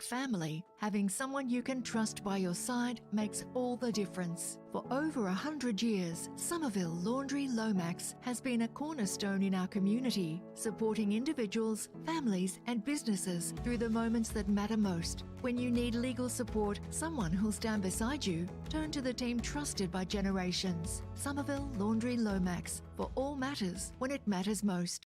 family, having someone you can trust by your side makes all the difference. For over 100 years, Somerville Laundry Lomax has been a cornerstone in our community, supporting individuals, families and businesses through the moments that matter most. When you need legal support, someone who'll stand beside you, turn to the team trusted by generations. Somerville Laundry Lomax, for all matters when it matters most.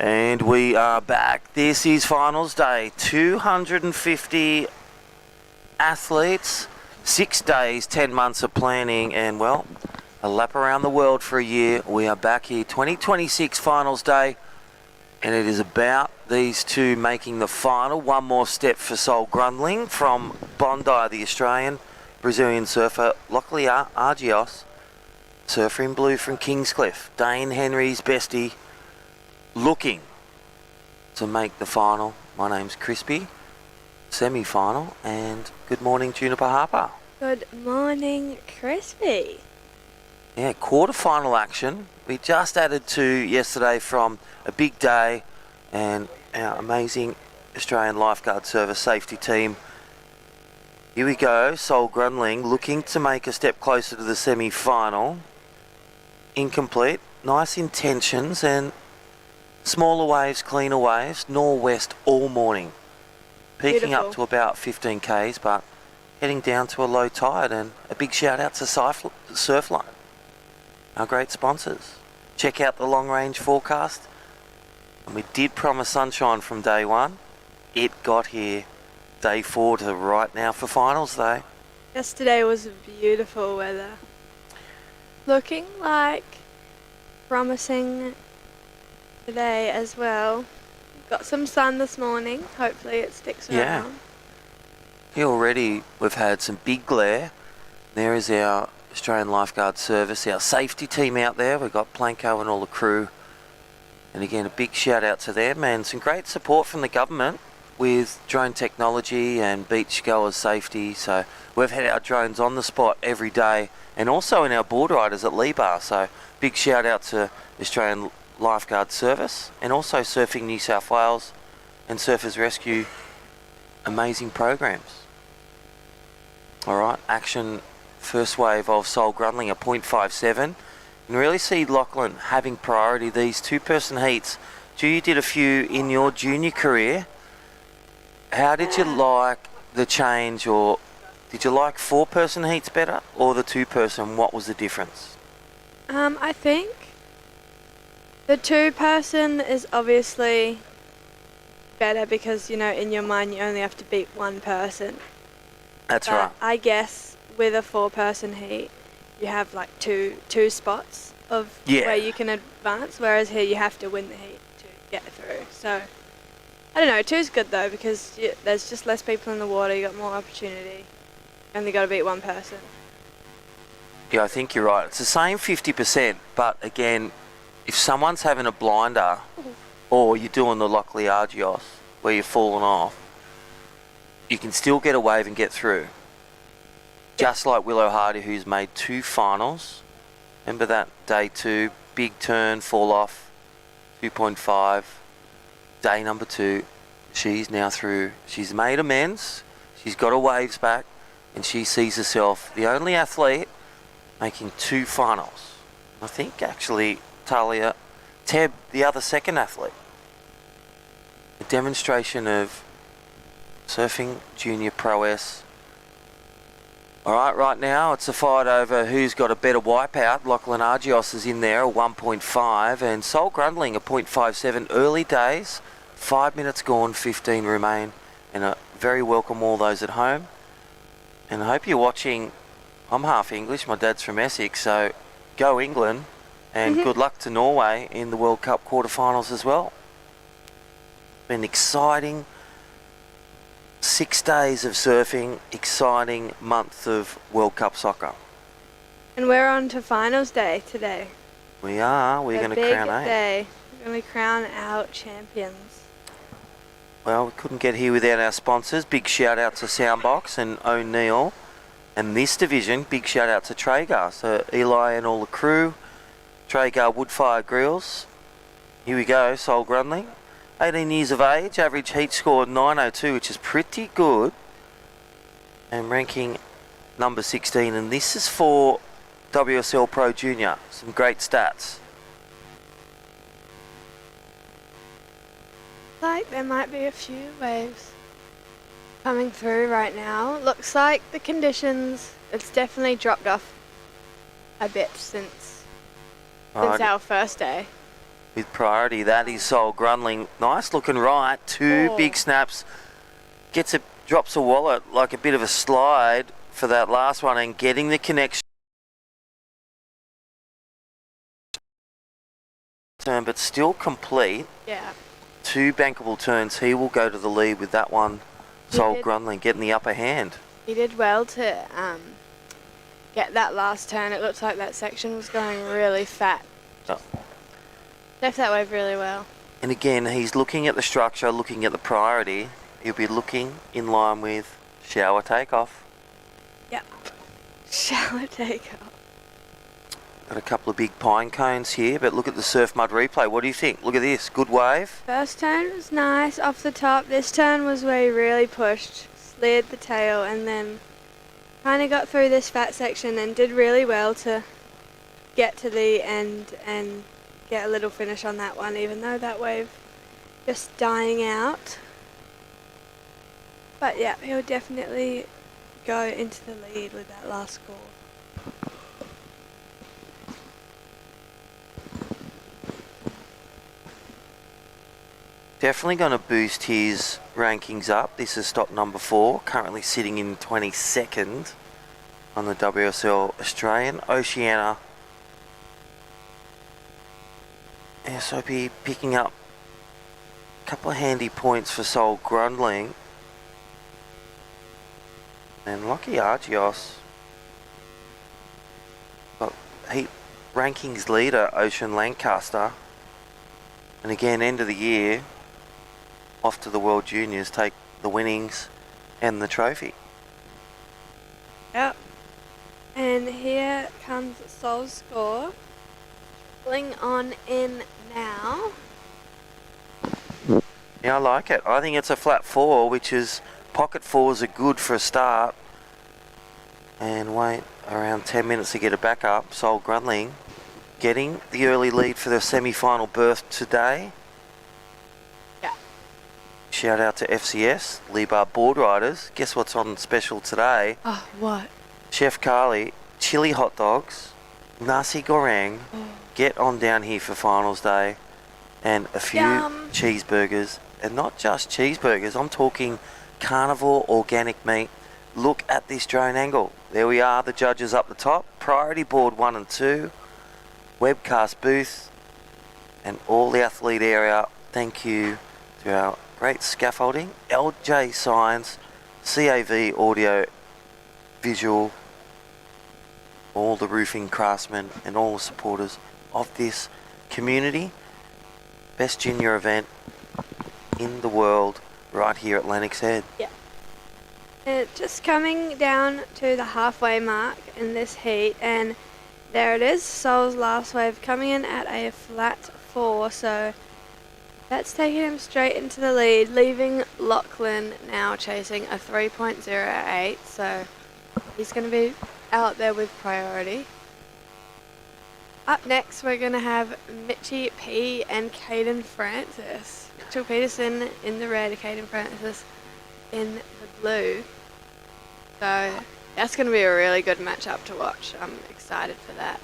And we are back. This is finals day. 250 athletes, 6 days, 10 months of planning, and well, a lap around the world for a year. We are back here, 2026 finals day, and it is about these two making the final. One more step for Sol Grundling from Bondi, the Australian Brazilian surfer. Lockley Argios, surfer in blue from Kingscliff. Dane Henry's bestie, looking to make the final. My name's Crispy. Semi-final, and good morning, Juniper Harper. Good morning, Crispy. Yeah, quarter-final action. We just added to yesterday from a big day, and our amazing Australian Lifeguard Service safety team. Here we go, Sol Grundling looking to make a step closer to the semi-final. Incomplete. Nice intentions, and smaller waves, cleaner waves, nor'west all morning. Peaking Beautiful. up to about 15 k's, but heading down to a low tide. And a big shout out to Surfline, our great sponsors. Check out the long range forecast And we did promise sunshine from day one. It got here day 4 to right now for finals day. Yesterday was beautiful weather. Looking like promising today as well. Got some sun this morning. Hopefully it sticks around. Here already we've had some big glare. There is our Australian Lifeguard Service, our safety team out there. We've got Planko and all the crew. And again, a big shout out to them and some great support from the government with drone technology and beachgoers safety. So we've had our drones on the spot every day and also in our board riders at Lebar. So big shout out to Australian Lifeguard Service and also Surfing New South Wales and Surfers Rescue. Amazing programs. All right, action first wave of Soul Grundling at 0.57. And really see Lachlan having priority these 2-person heats. You did a few in your junior career. How did you like the change, or did you like 4-person heats better or the 2-person? What was the difference? I think the 2-person is obviously better because, you know, in your mind you only have to beat one person. That's but right. I guess with a 4-person heat, you have like two spots of where you can advance, whereas here you have to win the heat to get through. So I don't know, 2's good though because there's just less people in the water, you got more opportunity. You only got to beat one person. Yeah, I think you're right. It's the same 50%, but again, if someone's having a blinder or you're doing the Lockley Argios where you're falling off, you can still get a wave and get through. Just like Willow Hardy, who's made 2 finals. Remember that day 2, big turn, fall off, 2.5. Day number 2, she's now through. She's made amends. She's got her waves back, and she sees herself the only athlete making 2 finals. I think actually Talia Teb, the other second athlete. A demonstration of surfing junior prowess. All right now it's a fight over who's got a better wipeout. Lachlan Argios is in there, a 1.5, and Soul Grundling a 0.57. Early days, 5 minutes gone, 15 remain, and a very welcome all those at home. And I hope you're watching. I'm half English, my dad's from Essex, so go England, and good luck to Norway in the World Cup quarterfinals as well. Been exciting 6 days of surfing, exciting month of World Cup soccer. And we're on to finals day today. We are. We're going to crown 8. Day. We're going to crown our champions. Well, we couldn't get here without our sponsors. Big shout out to Soundbox and O'Neill. And this division, big shout out to Traeger. So Eli and all the crew. Traeger Woodfire Grills. Here we go, Soul Grundling. 18 years of age, average heat score 902, which is pretty good. And ranking number 16. And this is for WSL Pro Junior. Some great stats. Like there might be a few waves coming through right now. Looks like the conditions, it's definitely dropped off a bit since our first day. With priority, that is Soul Grundling. Nice looking right, 2 big snaps. Drops a wallet like a bit of a slide for that last one, and getting the connection. Turn, but still complete. Yeah. 2 bankable turns. He will go to the lead with that one. Soul Grundling getting the upper hand. He did well to get that last turn. It looked like that section was going really fat. Oh. Left that wave really well. And again, he's looking at the structure, looking at the priority. He'll be looking in line with shower takeoff. Yep. Shower takeoff. Got a couple of big pine cones here, but look at the surf mud replay. What do you think? Look at this, good wave. First turn was nice off the top. This turn was where he really pushed, slid the tail, and then kind of got through this fat section and did really well to get to the end and get a little finish on that one, even though that wave just dying out. But yeah, he'll definitely go into the lead with that last score. Definitely going to boost his rankings up. This is stop number 4, currently sitting in 22nd on the WSL Australian. Oceania SOP picking up a couple of handy points for Sol Grundling. And Lockie Argios got heat rankings leader Ocean Lancaster. And again, end of the year, off to the World Juniors, take the winnings and the trophy. Yep. And here comes Sol's score. Bling on in now. Yeah, I like it. I think it's a flat 4, which is pocket 4s are good for a start. And wait around 10 minutes to get it back up. Sol Grundling getting the early lead for the semi-final berth today. Yeah. Shout out to FCS, Lebar Board Riders. Guess what's on special today? Oh, what? Chef Carly, chili hot dogs, nasi goreng. Get on down here for finals day. And a few cheeseburgers. And not just cheeseburgers, I'm talking carnivore organic meat. Look at this drone angle. There we are, the judges up the top. Priority board 1 and 2. Webcast booth. And all the athlete area. Thank you to our great scaffolding. LJ Signs, CAV Audio, Visual. All the roofing craftsmen and all the supporters of this community. Best junior event in the world right here at Lennox Head. Yeah. Just coming down to the halfway mark in this heat, and there it is, Sol's last wave coming in at a flat 4, so that's taking him straight into the lead, leaving Lachlan now chasing a 3.08, so he's going to be out there with priority. Up next, we're going to have Mitchie P and Caden Francis. Mitchell Peterson in the red, Caden Francis in the blue. So that's going to be a really good matchup to watch. I'm excited for that.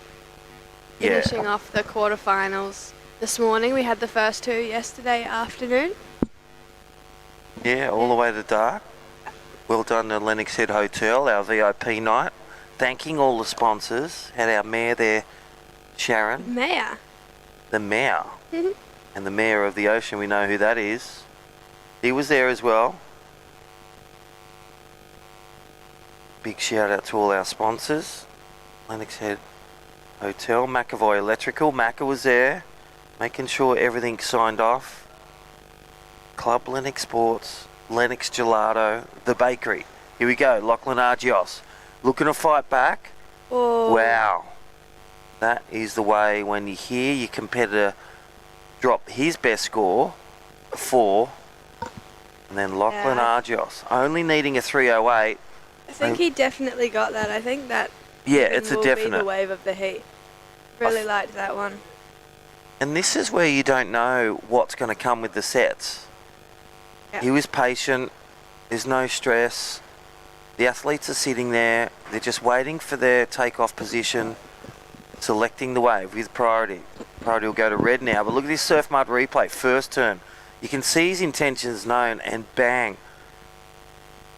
Yeah. Finishing off the quarterfinals this morning. We had the first 2 yesterday afternoon. Yeah, all the way to dark. Well done to Lennox Head Hotel, our VIP night. Thanking all the sponsors. Had our mayor there, Sharon. Mayor. The mayor. And the mayor of the ocean, we know who that is. He was there as well. Big shout out to all our sponsors. Lennox Head Hotel, McAvoy Electrical. Macca was there, making sure everything's signed off. Club Lennox Sports, Lennox Gelato, the bakery. Here we go, Lachlan Argios. Looking to fight back. Oh. Wow. That is the way when you hear your competitor drop his best score, a 4, and then Lachlan Argios only needing a 308. I think he definitely got that. I think that it's a will definite. be the wave of the heat. Really liked that one. And this is where you don't know what's going to come with the sets. Yep. He was patient. There's no stress. The athletes are sitting there. They're just waiting for their takeoff position, selecting the wave with priority. Priority will go to red now. But look at this surf mud replay. First turn. You can see his intentions known, and bang.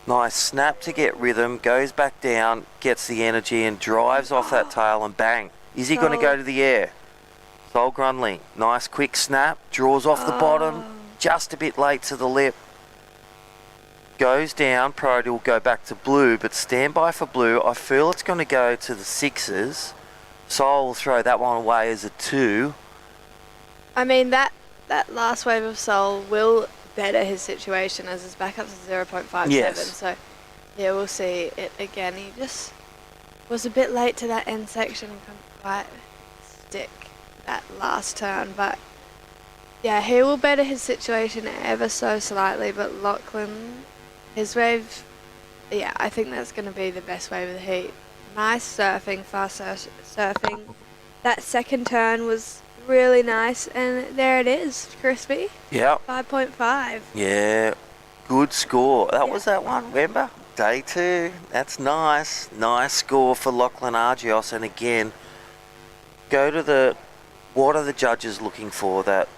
Nice snap to get rhythm. Goes back down, gets the energy, and drives off that tail, and bang. Is he going to go to the air? Sol Grundling. Nice quick snap. Draws off the bottom. Just a bit late to the lip. Goes down. Priority will go back to blue, but stand by for blue. I feel it's going to go to the 6s. Sol will throw that one away as a 2. I mean, that last wave of Sol will better his situation as his backup's a 0.57. Yes. So, yeah, we'll see it again. He just was a bit late to that end section and couldn't quite stick that last turn. But, yeah, he will better his situation ever so slightly. But Lachlan, his wave, yeah, I think that's going to be the best wave of the heat. Nice surfing, fast surfing. That second turn was really nice, and there it is, crispy. Yeah. 5.5. Yeah, good score. That was that one, remember? Day 2. That's nice. Nice score for Lachlan Argios. And again, go to what are the judges looking for? That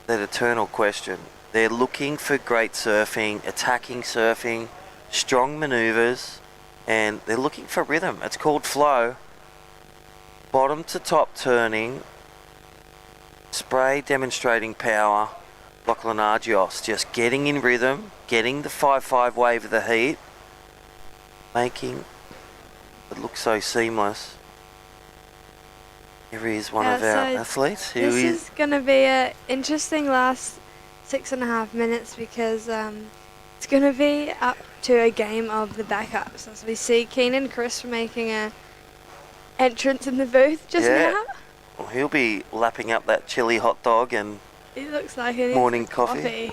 that eternal question. They're looking for great surfing, attacking surfing, strong maneuvers, and they're looking for rhythm. It's called flow. Bottom to top turning, spray demonstrating power. Lachlan Argios just getting in rhythm, getting the 5-5 wave of the heat, making it look so seamless. Here is one of our athletes. This is going to be an interesting last 6.5 minutes because it's going to be up to a game of the backups. As we see Keenan Chris making an entrance in the booth just now. Well, he'll be lapping up that chili hot dog and he looks like he morning coffee.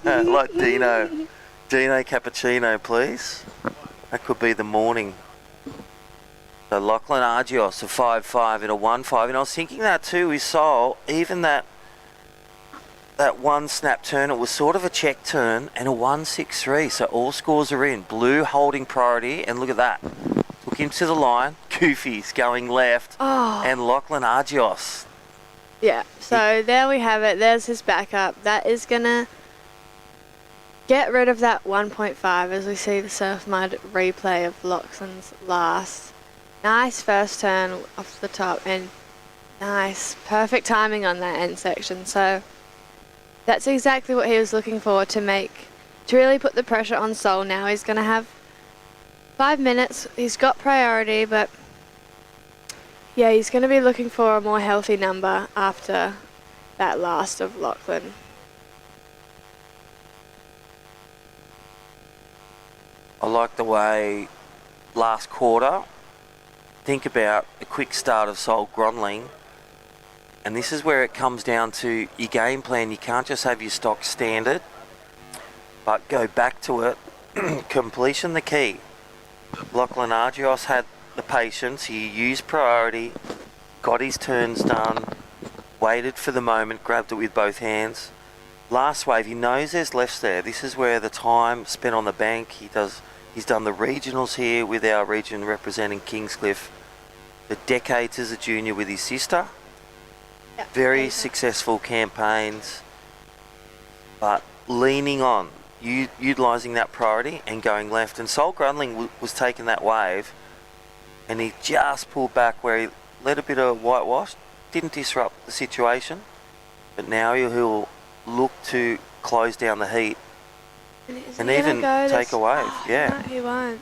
Like Dino. Dino cappuccino, please. That could be the morning. So Lachlan Argios, a 5-5 and a 1-5. And I was thinking that too, his soul, even that one snap turn, it was sort of a check turn and a 1-6-3. So all scores are in. Blue holding priority, and look at that. Took him to the line. Goofy's going left. Oh. And Lachlan Argios. Yeah, so there we have it. There's his backup. That is going to get rid of that 1.5 as we see the Surf Mud replay of Lachlan's last. Nice first turn off the top and nice, perfect timing on that end section. So that's exactly what he was looking for to really put the pressure on Sol. Now he's going to have 5 minutes. He's got priority, but yeah, he's going to be looking for a more healthy number after that last of Lachlan. I like the way last quarter, think about a quick start of Sol Gronling, and this is where it comes down to your game plan. You can't just have your stock standard, but go back to it. Completion the key. Lachlan Argios had the patience. He used priority, got his turns done, waited for the moment, grabbed it with both hands. Last wave, he knows there's lefts there. This is where the time spent on the bank. He's done the regionals here with our region representing Kingscliff. The decades as a junior with his sister. Yep. Very successful campaigns, but leaning on, utilising that priority and going left. And Sol Grundling was taking that wave, and he just pulled back where he let a bit of whitewash, didn't disrupt the situation, but now he'll look to close down the heat and even take a wave. No, he won't.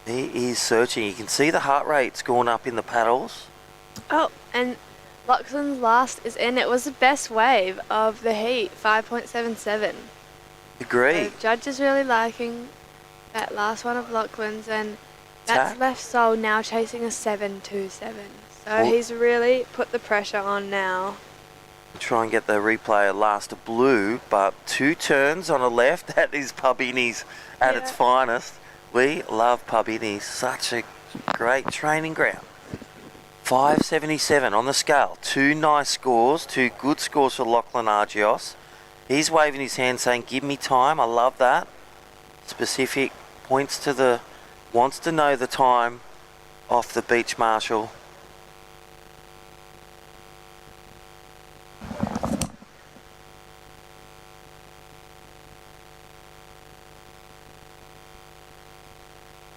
He is searching. You can see the heart rate's gone up in the paddles. Oh, and Lachlan's last is in. It was the best wave of the heat, 5.77. Agree. So Judge is really liking that last one of Lachlan's, and that's left Sol now chasing a 7.27. So he's really put the pressure on now. Try and get the replay of last of Blue, but 2 turns on a left. That is pub innies at its finest. We love pub innies. Such a great training ground. 5.77 on the scale. 2 nice scores, 2 good scores for Lachlan Argios. He's waving his hand saying, give me time. I love that. Specific, points to wants to know the time off the beach marshal.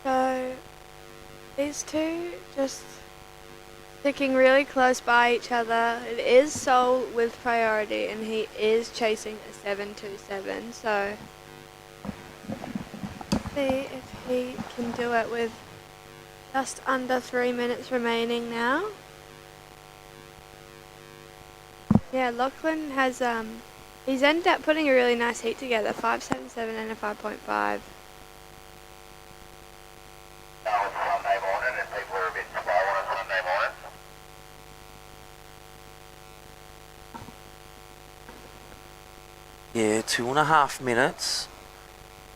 So these two just sticking really close by each other. It is Sol with priority, and he is chasing a 7.27. So see if he can do it with just under 3 minutes remaining now. Yeah, Lachlan has he's ended up putting a really nice heat together, 5.77 and a 5.5. Sunday morning, and people are a bit slow on a Sunday morning. Yeah, 2.5 minutes.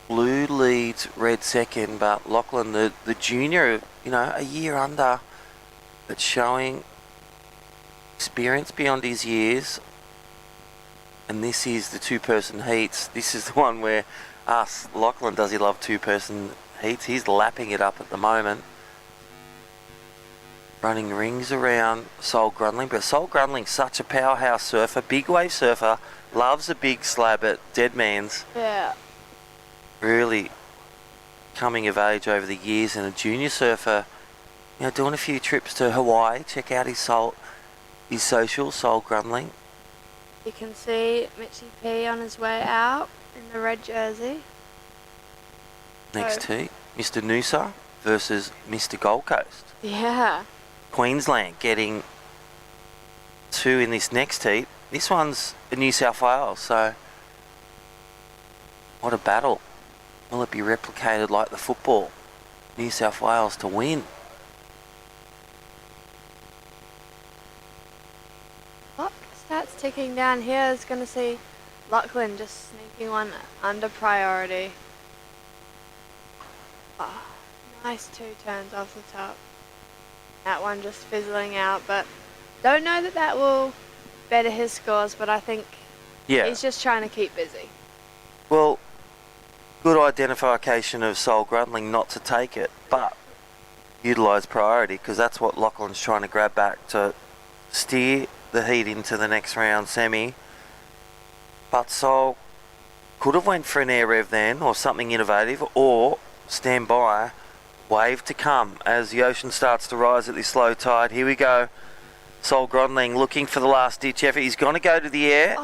Blue leads, red second, but Lachlan, the junior, a year under, but showing experience beyond his years. And this is the 2-person heats. This is the one where Lachlan, does he love 2-person heats? He's lapping it up at the moment. Running rings around Sol Grundling, but Sol Grundling, such a powerhouse surfer, big wave surfer, Loves a big slab at Deadman's. Yeah. Really coming of age over the years, and a junior surfer, doing a few trips to Hawaii. Check out his social, Soul Grundling. You can see Mitchy P on his way out in the red jersey. Next heat, Mr. Noosa versus Mr. Gold Coast. Yeah. Queensland getting 2 in this next heat. This one's in New South Wales, so what a battle. Will it be replicated like the football? New South Wales to win. Oh, stats ticking down here is going to see Lachlan just sneaking one under priority. Oh, nice 2 turns off the top. That one just fizzling out, but don't know that will better his scores, but I think he's just trying to keep busy. Well, good identification of Soul Grundling not to take it, but utilise priority, because that's what Lachlan's trying to grab back to steer the heat into the next round semi. But Soul could have went for an air rev then, or something innovative, or stand by, wave to come as the ocean starts to rise at this low tide. Here we go. Soul Grundling looking for the last ditch effort. He's going to go to the air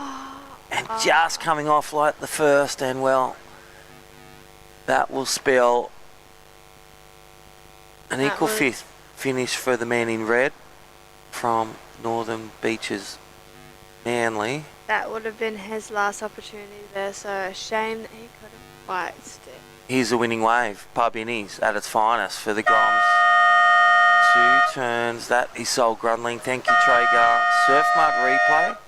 and just coming off like the first, and well, that will spell an equal 5th finish for the man in red from Northern Beaches, Manly. That would have been his last opportunity there, so a shame that he couldn't quite stick. Here's the winning wave, pub innies at its finest for the Goms. 2 turns, that is Soul Grundling. Thank you, Traeger. Surf Mud replay.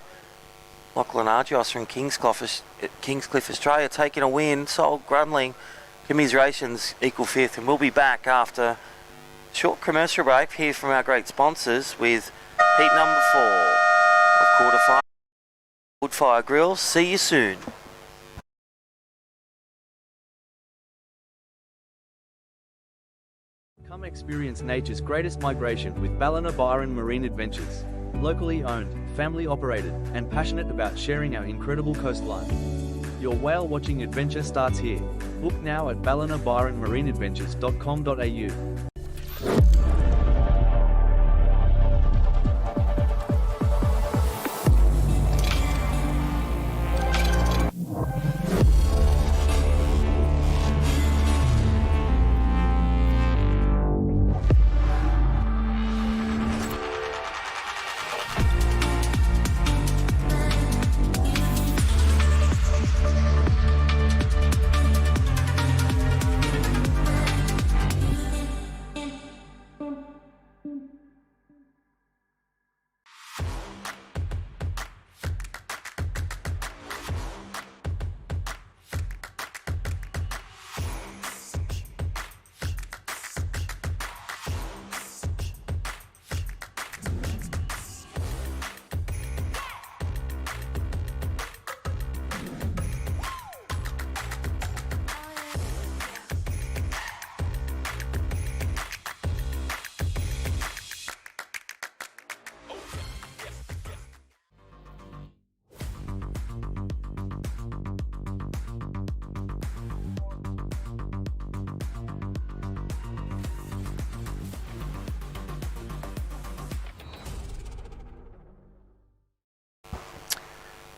Lachlan Argios from Kingscliff, Australia, taking a win. Soul Grundling, commiserations, equal 5th, and we'll be back after a short commercial break here from our great sponsors with heat number 4 of quarterfinal Woodfire Grills. See you soon. Come experience nature's greatest migration with Ballina Byron Marine Adventures. Locally owned, family operated, and passionate about sharing our incredible coastline. Your whale watching adventure starts here. Book now at ballinabyronmarineadventures.com.au.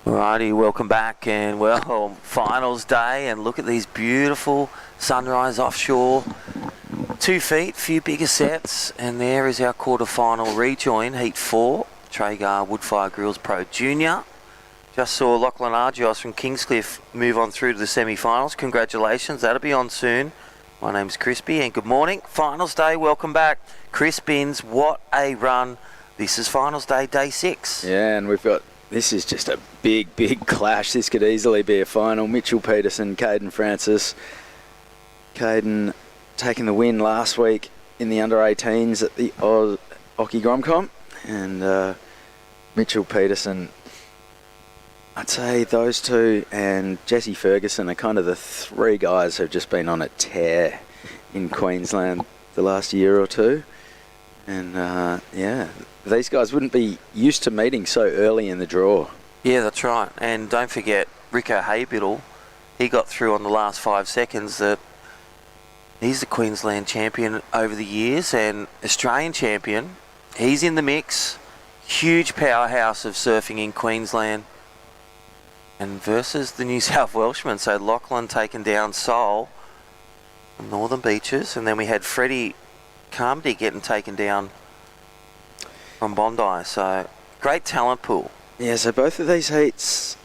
Alrighty, welcome back, and well, finals day, and look at these beautiful sunrise offshore. 2 feet, few bigger sets, and there is our quarterfinal rejoin, heat 4, Traeger Woodfire Grills Pro Junior. Just saw Lachlan Argios from Kingscliff move on through to the semi-finals. Congratulations, that'll be on soon. My name's Crispy, and good morning. Finals day, welcome back. Chris Binns, what a run. This is finals day, day 6. Yeah, and this is just a big clash. This could easily be a final. Mitchell Peterson, Caden Francis. Caden taking the win last week in the under-18s at the Oki Gromcom. And Mitchell Peterson, I'd say those two and Jesse Ferguson are kind of the 3 guys who've just been on a tear in Queensland the last year or 2. And yeah, these guys wouldn't be used to meeting so early in the draw. Yeah, that's right. And don't forget, Rico Haybiddle, he got through on the last 5 seconds. That he's the Queensland champion over the years and Australian champion. He's in the mix. Huge powerhouse of surfing in Queensland. And versus the New South Welshman. So Lachlan taking down Sol from Northern Beaches. And then we had Freddie Carmody getting taken down from Bondi. So great talent pool. Yeah, so both of these heats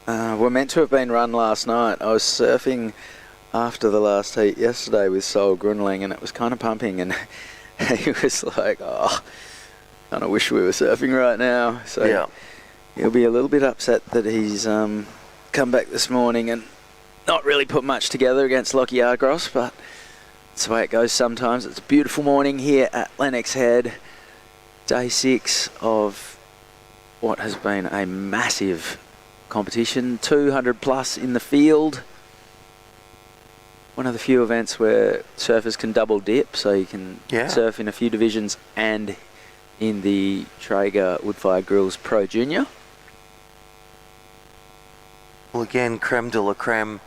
were meant to have been run last night. I was surfing after the last heat yesterday with Sol Grunling, and it was kind of pumping, and he was like, oh, kind of wish we were surfing right now. So Yeah. he'll be a little bit upset that he's come back this morning and not really put much together against Lockie Argros, but that's the way it goes sometimes. It's a beautiful morning here at Lennox Head, day 6 of what has been a massive competition, 200 plus in the field. One of the few events where surfers can double dip, so you can surf in a few divisions and in the Traeger Grills Pro Junior. Well, again, creme de la creme.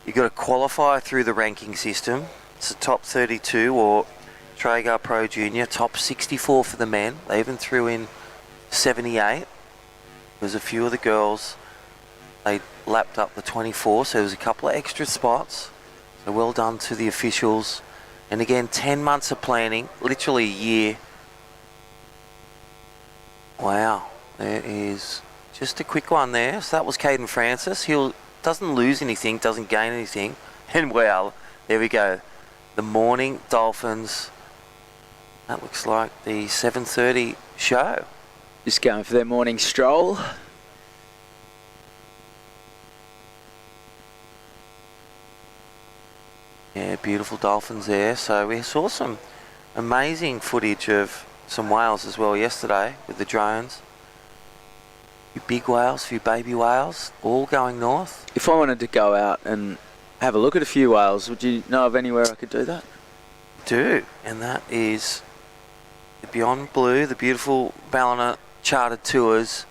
You've got to qualify through the ranking system. It's the top 32 or Traeger Pro Junior, top 64 for the men. They even threw in 78. There's a few of the girls. They lapped up the 24, so there was a couple of extra spots. So well done to the officials. And again, 10 months of planning, literally a year. Wow, there is just a quick one there. So that was Caden Francis. He doesn't lose anything, doesn't gain anything. And wow, there we go. The morning Dolphins. That looks like the 7:30 show. Just going for their morning stroll. Yeah, beautiful dolphins there. So we saw some amazing footage of some whales as well yesterday with the drones. A few big whales, a few baby whales, all going north. If I wanted to go out and have a look at a few whales, would you know of anywhere I could do that? Do, and that is the Beyond Blue, the beautiful Ballina Chartered Tours,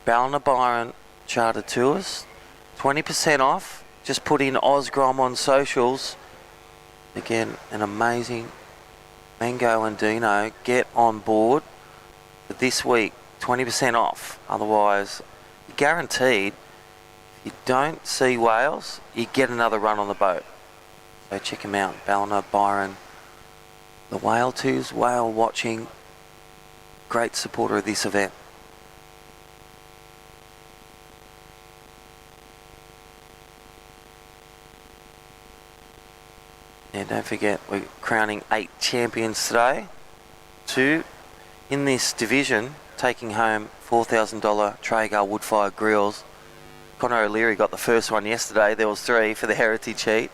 Ballina Byron Chartered Tours, 20% off. Just put in Osgrom on socials. Again, an amazing Mango and Dino. Get on board. But this week, 20% off. Otherwise, you're guaranteed, if you don't see whales, you get another run on the boat. So check them out. Ballina, Byron, the Whale Tours, whale watching. Great supporter of this event. And don't forget, we're crowning 8 champions today. 2 in this division, taking home $4,000 Traeger wood-fired grills. Connor O'Leary got the first one yesterday. There was 3 for the heritage heat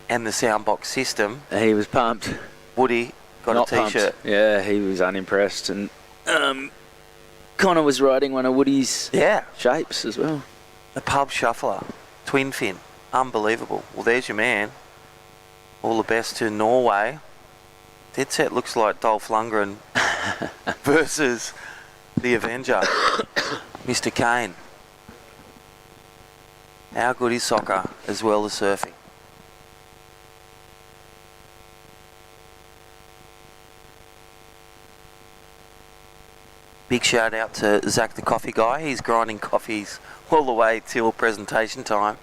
and the soundbox system. He was pumped. Woody got Not a t-shirt. Pumped. Yeah, he was unimpressed. And Connor was riding one of Woody's shapes as well. The pub shuffler, twin fin, unbelievable. Well, there's your man. All the best to Norway. Dead set looks like Dolph Lundgren versus the Avenger, Mr. Kane. How good is soccer as well as surfing? Big shout out to Zach the coffee guy. He's grinding coffees all the way till presentation time.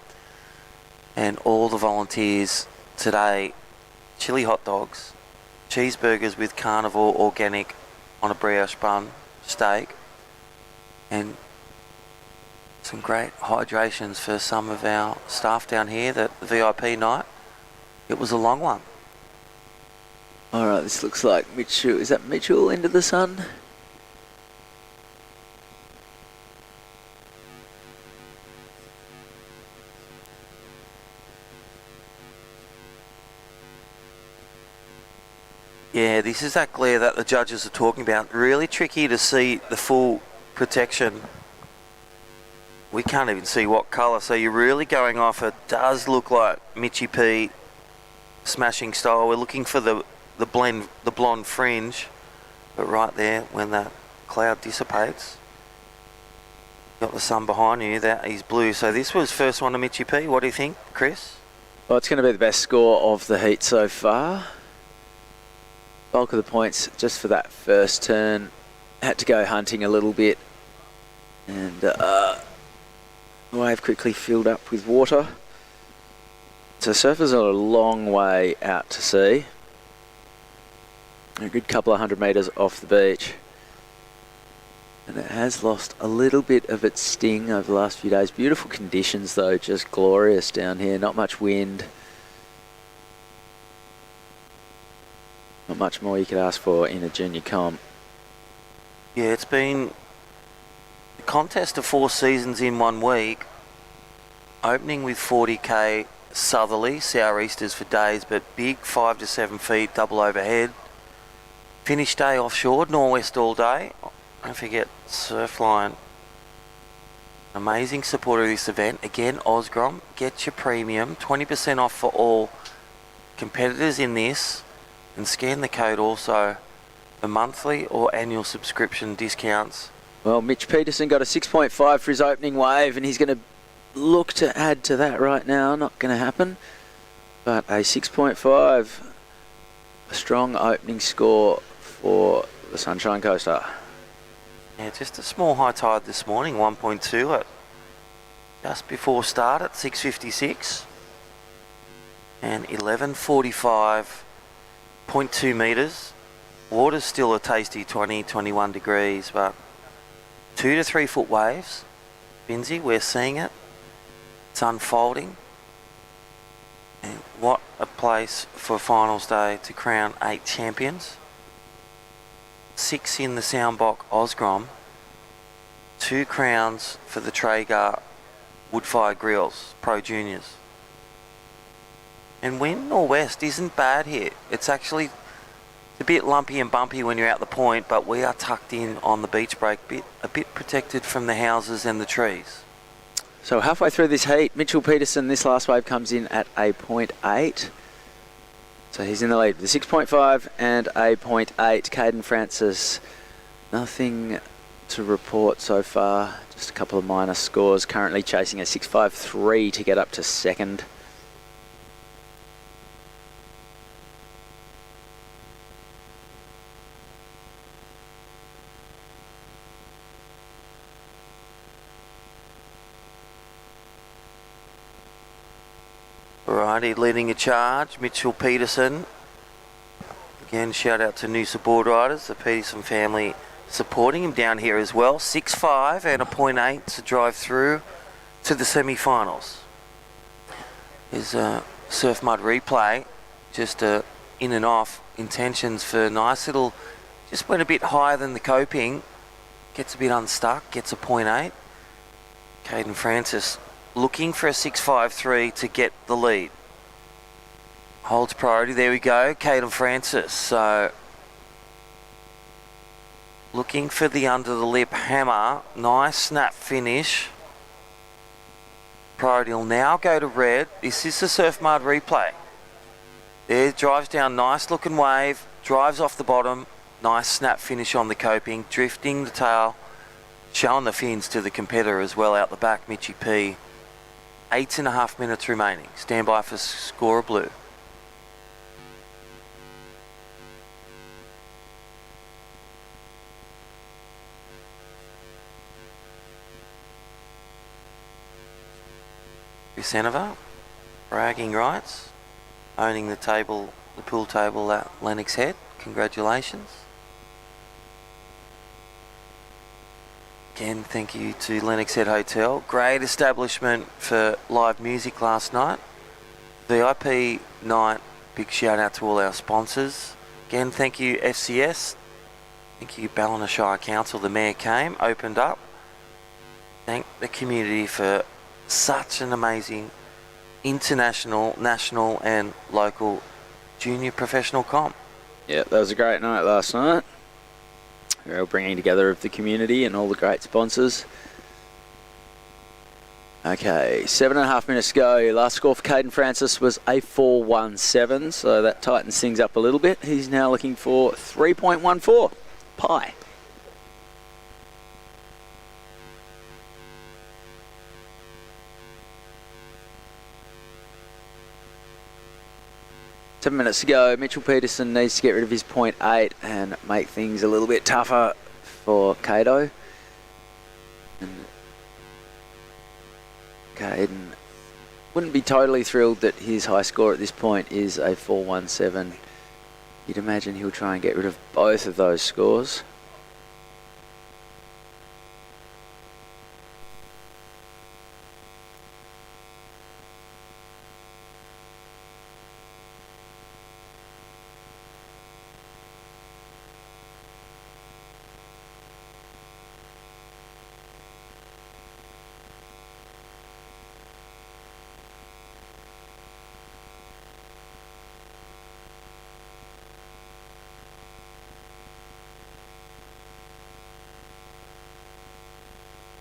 And all the volunteers today, chili hot dogs, cheeseburgers with carnivore organic on a brioche bun, steak, and some great hydrations for some of our staff down here, the VIP night. It was a long one. Alright, this looks like Mitchell. Is that Mitchell into the sun? Yeah, this is that glare that the judges are talking about. Really tricky to see the full protection. We can't even see what colour, so you're really going off. It does look like Mitchy P smashing style. We're looking for the blonde fringe, but right there when that cloud dissipates. Got the sun behind you, that is blue. So this was first one to Mitchy P. What do you think, Chris? Well, it's going to be the best score of the heat so far. Bulk of the points just for that first turn. Had to go hunting a little bit. And the wave quickly filled up with water. So surfers are a long way out to sea. A good couple of 100 metres off the beach. And it has lost a little bit of its sting over the last few days. Beautiful conditions though, just glorious down here. Not much wind. Not much more you could ask for in a junior comp. Yeah, it's been a contest of 4 seasons in 1 week. Opening with 40k southerly, southeasters for days, but big 5 to 7 feet double overhead. Finish day offshore, northwest all day. Don't forget Surfline. Amazing supporter of this event. Again, Osgrom, get your premium. 20% off for all competitors in this. And scan the code also for monthly or annual subscription discounts. Well, Mitch Peterson got a 6.5 for his opening wave, and he's going to look to add to that right now. Not going to happen. But a 6.5. A strong opening score for the Sunshine Coaster. Yeah, just a small high tide this morning, 1.2 at just before start at 6:56 and 11:45.2 metres. Water's still a tasty 20-21 degrees, but 2 to 3 foot waves. Binsey, we're seeing it. It's unfolding. And what a place for finals day to crown 8 champions. 6 in the Soundbox Osgrom, 2 crowns for the Traeger Woodfire Grills Pro Juniors. And wind northwest isn't bad here. It's actually a bit lumpy and bumpy when you're out the point, but we are tucked in on the beach break, a bit protected from the houses and the trees. So halfway through this heat, Mitchell Peterson, this last wave comes in at a 0.8. So he's in the lead with a 6.5 and a 0.8. Caden Francis, nothing to report so far. Just a couple of minor scores. Currently chasing a 6.53 to get up to second. Alrighty, leading a charge, Mitchell Peterson. Again, shout out to new support riders, the Peterson family supporting him down here as well. 6.5 and a 0.8 to drive through to the semi-finals. There's a surf mud replay, just in and off intentions for a nice little, just went a bit higher than the coping, gets a bit unstuck, gets a 0.8. Caden Francis looking for a 6.53 to get the lead. Holds priority, there we go, Caden Francis. So looking for the under the lip hammer, nice snap finish. Priority will now go to red. This is the surf mud replay. There, drives down, nice looking wave, drives off the bottom, nice snap finish on the coping, drifting the tail, showing the fins to the competitor as well out the back, Mitchy P. 8.5 minutes remaining. Stand by for score of blue. Senova, bragging rights, owning the table, the pool table at Lennox Head. Congratulations. Again, thank you to Lennox Head Hotel. Great establishment for live music last night. VIP night. Big shout out to all our sponsors. Again, thank you FCS. Thank you Ballina Shire Council. The Mayor came, opened up. Thank the community for such an amazing international, national and local junior professional comp. Yeah, that was a great night last night. Real bringing together of the community and all the great sponsors. Okay, 7.5 minutes to go. Last score for Caden Francis was a 4.17, so that tightens things up a little bit. He's now looking for 3.14. Pie. 7 minutes to go. Mitchell Peterson needs to get rid of his 0.8 and make things a little bit tougher for Cato. And Caden wouldn't be totally thrilled that his high score at this point is a 4.17. You'd imagine he'll try and get rid of both of those scores.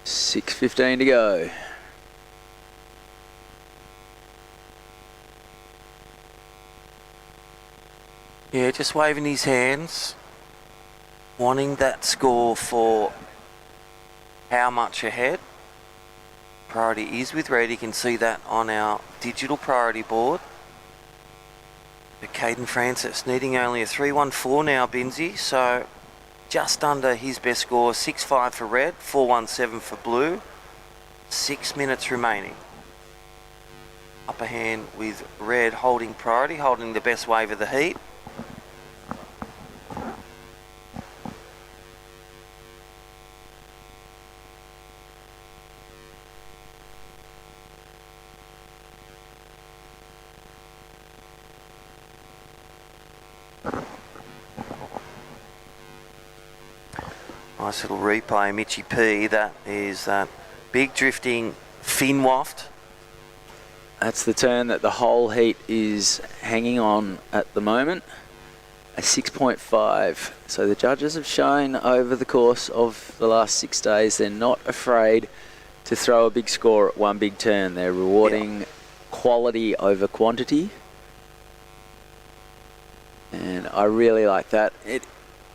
.6:15 to go. Yeah, just waving his hands, wanting that score for how much ahead. Priority is with red. You can see that on our digital priority board. But Caden Francis needing only a 3.14 now, Binsey, so just under his best score, 6.5 for red, 4.17 for blue. 6 minutes remaining. Upper hand with red holding priority, holding the best wave of the heat. Nice little replay, Mitchy P. That is that big drifting fin waft. That's the turn that the whole heat is hanging on at the moment. A 6.5. So the judges have shown over the course of the last 6 days they're not afraid to throw a big score at one big turn. They're rewarding quality over quantity. And I really like that. It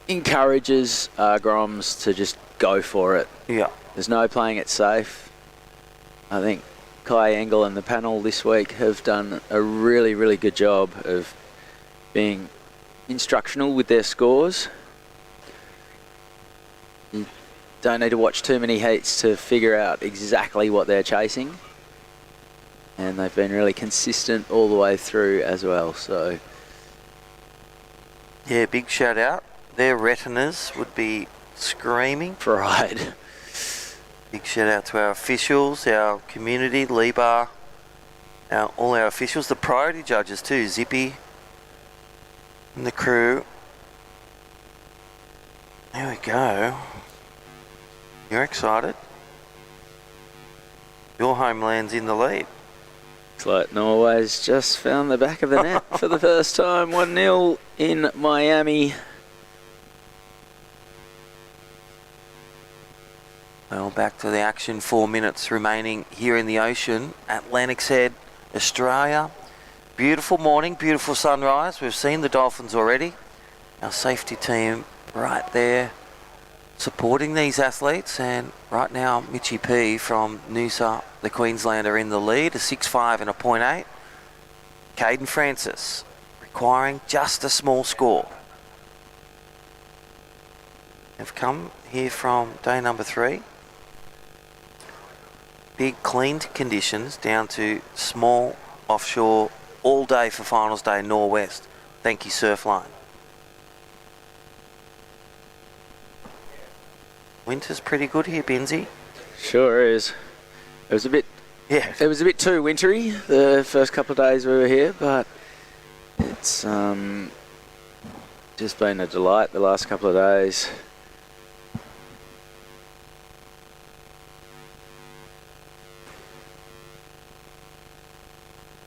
encourages Groms to just go for it. Yeah. There's no playing it safe. I think Kai Engel and the panel this week have done a really, really good job of being instructional with their scores. You don't need to watch too many heats to figure out exactly what they're chasing. And they've been really consistent all the way through as well. So yeah, big shout out. Their retinas would be screaming. Pride. Big shout out to our officials, our community, Lebar, all our officials, the priority judges too, Zippy and the crew. There we go. You're excited. Your homeland's in the lead. Looks like Norway's just found the back of the net for the first time. 1-0 in Miami. Well, back to the action. 4 minutes remaining here in the ocean at Lennox Head, Australia. Beautiful morning, beautiful sunrise. We've seen the dolphins already. Our safety team right there supporting these athletes. And right now, Mitchy P from Noosa, the Queenslander, in the lead, a 6.5 and a 0.8. Caden Francis requiring just a small score. Have come here from day number 3. Big cleaned conditions down to small offshore all day for finals day northwest. Thank you, Surfline. Winter's pretty good here, Binsey. Sure is. It was a bit too wintry the first couple of days we were here, but it's just been a delight the last couple of days.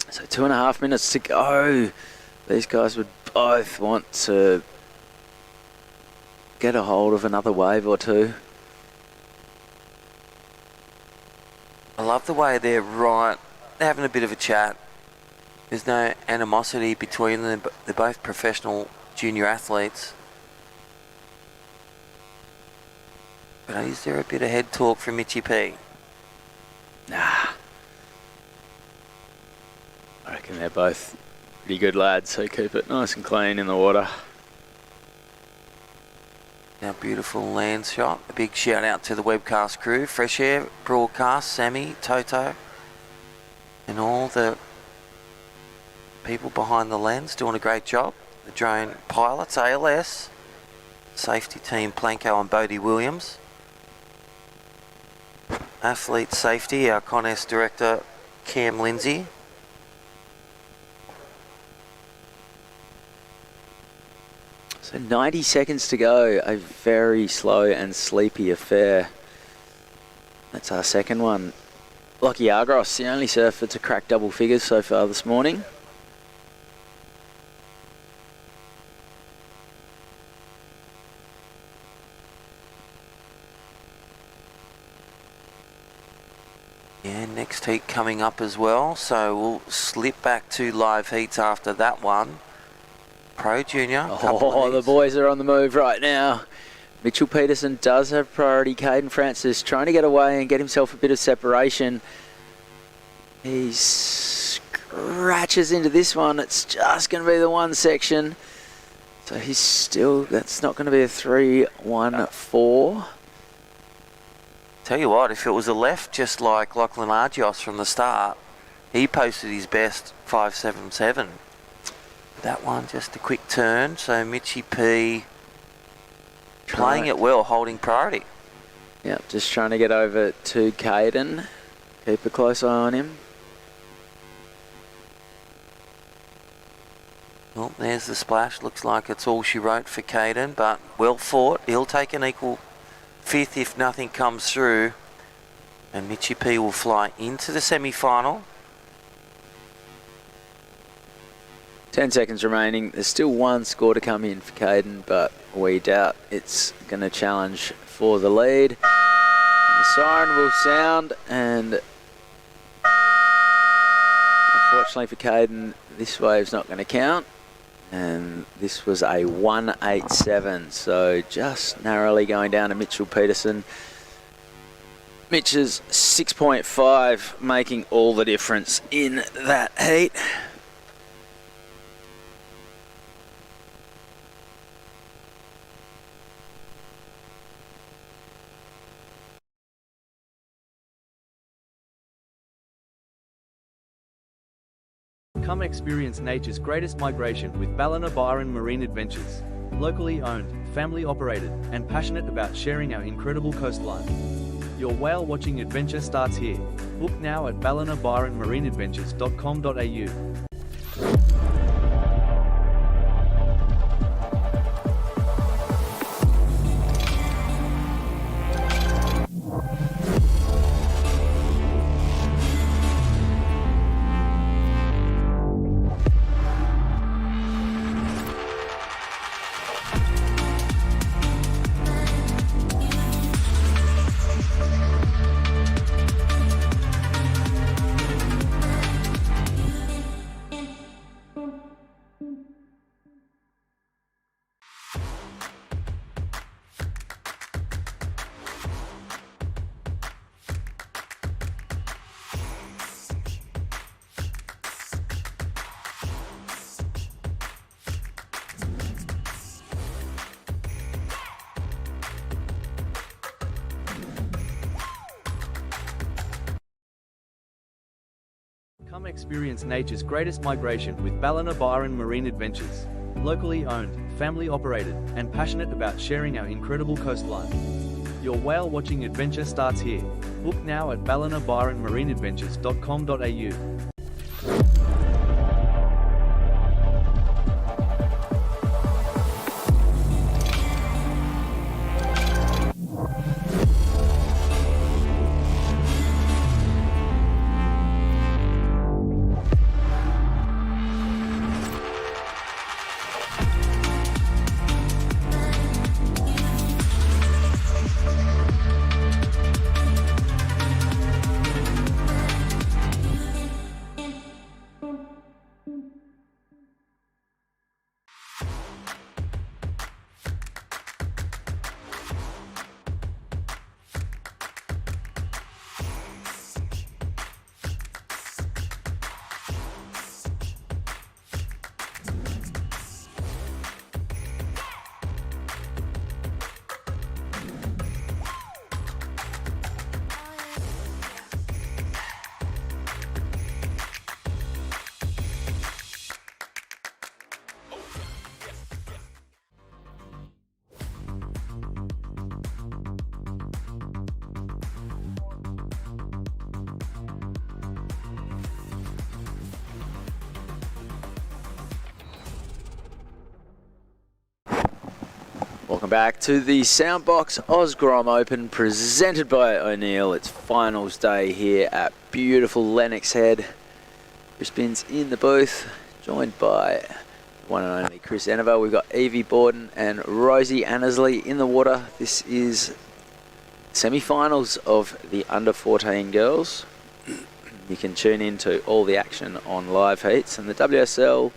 So 2.5 minutes to go. These guys would both want to get a hold of another wave or two. I love the way they're having a bit of a chat. There's no animosity between them. They're both professional junior athletes. But is there a bit of head talk from Mitchy P? Nah. I reckon they're both Pretty good, lads, so keep it nice and clean in the water. Now, beautiful land shot. A big shout out to the webcast crew, Fresh Air Broadcast, Sammy, Toto, and all the people behind the lens doing a great job. The drone pilots, ALS, safety team Planko and Bodie Williams. Athlete safety, our Con-S director Cam Lindsay. So 90 seconds to go, a very slow and sleepy affair. That's our second one. Lockie Argros, the only surfer to crack double figures so far this morning. Yeah, next heat coming up as well, so we'll slip back to live heats after that one. Pro Junior. Oh, the boys are on the move right now. Mitchell Peterson does have priority. Caden Francis trying to get away and get himself a bit of separation. He scratches into this one. It's just going to be the one section. So he's still, that's not going to be a 3-1-4. Tell you what, if it was a left, just like Lachlan Argios from the start, he posted his best 5.77. That one, just a quick turn. So Mitchie P playing it well, holding priority. Yep, just trying to get over to Caden. Keep a close eye on him. Well, there's the splash. Looks like it's all she wrote for Caden, but well fought. He'll take an equal fifth if nothing comes through. And Mitchie P will fly into the semi-final. 10 seconds remaining. There's still one score to come in for Caden, but we doubt it's going to challenge for the lead. And the siren will sound, and unfortunately for Caden, this wave's not going to count. And this was a 1.87, so just narrowly going down to Mitchell Peterson. Mitch's 6.5 making all the difference in that heat. Come experience nature's greatest migration with Ballina Byron Marine Adventures. Locally owned, family operated, and passionate about sharing our incredible coastline. Your whale watching adventure starts here. Book now at ballinabyronmarineadventures.com.au. Come experience nature's greatest migration with Ballina Byron Marine Adventures. Locally owned, family operated, and passionate about sharing our incredible coastline. Your whale watching adventure starts here. Book now at ballinabyronmarineadventures.com.au. Welcome back to the Soundbox Osgrom Open presented by O'Neill. It's finals day here at beautiful Lennox Head. Crispin's in the booth, joined by one and only Chris Enever. We've got Evie Borden and Rosie Annesley in the water. This is semi-finals of the under 14 girls. You can tune into all the action on live heats and the WSL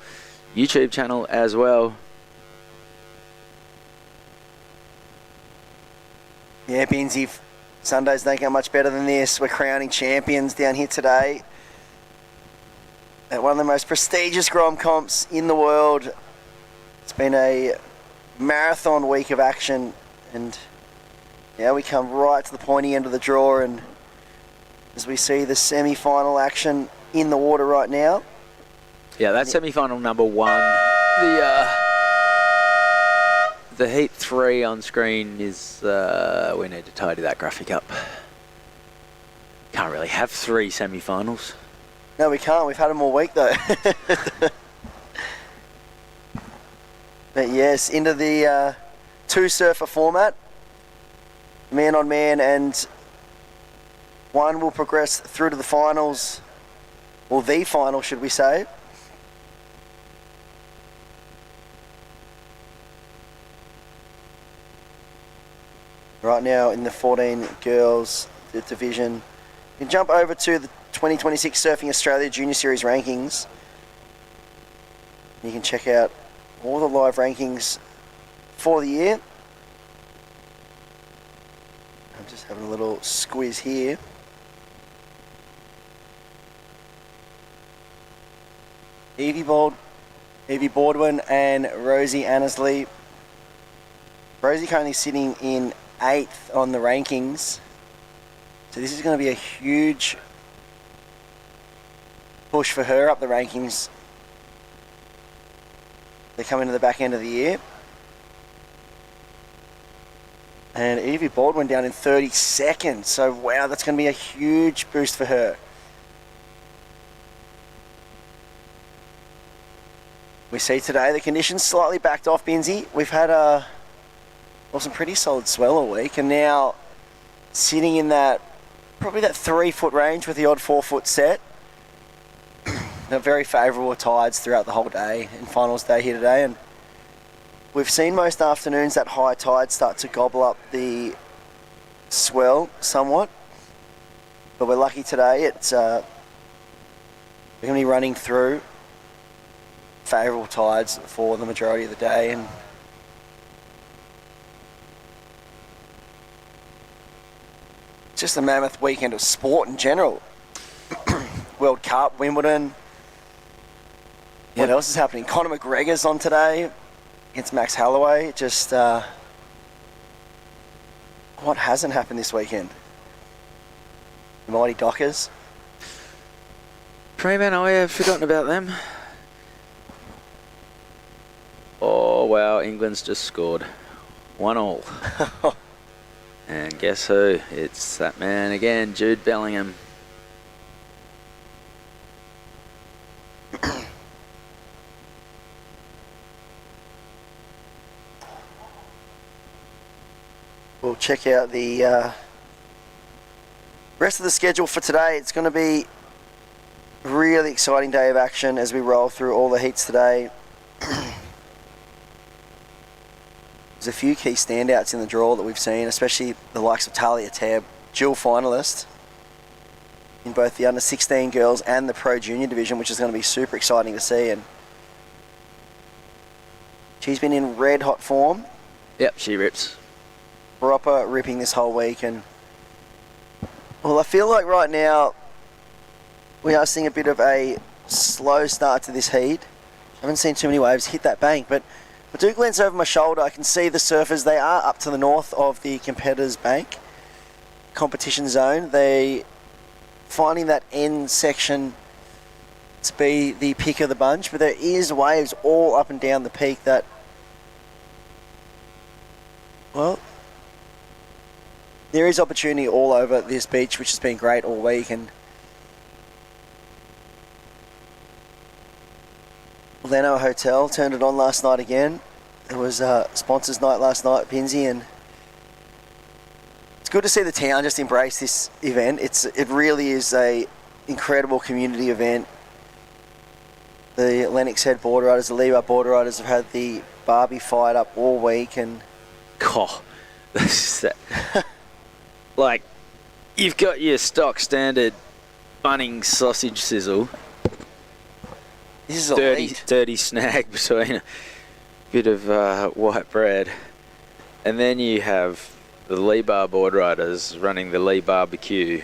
YouTube channel as well. Yeah, Binsy, Sundays don't get much better than this. We're crowning champions down here today at one of the most prestigious Grom comps in the world. It's been a marathon week of action, and now we come right to the pointy end of the draw, and as we see the semi-final action in the water right now. Yeah, that's semi-final number one. The heat 3 on screen is, we need to tidy that graphic up. Can't really have 3 semi-finals. No, we can't. We've had them all week though. But yes, into the two-surfer format. Man on man, and one will progress through to the finals, or the final should we say. Right now in the 14 girls division. You can jump over to the 2026 Surfing Australia Junior Series rankings. You can check out all the live rankings for the year. I'm just having a little squeeze here. Evie Baldwin and Rosie Annesley. Rosie currently sitting in 8th on the rankings. So this is going to be a huge push for her up the rankings. They come into the back end of the year. And Evie Baldwin down in 32nd. So wow, that's going to be a huge boost for her. We see today the conditions slightly backed off, Binsy. We've had some pretty solid swell all week, and now sitting in that, probably that 3 foot range with the odd 4 foot set. Very favourable tides throughout the whole day and finals day here today, and we've seen most afternoons that high tide start to gobble up the swell somewhat, but we're lucky today. It's we're going to be running through favourable tides for the majority of the day, and just a mammoth weekend of sport in general. World Cup, Wimbledon. What else is happening? Conor McGregor's on today against Max Holloway. Just what hasn't happened this weekend? The mighty Dockers. Freeman, I have forgotten about them. Oh wow, England's just scored 1-1. And guess who? It's that man again, Jude Bellingham. We'll check out the rest of the schedule for today. It's going to be a really exciting day of action as we roll through all the heats today. There's a few key standouts in the draw that we've seen, especially the likes of Talia Tabb, dual finalist in both the under 16 girls and the Pro Junior division, which is going to be super exciting to see. And she's been in red hot form. Yep, she rips. Proper ripping this whole week, and well, I feel like right now we are seeing a bit of a slow start to this heat. I haven't seen too many waves hit that bank, but I do glance over my shoulder. I can see the surfers. They are up to the north of the competitors' bank competition zone. They finding that end section to be the pick of the bunch, but there is waves all up and down the peak that, well, there is opportunity all over this beach, which has been great all week. And Leno Hotel turned it on last night again. It was sponsors night last night, Pinsy, and it's good to see the town just embrace this event. It really is a incredible community event. The Lennox Head Border Riders, the Lee Bar Border Riders have had the Barbie fight up all week, and like, you've got your stock standard Bunnings sausage sizzle. this is dirty snag between a bit of white bread, and then you have the Lee Bar Board Riders running the Lee Barbecue,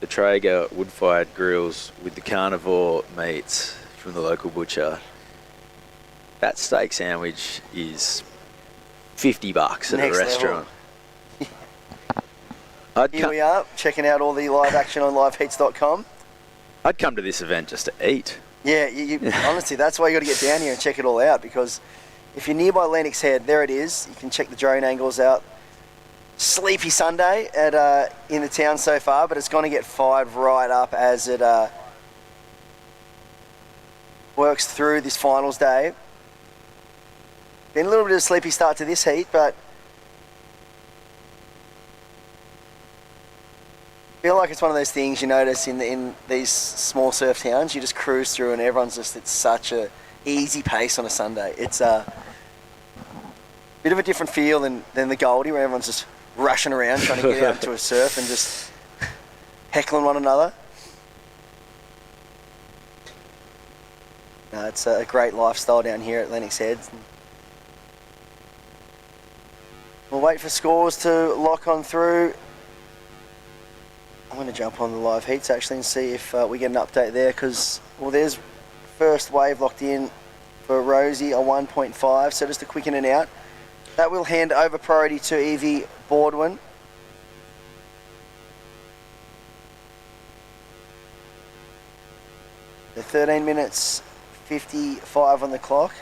the Traeger wood-fired grills with the carnivore meats from the local butcher. That steak sandwich is $50 at Next a restaurant. Here we are, checking out all the live action on liveheats.com. I'd come to this event just to eat. Yeah, honestly, that's why you got to get down here and check it all out, because if you're nearby Lennox Head, there it is. You can check the drone angles out. Sleepy Sunday in the town so far, but it's going to get fired right up as it works through this finals day. Been a little bit of a sleepy start to this heat, but I feel like it's one of those things you notice in these small surf towns. You just cruise through and everyone's just, it's such a easy pace on a Sunday. It's a bit of a different feel than the Goldie, where everyone's just rushing around trying to get out to a surf and just heckling one another. No, it's a great lifestyle down here at Lennox Head. We'll wait for scores to lock on through. I'm going to jump on the live heats actually and see if we get an update there, because, well, there's first wave locked in for Rosie, a 1.5, so just a quick in and out. That will hand over priority to Evie Baldwin. The 13 minutes 55 on the clock.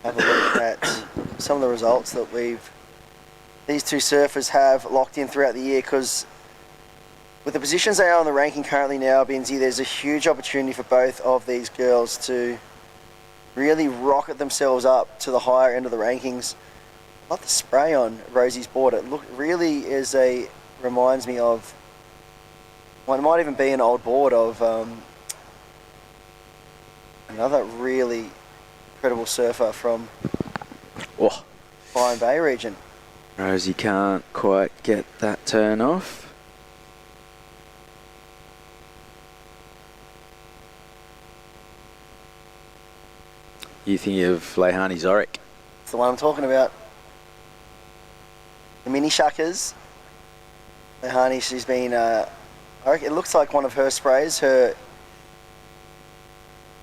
Have a look at some of the results that these two surfers have locked in throughout the year, because with the positions they are on the ranking currently now, Binsy, there's a huge opportunity for both of these girls to really rocket themselves up to the higher end of the rankings. I love the spray on Rosie's board. It really reminds me of, well, it might even be an old board of another really incredible surfer from Byron Bay region. Rosie can't quite get that turn off. You think of Lehani Zorik? It's the one I'm talking about. The mini shuckers. Lehani, she's been, I reckon it looks like one of her sprays, her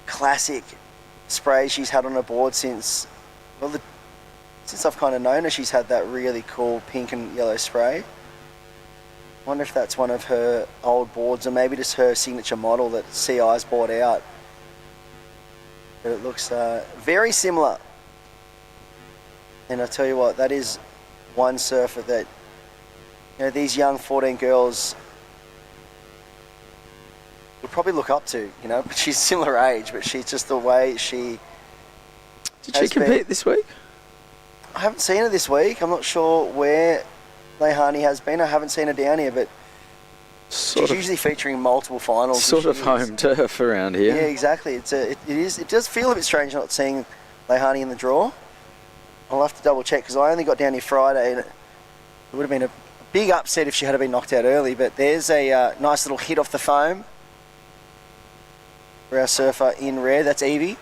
classic spray she's had on her board since I've kind of known her. She's had that really cool pink and yellow spray. I wonder if that's one of her old boards, or maybe just her signature model that CI's bought out. But it looks very similar. And I tell you what, that is one surfer that, you know, these young 14 girls would probably look up to, you know. But she's similar age, but she's just the way she... Did she compete this week? I haven't seen her this week. I'm not sure where Lehani has been. I haven't seen her down here, but she's usually featuring multiple finals. Sort of home turf around here. Yeah, exactly. It does feel a bit strange not seeing Lehani in the draw. I'll have to double check, because I only got down here Friday, and it would have been a big upset if she had been knocked out early. But there's a nice little hit off the foam for our surfer in red. That's Evie.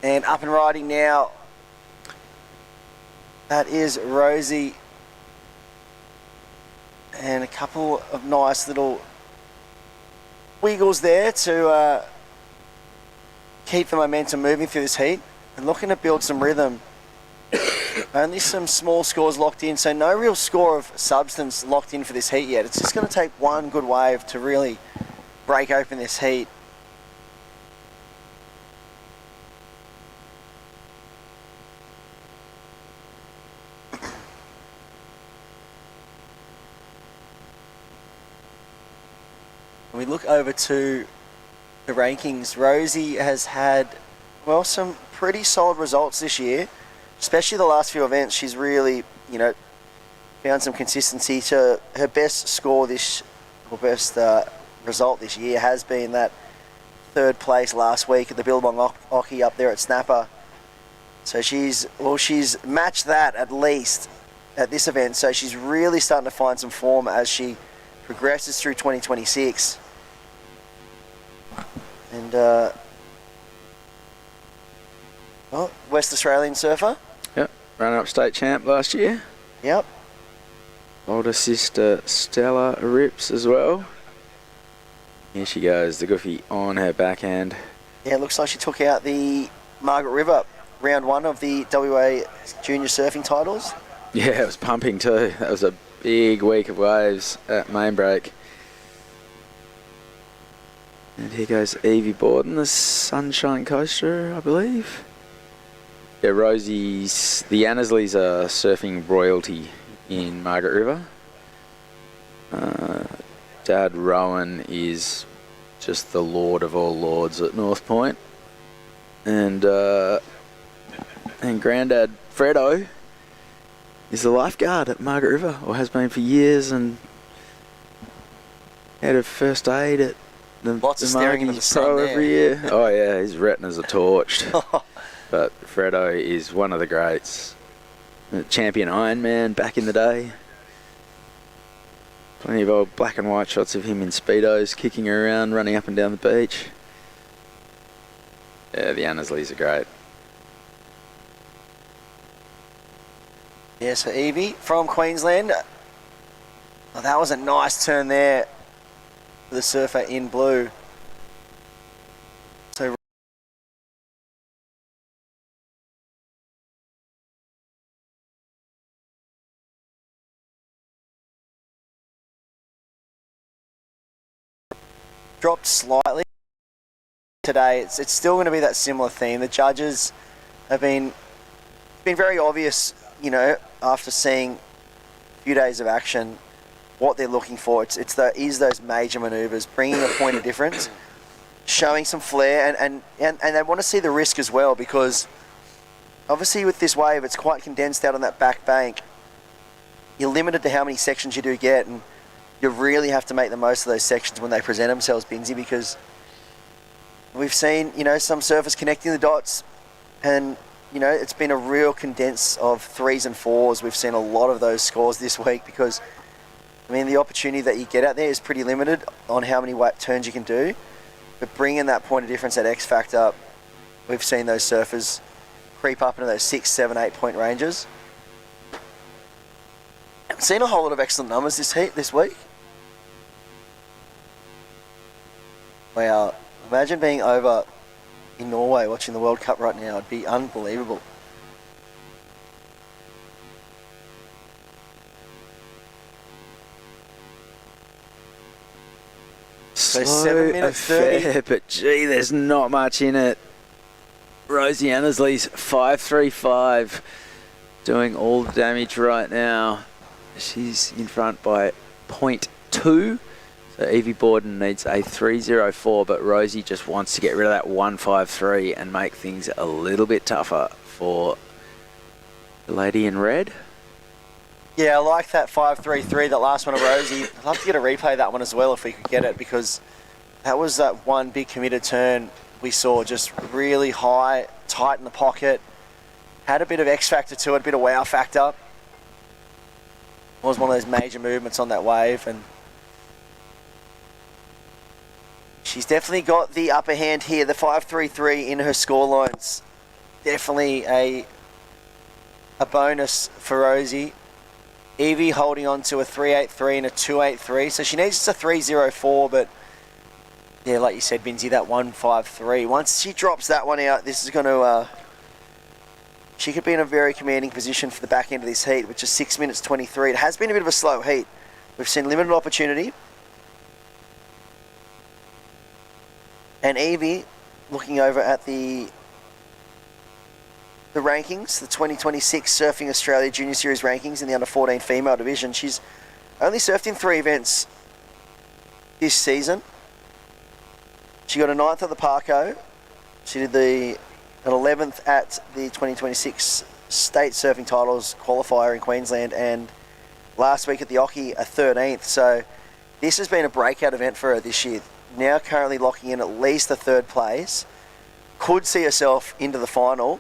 And up and riding now, that is Rosie. And a couple of nice little wiggles there to keep the momentum moving through this heat. And looking to build some rhythm. Only some small scores locked in, so no real score of substance locked in for this heat yet. It's just going to take one good wave to really break open this heat. we look over to the rankings, Rosie has had, well, some pretty solid results this year, especially the last few events. She's really, found some consistency to her best score best result this year has been that third place last week at the Billabong Oche up there at Snapper. So she's matched that at least at this event. So she's really starting to find some form as she progresses through 2026. And West Australian surfer. Yep, runner-up state champ last year. Yep. Older sister Stella rips as well. Here she goes, the Goofy on her backhand. Yeah, it looks like she took out the Margaret River round 1 of the WA Junior Surfing titles. Yeah, it was pumping too. That was a big week of waves at main break. And here goes Evie Borden, the Sunshine Coaster, I believe. Yeah, Rosie's, the Annesleys are surfing royalty in Margaret River. Dad Rowan is just the lord of all lords at North Point. And Granddad Fredo is the lifeguard at Margaret River, or has been for years, and head of first aid at Lots of staring into the sun Pro there. every year. Oh yeah, his retinas are torched. But Fredo is one of the greats. A champion Ironman back in the day. Plenty of old black and white shots of him in Speedos, kicking around, running up and down the beach. Yeah, the Annesleys are great. Yeah, so Evie from Queensland. Oh, that was a nice turn there for the surfer in blue. So dropped slightly today. It's still going to be that similar theme. The judges have been very obvious, after seeing a few days of action, what they're looking for. It's those major manoeuvres, bringing a point of difference, showing some flair, and they want to see the risk as well, because obviously with this wave, it's quite condensed out on that back bank. You're limited to how many sections you do get, and you really have to make the most of those sections when they present themselves, Binsey, because we've seen, some surfers connecting the dots, and, it's been a real condense of 3s and 4s. We've seen a lot of those scores this week because, the opportunity that you get out there is pretty limited on how many turns you can do. But bringing that point of difference, that X factor, we've seen those surfers creep up into those 6, 7, 8 point ranges. I've seen a whole lot of excellent numbers this week. Wow, imagine being over in Norway watching the World Cup right now. It'd be unbelievable. So 7 minutes 30. But gee, there's not much in it. Rosie Annesley's 5.35, doing all the damage right now. She's in front by 0.2. So Evie Borden needs a 3.04, but Rosie just wants to get rid of that 1.53 and make things a little bit tougher for the lady in red. Yeah, I like that 5.33, that last one of Rosie. I'd love to get a replay of that one as well if we could get it, because that was that one big committed turn we saw, just really high, tight in the pocket. Had a bit of X factor to it, a bit of wow factor. Was one of those major movements on that wave, and she's definitely got the upper hand here. The 5.33 in her scorelines, definitely a bonus for Rosie. Evie holding on to a 3.83 and a 2.83, so she needs just a 3.04, but yeah, like you said, Binsey, that 1.53. Once she drops that one out, this is going to... she could be in a very commanding position for the back end of this heat, which is 6 minutes 23. It has been a bit of a slow heat. We've seen limited opportunity. And Evie, looking over at the rankings, the 2026 Surfing Australia Junior Series rankings in the under-14 female division. She's only surfed in 3 events this season. She got a 9th at the Parco. She did an 11th at the 2026 State Surfing Titles qualifier in Queensland, and last week at the Oki, a 13th. So this has been a breakout event for her this year. Now currently locking in at least a 3rd place. Could see herself into the final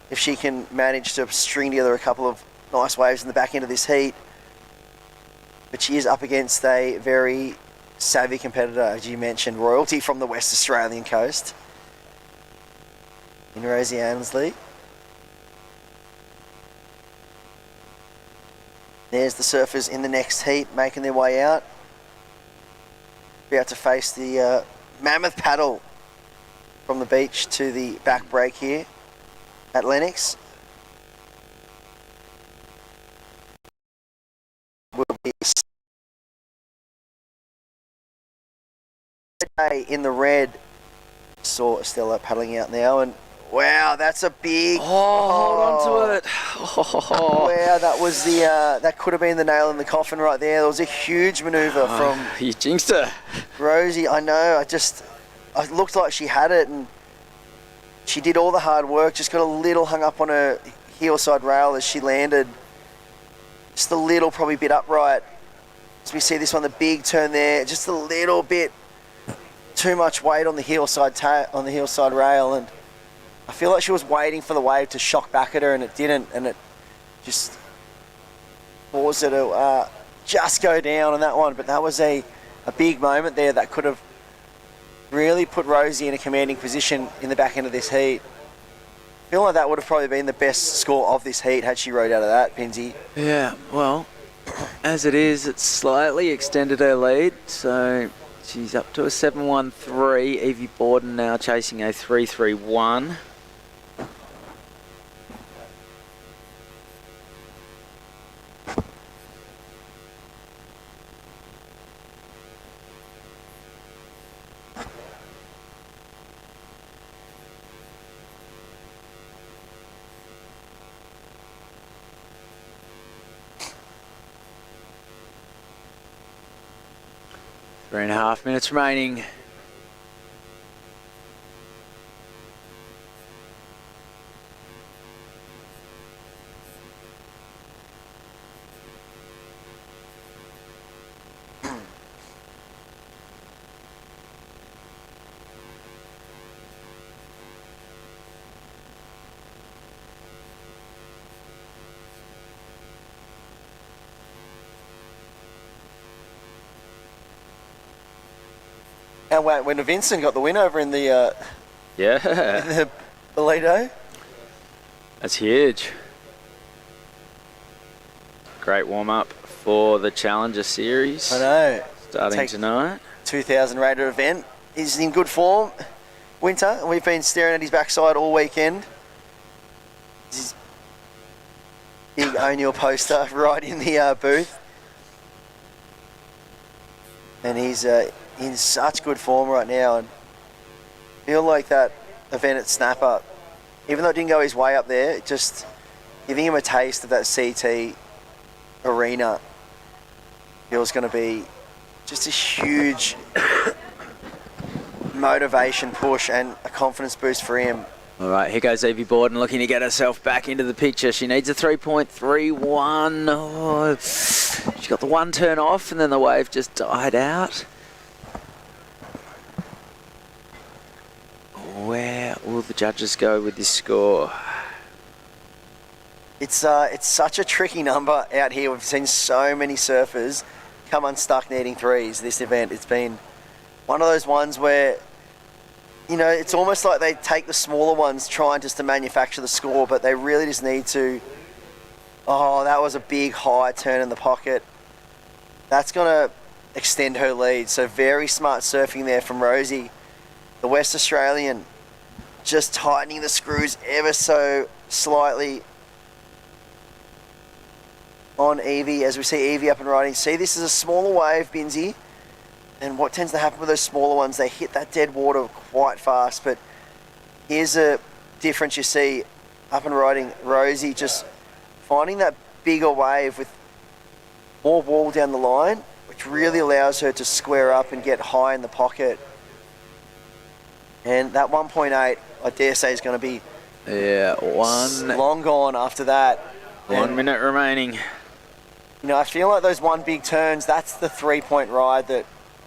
if she can manage to string together a couple of nice waves in the back end of this heat. But she is up against a very savvy competitor, as you mentioned, royalty from the West Australian coast, in Rosie Annesley. There's the surfers in the next heat making their way out. About to face the mammoth paddle from the beach to the back break here at Lennox. Will be in the red. Saw Estella paddling out now, and wow, that's a big. Hold on to it. Wow, that was that could have been the nail in the coffin right there. There was a huge manoeuvre from You jinxed her. Rosie. I know. It looked like she had it, and she did all the hard work. Just got a little hung up on her heelside rail as she landed. Just a little, probably a bit upright. As we see this one, the big turn there, just a little bit too much weight on the hillside rail, and I feel like she was waiting for the wave to shock back at her, and it didn't, and it just caused her to just go down on that one. But that was a big moment there that could have really put Rosie in a commanding position in the back end of this heat. I feel like that would have probably been the best score of this heat had she rode out of that, Pinsy. Yeah, well, as it is, it's slightly extended her lead, so she's up to a 7.13. Evie Borden now chasing a 3.31. Three and a half minutes remaining. And when Vincent got the win over in the Yeah, the Lido. that's huge. Great warm-up for the Challenger Series. I know. Starting tonight. 2,000 rated event. He's in good form. Winter, and we've been staring at his backside all weekend. His big O'Neill poster right in the booth. And he's in such good form right now, and I feel like that event at Snapper, even though it didn't go his way up there, just giving him a taste of that CT arena feels going to be just a huge motivation push and a confidence boost for him. All right, here goes Evie Borden looking to get herself back into the picture. She needs a 3.31. Oh, she got the one turn off, and then the wave just died out. Where will the judges go with this score? It's such a tricky number out here. We've seen so many surfers come unstuck needing threes this event. It's been one of those ones where, you know, it's almost like they take the smaller ones trying just to manufacture the score, but they really just need to. Oh, that was a big high turn in the pocket. That's going to extend her lead. So very smart surfing there from Rosie, the West Australian, just tightening the screws ever so slightly on Evie, as we see Evie up and riding. See, this is a smaller wave, Binsey, and what tends to happen with those smaller ones, they hit that dead water quite fast. But here's a difference you see up and riding Rosie, just finding that bigger wave with more wall down the line, which really allows her to square up and get high in the pocket. And that 1.8, I dare say, is going to be long gone after that. 1 minute remaining. You know, I feel like those one big turns, that's the 3-point ride that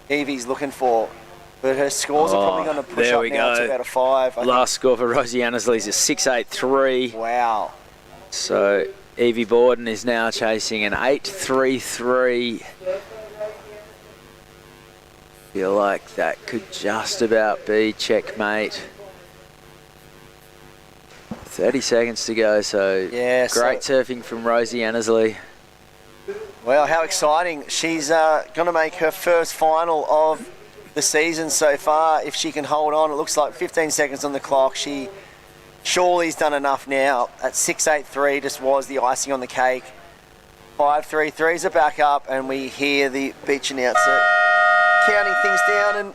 Evie's looking for. But her scores are probably going to push up now to about a 5. Last score for Rosie Annesley is a 6.83. Wow. So Evie Borden is now chasing an 8.33. Feel like that could just about be checkmate. 30 seconds to go, so great surfing from Rosie Annesley. Well, how exciting. She's going to make her first final of the season so far. If she can hold on, it looks like 15 seconds on the clock. She surely's done enough now. At 6.83 just was the icing on the cake. 5.33 is a backup, and we hear the beach announcer counting things down, and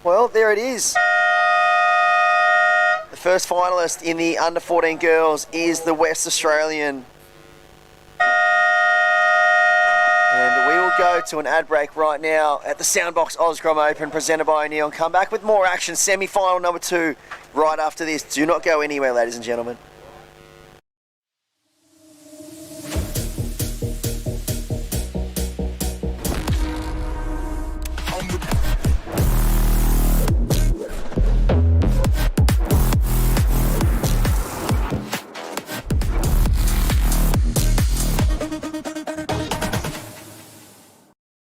well, there it is. The first finalist in the under 14 girls is the West Australian. And we will go to an ad break right now at the Soundbox Osgrom Open presented by O'Neill, and come back with more action. Semi-final number 2 right after this. Do not go anywhere, ladies and gentlemen.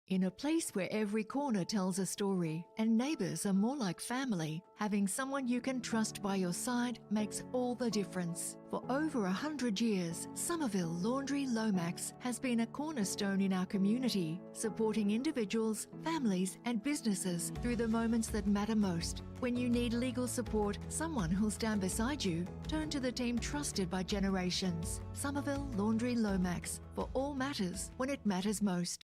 In a place where every corner tells a story and neighbours are more like family, having someone you can trust by your side makes all the difference. For over 100 years, Somerville Laundry Lomax has been a cornerstone in our community, supporting individuals, families and businesses through the moments that matter most. When you need legal support, someone who'll stand beside you, turn to the team trusted by generations. Somerville Laundry Lomax, for all matters when it matters most.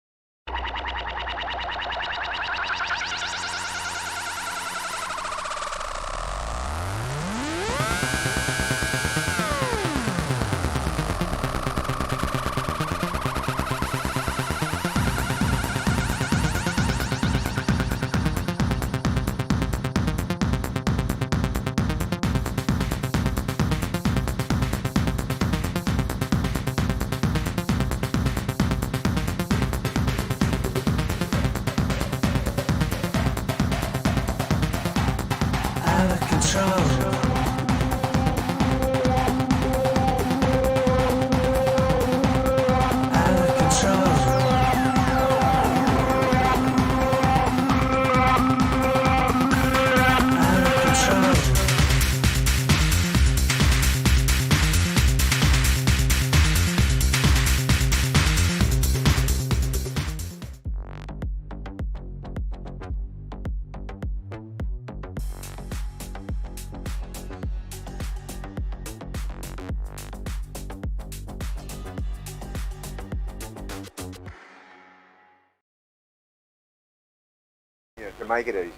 To make it easy.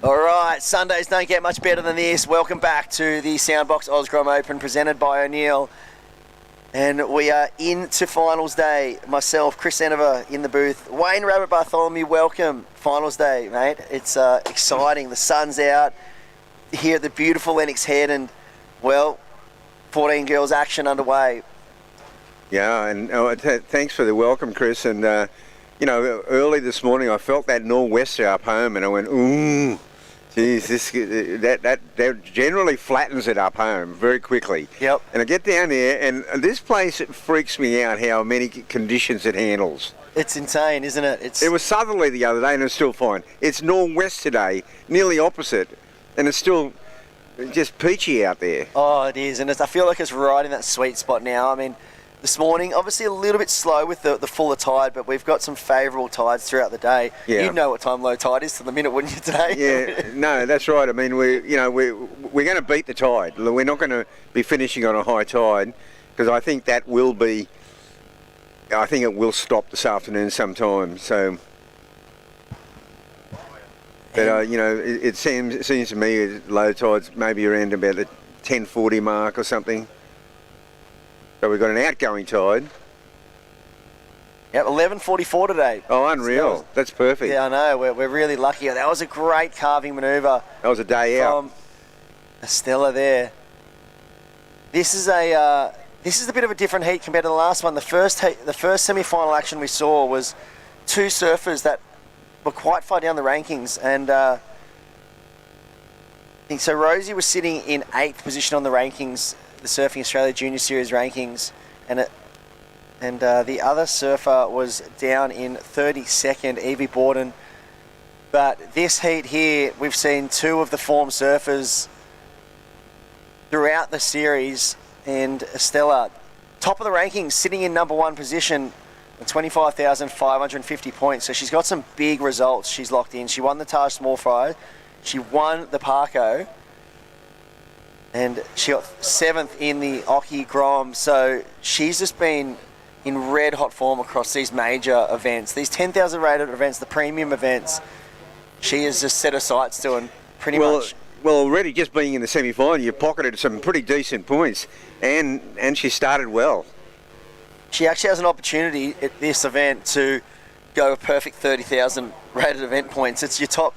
All right, Sundays don't get much better than this. Welcome back to the Soundbox Osgrom Open presented by O'Neill. And we are into finals day. Myself, Chris Enever in the booth. Wayne Rabbit Bartholomew, welcome. Finals day, mate. It's exciting. The sun's out here at the beautiful Lennox Head, and, well, 14 girls action underway. Yeah, and thanks for the welcome, Chris. And, you know, early this morning I felt that nor'wester up home, and I went, ooh, geez, that generally flattens it up home very quickly. Yep. And I get down there, and this place, it freaks me out how many conditions it handles. It's insane, isn't it? It was southerly the other day, and it's still fine. It's nor'west today, nearly opposite, and it's still just peachy out there. Oh, it is, and I feel like it's right in that sweet spot now. I mean, this morning, obviously a little bit slow with the fuller tide, but we've got some favourable tides throughout the day. Yeah. You'd know what time low tide is to the minute, wouldn't you, today? Yeah, no, that's right. I mean, we're going to beat the tide. We're not going to be finishing on a high tide, because I think it will stop this afternoon sometime. So, but you know, it seems to me low tides maybe around about the 10:40 mark or something. So we've got an outgoing tide. Yep, 11:44 today. Oh, unreal. That's perfect. Yeah, I know. We're really lucky. That was a great carving manoeuvre. That was a day out. From Estella there. This is a bit of a different heat compared to the last one. The first semi-final action we saw was two surfers that were quite far down the rankings, and I think so. Rosie was sitting in 8th position on the rankings, the Surfing Australia Junior Series rankings, and the other surfer was down in 32nd, Evie Borden. But this heat here, we've seen two of the form surfers throughout the series, and Estella, top of the rankings, sitting in number 1 position at 25,550 points. So she's got some big results she's locked in. She won the Taj Small Fry, she won the Parko, and she got 7th in the Oki Grom. So she's just been in red hot form across these major events. These 10,000 rated events, the premium events, she has just set her sights to, and pretty much... Well, already just being in the semi-final, you pocketed some pretty decent points, and she started well. She actually has an opportunity at this event to go a perfect 30,000 rated event points. It's your top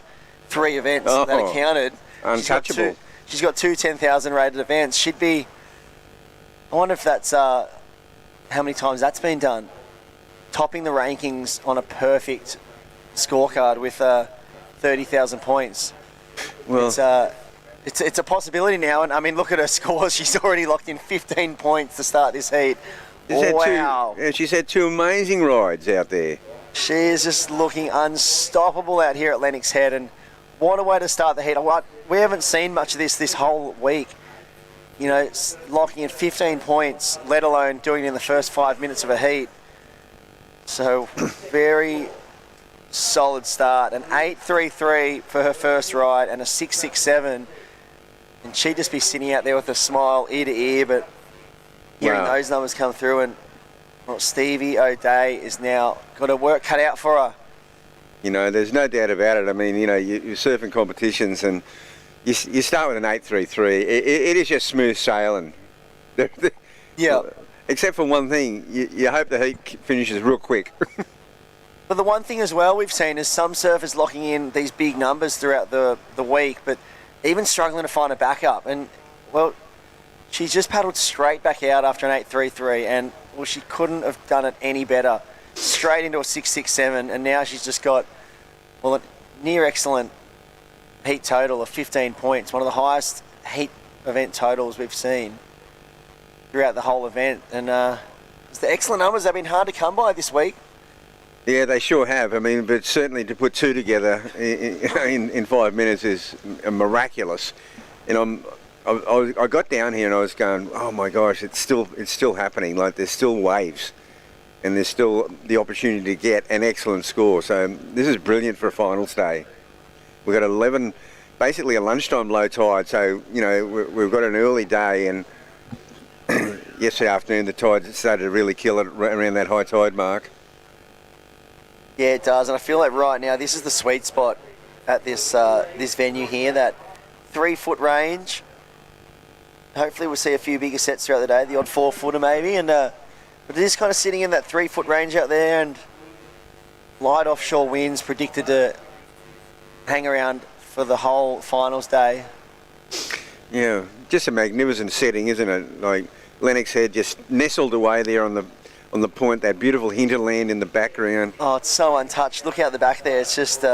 3 events that are counted. Untouchable. She's got two 10,000 rated events. She'd be... I wonder if that's... how many times that's been done. Topping the rankings on a perfect scorecard with 30,000 points. Well, it's a possibility now, and I mean, look at her scores. She's already locked in 15 points to start this heat. Wow. She's had 2 amazing rides out there. She is just looking unstoppable out here at Lennox Head, and what a way to start the heat. We haven't seen much of this whole week. You know, locking in 15 points, let alone doing it in the first 5 minutes of a heat. So, very solid start. An 8.33 for her first ride and a 6.67. And she'd just be sitting out there with a smile ear to ear, but hearing those numbers come through, and Stevie O'Day is now got her work cut out for her. You know, there's no doubt about it. I mean, you know, you're surfing competitions, and you start with an 8.33. It is just smooth sailing. Yeah. Except for one thing, you hope the heat finishes real quick. But the one thing as well we've seen is some surfers locking in these big numbers throughout the week, but even struggling to find a backup. And, well, she's just paddled straight back out after an 8.33, and, well, she couldn't have done it any better. Straight into a 6.67, and now she's just got, well, a near excellent heat total of 15 points, one of the highest heat event totals we've seen throughout the whole event. And it's the excellent numbers. They've been hard to come by this week. Yeah, they sure have. I mean, but certainly to put 2 together in 5 minutes is miraculous. And I got down here and I was going, oh my gosh, it's still happening. Like, there's still waves, and there's still the opportunity to get an excellent score. So this is brilliant for a finals day. We've got 11, basically a lunchtime low tide. So, you know, we've got an early day, and yesterday afternoon the tide started to really kill it around that high tide mark. Yeah, it does, and I feel like right now this is the sweet spot at this this venue here, that 3-foot range. Hopefully we'll see a few bigger sets throughout the day, the odd 4-footer maybe, and but it is kind of sitting in that 3-foot range out there, and light offshore winds predicted to hang around for the whole finals day. Yeah, just a magnificent setting, isn't it? Like, Lennox Head just nestled away there on the point, that beautiful hinterland in the background. Oh, it's so untouched. Look out the back there. It's just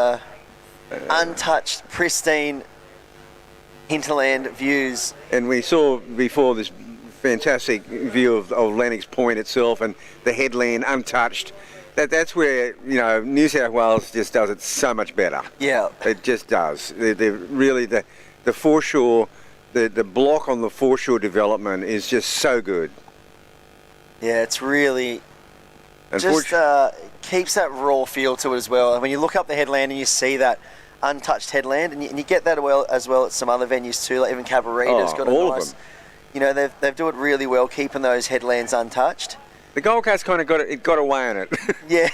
untouched, pristine hinterland views. And we saw before this fantastic view of Lennox Point itself, and the headland untouched. That's where, you know, New South Wales just does it so much better. Yeah. It just does. They're really, the foreshore, the block on the foreshore development is just so good. Yeah, it's really just keeps that raw feel to it as well. When you look up the headland and you see that untouched headland, and you get that as well at some other venues too, like even Cabarita's got a all nice, of them. You know, they do it really well, keeping those headlands untouched. The Gold Coast kind of got away on it. Yeah.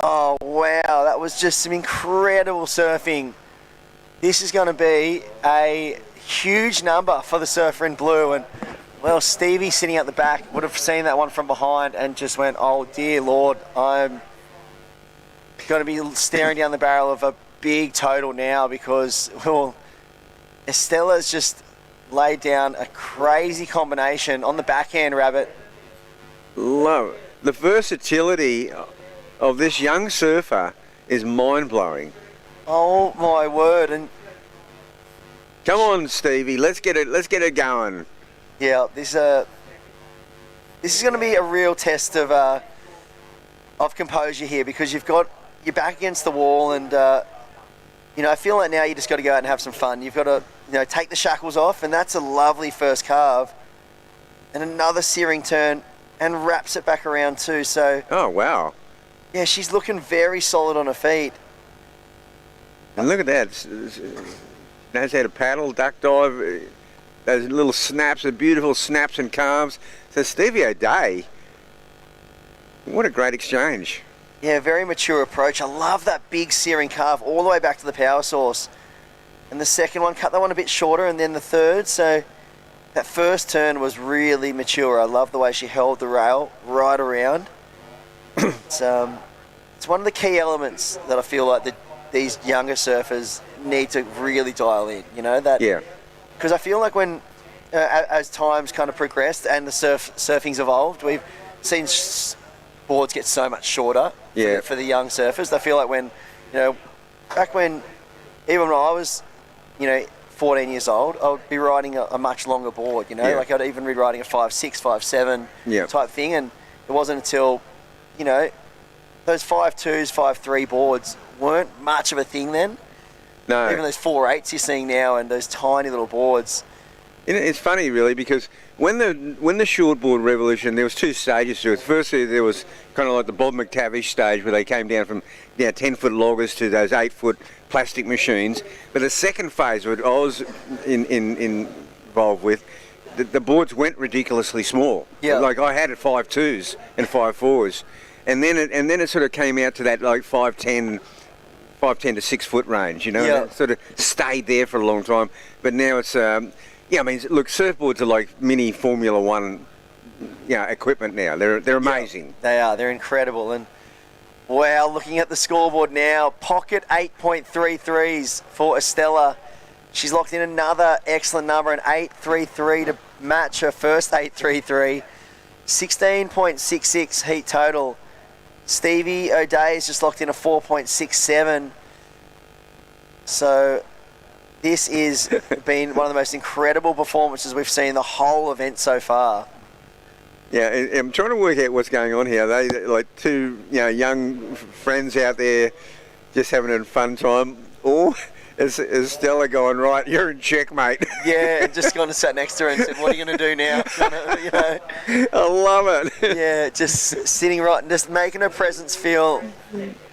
Oh wow, that was just some incredible surfing. This is going to be a huge number for the surfer in blue, and Well, Stevie sitting at the back would have seen that one from behind and just went, oh dear Lord, I'm going to be staring down the barrel of a big total now because, well, Estella's just laid down a crazy combination on the backhand, Rabbit. Love it. The versatility of this young surfer is mind-blowing. Oh my word. And come on, Stevie, let's get it going. yeah, this is going to be a real test of composure here because you've got your back against the wall and I feel like now you just got to go out and have some fun. You've got to take the shackles off, and that's a lovely first carve and another searing turn and wraps it back around too. So Oh, wow. yeah, she's looking very solid on her feet. And look at that. Knows how to paddle, duck dive, those little snaps, the beautiful snaps and carves. So Stevie O'Day, what a great exchange. Yeah, very mature approach. I love that big searing carve all the way back to the power source. And the second one, cut that one a bit shorter, and then the third. So that first turn was really mature. I love the way she held the rail right around. It's one of the key elements that I feel like these younger surfers need to really dial in. That. Yeah. Because I feel like when, as times kind of progressed and the surfing's evolved, we've seen boards get so much shorter for the young surfers. I feel like when, back when, even when I was, 14 years old, I would be riding a much longer board, like I'd even be riding a 5.6, 5.7 type thing. And it wasn't until, those 5.2s, 5.3 boards weren't much of a thing then. No. Even those 4.8s you're seeing now and those tiny little boards. It's funny, really, because when the shortboard revolution, there was two stages to it. Firstly, there was kind of like the Bob McTavish stage where they came down from 10-foot loggers to those 8-foot plastic machines. But the second phase, what I was involved with, the boards went ridiculously small. Yeah. Like I had 5.2s and 5.4s, and then it sort of came out to that like 5.10 to 6 foot range, and it sort of stayed there for a long time. But now it's look, surfboards are like mini Formula One, equipment now. They're amazing. They are. They're incredible. And wow, looking at the scoreboard now, pocket 8.33s for Estella. She's locked in another excellent number, an 8.33 to match her first 8.33. 16.66 heat total. Stevie O'Day has just locked in a 4.67. So this has been one of the most incredible performances we've seen the whole event so far. Yeah, I'm trying to work out what's going on here. They like two young friends out there just having a fun time. Or is Stella going, right, you're in checkmate? Yeah, and just gone and sat next to her and said, what are you going to do now? I love it. Yeah, just sitting right and just making her presence feel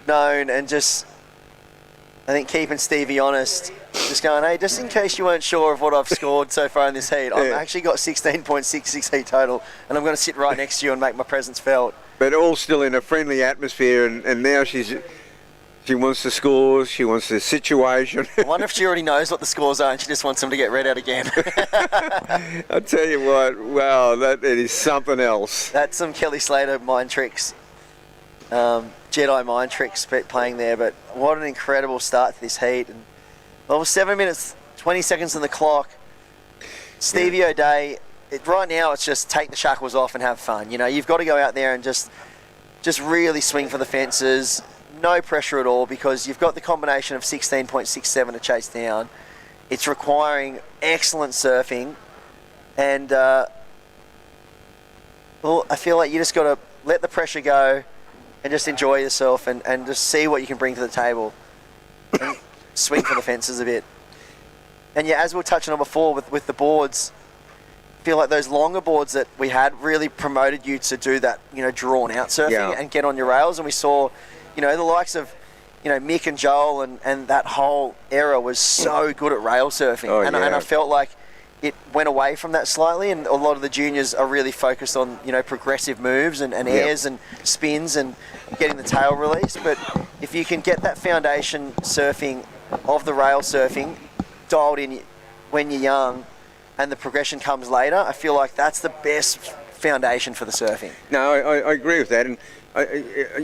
known and just, I think, keeping Stevie honest. Just going, hey, just in case you weren't sure of what I've scored so far in this heat, I've actually got 16.66 heat total, and I'm going to sit right next to you and make my presence felt. But all still in a friendly atmosphere, and now she wants the scores, she wants the situation. I wonder if she already knows what the scores are and she just wants them to get read out again. I tell you what, wow, it is something else. That's some Kelly Slater mind tricks, Jedi mind tricks playing there, but what an incredible start to this heat. And, well, 7 minutes, 20 seconds on the clock. Stevie O'Day, right now it's just take the shackles off and have fun. You've got to go out there and just really swing for the fences. No pressure at all because you've got the combination of 16.67 to chase down. It's requiring excellent surfing, and I feel like you just got to let the pressure go and just enjoy yourself and just see what you can bring to the table and swing for the fences a bit. And yeah, as we were touching on before with the boards, I feel like those longer boards that we had really promoted you to do that, drawn out surfing and get on your rails. And we saw, the likes of, Mick and Joel and that whole era was so good at rail surfing. And I felt like it went away from that slightly, and a lot of the juniors are really focused on, progressive moves and airs and spins and getting the tail release. But if you can get that foundation surfing of the rail surfing dialed in when you're young, and the progression comes later, I feel like that's the best foundation for the surfing. No, I agree with that, and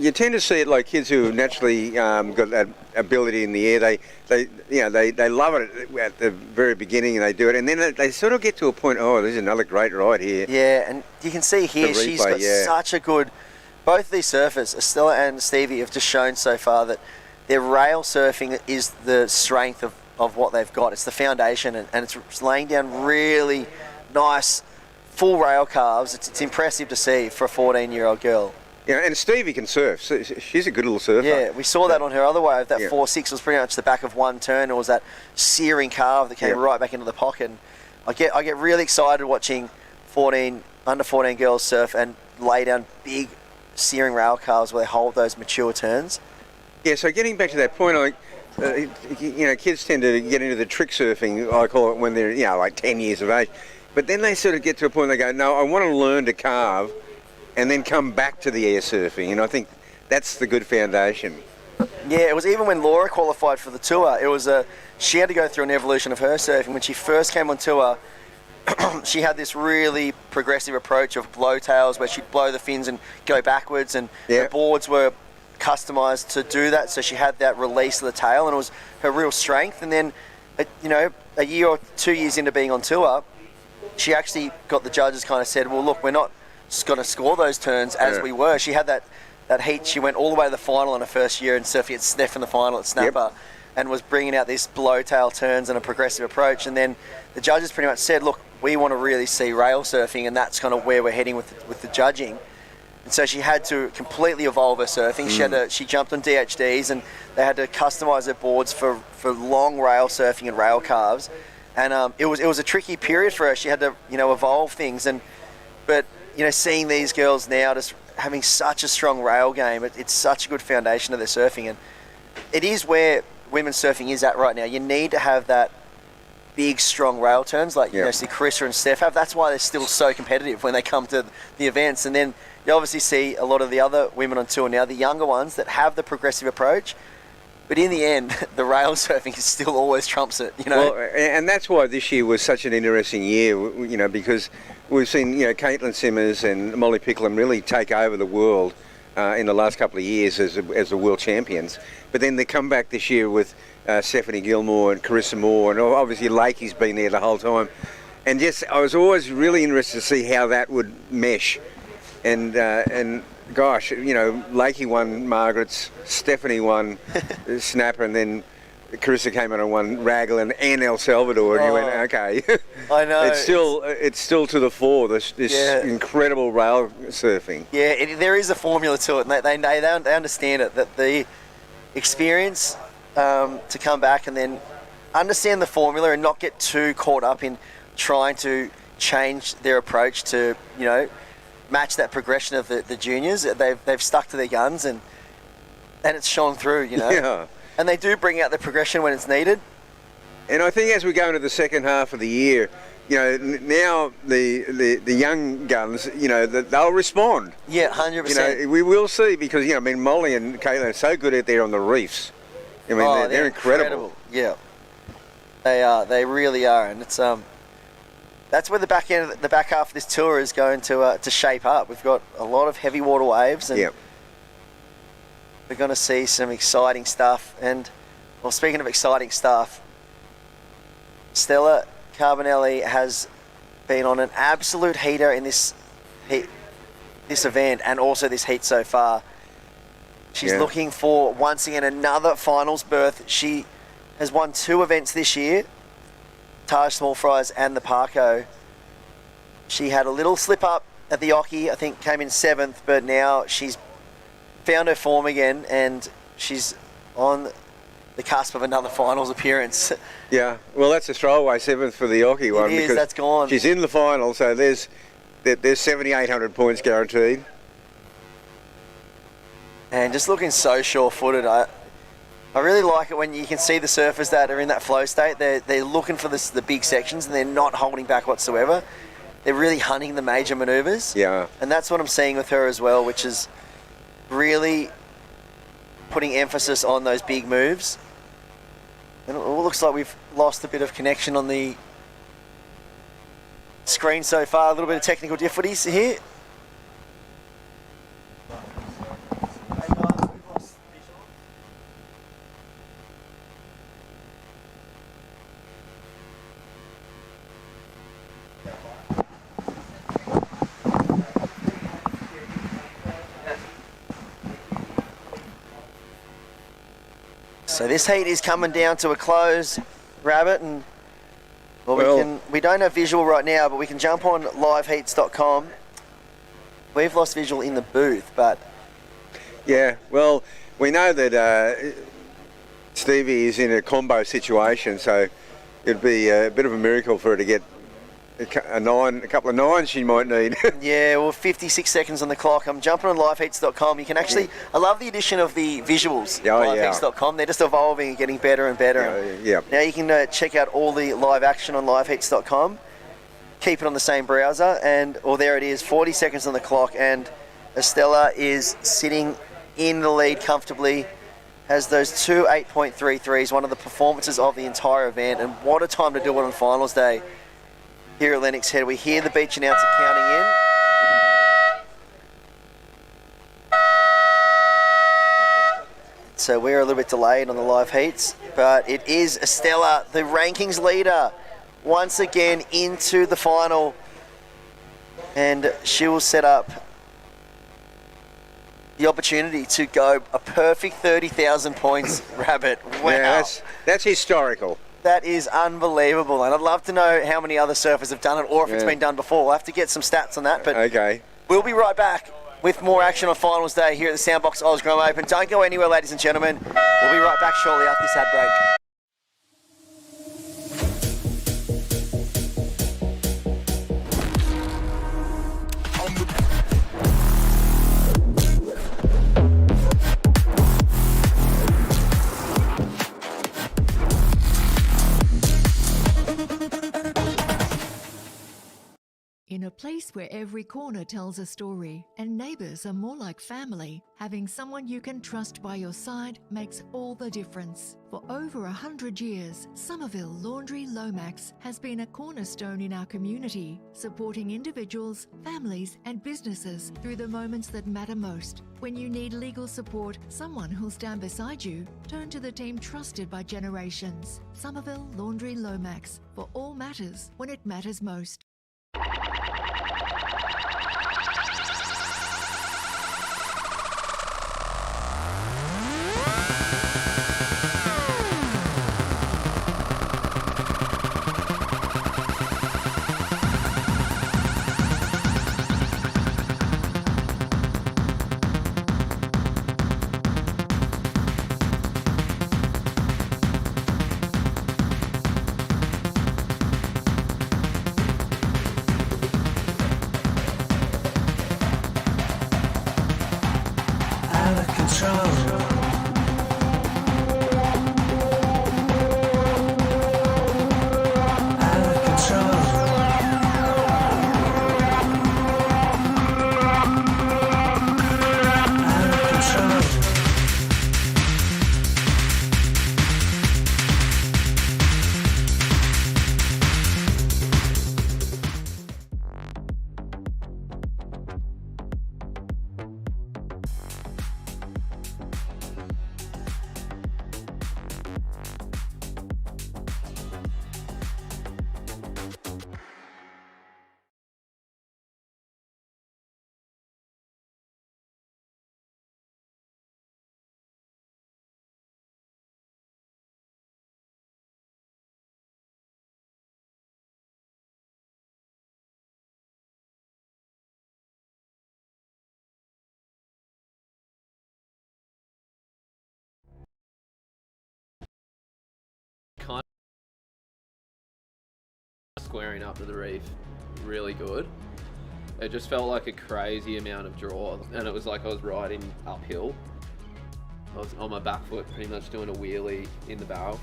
you tend to see it like kids who naturally got that ability in the air. They love it at the very beginning, and they do it, and then they sort of get to a point. Oh, there's another great ride here. Yeah, and you can see here The replay, she's got such a good. Both of these surfers, Estella and Stevie, have just shown so far that their rail surfing is the strength of what they've got. It's the foundation, and it's laying down really nice full rail calves. It's impressive to see for a 14-year-old girl. Yeah, and Stevie can surf. So she's a good little surfer. Yeah, we saw that on her other wave. That 4.6 was pretty much the back of one turn. It was that searing calve that came right back into the pocket. And I get really excited watching under 14 girls surf and lay down big searing rail calves where they hold those mature turns. Yeah, so getting back to that point, kids tend to get into the trick surfing, I call it, when they're, like 10 years of age. But then they sort of get to a point they go, no, I want to learn to carve and then come back to the air surfing. And I think that's the good foundation. Yeah, it was even when Laura qualified for the tour, she had to go through an evolution of her surfing. When she first came on tour, she had this really progressive approach of blowtails where she'd blow the fins and go backwards, and the boards were customized to do that, so she had that release of the tail, and it was her real strength. And then, a year or 2 years into being on tour, she actually got the judges kind of said, well, look, we're not going to score those turns as we were. She had that heat. She went all the way to the final in her first year and surfing at Steph in the final at Snapper, and was bringing out these blowtail turns and a progressive approach. And then the judges pretty much said, look, we want to really see rail surfing, and that's kind of where we're heading with the judging. And so she had to completely evolve her surfing. She jumped on DHDs, and they had to customise her boards for long rail surfing and rail calves. And it was a tricky period for her. She had to evolve things. But seeing these girls now just having such a strong rail game, it's such a good foundation of their surfing, and it is where women's surfing is at right now. You need to have that big, strong rail turns like see Carissa and Steph have. That's why they're still so competitive when they come to the events. And then you obviously see a lot of the other women on tour now, the younger ones that have the progressive approach. But in the end, the rail surfing is still always trumps it, Well, and that's why this year was such an interesting year, because we've seen, Caitlin Simmers and Molly Picklum really take over the world in the last couple of years as the world champions. But then they come back this year with Stephanie Gilmore and Carissa Moore, and obviously Lakey's been there the whole time. And I was always really interested to see how that would mesh. And gosh, Lakey won Margaret's, Stephanie won Snapper, and then Carissa came on and won Raglan and El Salvador, and you went, okay. I know. It's still to the fore, this incredible rail surfing. Yeah, there is a formula to it, and they understand it, that the experience to come back and then understand the formula and not get too caught up in trying to change their approach to, match that progression of the juniors. They've stuck to their guns, and it's shone through, Yeah. And they do bring out the progression when it's needed. And I think as we go into the second half of the year, now the young guns, they'll respond. Yeah, 100%. We will see, because Molly and Caitlin are so good out there on the reefs. They're incredible. Yeah, they are. They really are, and it's that's where the back half of this tour is going to shape up. We've got a lot of heavy water waves, and we're going to see some exciting stuff. And speaking of exciting stuff, Stella Carbonelli has been on an absolute heater in this event, and also this heat so far. She's looking for, once again, another finals berth. She has won 2 events this year, Taj Small Fries and the Parco. She had a little slip up at the Oki, I think came in 7th, but now she's found her form again, and she's on the cusp of another finals appearance. Yeah, well, that's a throwaway 7th for the Oki one. It is, that's gone. She's in the final, so there's 7,800 points guaranteed. And just looking so sure-footed. I really like it when you can see the surfers that are in that flow state. They're looking for the big sections, and they're not holding back whatsoever. They're really hunting the major manoeuvres. Yeah. And that's what I'm seeing with her as well, which is really putting emphasis on those big moves. And it looks like we've lost a bit of connection on the screen so far. A little bit of technical difficulties here. So this heat is coming down to a close, Rabbit, and we don't have visual right now, but we can jump on liveheats.com. We've lost visual in the booth, but Yeah, well, we know that Stevie is in a combo situation, so it'd be a bit of a miracle for her to get a couple of nines she might need. yeah, well, 56 seconds on the clock. I'm jumping on liveheats.com. You can actually, I love the addition of the visuals. Liveheats.com. They're just evolving and getting better and better. Yeah. Now you can check out all the live action on liveheats.com. Keep it on the same browser, or there it is, 40 seconds on the clock, and Estella is sitting in the lead comfortably. Has those two 8.33s, one of the performances of the entire event, and what a time to do it on finals day. Here at Lennox Head, we hear the beach announcer counting in. So we're a little bit delayed on the live heats, but it is Estella, the rankings leader, once again into the final. And she will set up the opportunity to go a perfect 30,000 points, Rabbit. Wow. Yeah, that's historical. That is unbelievable, and I'd love to know how many other surfers have done it, or if it's been done before. We'll have to get some stats on that, but okay. We'll be right back with more action on finals day here at the Soundbox Osgrom Open. Don't go anywhere, ladies and gentlemen. We'll be right back shortly after this ad break. In a place where every corner tells a story and neighbours are more like family, having someone you can trust by your side makes all the difference. For over 100 years, Somerville Laundry Lomax has been a cornerstone in our community, supporting individuals, families and businesses through the moments that matter most. When you need legal support, someone who'll stand beside you, turn to the team trusted by generations. Somerville Laundry Lomax, for all matters when it matters most. Squaring up to the reef really good. It just felt like a crazy amount of draw, and it was like I was riding uphill. I was on my back foot pretty much doing a wheelie in the barrel.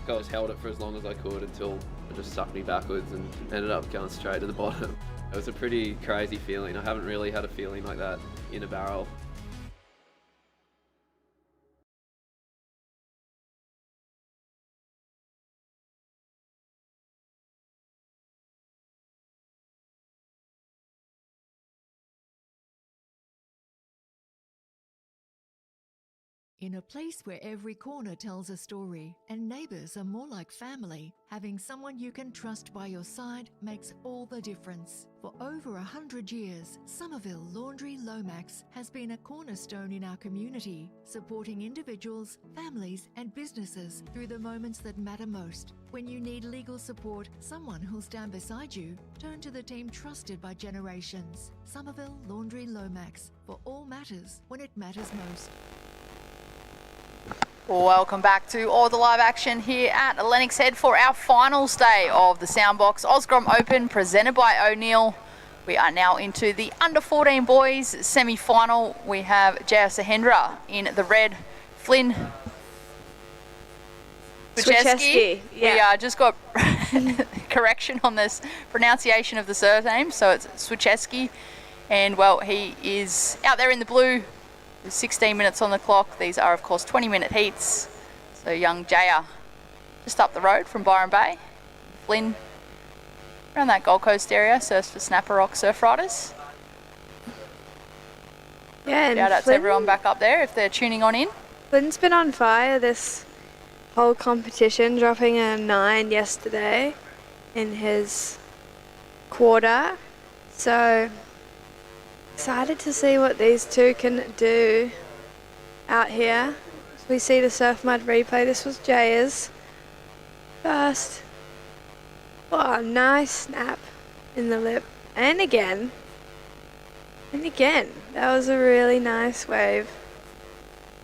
I was held it for as long as I could until it just sucked me backwards and ended up going straight to the bottom. It was a pretty crazy feeling. I haven't really had a feeling like that in a barrel. In a place where every corner tells a story and neighbours are more like family, having someone you can trust by your side makes all the difference. For over 100 years, Somerville Laundry Lomax has been a cornerstone in our community, supporting individuals, families and businesses through the moments that matter most. When you need legal support, someone who'll stand beside you, turn to the team trusted by generations. Somerville Laundry Lomax, for all matters when it matters most. Welcome back to all the live action here at Lennox Head for our finals day of the Soundbox Osgrom Open presented by O'Neill. We are now into the under 14 boys semi-final. We have Jaya Sahendra in the red, Flynn Swicheski. Yeah. We just got correction on this pronunciation of the surname, so it's Swicheski. And well, he is out there in the blue. There's 16 minutes on the clock. These are, of course, 20-minute heats. So young Jaya just up the road from Byron Bay. Flynn around that Gold Coast area, surfs for Snapper Rock surf riders. Yeah, and shout out to everyone back up there if they're tuning on in. Flynn's been on fire this whole competition, dropping a 9 yesterday in his quarter. So excited to see what these two can do out here. As we see the surf mud replay, this was Jaya's first. Oh, nice snap in the lip. And again. And again. That was a really nice wave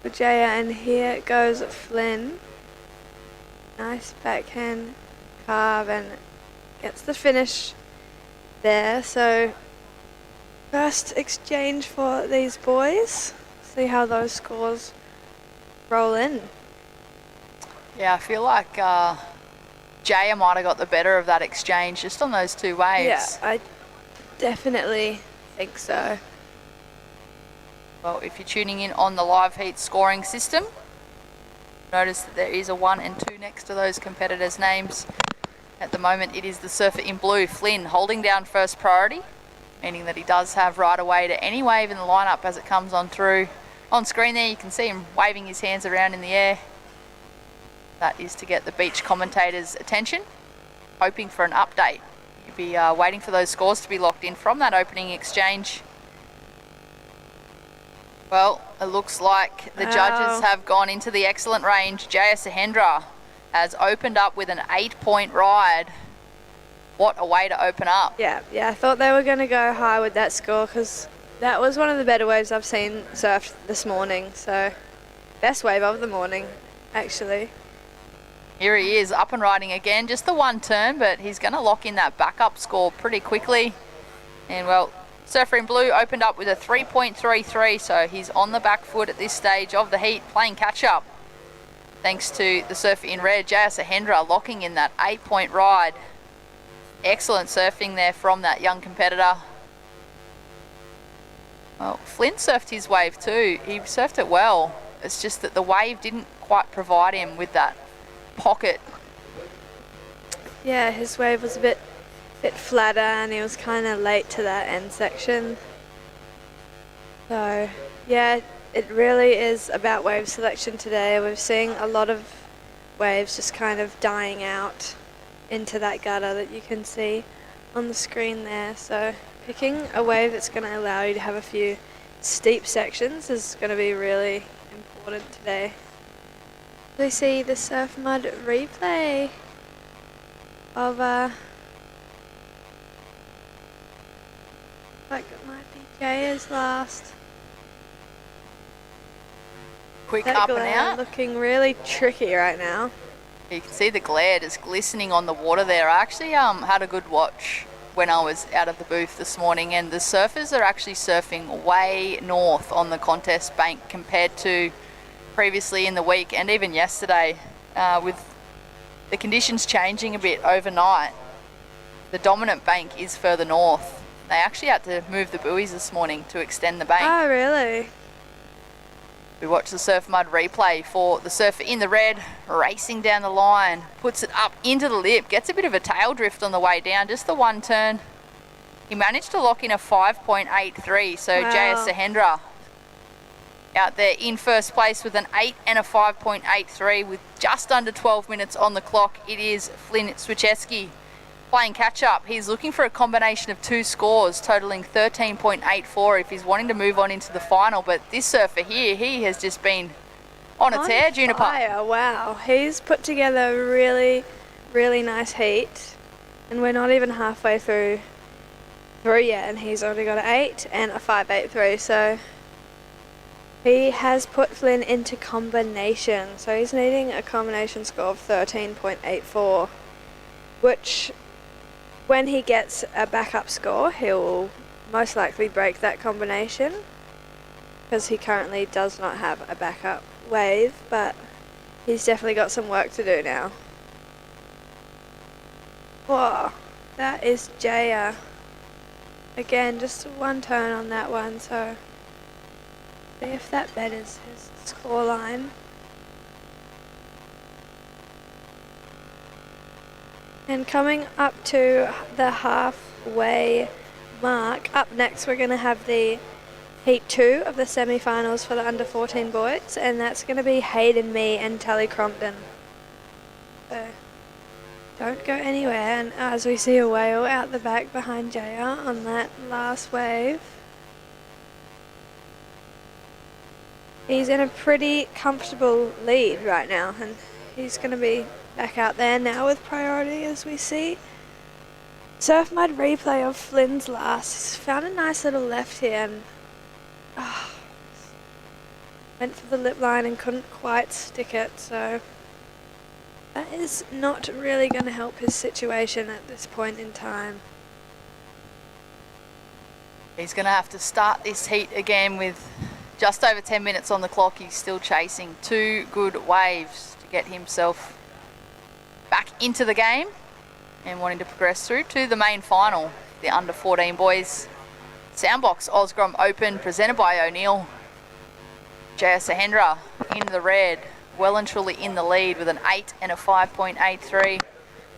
for Jaya. And here goes Flynn. Nice backhand carve and gets the finish there. So first exchange for these boys. See how those scores roll in. Yeah, I feel like Jaya might have got the better of that exchange just on those two waves. Yeah, I definitely think so. Well, if you're tuning in on the live heat scoring system, notice that there is a 1 and 2 next to those competitors' names. At the moment, it is the surfer in blue, Flynn, holding down first priority, meaning that he does have right away to any wave in the lineup as it comes on through. On screen there, you can see him waving his hands around in the air. That is to get the beach commentators' attention, hoping for an update. You'll be waiting for those scores to be locked in from that opening exchange. Well, it looks like the judges have gone into the excellent range. Jaya Sahendra has opened up with an 8-point ride. What a way to open up. Yeah, I thought they were going to go high with that score because that was one of the better waves I've seen surfed this morning. So, best wave of the morning, actually. Here he is, up and riding again. Just the one turn, but he's going to lock in that backup score pretty quickly. And, well, surfer in blue opened up with a 3.33, so he's on the back foot at this stage of the heat, playing catch-up. Thanks to the surfer in red, Jaya Sahendra, locking in that 8-point ride. Excellent surfing there from that young competitor. Well, Flynn surfed his wave too. He surfed it well. It's just that the wave didn't quite provide him with that pocket. Yeah, his wave was a bit flatter and he was kind of late to that end section. So, yeah, it really is about wave selection today. We're seeing a lot of waves just kind of dying out into that gutter that you can see on the screen there. So picking a wave that's going to allow you to have a few steep sections is going to be really important today. We see the surf mud replay of like it might be Jaya's last. Quick that up and glare out. Looking really tricky right now. You can see the glare just glistening on the water there. I actually had a good watch when I was out of the booth this morning, and the surfers are actually surfing way north on the contest bank compared to previously in the week and even yesterday. With the conditions changing a bit overnight, the dominant bank is further north. They actually had to move the buoys this morning to extend the bank. Oh, really? We watch the surf mud replay for the surfer in the red, racing down the line, puts it up into the lip, gets a bit of a tail drift on the way down, just the one turn. He managed to lock in a 5.83, so wow. Jaya Sahendra out there in first place with an 8 and a 5.83 with just under 12 minutes on the clock. It is Flynn Swieczewski playing catch up. He's looking for a combination of 2 scores totaling 13.84 if he's wanting to move on into the final. But this surfer here, he has just been on a tear, Juniper. Fire. Wow, he's put together a really, really nice heat, and we're not even halfway through yet, and he's already got an 8 and a 5.83. So he has put Flynn into combination. So he's needing a combination score of 13.84, which, when he gets a backup score, he'll most likely break that combination, because he currently does not have a backup wave, but he's definitely got some work to do now. Whoa, that is Jaya. Again, just one turn on that one, so see if that betters his score line. And coming up to the halfway mark, up next we're going to have the Heat 2 of the semi-finals for the under 14 boys, and that's going to be Hayden Mee and Tally Crompton. So don't go anywhere, and as we see a whale out the back behind Jaya on that last wave. He's in a pretty comfortable lead right now, and he's going to be back out there now with priority as we see. Surf Mud replay of Flynn's last. He's found a nice little left here and went for the lip line and couldn't quite stick it, so that is not really going to help his situation at this point in time. He's going to have to start this heat again with just over 10 minutes on the clock. He's still chasing 2 good waves to get himself back into the game and wanting to progress through to the main final, the under 14 boys Soundbox Osgrom Open presented by O'Neill. Jaya Sahendra in the red, well and truly in the lead with an 8 and a 5.83.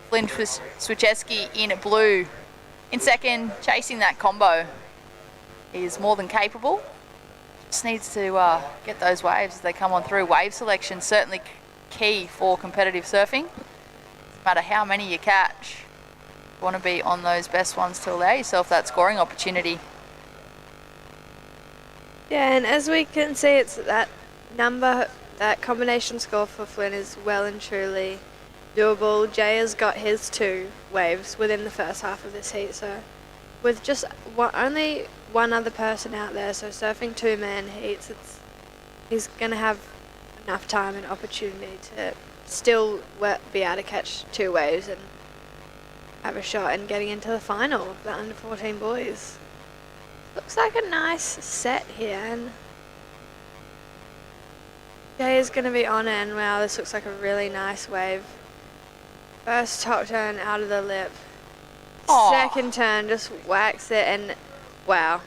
Flynn Swieczewski in blue in second, chasing that combo. He is more than capable. Just needs to get those waves as they come on through. Wave selection certainly key for competitive surfing. No matter how many you catch, you want to be on those best ones to allow yourself that scoring opportunity. Yeah, and as we can see, it's that number, that combination score for Flynn is well and truly doable. Jaya's got his 2 waves within the first half of this heat, so with just only one other person out there, so surfing 2-man heats, he's going to have enough time and opportunity to still be able to catch 2 waves and have a shot in getting into the final of the under 14 boys. Looks like a nice set here, and Jay is going to be on it, and wow, this looks like a really nice wave. First top turn out of the lip. Aww. Second turn, just whacks it, and wow,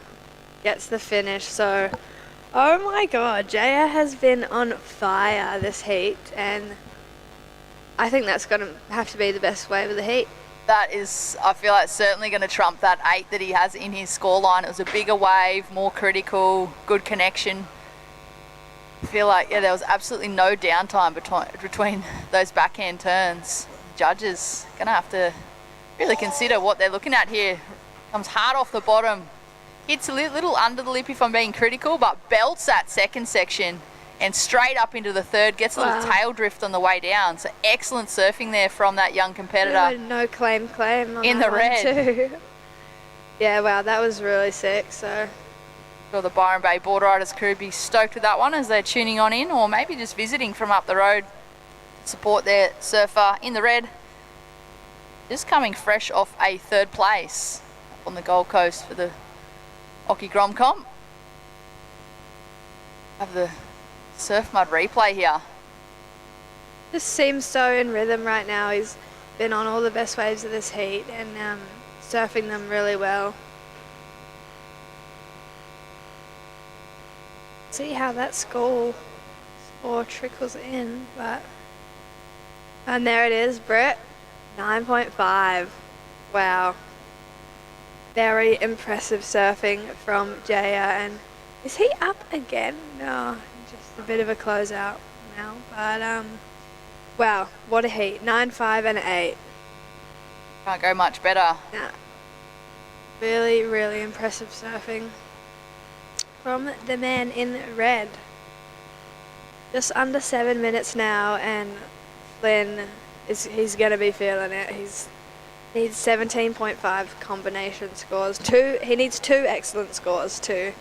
gets the finish. So, oh my god, Jaya has been on fire this heat, and I think that's going to have to be the best wave of the heat. That is, I feel like, certainly going to trump that 8 that he has in his scoreline. It was a bigger wave, more critical, good connection. I feel like, yeah, there was absolutely no downtime between those backhand turns. Judges going to have to really consider what they're looking at here. Comes hard off the bottom. Hits a little under the lip if I'm being critical, but belts that second section and straight up into the third. Gets a little tail drift on the way down. So excellent surfing there from that young competitor. No claim on in the red too. Yeah, wow, that was really sick. So sure the Byron Bay Board Riders crew be stoked with that one as they're tuning on in, or maybe just visiting from up the road to support their surfer in the red. Just coming fresh off a 3rd place up on the Gold Coast for the Occy Grom Comp. Have the Surf Mud replay here. Just seems so in rhythm right now. He's been on all the best waves of this heat and surfing them really well. See how that score trickles in, and there it is, Brett, 9.5. Wow. Very impressive surfing from Jaya, and Is he up again? No, just a bit of a closeout now. But, wow, what a heat. 9, 5 and 8. Can't go much better. Nah. Really, really impressive surfing from the man in red. Just under 7 minutes now, and Flynn he's going to be feeling it. He needs 17.5 combination scores. He needs 2 excellent scores to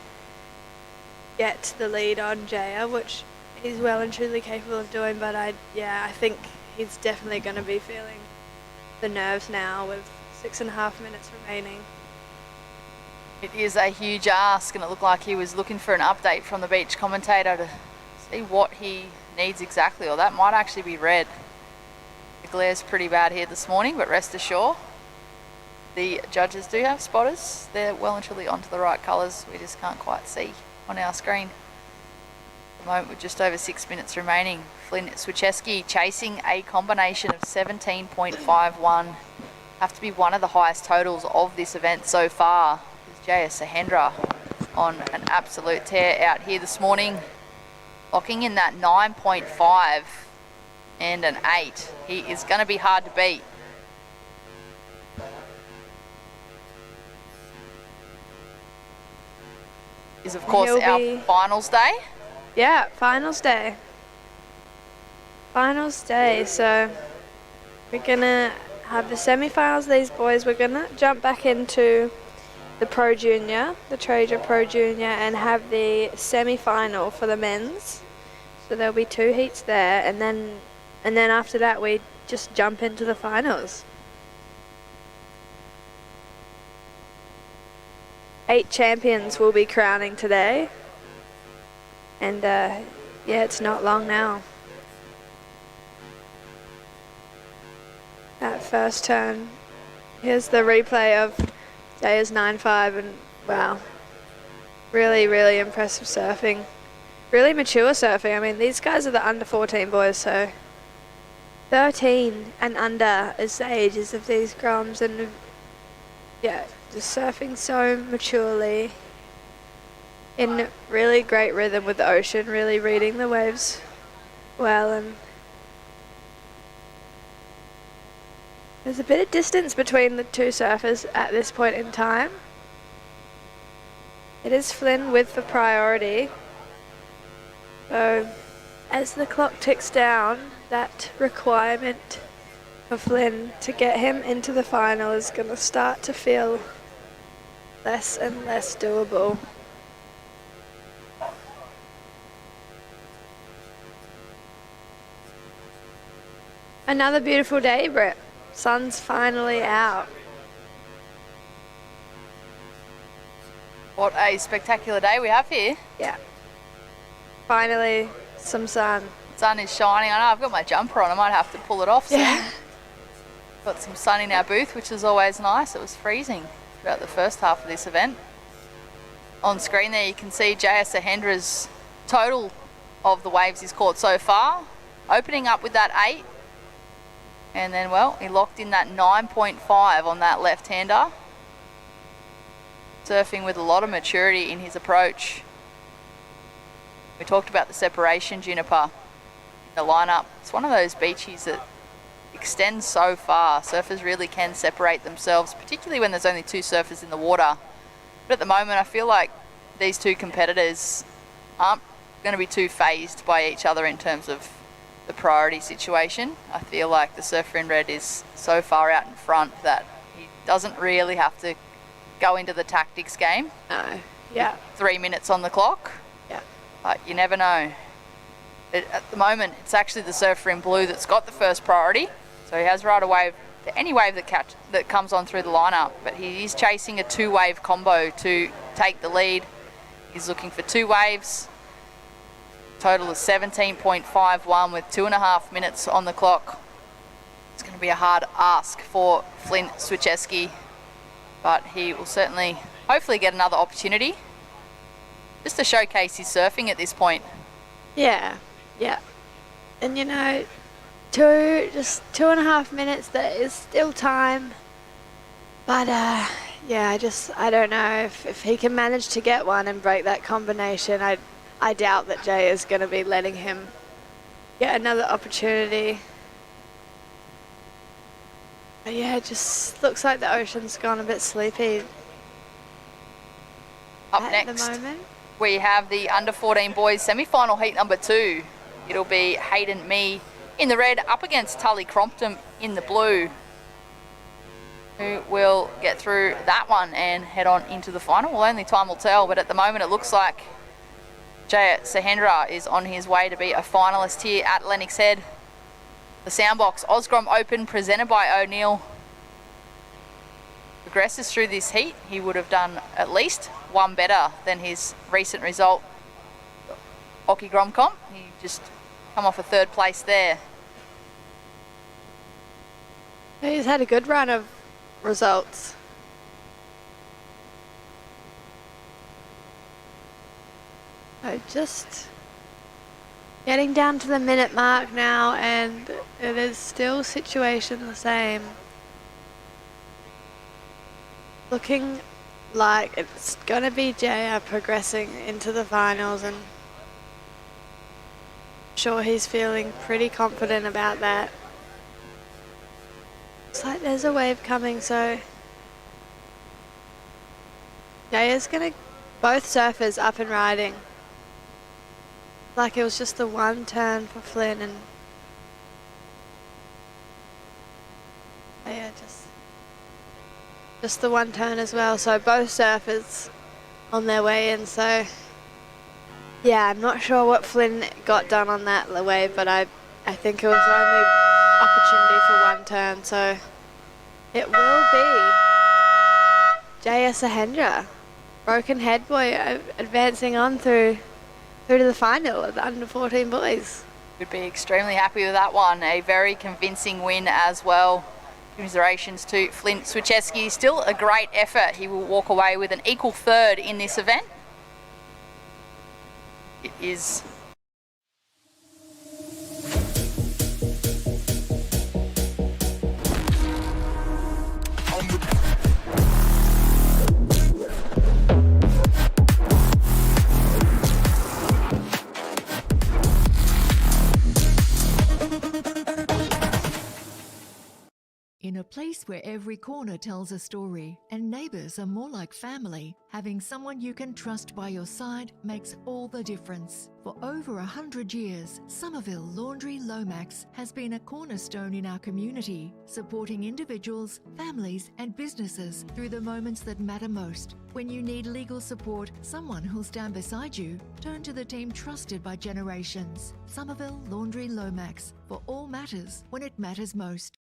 get the lead on Jaya, which he's well and truly capable of doing. But I think he's definitely going to be feeling the nerves now with 6.5 minutes remaining. It is a huge ask, and it looked like he was looking for an update from the beach commentator to see what he needs exactly, or that might actually be red. The glare's pretty bad here this morning, but rest assured, the judges do have spotters. They're well and truly onto the right colours. We just can't quite see on our screen. At the moment, with just over 6 minutes remaining, Flynn Swicheski chasing a combination of 17.51. Have to be one of the highest totals of this event so far. Jaya Sahendra on an absolute tear out here this morning, locking in that 9.5 and an 8. He is going to be hard to beat. Is of course our finals day. Yeah, finals day. Finals day. So we're gonna have the semi-finals. These boys, we're gonna jump back into the Pro Junior, the Traeger Pro Junior, and have the semi-final for the men's. So there'll be 2 heats there, and then after that we just jump into the finals. 8 champions will be crowning today, and yeah, it's not long now. That first turn. Here's the replay of Jaya's 9.5, and wow, really, really impressive surfing. Really mature surfing. I mean, these guys are the under 14 boys, so 13 and under is the ages of these grums, and yeah, just surfing so maturely in really great rhythm with the ocean, really reading the waves well. And there's a bit of distance between the 2 surfers at this point in time. It is Flynn with the priority. So as the clock ticks down, that requirement for Flynn to get him into the final is going to start to feel less and less doable. Another beautiful day, Brett. Sun's finally out. What a spectacular day we have here. Yeah. Finally, some sun. Sun is shining. I know I've got my jumper on. I might have to pull it off soon. Yeah. Got some sun in our booth, which is always nice. It was freezing throughout the first half of this event. On screen there you can see Jaya Sahendra's total of the waves he's caught so far. Opening up with that 8. And then, well, he locked in that 9.5 on that left-hander. Surfing with a lot of maturity in his approach. We talked about the separation, Juniper, in the lineup. It's one of those beaches that extends so far. Surfers really can separate themselves, particularly when there's only 2 surfers in the water. But at the moment, I feel like these 2 competitors aren't going to be too phased by each other in terms of the priority situation. I feel like the surfer in red is so far out in front that he doesn't really have to go into the tactics game. No. Yeah. 3 minutes on the clock. Yeah. But you never know. At the moment, it's actually the surfer in blue that's got the first priority. So he has right away to any wave that comes on through the lineup. But he is chasing a 2-wave combo to take the lead. He's looking for 2 waves. Total of 17.51 with 2.5 minutes on the clock. It's going to be a hard ask for Flynn Swicheski, but he will certainly, hopefully, get another opportunity just to showcase his surfing at this point. Yeah, yeah. And you know, just 2.5 minutes, there is still time. But Yeah, I don't know if he can manage to get one and break that combination. I doubt that Jay is going to be letting him get another opportunity. But yeah, it just looks like the ocean's gone a bit sleepy. Up at next, the moment. we have the under-14 boys semi-final heat number 2. It'll be Hayden Mee in the red up against Tully Crompton in the blue, who will get through that one and head on into the final. Well, only time will tell, but at the moment it looks like Jay Sahendra is on his way to be a finalist here at Lennox Head. The Soundbox Osgrom Open presented by O'Neill progresses through this heat. He would have done at least one better than his recent result, Occy Gromcom. He just come off a 3rd place there. He's had a good run of results. So just getting down to the minute mark now, and it is still situation the same. Looking like it's gonna be Jaya progressing into the finals, and I'm sure he's feeling pretty confident about that. Looks like there's a wave coming, so Jaya's gonna, both surfers up and riding. Like it was just the one turn for Flynn, and yeah, just the one turn as well. So both surfers on their way in. So yeah, I'm not sure what Flynn got done on that wave, but I think it was only opportunity for one turn. So it will be Jaya Sahendra, Broken Head Boy, advancing on through to the final of the under-14 boys. Would be extremely happy with that one. A very convincing win as well. Commiserations to Flint Swieczewski. Still a great effort. He will walk away with an equal 3rd in this event. It is In a place where every corner tells a story and neighbours are more like family, having someone you can trust by your side makes all the difference. For over 100 years, Somerville Laundry Lomax has been a cornerstone in our community, supporting individuals, families and businesses through the moments that matter most. When you need legal support, someone who'll stand beside you, turn to the team trusted by generations. Somerville Laundry Lomax, for all matters when it matters most.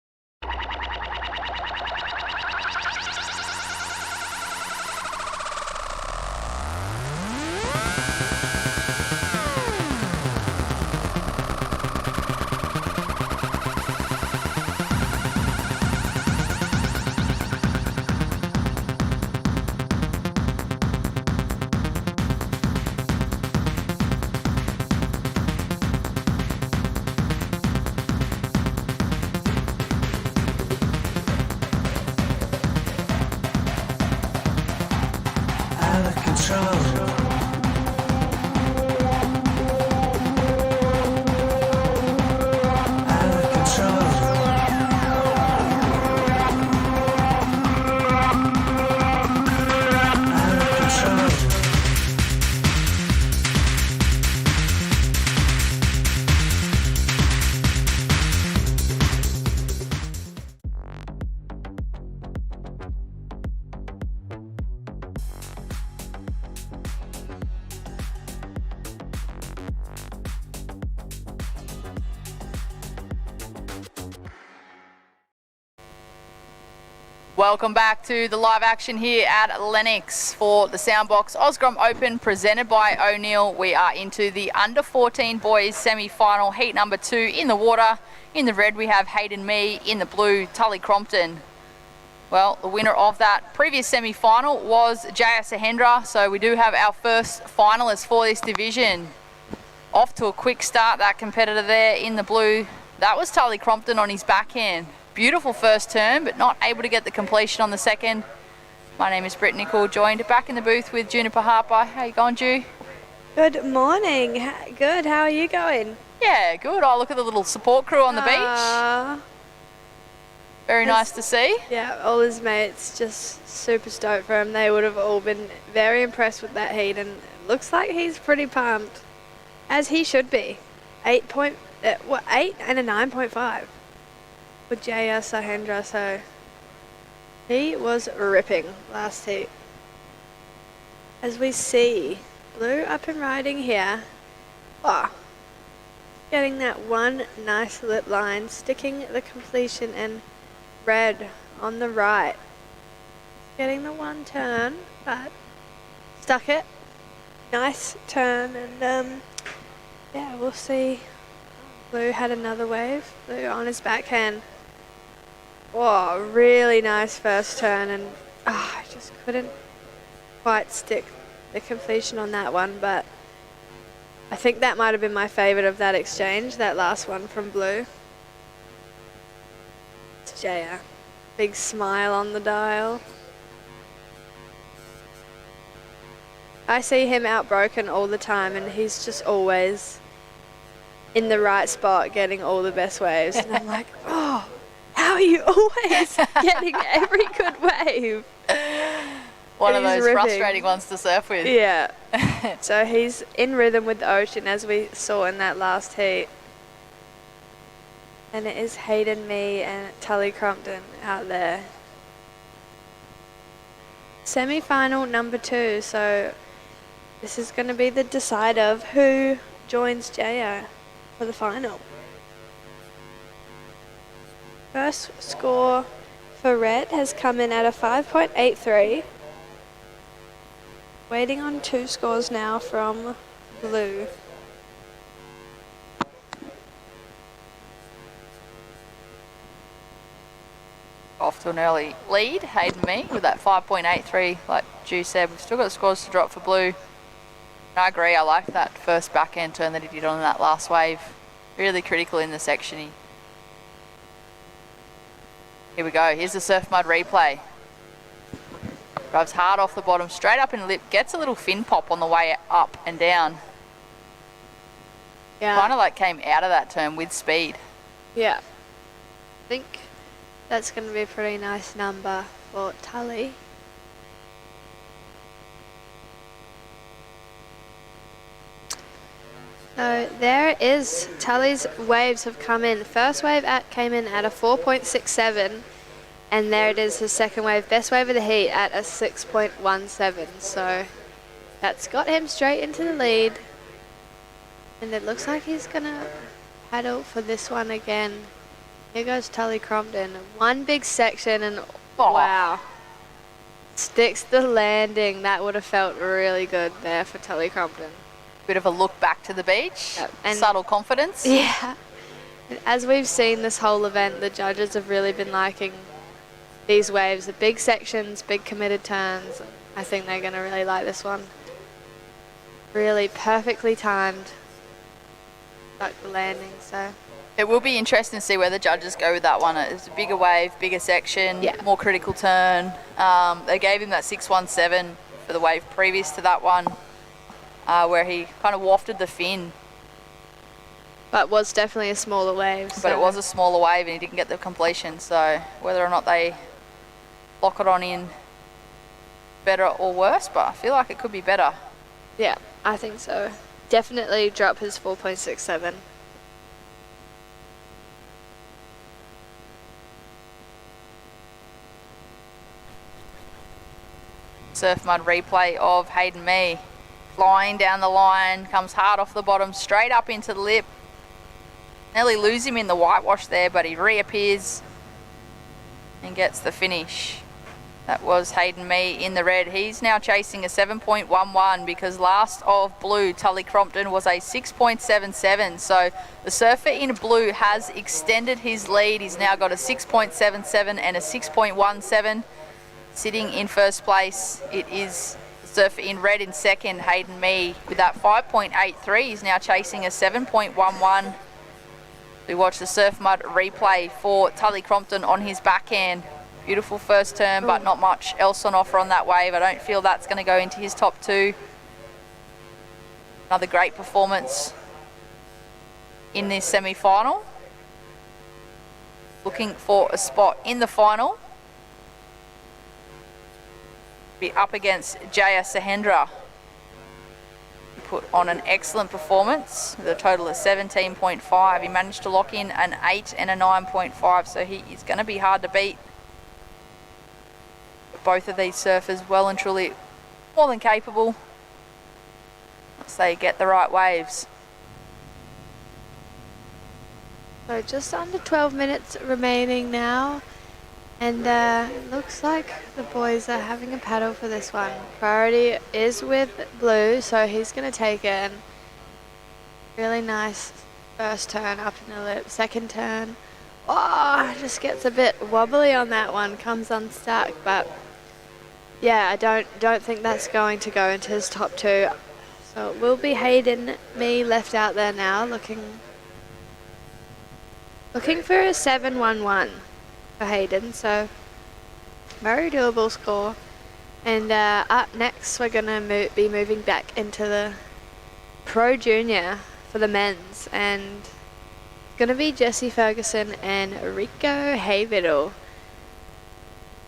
Welcome back to the live action here at Lennox for the Soundbox Osgrom Open presented by O'Neill. We are into the under-14 boys semi-final heat number 2 in the water. In the red we have Hayden Mee, in the blue Tully Crompton. Well, the winner of that previous semi-final was Jaya Sahendra, so we do have our first finalist for this division. Off to a quick start, that competitor there in the blue. That was Tully Crompton on his backhand. Beautiful first turn, but not able to get the completion on the second. My name is Britt Nicol, joined back in the booth with Juniper Harper. How you going, Ju? Good morning. Good. How are you going? Yeah, good. Oh, look at the little support crew on the beach. Very nice to see. Yeah, all his mates just super stoked for him. They would have all been very impressed with that heat, and it looks like he's pretty pumped, as he should be. 8 and a 9.5 with J.R. Sahendra, so he was ripping last heat. As we see, Blue up and riding here. Oh, getting that one nice lip line, sticking the completion, and Red on the right. Getting the one turn, but stuck it. Nice turn, and yeah, we'll see. Blue had another wave. Blue on his backhand. Whoa, really nice first turn, and I just couldn't quite stick the completion on that one, but I think that might have been my favourite of that exchange, that last one from Blue. It's JR. Big smile on the dial. I see him outbroken all the time, and he's just always in the right spot getting all the best waves. And I'm like, oh, how are you always getting every good wave? One of He's those ripping. frustrating ones to surf with. Yeah. So he's in rhythm with the ocean, as we saw in that last heat. And it is Hayden Me and Tully Crompton out there. Semi-final number 2, so this is going to be the decider of who joins JR for the final. First score for Red has come in at a 5.83. Waiting on 2 scores now from Blue. Off to an early lead, Hayden Me, with that 5.83. Like Ju said, we've still got scores to drop for Blue. And I agree, I like that first backhand turn that he did on that last wave. Really critical in the section. Here we go, here's the surf mud replay. Drives hard off the bottom, straight up in the lip, gets a little fin pop on the way up and down. Yeah. Kind of like came out of that turn with speed. Yeah. I think that's going to be a pretty nice number for Tully. So there it is. Tully's waves have come in. First wave came in at a 4.67. And there it is, his second wave. Best wave of the heat at a 6.17. So that's got him straight into the lead. And it looks like he's going to paddle for this one again. Here goes Tully Crompton. One big section, and wow. Sticks the landing. That would have felt really good there for Tully Crompton. Bit of a look back to the beach. Yep. And subtle confidence. Yeah. As we've seen this whole event, the judges have really been liking these waves. The big sections, big committed turns. I think they're going to really like this one. Really perfectly timed. Stuck the landing, so... It will be interesting to see where the judges go with that one. It's a bigger wave, bigger section, more critical turn. They gave him that 617 for the wave previous to that one, where he kind of wafted the fin. But was definitely a smaller wave. But it was a smaller wave and he didn't get the completion. So whether or not they lock it on in better or worse, but I feel like it could be better. Yeah, I think so. Definitely drop his 4.67. Surf mud replay of Hayden Me. Flying down the line, comes hard off the bottom, straight up into the lip. Nearly lose him in the whitewash there, but he reappears and gets the finish. That was Hayden Me in the red. He's now chasing a 7.11 because last of Blue, Tully Crompton, was a 6.77. So the surfer in blue has extended his lead. He's now got a 6.77 and a 6.17. Sitting in first place, it is the surfer in red in second, Hayden Me, with that 5.83. He's now chasing a 7.11. We watch the surf mud replay for Tully Crompton on his backhand. Beautiful first turn, but not much else on offer on that wave. I don't feel that's going to go into his top two. Another great performance in this semi-final. Looking for a spot in the final. Be up against Jaya Sahendra. He put on an excellent performance with a total of 17.5. He managed to lock in an 8 and a 9.5, so he is going to be hard to beat. Both of these surfers well and truly more than capable once they get the right waves. So just under 12 minutes remaining now, and it looks like the boys are having a paddle for this one. Priority is with Blue, so he's going to take it. And really nice first turn up in the lip. Second turn, just gets a bit wobbly on that one, comes unstuck, but yeah, I don't think that's going to go into his top two. So it will be Hayden, me left out there now, looking for a 7-1-1 for Hayden. So very doable score. And up next, we're going to be moving back into the Pro Junior for the men's, and it's going to be Jesse Ferguson and Rico Haybiddle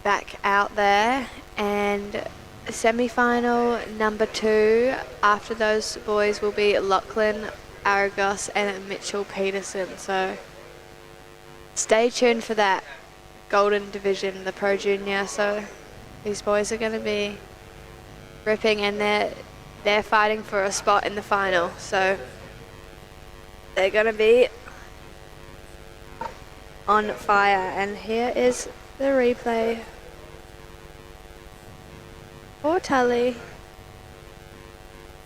back out there. And semi-final number 2 after those boys will be Lachlan Aragos and Mitchell Peterson. So stay tuned for that golden division, the Pro Junior. So these boys are going to be ripping, and they're fighting for a spot in the final. So they're going to be on fire. And here is the replay. Poor Tully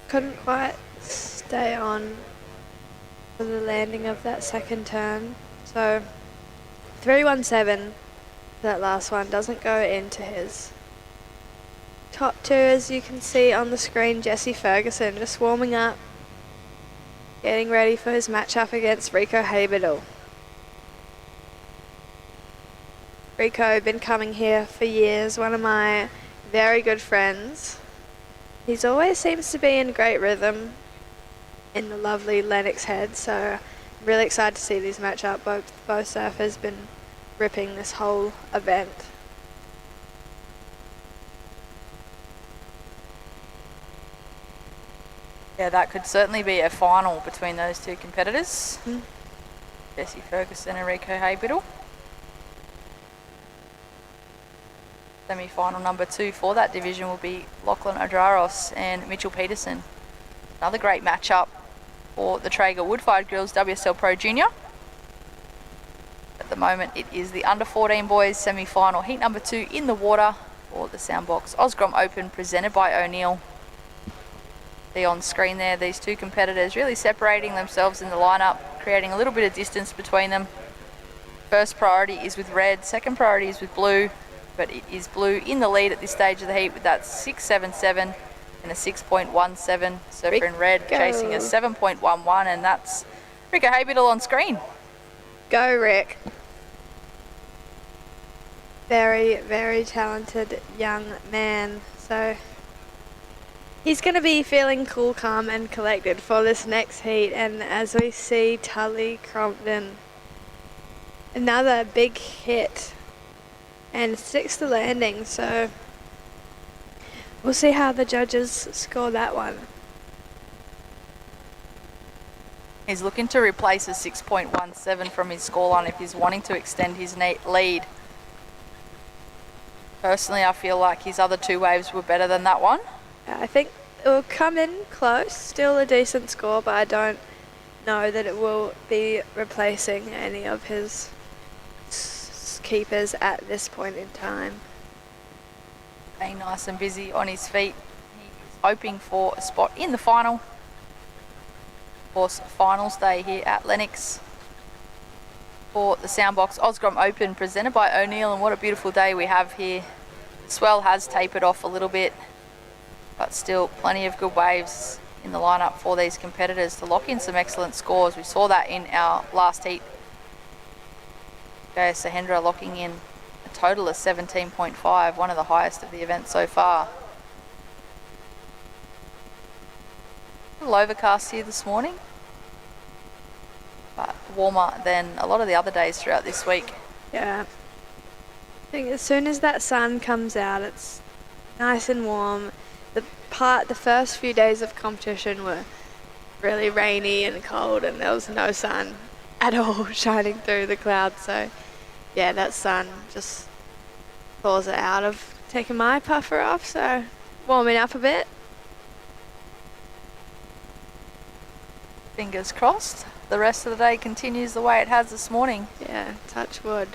couldn't quite stay on for the landing of that second turn. So 317 for that last one, doesn't go into his top two. As you can see on the screen, Jesse Ferguson just warming up, getting ready for his matchup against Rico Haybiddle. Rico, been coming here for years, one of my very good friends. He's always seems to be in great rhythm in the lovely Lennox Head, so I'm really excited to see these match up. Both surfers been ripping this whole event. Yeah, that could certainly be a final between those two competitors. Jesse Ferguson and Rico Haybiddle. Semi-final number 2 for that division will be Lachlan Odraros and Mitchell Peterson. Another great matchup for the Traeger Wood-Fired Grills WSL Pro Junior. At the moment, it is the under 14 boys semi-final heat number 2 in the water for the Soundbox Osgrom Open, presented by O'Neill. See on screen there, these two competitors really separating themselves in the lineup, creating a little bit of distance between them. First priority is with red, second priority is with blue, but it is blue in the lead at this stage of the heat with that 6.77 and a 6.17. Surfer in red chasing a 7.11, and that's Rico Haybiddle on screen. Go, Rick. Very, very talented young man. So he's going to be feeling cool, calm and collected for this next heat. And as we see Tully Crompton, another big hit and sticks the landing. So we'll see how the judges score that one. He's looking to replace a 6.17 from his scoreline if he's wanting to extend his lead. Personally, I feel like his other two waves were better than that one. I think it will come in close, still a decent score, but I don't know that it will be replacing any of his keepers at this point in time. Being nice and busy on his feet. He is hoping for a spot in the final. Of course, finals day here at Lennox for the Soundbox Osgrom Open, presented by O'Neill, and what a beautiful day we have here. The swell has tapered off a little bit, but still plenty of good waves in the lineup for these competitors to lock in some excellent scores. We saw that in our last heat. Jaya Sahendra locking in a total of 17.5, one of the highest of the event so far. A little overcast here this morning, but warmer than a lot of the other days throughout this week. Yeah. I think as soon as that sun comes out, it's nice and warm. The first few days of competition were really rainy and cold, and there was no sun at all shining through the clouds. So yeah, that sun just pulls it out of taking my puffer off, so warming up a bit. Fingers crossed. The rest of the day continues the way it has this morning. Yeah, touch wood.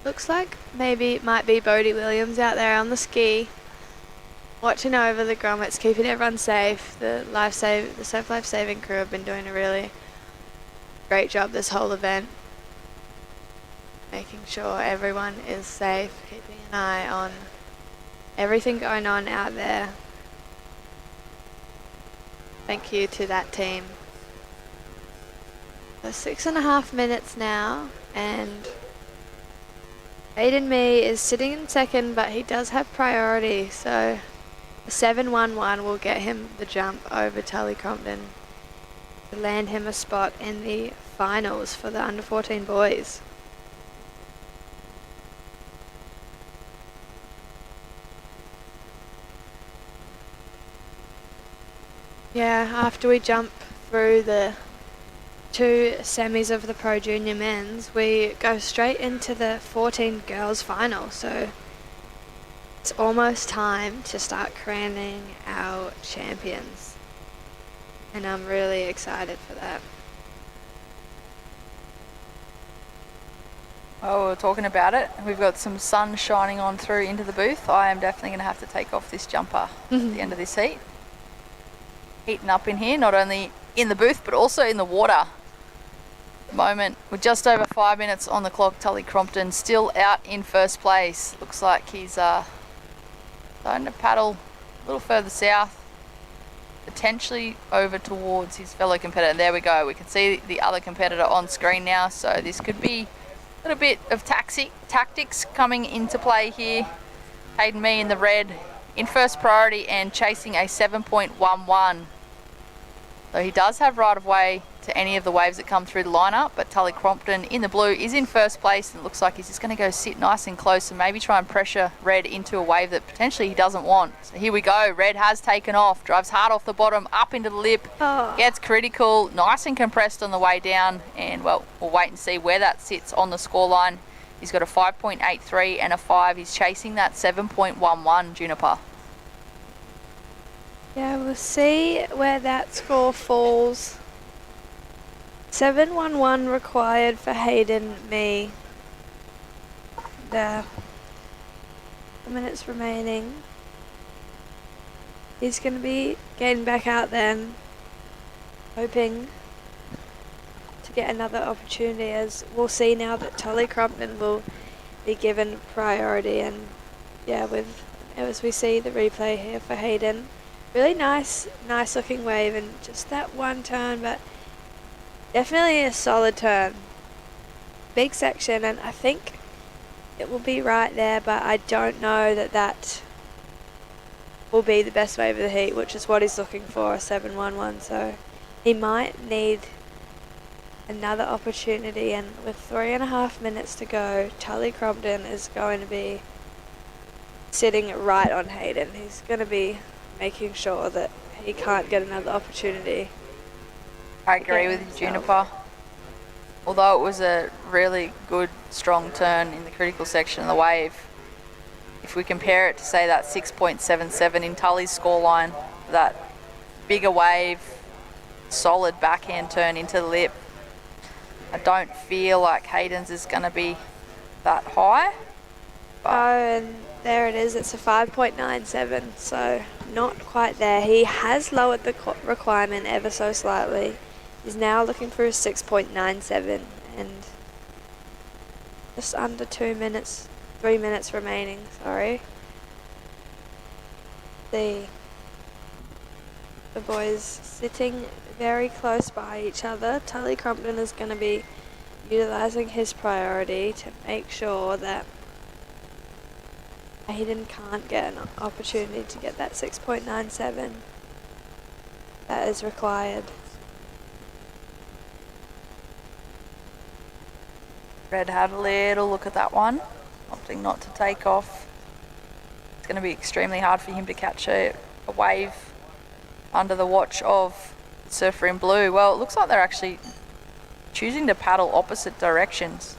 Looks like maybe it might be Bodie Williams out there on the ski, watching over the grommets, keeping everyone safe. The Surf Life Saving crew have been doing a really great job this whole event, making sure everyone is safe, keeping an eye on everything going on out there. Thank you to that team. So 6.5 minutes now, and Hayden Mee is sitting in second, but he does have priority, so a 7.11 will get him the jump over Tully Crompton to land him a spot in the finals for the under 14 boys. Yeah, after we jump through the 2 semis of the Pro Junior men's, we go straight into the 14 girls final, so it's almost time to start crowning our champions, and I'm really excited for that. Oh, we're talking about it. We've got some sun shining on through into the booth. I am definitely going to have to take off this jumper at the end of this heat. Heating up in here, not only in the booth but also in the water. At the moment, we're just over 5 minutes on the clock. Tully Crompton still out in first place. Looks like he's starting to paddle a little further south, potentially over towards his fellow competitor. There we go. We can see the other competitor on screen now, so this could be a little bit of tactics coming into play here. Hayden Mee in the red in first priority and chasing a 7.11. So he does have right of way to any of the waves that come through the lineup, but Tully Crompton in the blue is in first place, and it looks like he's just going to go sit nice and close and maybe try and pressure Red into a wave that potentially he doesn't want. So here we go. Red has taken off, drives hard off the bottom, up into the lip, gets critical, nice and compressed on the way down, and well, we'll wait and see where that sits on the scoreline. He's got a 5.83 and a 5. He's chasing that 7.11, Juniper. Yeah, we'll see where that score falls. 7.11 required for Hayden Mee. The minutes remaining. He's going to be getting back out then, hoping to get another opportunity, as we'll see now that Tully Crompton will be given priority. And yeah, as we see the replay here for Hayden, really nice looking wave, and just that one turn, but definitely a solid turn. Big section, and I think it will be right there, but I don't know that will be the best wave of the heat, which is what he's looking for, a 7.11. So he might need another opportunity, and with 3.5 minutes to go, Tully Crompton is going to be sitting right on Hayden. He's going to be making sure that he can't get another opportunity. I agree with you, Juniper. Although it was a really good, strong turn in the critical section of the wave, if we compare it to, say, that 6.77 in Tully's scoreline, that bigger wave, solid backhand turn into the lip, I don't feel like Hayden's is going to be that high. Oh, and there it is. It's a 5.97, so not quite there. He has lowered the requirement ever so slightly. He's now looking for a 6.97, and just under 3 minutes remaining, sorry. the boys sitting very close by each other. Tully Crompton is going to be utilising his priority to make sure that Hayden can't get an opportunity to get that 6.97 that is required. Red had a little look at that one, opting not to take off. It's going to be extremely hard for him to catch a wave under the watch of the surfer in blue. Well, it looks like they're actually choosing to paddle opposite directions.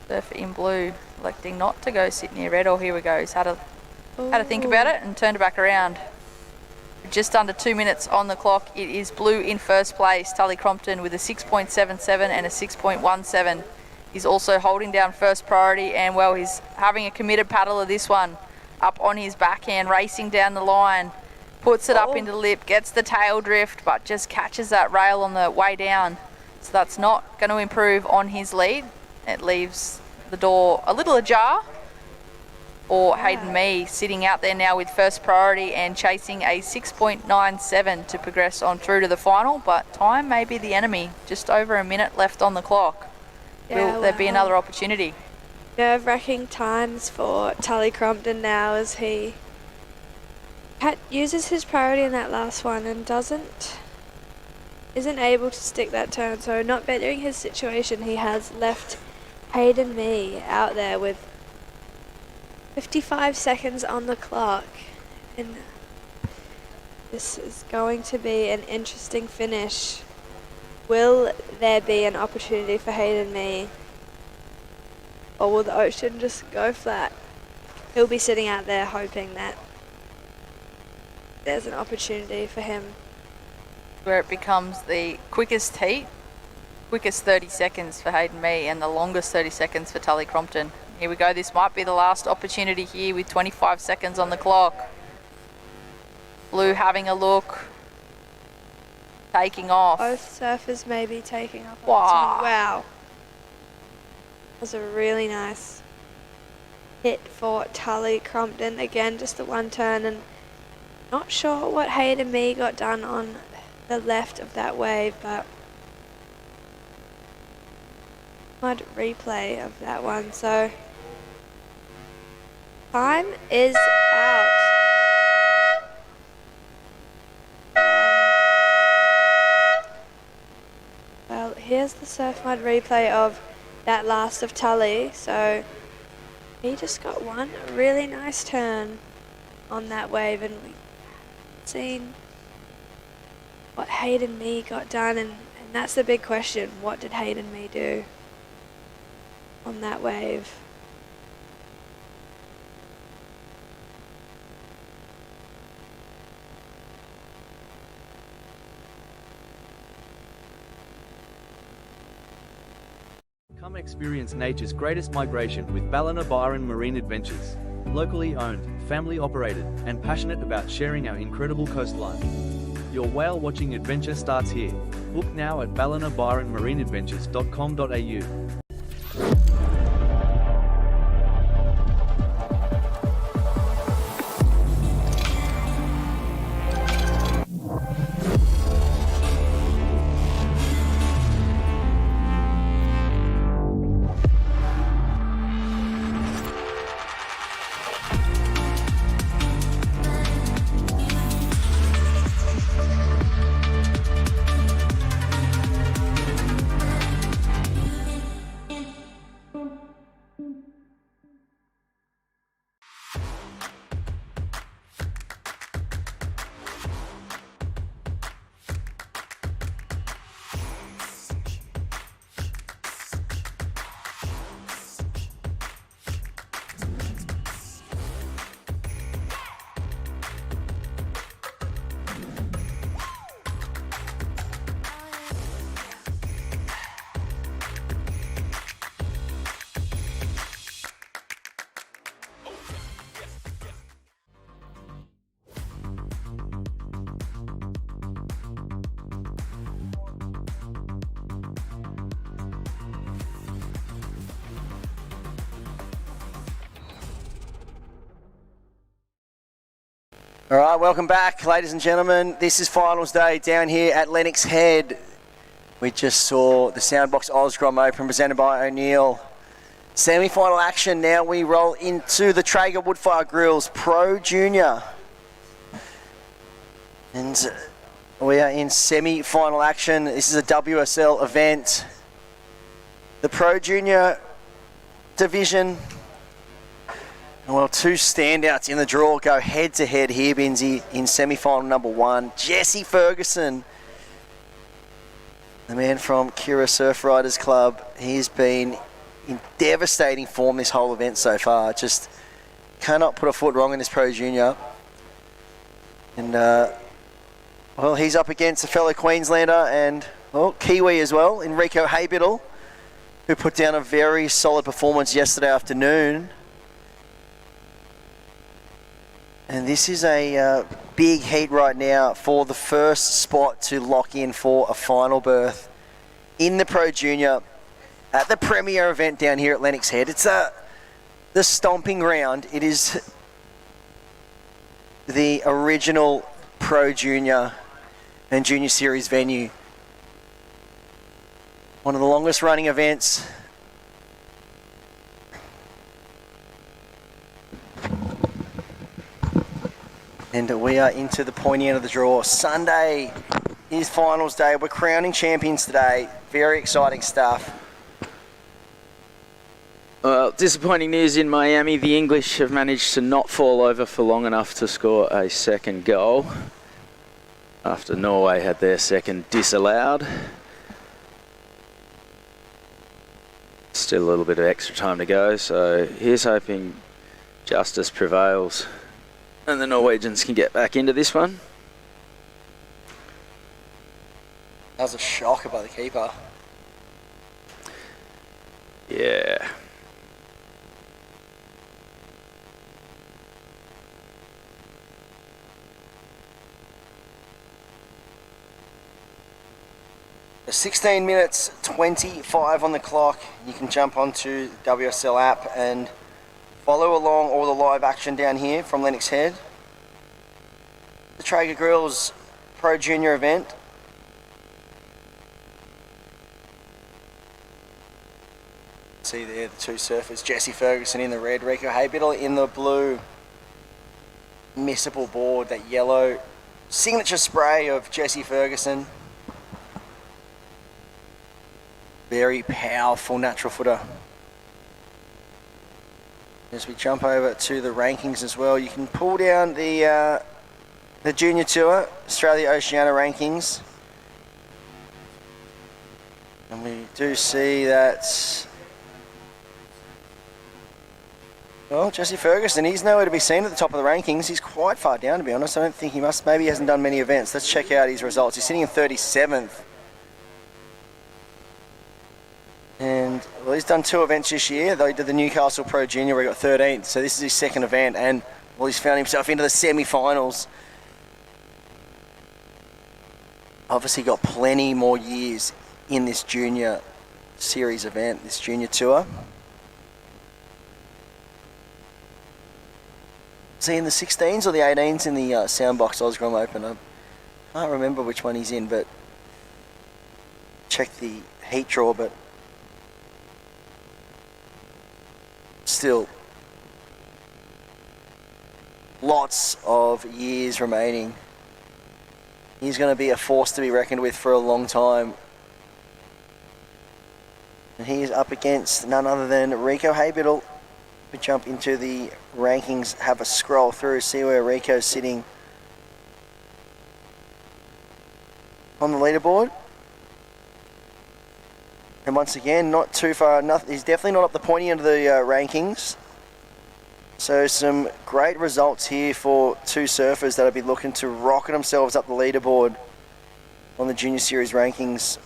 Surfer in blue electing not to go sit near red. Oh, here we go. He's had a think about it and turned it back around. Just under 2 minutes on the clock. It is blue in first place. Tully Crompton with a 6.77 and a 6.17. He's also holding down first priority, and well, he's having a committed paddle of this one. Up on his backhand, racing down the line. Puts it up into the lip, gets the tail drift, but just catches that rail on the way down. So that's not going to improve on his lead. It leaves the door a little ajar. Or Hayden Mee sitting out there now with first priority and chasing a 6.97 to progress on through to the final, but time may be the enemy. Just over a minute left on the clock. Will there be another opportunity? Nerve-wracking times for Tully Crompton now as he uses his priority in that last one and isn't able to stick that turn. So not bettering his situation, he has left Hayden Mee out there with 55 seconds on the clock, and this is going to be an interesting finish. Will there be an opportunity for Hayden Mee, or will the ocean just go flat? He'll be sitting out there hoping that there's an opportunity for him. Where it becomes the quickest heat, quickest 30 seconds for Hayden Mee and the longest 30 seconds for Tully Crompton. Here we go, this might be the last opportunity here with 25 seconds on the clock. Blue having a look, taking off. Both surfers may be taking off. Wow. Wow. That was a really nice hit for Tully Crompton. Again, just the one turn, and not sure what Hayden Mee got done on the left of that wave, but mud replay of that one. So time is out. Well, here's the surf mud replay of that last of Tully. So he just got one really nice turn on that wave, and we've seen what Hayden Mee got done, and that's the big question. What did Hayden Mee do on that wave? Come experience nature's greatest migration with Ballina Byron Marine Adventures. Locally owned, family operated, and passionate about sharing our incredible coastline. Your whale watching adventure starts here. Book now at ballinabyronmarineadventures.com.au. All right, welcome back, ladies and gentlemen. This is finals day down here at Lennox Head. We just saw the Soundbox Osgrom Open presented by O'Neill. Semi-final action. Now we roll into the Traeger Woodfire Grills Pro Junior. And we are in semi-final action. This is a WSL event. The Pro Junior division. Well, two standouts in the draw go head-to-head here, Binzi, in semi-final number 1. Jesse Ferguson, the man from Kira Surf Riders Club. He's been in devastating form this whole event so far. Just cannot put a foot wrong in this Pro Junior. And, well, he's up against a fellow Queenslander and, well, Kiwi as well, Enrico Haybiddle, who put down a very solid performance yesterday afternoon. And this is a big heat right now for the first spot to lock in for a final berth in the Pro Junior at the premier event down here at Lennox Head. It's the stomping ground. It is the original Pro Junior and Junior Series venue. One of the longest running events. And we are into the pointy end of the draw. Sunday is finals day. We're crowning champions today. Very exciting stuff. Well, disappointing news in Miami. The English have managed to not fall over for long enough to score a second goal after Norway had their second disallowed. Still a little bit of extra time to go, so here's hoping justice prevails and the Norwegians can get back into this one. That was a shocker by the keeper. Yeah. The 16 minutes 25 on the clock. You can jump onto the WSL app and follow along all the live action down here from Lennox Head. The Traeger Grills Pro Junior event. See there the two surfers, Jesse Ferguson in the red, Rico Haybiddle in the blue. Missable board, that yellow signature spray of Jesse Ferguson. Very powerful natural footer. As we jump over to the rankings as well, you can pull down the Junior Tour, Australia Oceania rankings. And we do see that, well, Jesse Ferguson, he's nowhere to be seen at the top of the rankings. He's quite far down, to be honest. I don't think he must. Maybe he hasn't done many events. Let's check out his results. He's sitting in 37th. And, well, he's done 2 events this year. Though he did the Newcastle Pro Junior where he got 13th. So this is his second event. And, well, he's found himself into the semi-finals. Obviously got plenty more years in this Junior Series event, this Junior Tour. Is he in the 16s or the 18s in the Soundbox Osgrom Open? I can't remember which one he's in, but check the heat draw, but still lots of years remaining. He's going to be a force to be reckoned with for a long time. And he is up against none other than Rico Haybiddle. We jump into the rankings, have a scroll through, see where Rico's sitting on the leaderboard. And once again, not too far. He's definitely not up the pointy end of the rankings. So some great results here for two surfers that'll be looking to rocket themselves up the leaderboard on the Junior Series rankings.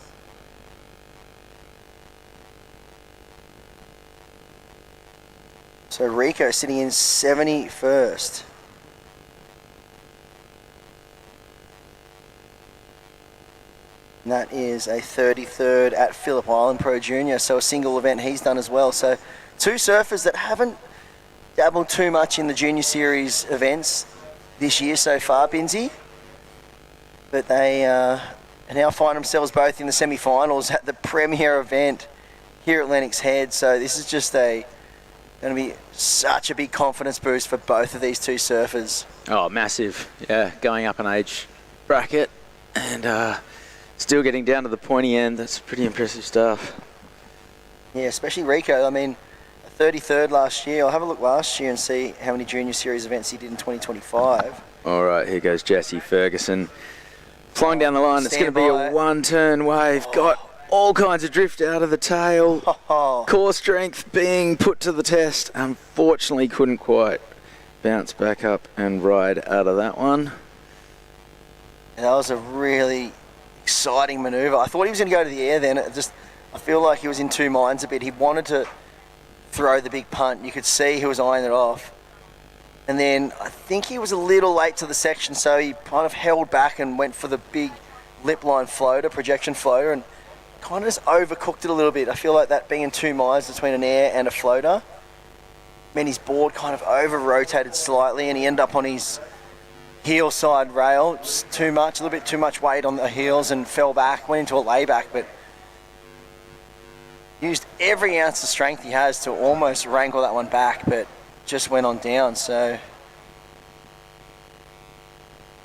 So Rico sitting in 71st. And that is a 33rd at Phillip Island Pro Junior, so a single event he's done as well. So two surfers that haven't dabbled too much in the Junior Series events, this year so far, Binsey. But they now find themselves both in the semi-finals at the premier event here at Lennox Head. So this is just going to be such a big confidence boost for both of these two surfers. Oh, massive. Yeah, going up an age bracket and still getting down to the pointy end. That's pretty impressive stuff. Yeah, especially Rico. I mean, 33rd last year. I'll have a look last year and see how many junior series events he did in 2025. All right, here goes Jesse Ferguson. Flying down the line. It's going to be a one-turn wave. Got all kinds of drift out of the tail. Core strength being put to the test. Unfortunately, couldn't quite bounce back up and ride out of that one. And that was a really exciting manoeuvre. I thought he was going to go to the air then. I feel like he was in two minds a bit. He wanted to throw the big punt. You could see he was eyeing it off. And then I think he was a little late to the section, so he kind of held back and went for the big lip line floater, projection floater, and kind of just overcooked it a little bit. I feel like that being in 2 miles between an air and a floater meant his board kind of over-rotated slightly, and he ended up on his heel side rail, just too much, a little bit too much weight on the heels, and fell back, went into a layback, but used every ounce of strength he has to almost wrangle that one back, but just went on down. So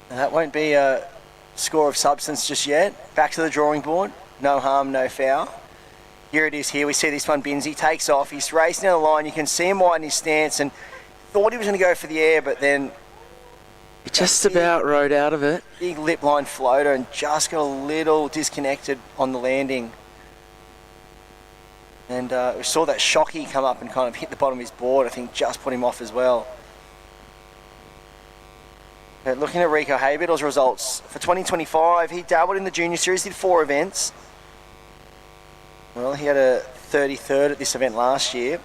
that won't be a score of substance just yet. Back to the drawing board. No harm, no foul. Here it is here. We see this one, Binsey takes off. He's racing down the line. You can see him widen his stance and thought he was going to go for the air, but then he just about rode out of it. Big lip line floater and just got a little disconnected on the landing. And we saw that shocky come up and kind of hit the bottom of his board. I think just put him off as well. But looking at Rico Haybiddle's results for 2025, he dabbled in the junior series, did 4 events. Well, he had a 33rd at this event last year.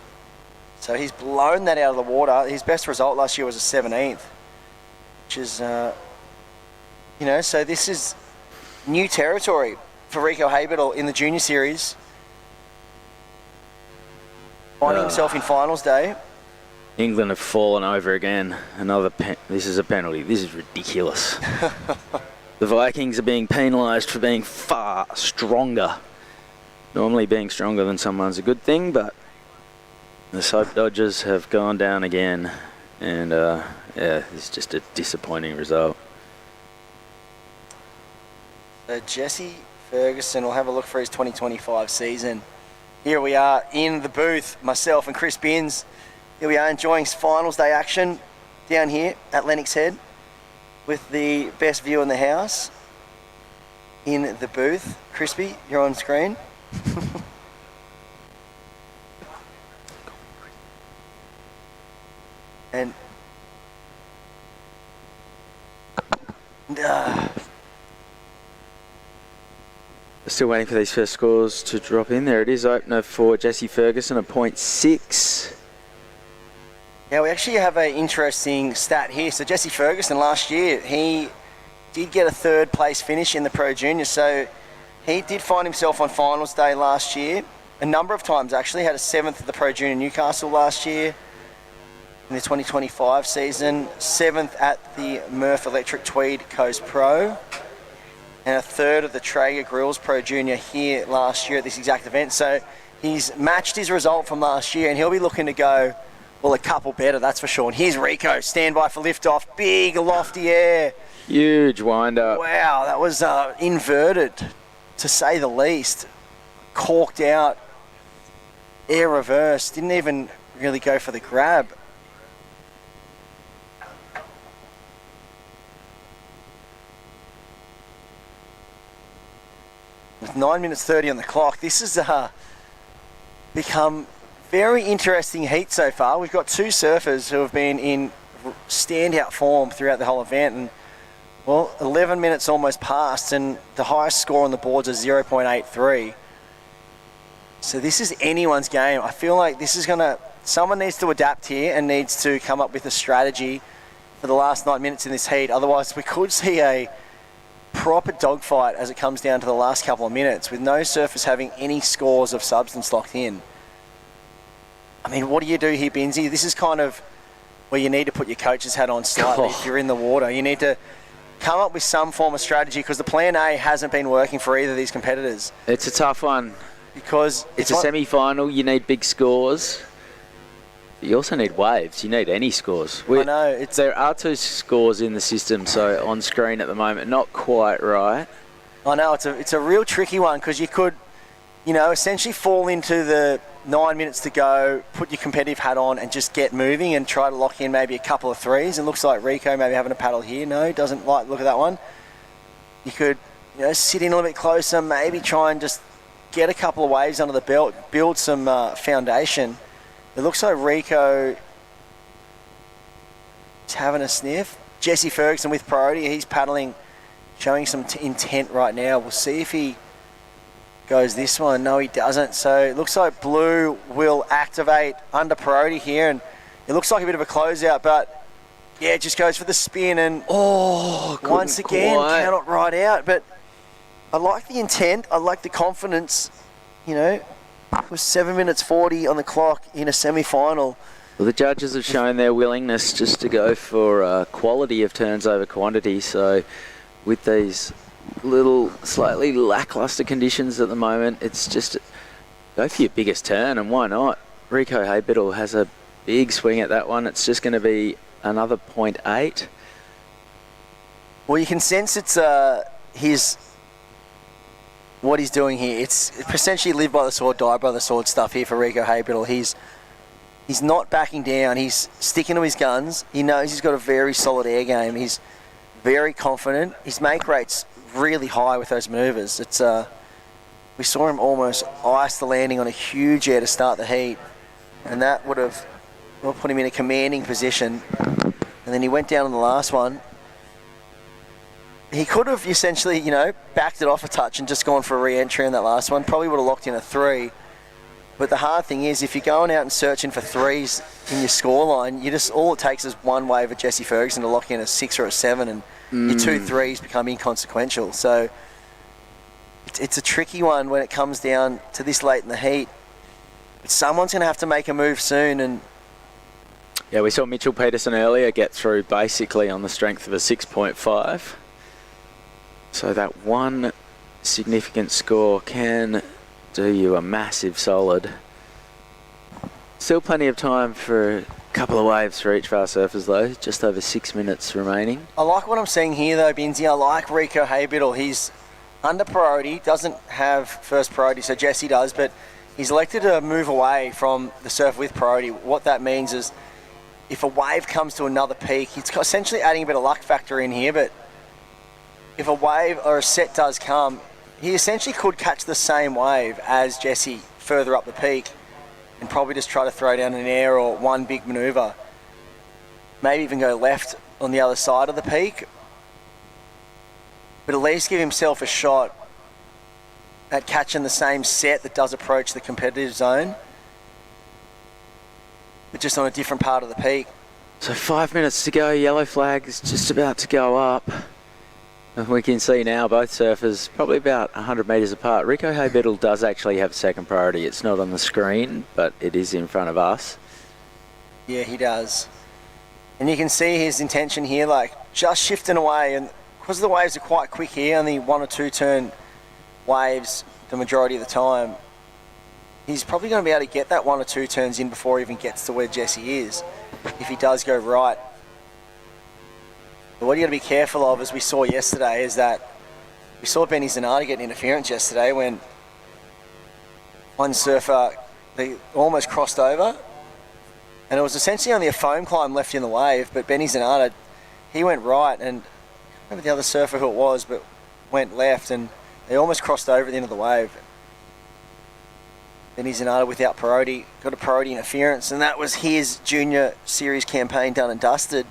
So he's blown that out of the water. His best result last year was a 17th, which is, so this is new territory for Rico Haybiddle in the junior series. Finding himself in finals day. England have fallen over again. This is a penalty. This is ridiculous. The Vikings are being penalised for being far stronger. Normally being stronger than someone's a good thing, but the Soap Dodgers have gone down again. And it's just a disappointing result. So Jesse Ferguson will have a look for his 2025 season. Here we are in the booth, myself and Chris Binns. Here we are enjoying finals day action down here at Lennox Head with the best view in the house in the booth. Crispy, you're on screen. And still waiting for these first scores to drop in. There it is, opener for Jesse Ferguson, a 0.6. Yeah, we actually have an interesting stat here. So Jesse Ferguson last year, he did get a 3rd place finish in the Pro Junior. So he did find himself on finals day last year. A number of times actually. Had a 7th at the Pro Junior Newcastle last year in the 2025 season. 7th at the Murph Electric Tweed Coast Pro. And a 3rd of the Traeger Grills Pro Junior here last year at this exact event. So he's matched his result from last year and he'll be looking to go, well, a couple better, that's for sure. And here's Rico, standby for liftoff. Big lofty air. Huge wind up. Wow, that was inverted, to say the least. Corked out, air reverse. Didn't even really go for the grab. With 9 minutes 30 on the clock, this has become very interesting heat so far. We've got 2 surfers who have been in standout form throughout the whole event, and well, 11 minutes almost passed, and the highest score on the boards is 0.83. So this is anyone's game. I feel like this is someone needs to adapt here and needs to come up with a strategy for the last 9 minutes in this heat. Otherwise, we could see a proper dogfight as it comes down to the last couple of minutes with no surfers having any scores of substance locked in. I mean, what do you do here, Binsey? This is kind of where you need to put your coach's hat on slightly if you're in the water. You need to come up with some form of strategy because the plan A hasn't been working for either of these competitors. It's a tough one. Because it's a semi-final, you need big scores. You also need waves. You need any scores. I know. There are 2 scores in the system, so on screen at the moment, not quite right. I know, it's a real tricky one because you could, essentially fall into the 9 minutes to go, put your competitive hat on and just get moving and try to lock in maybe a couple of threes. It looks like Rico maybe having a paddle here. No, doesn't like the look of that one. You could, sit in a little bit closer, maybe try and just get a couple of waves under the belt, build some foundation. It looks like Rico is having a sniff. Jesse Ferguson with priority. He's paddling, showing some intent right now. We'll see if he goes this one. No, he doesn't. So it looks like Blue will activate under priority here. And it looks like a bit of a closeout, but yeah, it just goes for the spin. And once again, cannot ride out. But I like the intent. I like the confidence. It was 7 minutes 40 on the clock in a semi-final. Well, the judges have shown their willingness just to go for quality of turns over quantity. So with these little slightly lackluster conditions at the moment, it's just go for your biggest turn, and why not? Rico Haybiddle has a big swing at that one. It's just going to be another 0.8. Well, you can sense it's what he's doing here. It's essentially live by the sword, die by the sword stuff here for Rico Haybiddle. He's not backing down. He's sticking to his guns. He knows he's got a very solid air game. He's very confident. His make rate's really high with those maneuvers. We saw him almost ice the landing on a huge air to start the heat, and that would have put him in a commanding position. And then he went down on the last one. He could have essentially, backed it off a touch and just gone for a re-entry on that last one. Probably would have locked in a 3. But the hard thing is, if you're going out and searching for 3s in your scoreline, all it takes is one wave of Jesse Ferguson to lock in a 6 or a 7, and your 2 3s become inconsequential. So it's a tricky one when it comes down to this late in the heat. But someone's going to have to make a move soon. And yeah, we saw Mitchell Peterson earlier get through basically on the strength of a 6.5. So that one significant score can do you a massive solid. Still plenty of time for a couple of waves for each of our surfers though, just over 6 minutes remaining. I like what I'm seeing here though, Binsy. I like Rico Haybiddle. He's under priority, doesn't have first priority, so Jesse does, but he's elected to move away from the surf with priority. What that means is if a wave comes to another peak, he's essentially adding a bit of luck factor in here, but if a wave or a set does come, he essentially could catch the same wave as Jesse further up the peak and probably just try to throw down an air or one big manoeuvre. Maybe even go left on the other side of the peak. But at least give himself a shot at catching the same set that does approach the competitive zone, but just on a different part of the peak. So 5 minutes to go, yellow flag is just about to go up. And we can see now both surfers probably about 100 metres apart. Rico Haybiddle does actually have second priority. It's not on the screen, but it is in front of us. Yeah, he does. And you can see his intention here, just shifting away. And because the waves are quite quick here, only 1 or 2 turn waves the majority of the time, he's probably going to be able to get that 1 or 2 turns in before he even gets to where Jesse is, if he does go right. But what you got to be careful of, as we saw yesterday, is that we saw Benny Zanardi get interference yesterday when one surfer, they almost crossed over, and it was essentially only a foam climb left in the wave, but Benny Zanardi, he went right, and I don't remember the other surfer who it was, but went left, and they almost crossed over at the end of the wave. Benny Zanardi without priority, got a priority interference, and that was his junior series campaign done and dusted.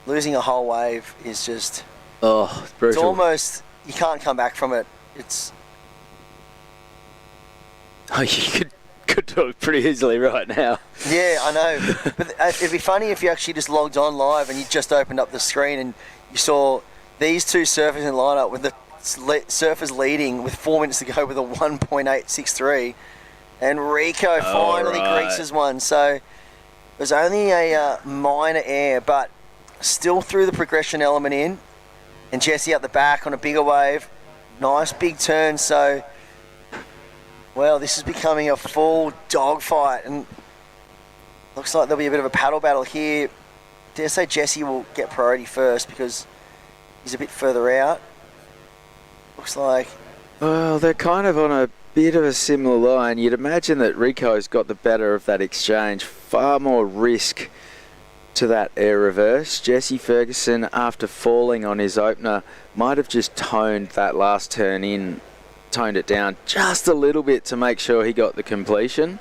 Losing a whole wave is just... Oh, it's brutal. It's almost... You can't come back from it. It's... Oh, you could do it pretty easily right now. Yeah, I know. But it'd be funny if you actually just logged on live and you just opened up the screen and you saw these 2 surfers in lineup with the surfers leading with 4 minutes to go with a 1.863, and Rico finally greases one. So was only a minor error, but still threw the progression element in. And Jesse up the back on a bigger wave. Nice big turn. So, well, this is becoming a full dogfight. And looks like there'll be a bit of a paddle battle here. Dare say Jesse will get priority first because he's a bit further out. Looks like... Well, they're kind of on a bit of a similar line. You'd imagine that Rico's got the better of that exchange. Far more risk to that air reverse. Jesse Ferguson, after falling on his opener, might have just toned that last turn in, toned it down just a little bit to make sure he got the completion.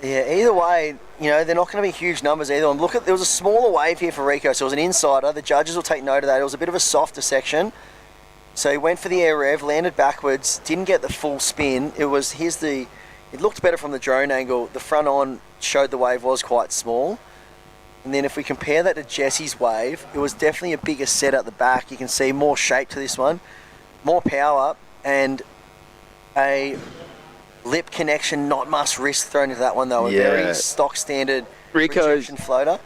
Yeah, either way, you know, they're not going to be huge numbers either. And look, there was a smaller wave here for Rico, so it was an insider. The judges will take note of that. It was a bit of a softer section. So he went for the air rev, landed backwards, didn't get the full spin. It looked better from the drone angle. The front on showed the wave was quite small. And then if we compare that to Jesse's wave, it was definitely a bigger set at the back. You can see more shape to this one, more power, and a lip connection, not much risk thrown into that one though. A very stock standard rejection floater.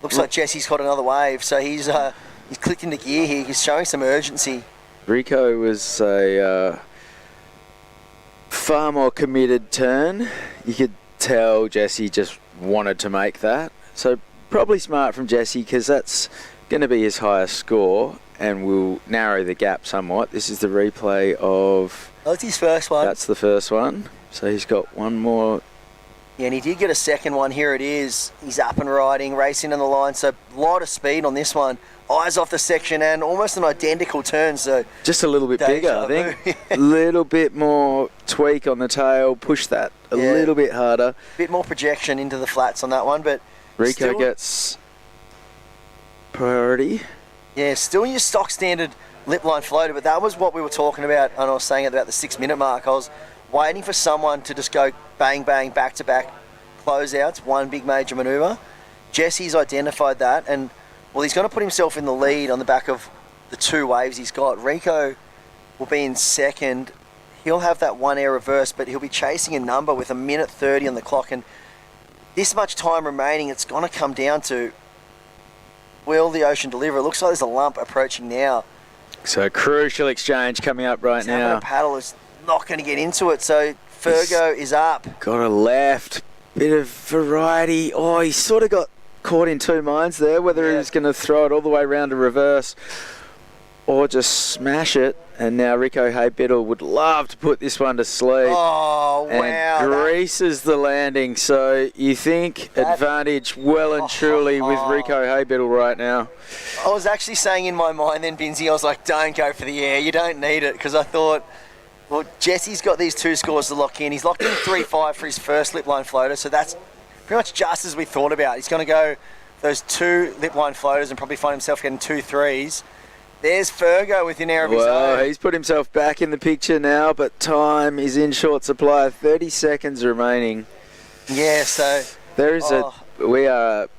Looks like Jesse's got another wave, so he's clicked into gear here. He's showing some urgency. Rico was a far more committed turn. You could tell Jesse just wanted to make that. So probably smart from Jesse because that's going to be his highest score and will narrow the gap somewhat. This is the replay of... That's his first one. That's the first one. So he's got one more. Yeah, and he did get a second one. Here it is. He's up and riding, racing on the line. So a lot of speed on this one. Eyes off the section and almost an identical turn. So just a little bit bigger, I think. A little bit more tweak on the tail. Push that a little bit harder. A bit more projection into the flats on that one, but Rico gets priority. Yeah, still your stock standard lip line floater, but that was what we were talking about, and I was saying at about the 6 minute mark. I was waiting for someone to just go bang, bang, back to back closeouts, one big major manoeuvre. Jesse's identified that, and well, he's going to put himself in the lead on the back of the two waves he's got. Rico will be in second. He'll have that one air reverse, but he'll be chasing a number with 1:30 on the clock, and this much time remaining, it's going to come down to, will the Ocean deliver? It looks like there's a lump approaching now. So crucial exchange coming up right now. Paddle is not going to get into it, so Fergo is up. Got a left, bit of variety. Oh, he sort of got caught in two minds there, whether he was going to throw it all the way around to reverse or just smash it. And now Rico Haybiddle would love to put this one to sleep. Oh, and wow. Greases the landing. So you think advantage well and truly with Rico Haybiddle right now. I was actually saying in my mind then, Binsy, I was like, don't go for the air. You don't need it. Because I thought, well, Jesse's got these two scores to lock in. He's locked in 3-5 for his first lip line floater. So that's pretty much just as we thought about. He's going to go those two lip line floaters and probably find himself getting 2 3s. There's Fergo with an air of his own. He's put himself back in the picture now, but time is in short supply. 30 seconds remaining. Yeah, so... There is we are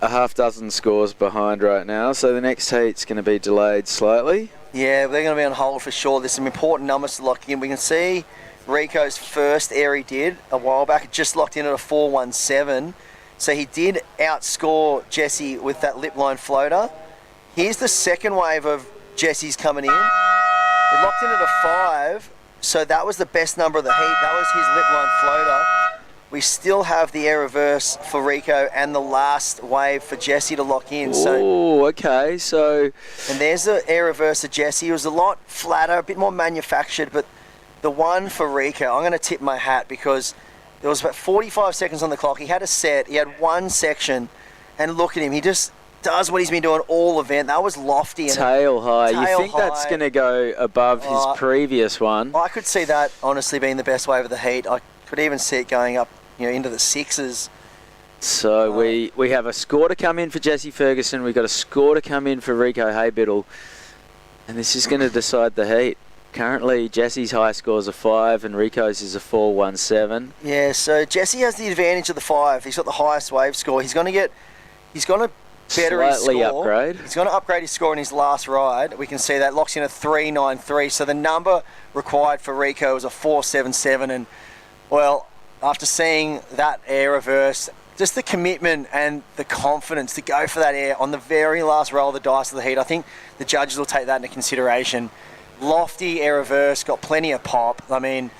a half dozen scores behind right now, so the next heat's going to be delayed slightly. Yeah, they're going to be on hold for sure. There's some important numbers to lock in. We can see Rico's first air he did a while back. It just locked in at a 4.17. So he did outscore Jesse with that lip line floater. Here's the second wave of Jesse's coming in. It locked in at a 5, so that was the best number of the heat. That was his lip line floater. We still have the air reverse for Rico and the last wave for Jesse to lock in. Oh, okay, so... And there's the air reverse of Jesse. It was a lot flatter, a bit more manufactured, but the one for Rico, I'm going to tip my hat because there was about 45 seconds on the clock. He had a set, he had one section, and look at him, he just does what he's been doing all event. That was lofty. Tail high. You think that's going to go above his previous one? I could see that honestly being the best wave of the heat. I could even see it going up, into the 6s. So we have a score to come in for Jesse Ferguson. We've got a score to come in for Rico Haybiddle. And this is going to decide the heat. Currently, Jesse's high score is a 5 and Rico's is a 4.17. Yeah, so Jesse has the advantage of the 5. He's got the highest wave score. He's going to better his score. Upgrade. He's going to upgrade his score in his last ride. We can see that locks in a 3.93. So the number required for Rico is a 4.77. And, well, after seeing that air reverse just the commitment and the confidence to go for that air on the very last roll of the dice of the heat. I think the judges will take that into consideration. Lofty air reverse, got plenty of pop. I mean,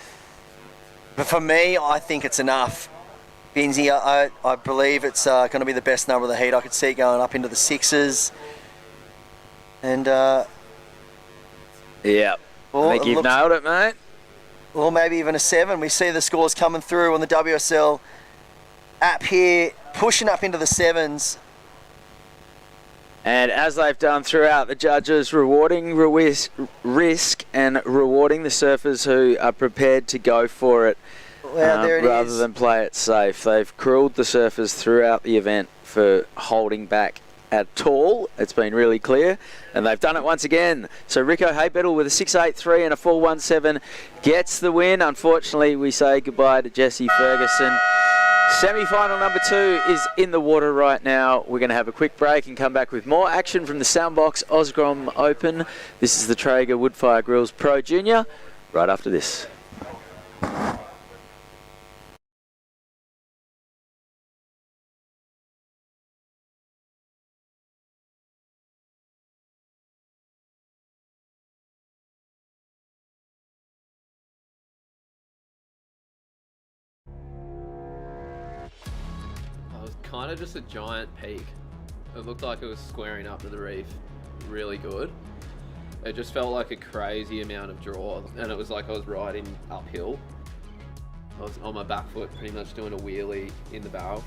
but for me, I think it's enough. Binsey, I believe it's going to be the best number of the heat. I could see it going up into the 6s. And, yeah, I think you've nailed it, mate. Or maybe even a 7. We see the scores coming through on the WSL app here, pushing up into the 7s. And as they've done throughout, the judges rewarding risk and rewarding the surfers who are prepared to go for it, rather than play it safe. They've cruelled the surfers throughout the event for holding back at all. It's been really clear, and they've done it once again. So Rico Haybettle with a 6.83 and a 4.17 gets the win. Unfortunately, we say goodbye to Jesse Ferguson. Semi-final number 2 is in the water right now. We're going to have a quick break and come back with more action from the Soundbox Osgrom Open. This is the Traeger Woodfire Grills Pro Junior, right after this. Kind of just a giant peak. It looked like it was squaring up to the reef really good. It just felt like a crazy amount of draw, and it was like I was riding uphill. I was on my back foot pretty much doing a wheelie in the barrel.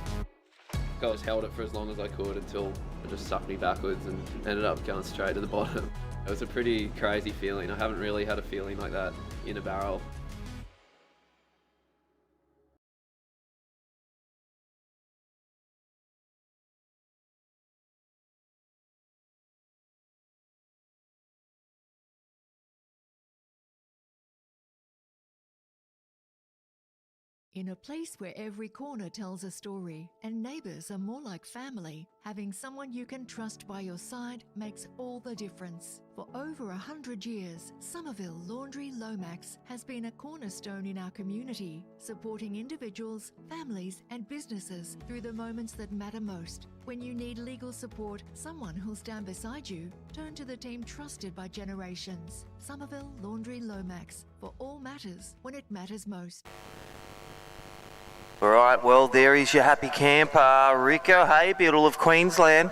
I was held it for as long as I could until it just sucked me backwards and ended up going straight to the bottom. It was a pretty crazy feeling. I haven't really had a feeling like that in a barrel. In a place where every corner tells a story and neighbours are more like family, having someone you can trust by your side makes all the difference. For over 100 years, Somerville Laundry Lomax has been a cornerstone in our community, supporting individuals, families and businesses through the moments that matter most. When you need legal support, someone who'll stand beside you, turn to the team trusted by generations. Somerville Laundry Lomax, for all matters when it matters most. All right, well, there is your happy camper, Rico Haybettle of Queensland.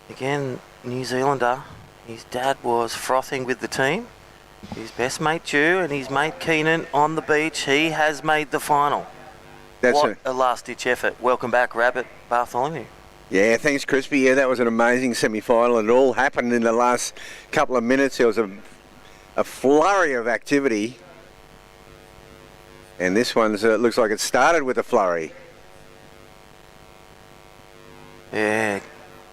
Again, New Zealander. His dad was frothing with the team. His best mate, Jew, and his mate, Keenan, on the beach. He has made the final. What a last-ditch effort. Welcome back, Rabbit Bartholomew. Yeah, thanks, Crispy. Yeah, that was an amazing semi-final. It all happened in the last couple of minutes. There was a flurry of activity. And this one looks like it started with a flurry. Yeah,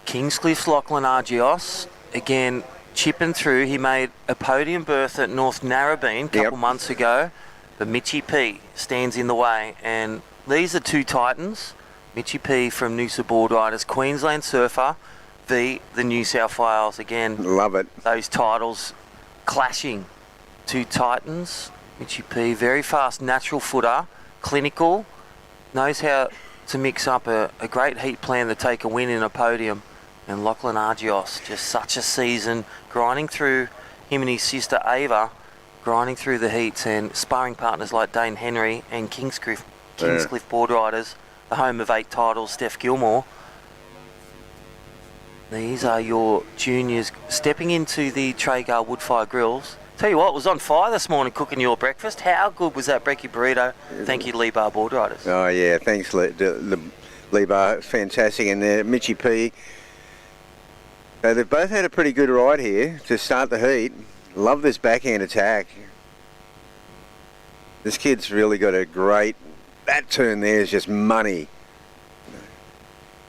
Kingscliff's Lachlan Argios, again, chipping through. He made a podium berth at North Narrabeen a couple months ago. But Mitchie P stands in the way. And these are two titans. Mitchie P from Noosa Board Riders, Queensland Surfer, the New South Wales. Again, love it. Those titles clashing. Two titans. Mitchie P, very fast natural footer, clinical, knows how to mix up a great heat plan to take a win in a podium. And Lachlan Argios, just such a season, grinding through, him and his sister Ava, grinding through the heats, and sparring partners like Dane Henry and Kingscliff Board Riders, the home of 8 titles, Steph Gilmore. These are your juniors stepping into the Traeger Woodfire Grills. Tell you what, it was on fire this morning cooking your breakfast. How good was that brekkie burrito? Thank you, Lee Bar Board Riders. Oh, yeah, thanks, Lee Bar. Fantastic. And Mitchie P. They've both had a pretty good ride here to start the heat. Love this backhand attack. This kid's really got a great... That turn there is just money.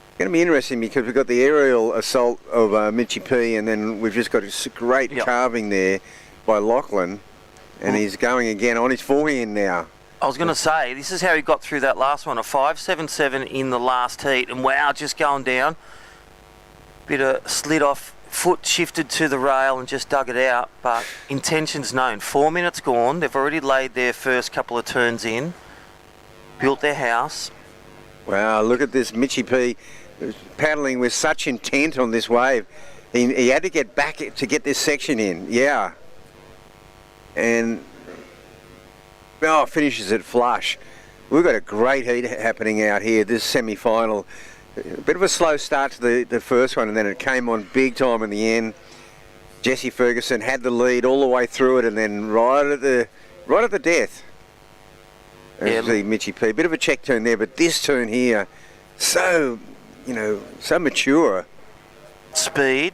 It's going to be interesting because we've got the aerial assault of Mitchie P, and then we've just got a great carving there by Lachlan, and he's going again on his forehand now. I was going to say, this is how he got through that last one, a 5.77 in the last heat, and wow, just going down. Bit of slid off, foot shifted to the rail and just dug it out, but intentions known. 4 minutes gone, they've already laid their first couple of turns in, built their house, Wow, look at this. Mitchy P paddling with such intent on this wave. He had to get back to get this section in. Yeah. And finishes it flush. We've got a great heat happening out here, this semi-final. A bit of a slow start to the first one, and then it came on big time in the end. Jesse Ferguson had the lead all the way through it, and then right at the death. The Mitchy P. Bit of a check turn there, but this turn here, so mature. Speed,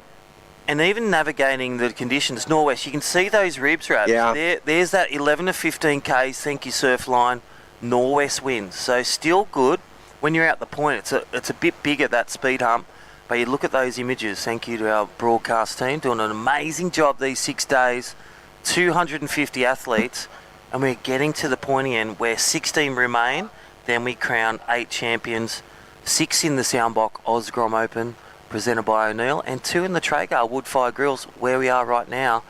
and even navigating the conditions. Norwest, you can see those ribs, Rabs. Yeah. There's that 11 to 15 Ks, thank you, surf line. Norwest wins. So still good. When you're out the point, it's a bit bigger, that speed hump. But you look at those images. Thank you to our broadcast team, doing an amazing job these 6 days. 250 athletes. And we're getting to the pointy end where 16 remain. Then we crown 8 champions. 6 in the Soundbox Osgrom Open, presented by O'Neill, and 2 in the Traeger Woodfire Grills, where we are right now.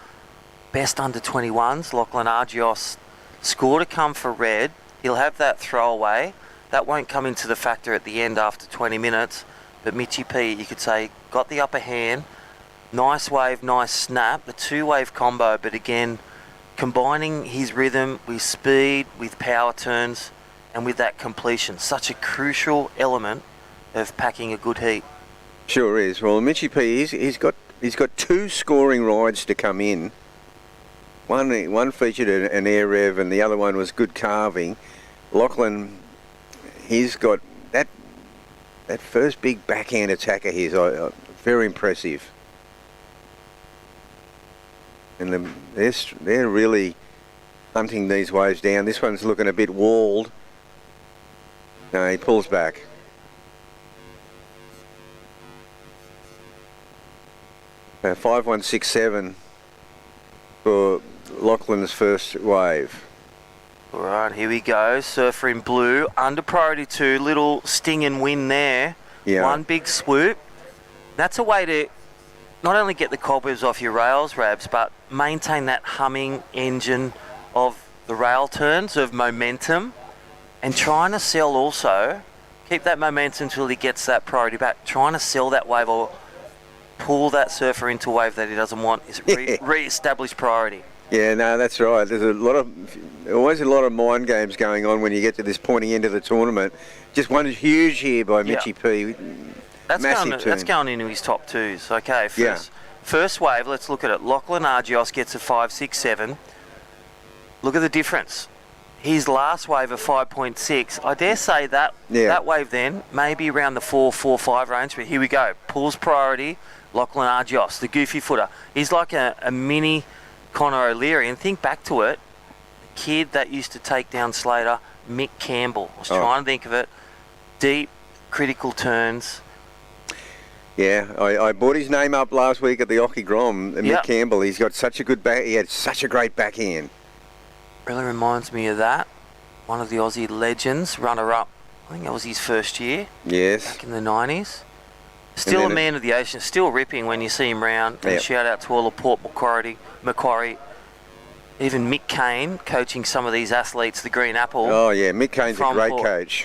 Best under 21s, Lachlan Argios. Score to come for Red. He'll have that throwaway. That won't come into the factor at the end after 20 minutes. But Mitchy P, you could say, got the upper hand. Nice wave, nice snap. The 2-wave combo, but again, combining his rhythm with speed, with power turns, and with that completion. Such a crucial element of packing a good heat. Sure is. Well, Mitchy P, he's got 2 scoring rides to come in. One featured an air rev, and the other one was good carving. Lachlan, he's got that first big backhand attacker here. Very impressive. And they're really hunting these waves down. This one's looking a bit walled. No, he pulls back. 5167 for Lachlan's first wave. All right, here we go. Surfer in blue. Under priority 2. Little sting and win there. Yeah. One big swoop. That's a way to not only get the cobwebs off your rails, Rabs, but maintain that humming engine of the rail turns, of momentum, and trying to sell also. Keep that momentum until he gets that priority back. Trying to sell that wave or pull that surfer into a wave that he doesn't want is re-establish priority. Yeah, no, that's right. There's always a lot of mind games going on when you get to this pointy end of the tournament. Just one huge here by Mitchy P. That's going into his top 2s. Okay, first wave, let's look at it. Lachlan Argios gets a 5.67. Look at the difference. His last wave of 5.6, I dare say that wave then, maybe around the 4.45 range, but here we go. Pulls priority, Lachlan Argios, the goofy footer. He's like a mini Conor O'Leary, and think back to it, the kid that used to take down Slater, Mick Campbell. I was trying to think of it. Deep, critical turns. Yeah, I brought his name up last week at the Occy Grom, Mick Campbell. He's got such a good he had such a great backhand. Really reminds me of that. One of the Aussie legends, runner-up. I think that was his first year. Yes. Back in the 90s. Still a man of the ocean, still ripping when you see him round. And shout out to all of Port Macquarie. Even Mick Kane coaching some of these athletes, the Green Apple. Oh yeah, Mick Kane's a great coach.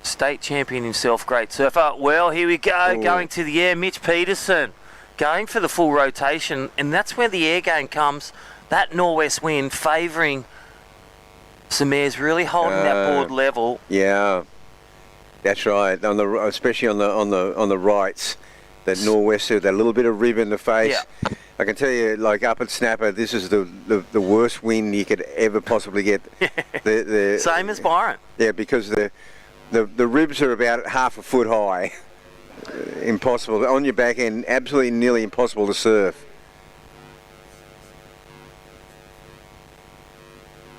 State champion himself, great surfer. Well, here we go, going to the air, Mitch Peterson. Going for the full rotation, and that's where the air game comes. That northwest wind favouring some airs, really holding that board level. Yeah. That's right. Especially on the rights, that nor'wester, that little bit of rib in the face. Yeah. I can tell you, like up at Snapper, this is the worst wind you could ever possibly get. Same as Byron. Yeah, because the ribs are about half a foot high. Impossible on your back end. Absolutely, nearly impossible to surf.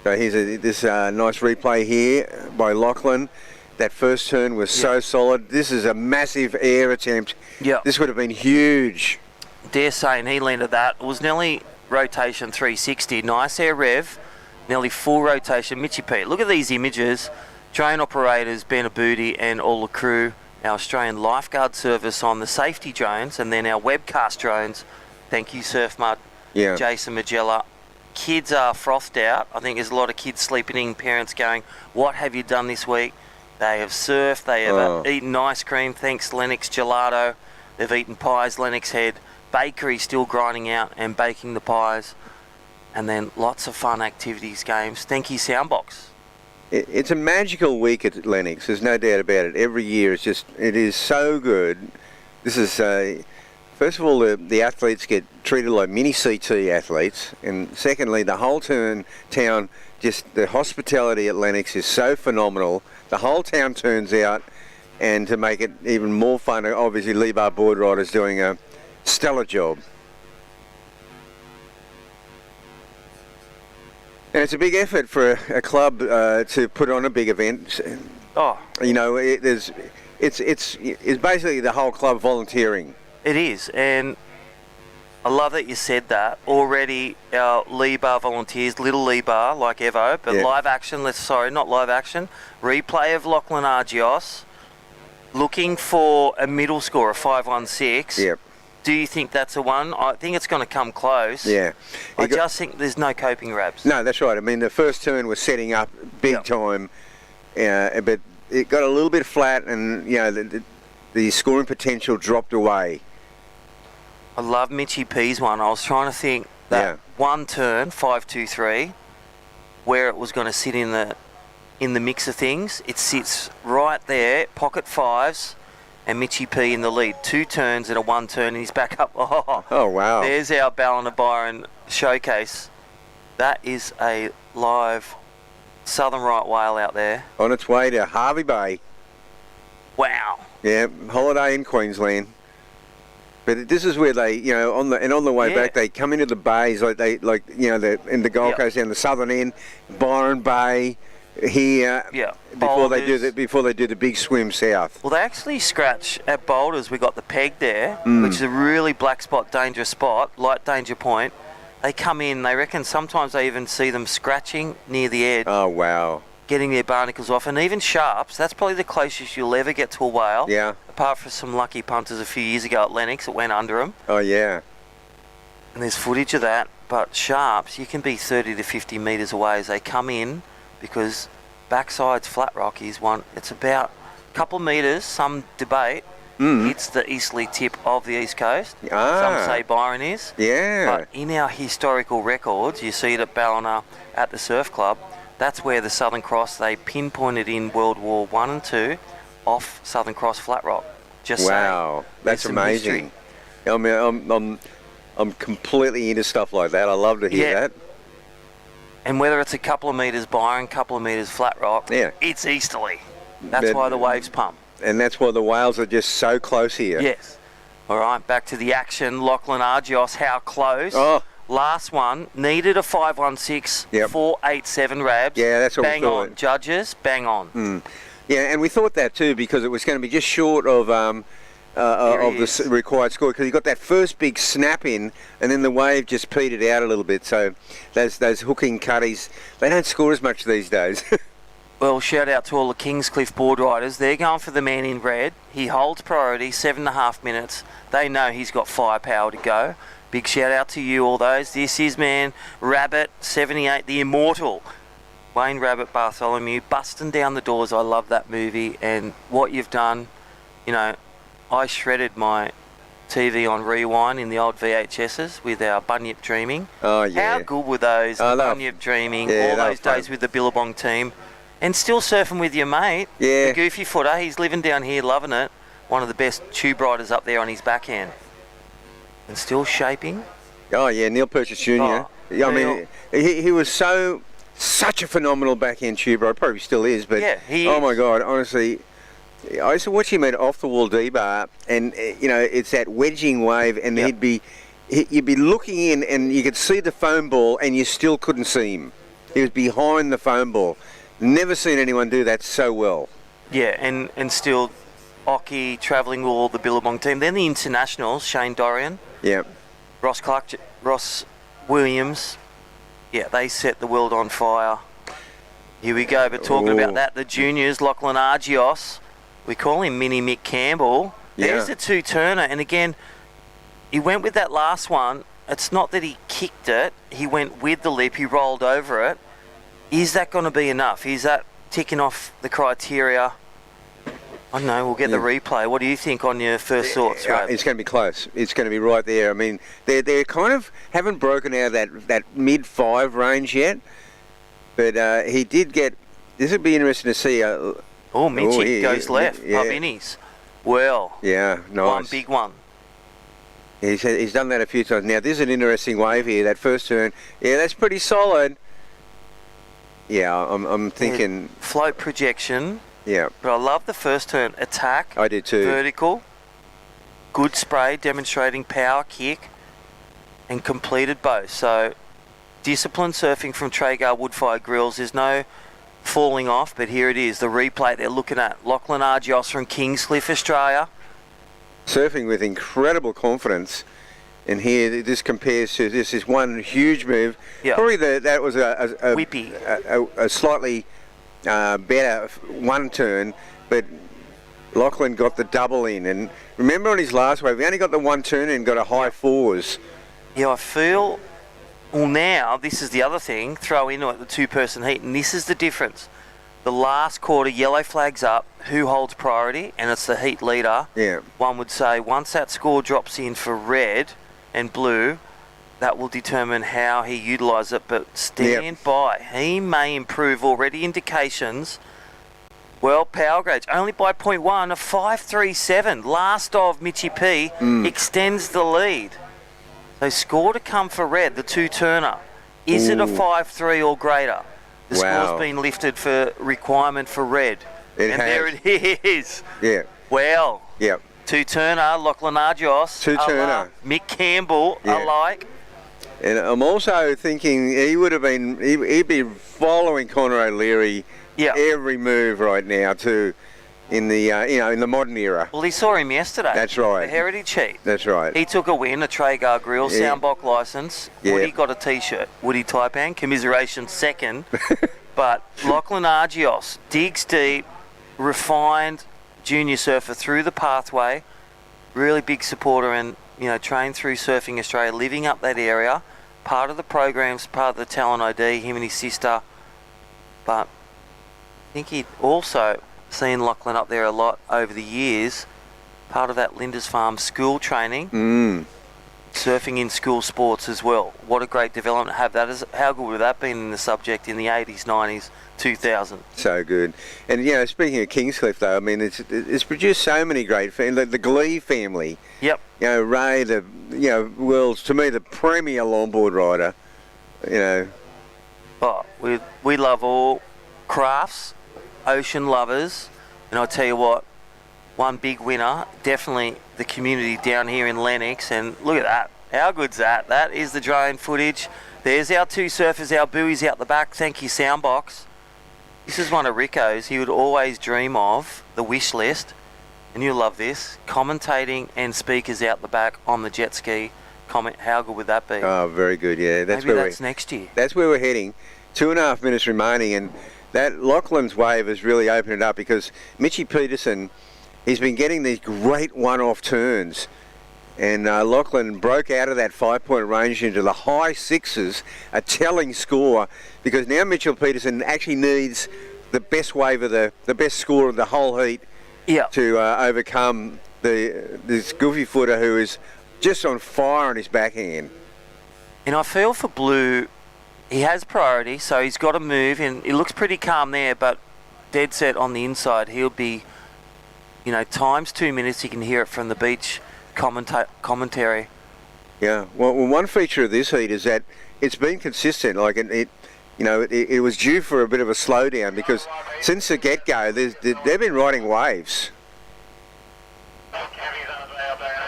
So here's this nice replay here by Lachlan. That first turn was so solid. This is a massive air attempt. Yeah. This would have been huge. Dare saying he landed that. It was nearly rotation 360. Nice air rev. Nearly full rotation. Mitchy P. Look at these images. Drone operators, Ben Aboudi and all the crew. Our Australian lifeguard service on the safety drones, and then our webcast drones. Thank you, Surf Mud. Yeah. Jason Magella. Kids are frothed out. I think there's a lot of kids sleeping in, parents going, what have you done this week? They have surfed, they have eaten ice cream, thanks Lennox Gelato. They've eaten pies, Lennox Head. Bakery still grinding out and baking the pies. And then lots of fun activities, games. Thank you, Soundbox. It's a magical week at Lennox, there's no doubt about it. Every year it is so good. This is, first of all, the athletes get treated like mini CT athletes. And secondly, the whole town, just the hospitality at Lennox is so phenomenal. The whole town turns out, and to make it even more fun, obviously Lee Bar Board Rider's doing a stellar job. And it's a big effort for a club to put on a big event. Oh, you know, it's basically the whole club volunteering. it is, and I love that you said that. Already our Lee Bar volunteers, Little Lee Bar, like Evo, but live action, not live action, replay of Lachlan Argios, looking for a middle score of 516. Yep. Do you think that's a one? I think it's going to come close. Yeah. I just think there's no coping wraps. No, that's right. I mean, the first turn was setting up big time, but it got a little bit flat, and you know the scoring potential dropped away. I love Mitchy P's one. I was trying to think that one turn, 5-2-3, where it was going to sit in the mix of things. It sits right there, pocket fives, and Mitchy P in the lead. 2 turns and a 1 turn, and he's back up. Oh wow! There's our Ballina Byron showcase. That is a live Southern Right whale out there. On its way to Harvey Bay. Wow. Yeah, holiday in Queensland. But this is where they, you know, on the way back, they come into the bays in the Gold Coast down the southern end, Byron Bay. Here, before they do the big swim south. Well, they actually scratch at Boulders. We got the peg there, which is a really black spot, dangerous spot, light danger point. They come in. They reckon sometimes they even see them scratching near the edge. Oh wow! Getting their barnacles off, and even sharps. That's probably the closest you'll ever get to a whale. Yeah. Apart from some lucky punters a few years ago at Lennox, it went under them. Oh yeah. And there's footage of that. But sharps, you can be 30 to 50 metres away as they come in. Because backside's flat rock is one. It's about a couple of metres. Some debate. It's the easterly tip of the east coast. Some say Byron is. Yeah. But in our historical records, you see it at Ballina at the Surf Club. That's where the Southern Cross, they pinpointed in World War I and II off Southern Cross flat rock. Just wow, that's amazing. I mean, I'm completely into stuff like that. I love to hear that. And whether it's a couple of metres Byron, couple of metres flat rock, it's easterly. That's why the waves pump. And that's why the whales are just so close here. Yes. All right, back to the action. Lachlan Argios, how close? Oh. Last one, needed a 516, 487 Rabs. Yeah, that's what bang we thought. on. Judges, bang on. Yeah, and we thought that too because it was going to be just short of the required score because he got that first big snap in and then the wave just petered out a little bit. So those hooking cutties, they don't score as much these days. Well, shout out to all the Kingscliff board riders. They're going for the man in red. He holds priority, 7.5 minutes. They know he's got firepower to go. Big shout out to you, all those. This is, man, Rabbit, 78, the immortal. Wayne Rabbit Bartholomew, busting down the doors. I love that movie. And what you've done, you know, I shredded my TV on rewind in the old VHSs with our Bunyip Dreaming. Oh, yeah. How good were those? Bunyip Dreaming, all those days with the Billabong team. And still surfing with your mate. Yeah. The goofy footer. He's living down here, loving it. One of the best tube riders up there on his backhand. And still shaping. Oh, yeah, Neil Purchase Jr. I mean, he was such a phenomenal backhand tube rider. Probably still is, but oh my God, honestly, I used to watch him at off the wall D-bar, and you know, it's that wedging wave, and you'd be looking in, and you could see the foam ball, and you still couldn't see him. He was behind the foam ball. Never seen anyone do that so well. Yeah, and still Occy travelling with all the Billabong team. Then the internationals, Shane Dorian. Yeah. Ross Clark, Ross Williams. Yeah, they set the world on fire. Here we go, but talking about that, the juniors, Lachlan Argios. We call him Mini Mick Campbell. Yeah. There's the two-turner, and again, he went with that last one. It's not that he kicked it. He went with the lip. He rolled over it. Is that going to be enough? Is that ticking off the criteria I don't know, we'll get the replay. What do you think on your first thoughts, Rob? It's going to be close. It's going to be right there. I mean, they kind of haven't broken out of that mid-5 range yet, but he did get... This would be interesting to see. Mitchy goes left, up innies. Well, yeah, nice. One big one. He's done that a few times. Now, this is an interesting wave here, that first turn. Yeah, that's pretty solid. Yeah, I'm thinking... Float projection. Yeah. But I love the first turn. Attack. I did too. Vertical. Good spray, demonstrating power, kick, and completed both. So, disciplined surfing from Traeger Wood-Fire Grills. There's no falling off, but here it is, the replay they're looking at. Lachlan Argios from Kingscliff, Australia. Surfing with incredible confidence. And here, this compares to this is one huge move. Yep. Probably that was a whippy, a slightly better one turn, but Lachlan got the double in. And remember on his last wave, he only got the one turn and got a high 4s. Yeah, I feel. Well, now this is the other thing. Throw into it the two-person heat, and this is the difference. The last quarter, yellow flags up. Who holds priority? And it's the heat leader. Yeah. One would say once that score drops in for red and blue, that will determine how he utilises it. But stand by. He may improve. Already indications. Well, power grades only by 0.1. A 5.37. Last of Mitchy P extends the lead. So score to come for red. The two-turner. Is it a 5.3 or greater? The score's been lifted for requirement for red. There it is. Yeah. Well. Yep. Two-turner, Lachlan Argios. Two-turner. Mick Campbell, alike. And I'm also thinking he'd be following Conor O'Leary every move right now too, in the in the modern era. Well, he saw him yesterday. That's right. The Heritage Heat. That's right. He took a win, a Traeger Grills soundbox licence. Woody got a T-shirt. Woody Taipan, commiseration second. But Lachlan Argios digs deep, refined junior surfer through the pathway, really big supporter, and trained through Surfing Australia, living up that area, part of the programs, part of the talent ID, him and his sister. But I think he'd also seen Lachlan up there a lot over the years, part of that Linda's Farm school training, surfing in school sports as well. What a great development to have that. How good would that have been in the subject in the 80s, 90s, 2000? So good. And, speaking of Kingscliff, though, I mean, it's produced so many great families. The Glee family. Yep. Ray, world's, to me, the premier longboard rider, Oh, we love all crafts, ocean lovers, and I'll tell you what, one big winner, definitely the community down here in Lennox, and look at that. How good's that? That is the drone footage. There's our two surfers, our buoys out the back. Thank you, Soundbox. This is one of Rico's. He would always dream of the wish list, and you'll love this, commentating and speakers out the back on the jet ski. Comment, how good would that be? Oh, very good, yeah. Maybe that's next year. That's where we're heading. 2.5 minutes remaining, and that Lachlan's wave has really opened it up because Mitchy Peterson, he's been getting these great one-off turns, and Lachlan broke out of that 5-point range into the high 6s, a telling score, because now Mitchell Peterson actually needs the best wave of the best score of the whole heat to overcome this goofy footer who is just on fire on his backhand. And I feel for Blue, he has priority, so he's got to move, and he looks pretty calm there, but dead set on the inside. He'll be, times 2 minutes, you can hear it from the beach commentary. Yeah, well, one feature of this heat is that it's been consistent. Like it was due for a bit of a slowdown because since the get-go, they've been riding waves.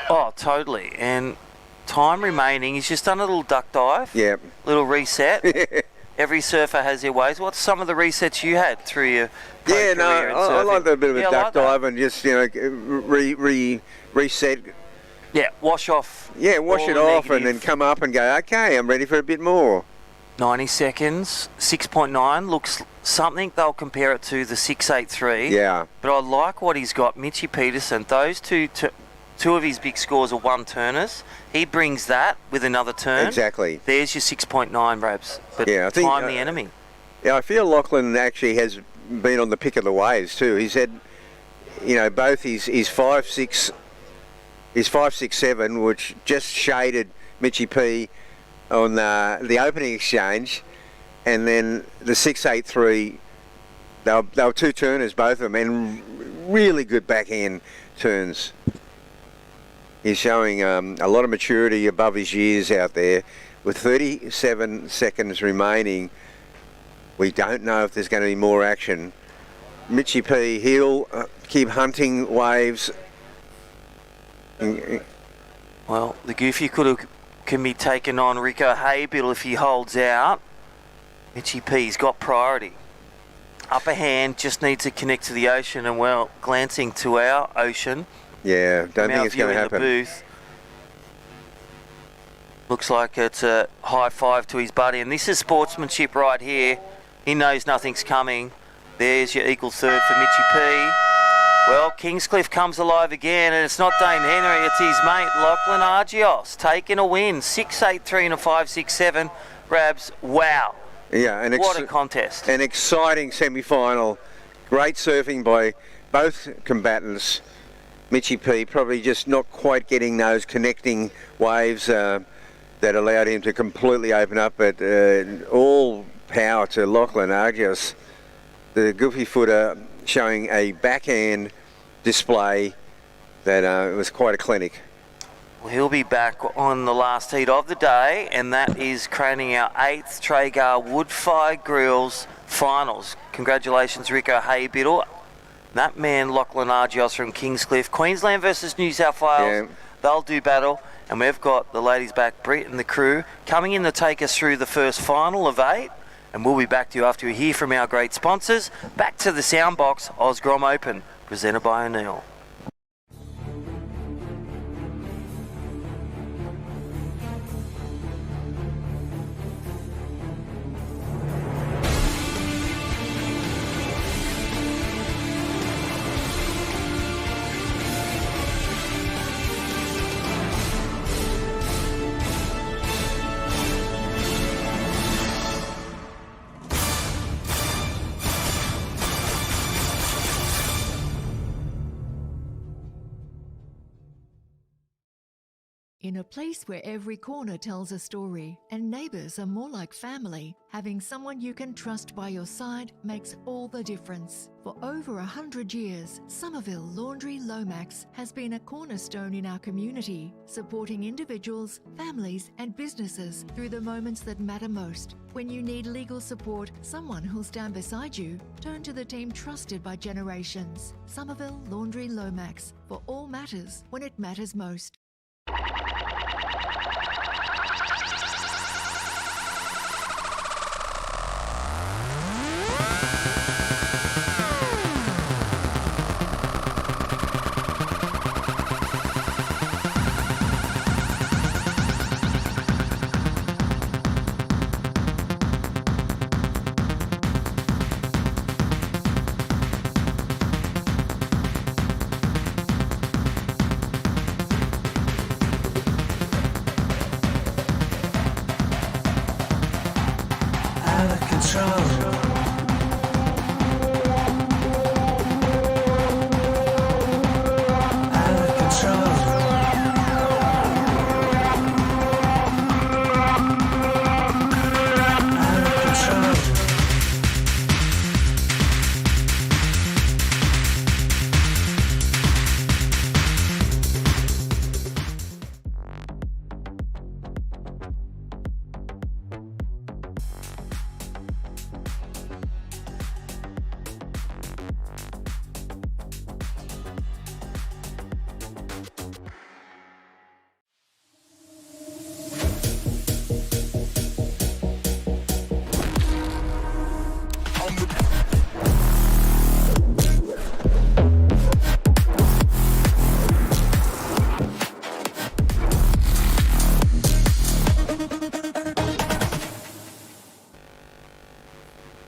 Oh, totally. And time remaining, he's just done a little duck dive. Yep. Little reset. Every surfer has their ways. What's some of the resets you had through your career in surfing? I like a bit of a duck dive and just reset. Yeah, wash off. Yeah, wash it off and then come up and go, okay, I'm ready for a bit more. 90 seconds, 6.9, looks something they'll compare it to the 6.83. Yeah. But I like what he's got. Mitchy Peterson, those two of his big scores are one-turners. He brings that with another turn. Exactly. There's your 6.9, Rabs. But I think, time the enemy. Yeah, I feel Lachlan actually has been on the pick of the waves too. He's had you know, both his 5.6, his 5.67, which just shaded Mitchie P on the opening exchange, and then the 6.83. They were two turners, both of them, and really good backhand turns. He's showing a lot of maturity above his years out there. With 37 seconds remaining, we don't know if there's going to be more action. Mitchie P, he'll keep hunting waves. Well, the Goofy can be taken on Rico Haybill if he holds out. Mitchie P's got priority. Upper hand just needs to connect to the ocean, and well, glancing to our ocean. Yeah, don't think it's going to happen. The booth. Looks like it's a high five to his buddy, and this is sportsmanship right here. He knows nothing's coming. There's your equal third for Mitchie P. Well, Kingscliff comes alive again, and it's not Dame Henry, it's his mate Lachlan Argios taking a win. 6.83 and a 5.67. Rabs, wow. Yeah, what a contest. An exciting semi-final. Great surfing by both combatants. Mitchie P probably just not quite getting those connecting waves that allowed him to completely open up, but all power to Lachlan Argios. The Goofy footer showing a backhand display that was quite a clinic. Well, he'll be back on the last heat of the day, and that is crowning our 8th Traeger Wood-Fire Grills finals. Congratulations, Rico Haybiddle. That man, Lachlan Argios from Kingscliff. Queensland versus New South Wales. Yeah. They'll do battle, and we've got the ladies back, Britt and the crew, coming in to take us through the first final of 8. And we'll be back to you after we hear from our great sponsors. Back to the Soundbox Osgrom Open, presented by O'Neill. In a place where every corner tells a story and neighbours are more like family, having someone you can trust by your side makes all the difference. For over 100 years, Somerville Laundry Lomax has been a cornerstone in our community, supporting individuals, families and businesses through the moments that matter most. When you need legal support, someone who'll stand beside you, turn to the team trusted by generations. Somerville Laundry Lomax, for all matters when it matters most.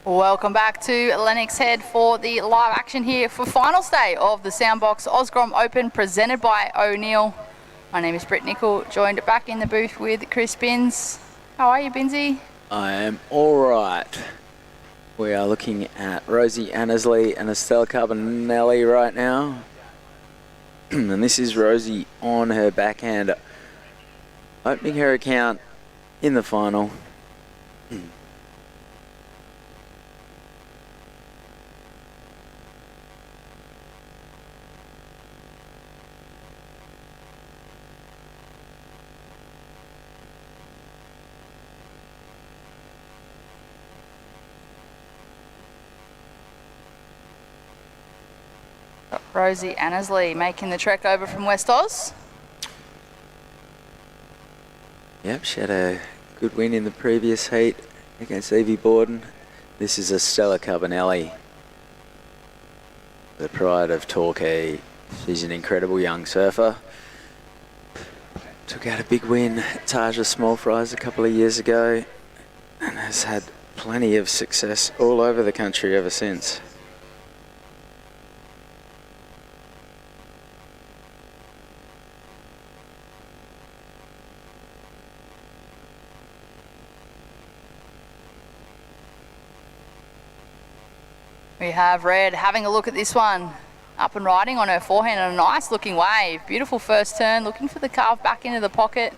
Welcome back to Lennox Head for the live action here for finals day of the Soundbox Osgrom Open presented by O'Neill. My name is Britt Nicol, joined back in the booth with Chris Binns. How are you, Binsy? I am all right. We are looking at Rosie Annesley and Estella Carbonelli right now. And this is Rosie on her backhand, opening her account in the final. Rosie Annesley making the trek over from West Oz. Yep, she had a good win in the previous heat against Evie Borden. This is Estella Carbonelli, the pride of Torquay. She's an incredible young surfer. Took out a big win at Taja Small Fries a couple of years ago and has had plenty of success all over the country ever since. We have Red having a look at this one. Up and riding on her forehand and a nice looking wave. Beautiful first turn, looking for the carve back into the pocket.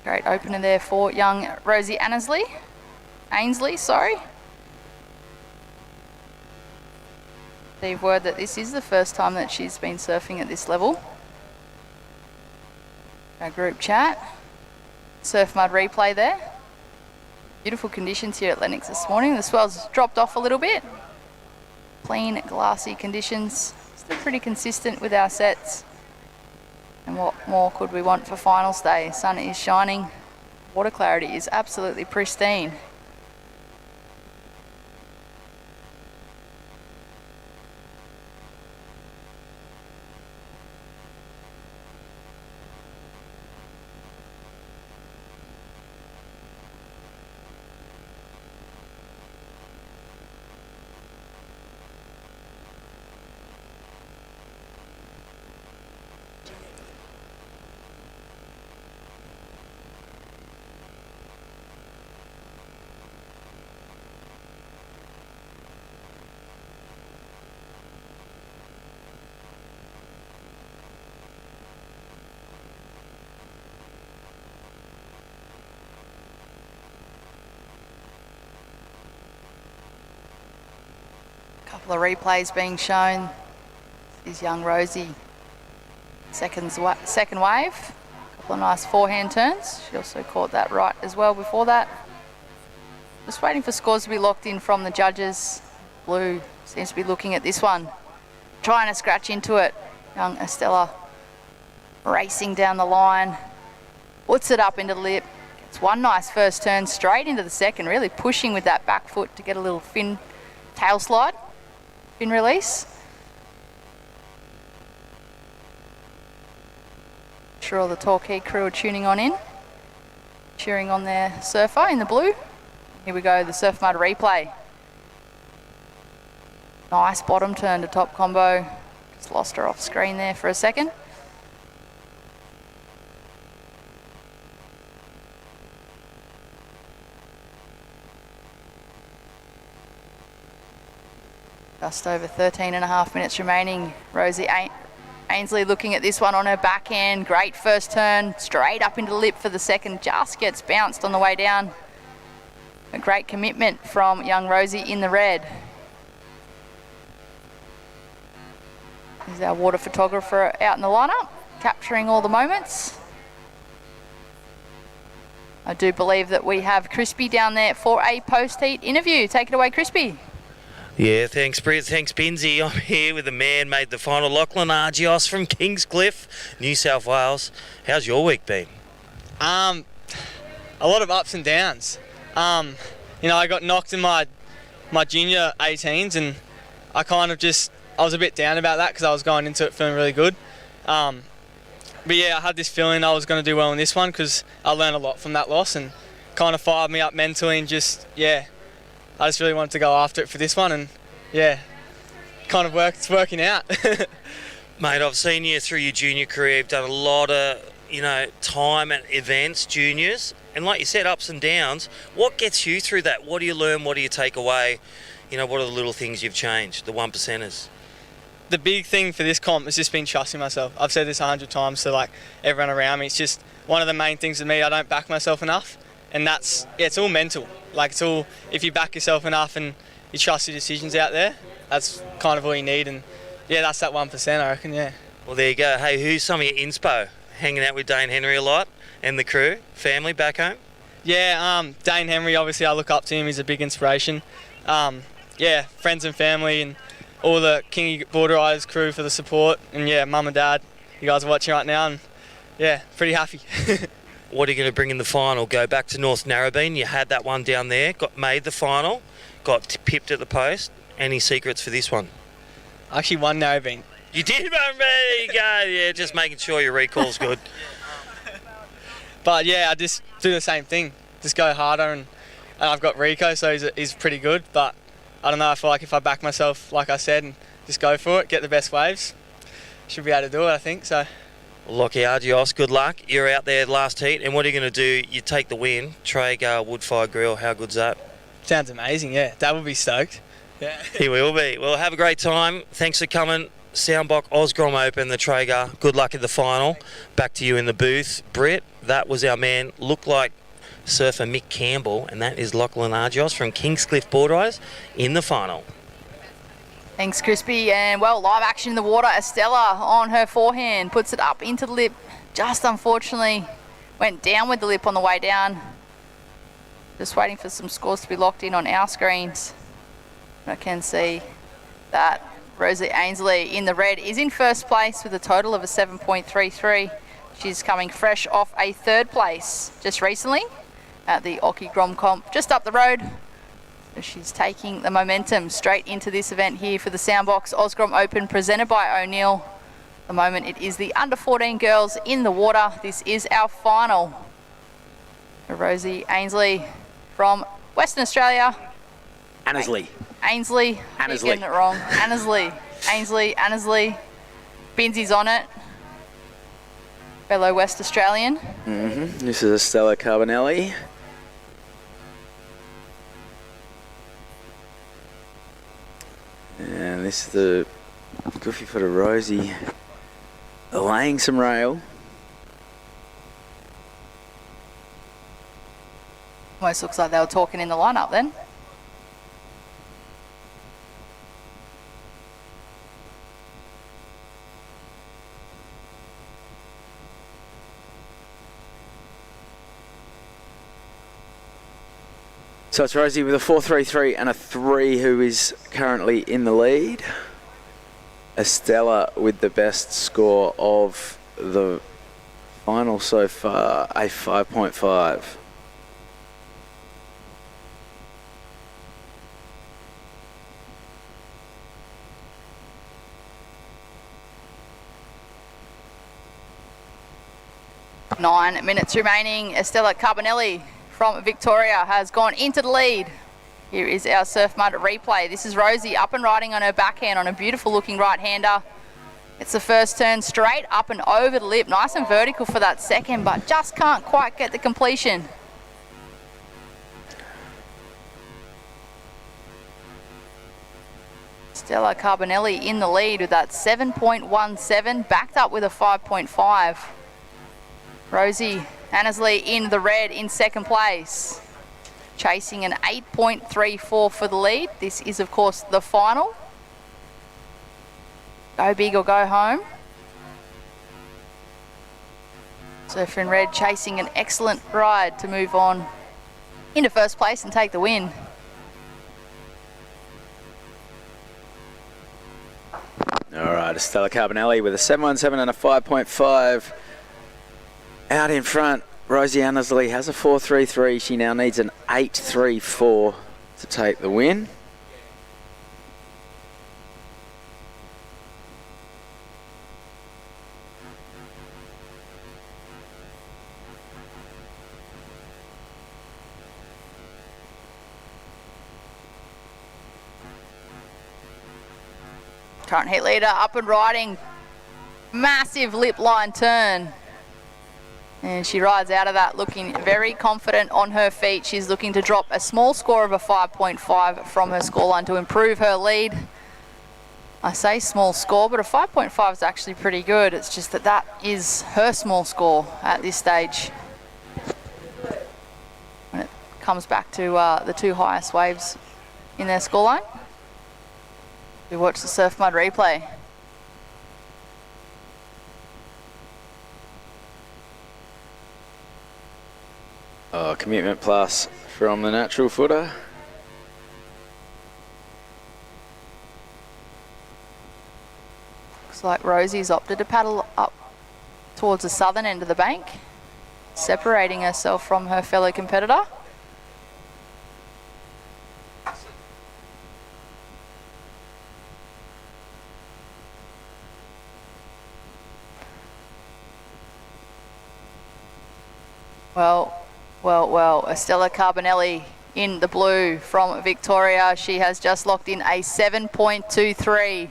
Great opener there for young Rosie Annesley. Ainsley, sorry. Received word that this is the first time that she's been surfing at this level. Our group chat. Surf mud replay there. Beautiful conditions here at Lennox this morning. The swell's dropped off a little bit. Clean, glassy conditions. Still pretty consistent with our sets. And what more could we want for finals day? Sun is shining. Water clarity is absolutely pristine. Couple of replays being shown. This is young Rosie. Second wave. Couple of nice forehand turns. She also caught that right as well before that. Just waiting for scores to be locked in from the judges. Blue seems to be looking at this one. Trying to scratch into it. Young Estella racing down the line. Puts it up into the lip. Gets one nice first turn straight into the second. Really pushing with that back foot to get a little fin tail slide. Fin release. Sure, all the Torquay crew are tuning on in, cheering on their surfer in the blue. Here we go, the surf mud replay. Nice bottom turn to top combo. Just lost her off screen there for a second. Just over 13.5 minutes remaining. Rosie Ainsley looking at this one on her backhand. Great first turn, straight up into the lip for the second. Just gets bounced on the way down. A great commitment from young Rosie in the red. There's our water photographer out in the lineup, capturing all the moments. I do believe that we have Crispy down there for a post-heat interview. Take it away, Crispy. Yeah, thanks, Brett. Thanks, Benzie. I'm here with the man made the final, Lachlan Argios from Kingscliff, New South Wales. How's your week been? A lot of ups and downs. I got knocked in my junior 18s, and I was a bit down about that because I was going into it feeling really good. But yeah, I had this feeling I was going to do well in this one because I learned a lot from that loss and kind of fired me up mentally, and I just really wanted to go after it for this one, and kind of it's working out. Mate, I've seen you through your junior career. You've done a lot of time at events, juniors, and like you said, ups and downs. What gets you through that? What do you learn? What do you take away? What are the little things you've changed, the 1%ers? The big thing for this comp has just been trusting myself. I've said this 100 times to everyone around me. It's just one of the main things with me. I don't back myself enough, and it's all mental. It's all, if you back yourself enough and you trust your decisions out there, that's kind of all you need. And yeah, that's that 1%, I reckon. Yeah. Well, there you go. Hey, who's some of your inspo? Hanging out with Dane Henry a lot and the crew, family back home? Yeah, Dane Henry, obviously I look up to him. He's a big inspiration. Yeah, friends and family and all the Kingy Border Eyes crew for the support. And yeah, mum and dad, you guys are watching right now, and yeah, pretty happy. What are you going to bring in the final? Go back to North Narrabeen. You had that one down there, made the final, got pipped at the post. Any secrets for this one? I actually won Narrabeen. You did, there you go. Yeah, just making sure your recall's good. But yeah, I just do the same thing. Just go harder, and I've got Rico, so he's pretty good. But I don't know, I feel like if I back myself, like I said, and just go for it, get the best waves, should be able to do it, I think. So. Lockie Argios, good luck. You're out there last heat, and what are you going to do? You take the win. Traeger wood-fired grill, how good's that? Sounds amazing, yeah. Dad will be stoked. Yeah. He will be. Well, have a great time. Thanks for coming. Soundbox Osgrom Open, the Traeger. Good luck in the final. Back to you in the booth. Britt, that was our man. Looked like surfer Mick Campbell, and that is Lachlan Argios from Kingscliff Border Eyes in the final. Thanks, Crispy. And, well, live action in the water. Estella on her forehand puts it up into the lip. Just unfortunately went down with the lip on the way down. Just waiting for some scores to be locked in on our screens. I can see that Rosie Ainsley in the red is in first place with a total of a 7.33. She's coming fresh off a third place just recently at the Oki Grom Comp just up the road. So she's taking the momentum straight into this event here for the Soundbox Osgrom Open presented by O'Neill. At the moment it is the under 14 girls in the water. This is our final. Rosie Ainsley from Western Australia. Annesley. Ainsley. Annesley. Getting it wrong. Annesley. Annesley. Binsy's on it. Fellow West Australian. This is Estella Carbonelli. And this is the goofy foot of Rosie laying some rail. Almost looks like they were talking in the lineup then. So it's Rosie with a 4.33 and a 3 who is currently in the lead. Estella with the best score of the final so far, a 5.5. Nine minutes remaining. Estella Carbonelli from Victoria has gone into the lead. Here is our Surf Mud replay. This is Rosie up and riding on her backhand on a beautiful looking right-hander. It's the first turn straight up and over the lip. Nice and vertical for that second, but just can't quite get the completion. Estella Carbonelli in the lead with that 7.17, backed up with a 5.5. Rosie Annesley in the red in second place, chasing an 8.34 for the lead. This is, of course, the final. Go big or go home. Surfer in red chasing an excellent ride to move on into first place and take the win. All right, Estella Carbonelli with a 7.17 and a 5.5. Out in front, Rosie Annesley has a 4.33. She now needs an 8.34 to take the win. Current heat leader up and riding. Massive lip line turn. And she rides out of that looking very confident on her feet. She's looking to drop a small score of a 5.5 from her scoreline to improve her lead. I say small score, but a 5.5 is actually pretty good. It's just that that is her small score at this stage. When it comes back to the two highest waves in their scoreline. We watch the surf mud replay. Oh, commitment plus from the natural footer. Looks like Rosie's opted to paddle up towards the southern end of the bank, separating herself from her fellow competitor. Well, Estella Carbonelli in the blue from Victoria. She has just locked in a 7.23.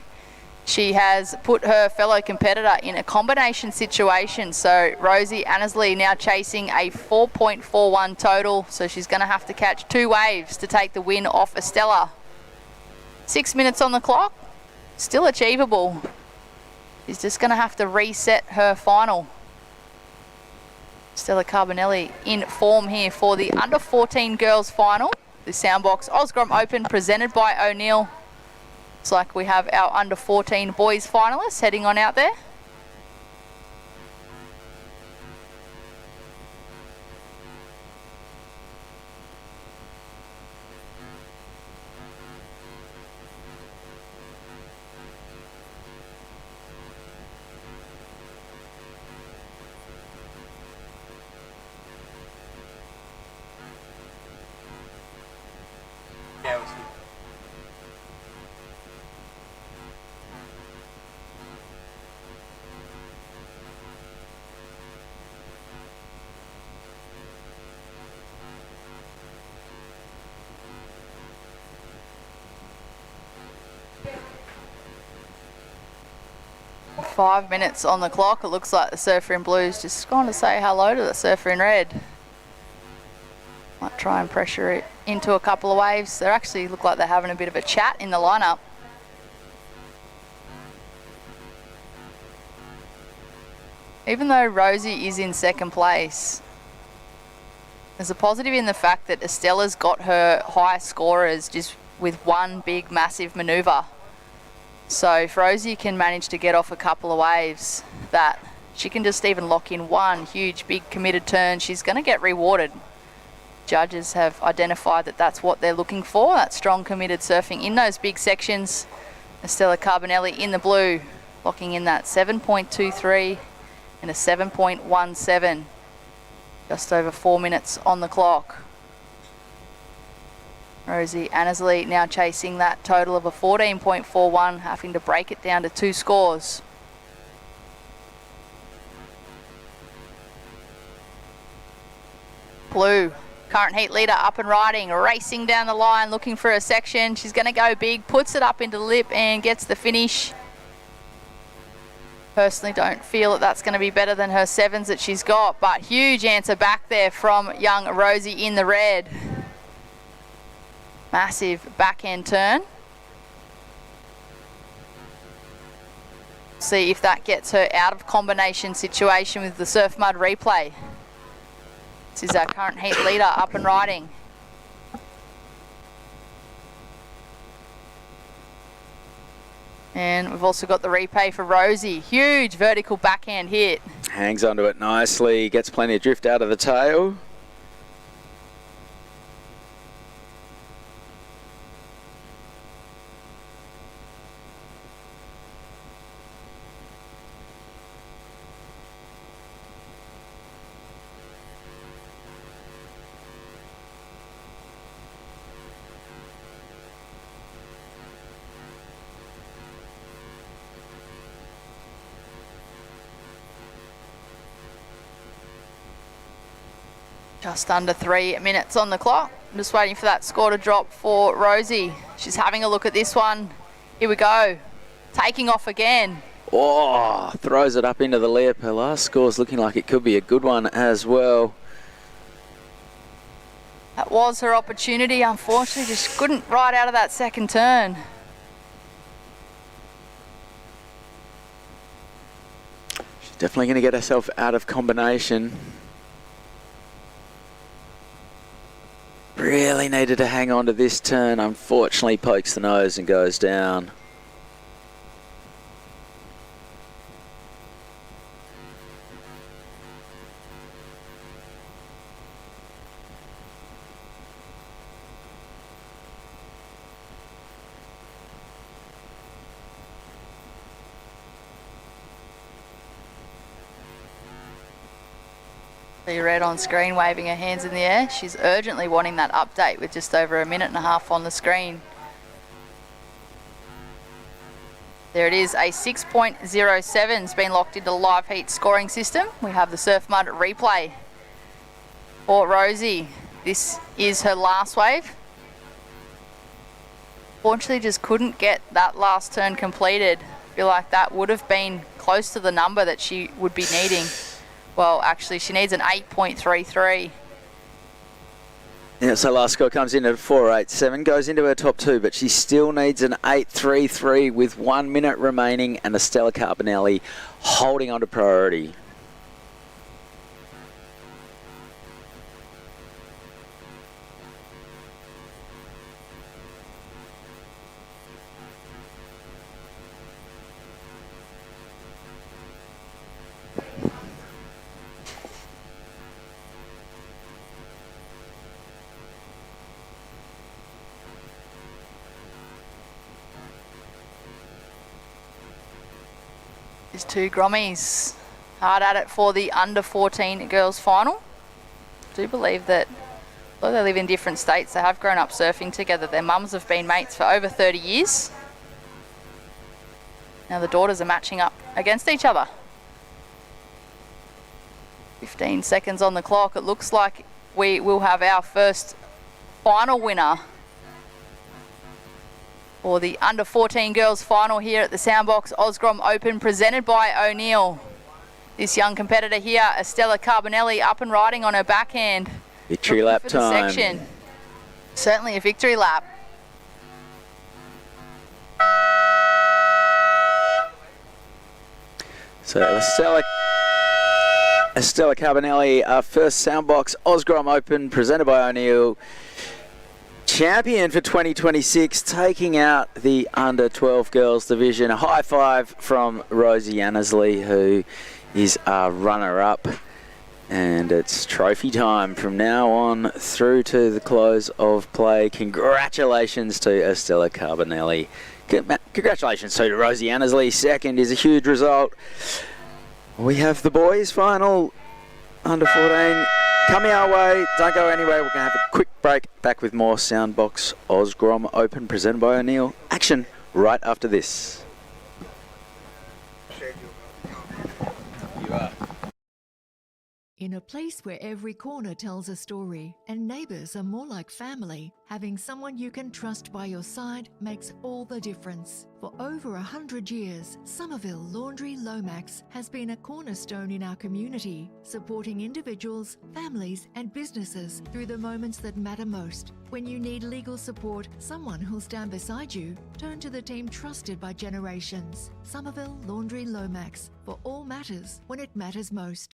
She has put her fellow competitor in a combination situation. So Rosie Annesley now chasing a 4.41 total. So she's going to have to catch 2 waves to take the win off Estella. 6 minutes on the clock, still achievable. She's just going to have to reset her final. Stella Carbonelli in form here for the under 14 girls final. The Soundbox Osgrom Open presented by O'Neill. Looks like we have our under 14 boys finalists heading on out there. Five minutes on the clock. It looks like the surfer in blue's just gone to say hello to the surfer in red. Might try and pressure it into a couple of waves. They actually look like they're having a bit of a chat in the lineup. Even though Rosie is in second place, there's a positive in the fact that Estella's got her high scorers just with one big massive manoeuvre. So if Rosie can manage to get off a couple of waves, that she can just even lock in one huge big committed turn, she's going to get rewarded. Judges have identified that that's what they're looking for, that strong committed surfing in those big sections. Estella Carbonelli in the blue, locking in that 7.23 and a 7.17. Just over 4 minutes on the clock. Rosie Annesley now chasing that total of a 14.41, having to break it down to 2 scores. Blue, current heat leader up and riding, racing down the line, looking for a section. She's going to go big, puts it up into the lip and gets the finish. Personally don't feel that that's going to be better than her 7s that she's got, but huge answer back there from young Rosie in the red. Massive backhand turn. See if that gets her out of combination situation with the surf mud replay. This is our current heat leader up and riding. And we've also got the replay for Rosie. Huge vertical backhand hit. Hangs onto it nicely, gets plenty of drift out of the tail. Just under 3 minutes on the clock. I'm just waiting for that score to drop for Rosie. She's having a look at this one. Here we go. Taking off again. Oh, throws it up into the lip. Her last score's looking like it could be a good one as well. That was her opportunity. Unfortunately, just couldn't ride out of that second turn. She's definitely going to get herself out of combination. Really needed to hang on to this turn. Unfortunately, pokes the nose and goes down. See red on screen waving her hands in the air. She's urgently wanting that update with just over a minute and a half on the screen. There it is, a 6.07 has been locked into the live heat scoring system. We have the Surf Mud replay for Rosie. This is her last wave. Fortunately, just couldn't get that last turn completed. I feel like that would have been close to the number that she would be needing. Well, actually, she needs an 8.33. Yeah, so last score comes in at 4.87, goes into her top two, but she still needs an 8.33 with 1 minute remaining and Estella Carbonelli holding on to priority. These two Grommies hard at it for the under 14 girls final. I do believe that although they live in different states, they have grown up surfing together. Their mums have been mates for over 30 years. Now the daughters are matching up against each other. 15 seconds on the clock. It looks like we will have our first final winner for the under 14 girls final here at the Soundbox Osgrom Open, presented by O'Neill. This young competitor here, Estella Carbonelli, up and riding on her backhand. Victory lap for the time. section. Certainly a victory lap. So Estella Carbonelli, our first Soundbox Osgrom Open, presented by O'Neill. Champion for 2026, taking out the under 12 girls division. A high five from Rosie Annesley, who is our runner-up. And it's trophy time from now on through to the close of play. Congratulations to Estella Carbonelli. Congratulations to Rosie Annesley. Second is a huge result. We have the boys final, under 14. Coming our way, don't go anywhere. We're going to have a quick break. Back with more Soundbox Osgrom Open, presented by O'Neill. Action right after this. You are. In a place where every corner tells a story and neighbours are more like family, having someone you can trust by your side makes all the difference. For over 100 years, Somerville Laundry Lomax has been a cornerstone in our community, supporting individuals, families and businesses through the moments that matter most. When you need legal support, someone who'll stand beside you, turn to the team trusted by generations. Somerville Laundry Lomax, for all matters when it matters most.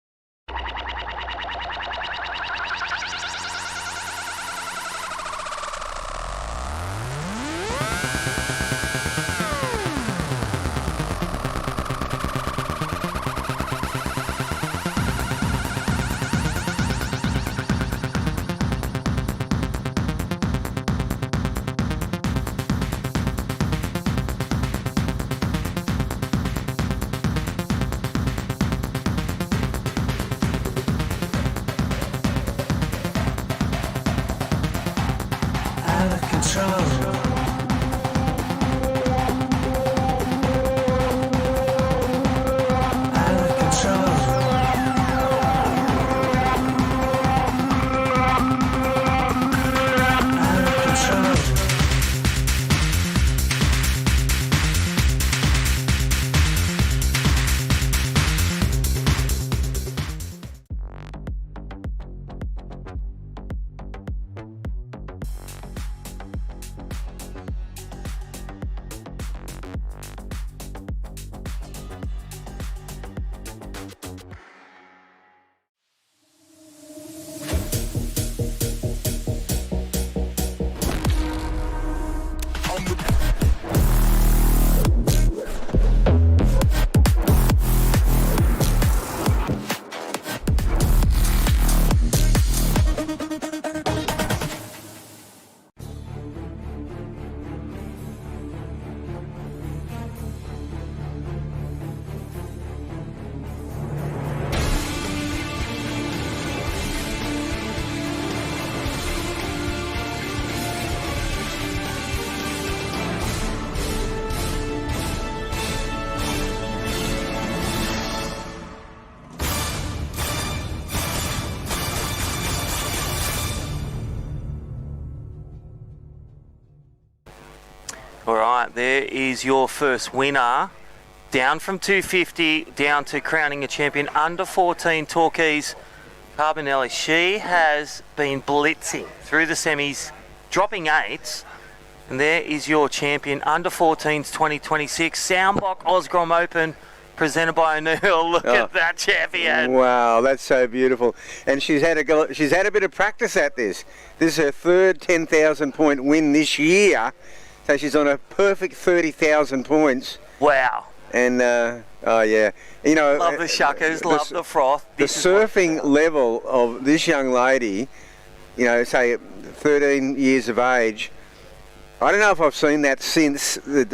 All right, there is your first winner. Down from 250, down to crowning a champion. Under 14 Torquise Carbonelli. She has been blitzing through the semis, dropping 8s. And there is your champion, under 14s 2026, Soundbox Osgrom Open, presented by O'Neill. Look at that champion. Wow, that's so beautiful. And she's had a bit of practice at this. This is her third 10,000 point win this year. So she's on a perfect 30,000 points. Wow. And oh yeah, you know, love the shuckers, love the froth. The surfing level of this young lady, you know, say 13 years of age. I don't know if I've seen that since the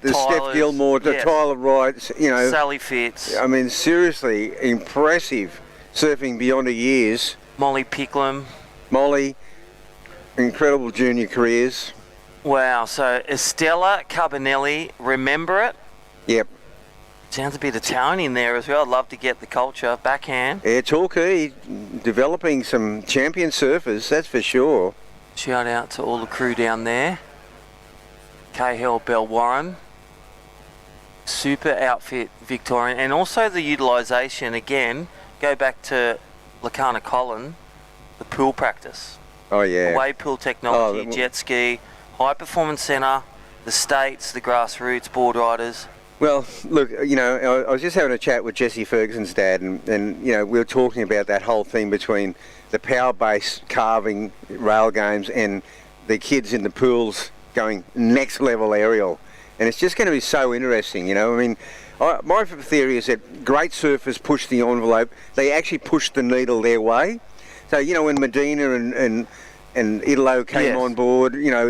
Steph Gilmore, the Tyler Wrights, you know, Sally Fitz. I mean, seriously impressive surfing beyond her years. Molly Picklum. Molly, incredible junior careers. Wow. So Estella Carbonelli, remember it? Yep. Sounds a bit Italian in there as well. I'd love to get the culture. Backhand. Yeah, Torquay developing some champion surfers, that's for sure. Shout out to all the crew down there. Cahill, Bell Warren. Super outfit, Victorian. And also the utilisation, again, go back to Lacana Collin, the pool practice. Oh, yeah. The wave pool technology, jet ski, high performance centre, the states, the grassroots, board riders. Well, look, you know, I was just having a chat with Jesse Ferguson's dad, and you know, we were talking about that whole thing between the power-based carving rail games and the kids in the pools going next level aerial. And it's just going to be so interesting, you know. I mean, my theory is that great surfers push the envelope. They actually push the needle their way. So, you know, when Medina and Italo came on board, you know,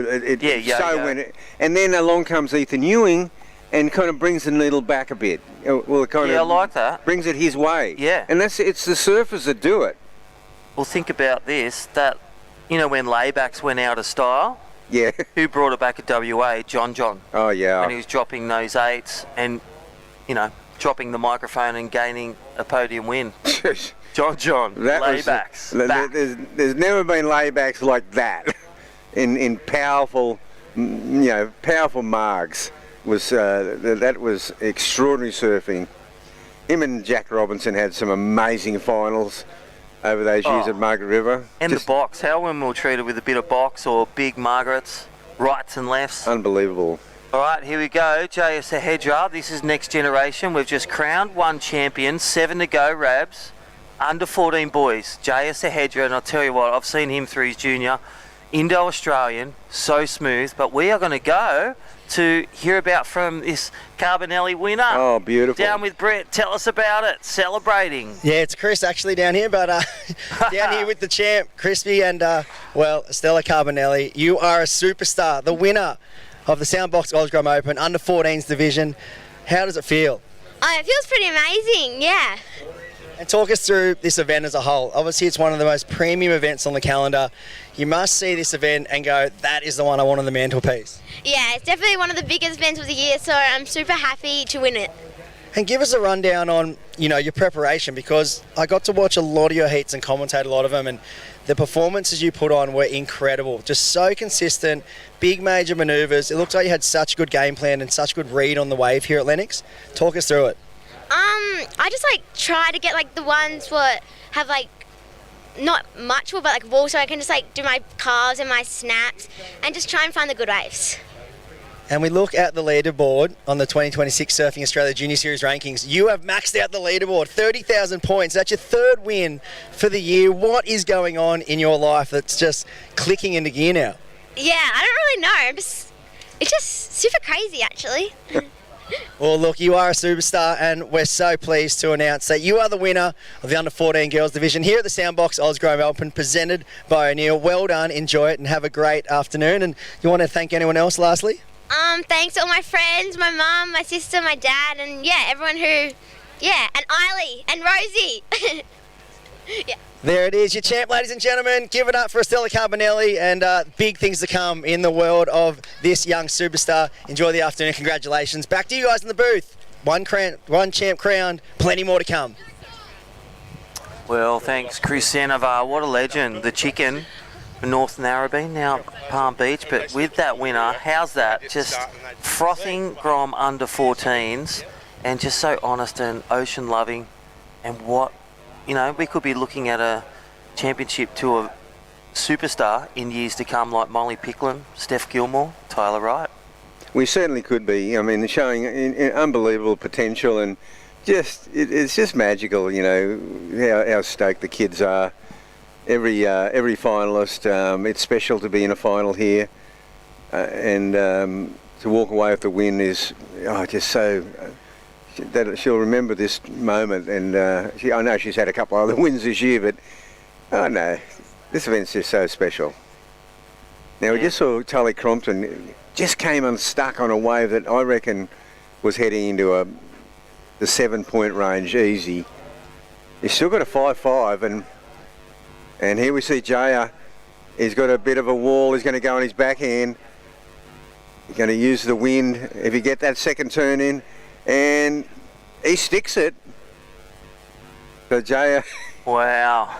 and then along comes Ethan Ewing and kind of brings the needle back a bit. Well, it kind of I like that. Brings it his way. Yeah. And it's the surfers that do it. Well, think about this, that, you know, when laybacks went out of style, yeah, who brought it back at WA? John. Oh, yeah. When he was dropping those 8s and, you know, dropping the microphone and gaining a podium win. John, laybacks. There's never been laybacks like that in powerful, you know, powerful margs. That was extraordinary surfing. Him and Jack Robinson had some amazing finals over those years at Margaret River. And the box, how when we were treated with a bit of box or big Margarets, rights and lefts. Unbelievable. All right, here we go. JS Ahedra, this is next generation. We've just crowned one champion, 7 to go, Rabs. Under 14 boys, JS Ahedra, and I'll tell you what, I've seen him through his junior. Indo-Australian, so smooth, but we are going to go to hear about from this Carbonelli winner. Oh, beautiful. Down with Brett. Tell us about it. Celebrating. Yeah, it's Chris actually down here, but down here with the champ, Crispy, and, Estella Carbonelli. You are a superstar, the winner of the Soundbox Osgrom Open, under 14s division. How does it feel? It feels pretty amazing, yeah. And talk us through this event as a whole. Obviously, it's one of the most premium events on the calendar. You must see this event and go, that is the one I want on the mantelpiece. Yeah, it's definitely one of the biggest events of the year, so I'm super happy to win it. And give us a rundown on, you know, your preparation, because I got to watch a lot of your heats and commentate a lot of them, and the performances you put on were incredible. Just so consistent, big major manoeuvres. It looks like you had such good game plan and such good read on the wave here at Lennox. Talk us through it. I just try to get the ones that have not much wool, but wool, so I can just do my carves and my snaps and just try and find the good waves. And we look at the leaderboard on the 2026 Surfing Australia Junior Series rankings. You have maxed out the leaderboard, 30,000 points. That's your third win for the year. What is going on in your life that's just clicking into gear now? Yeah, I don't really know. It's just super crazy, actually. Well, look, you are a superstar, and we're so pleased to announce that you are the winner of the Under-14 Girls Division here at the Soundbox Osgrom Open, presented by O'Neill. Well done, enjoy it, and have a great afternoon. And you want to thank anyone else, lastly? Thanks to all my friends, my mum, my sister, my dad, and everyone who, and Eiley and Rosie. Yeah. There it is, your champ, ladies and gentlemen. Give it up for Estella Carbonelli, and big things to come in the world of this young superstar. Enjoy the afternoon. Congratulations. Back to you guys in the booth. One champ crowned, plenty more to come. Well, thanks, Chris Sanovar. What a legend. The chicken. North Narrabeen, now Palm Beach, but with that winner, how's that? Just frothing Grom under 14s and just so honest and ocean loving. And what, you know, we could be looking at a championship tour superstar in years to come, like Molly Picklum, Steph Gilmore, Tyler Wright. We certainly could be. I mean, showing unbelievable potential, and it's just magical, you know, how stoked the kids are. Every finalist, it's special to be in a final here, and to walk away with the win is just so. That she'll remember this moment, and I know she's had a couple of other wins this year, but oh no, this event's just so special. Now we just saw Tully Crompton just came unstuck on a wave that I reckon was heading into the 7-point range easy. He's still got a 5-5, and here we see Jaya. He's got a bit of a wall. He's going to go on his backhand. He's going to use the wind if he get that second turn in, and he sticks it. So Jaya. Wow.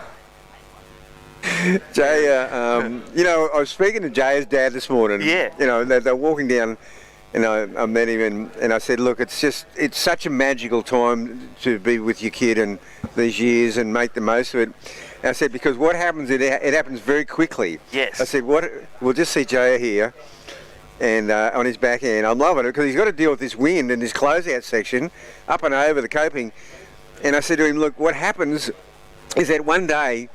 Jaya, you know, I was speaking to Jaya's dad this morning. Yeah. You know, they're walking down, and I met him, and I said, look, it's such a magical time to be with your kid and these years and make the most of it. And I said, because what happens, it happens very quickly. Yes. I said, we'll just see Jaya here, and on his backhand. I'm loving it because he's got to deal with this wind in this closeout section, up and over the coping. And I said to him, look, what happens is that one day,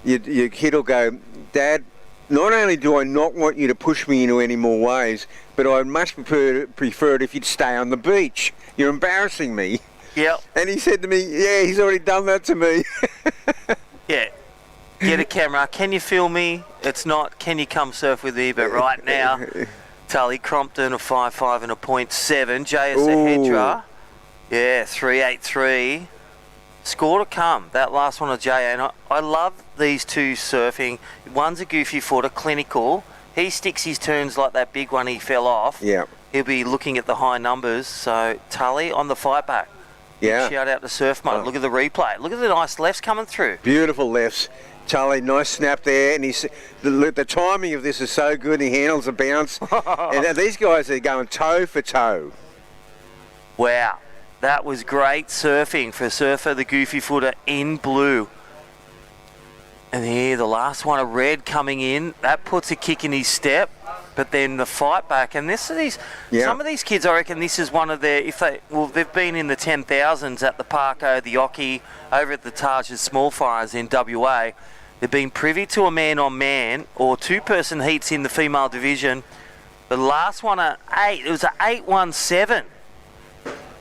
your kid will go, Dad, not only do I not want you to push me into any more waves, but I'd much prefer it if you'd stay on the beach. You're embarrassing me. Yep. And he said to me, yeah, he's already done that to me. Yeah. Get a camera. Can you film me? It's not, can you come surf with me? But right now, Tully Crompton, a 5-5 and a 0.7. Jaya Sahedra, yeah, 3.83. Score to come, that last one of Jaya, and I love these two surfing. One's a goofy footer, clinical. He sticks his turns like that big one he fell off. Yeah. He'll be looking at the high numbers. So Tully on the fight back. Yeah. Shout out to Surf Mode. Look at the replay. Look at the nice lefts coming through. Beautiful lefts. Tully, nice snap there, and the timing of this is so good. He handles the bounce, and these guys are going toe for toe. Wow. That was great surfing for Surfer, the goofy footer in blue. And here, the last one, a red coming in. That puts a kick in his step. But then the fight back. And some of these kids, I reckon this is one of their, they've been in the 10,000s at the Parko, the Oki, over at the Taj's Small Fires in WA. They've been privy to a man-on-man or two-person heats in the female division. The last one, it was an 8-1-7.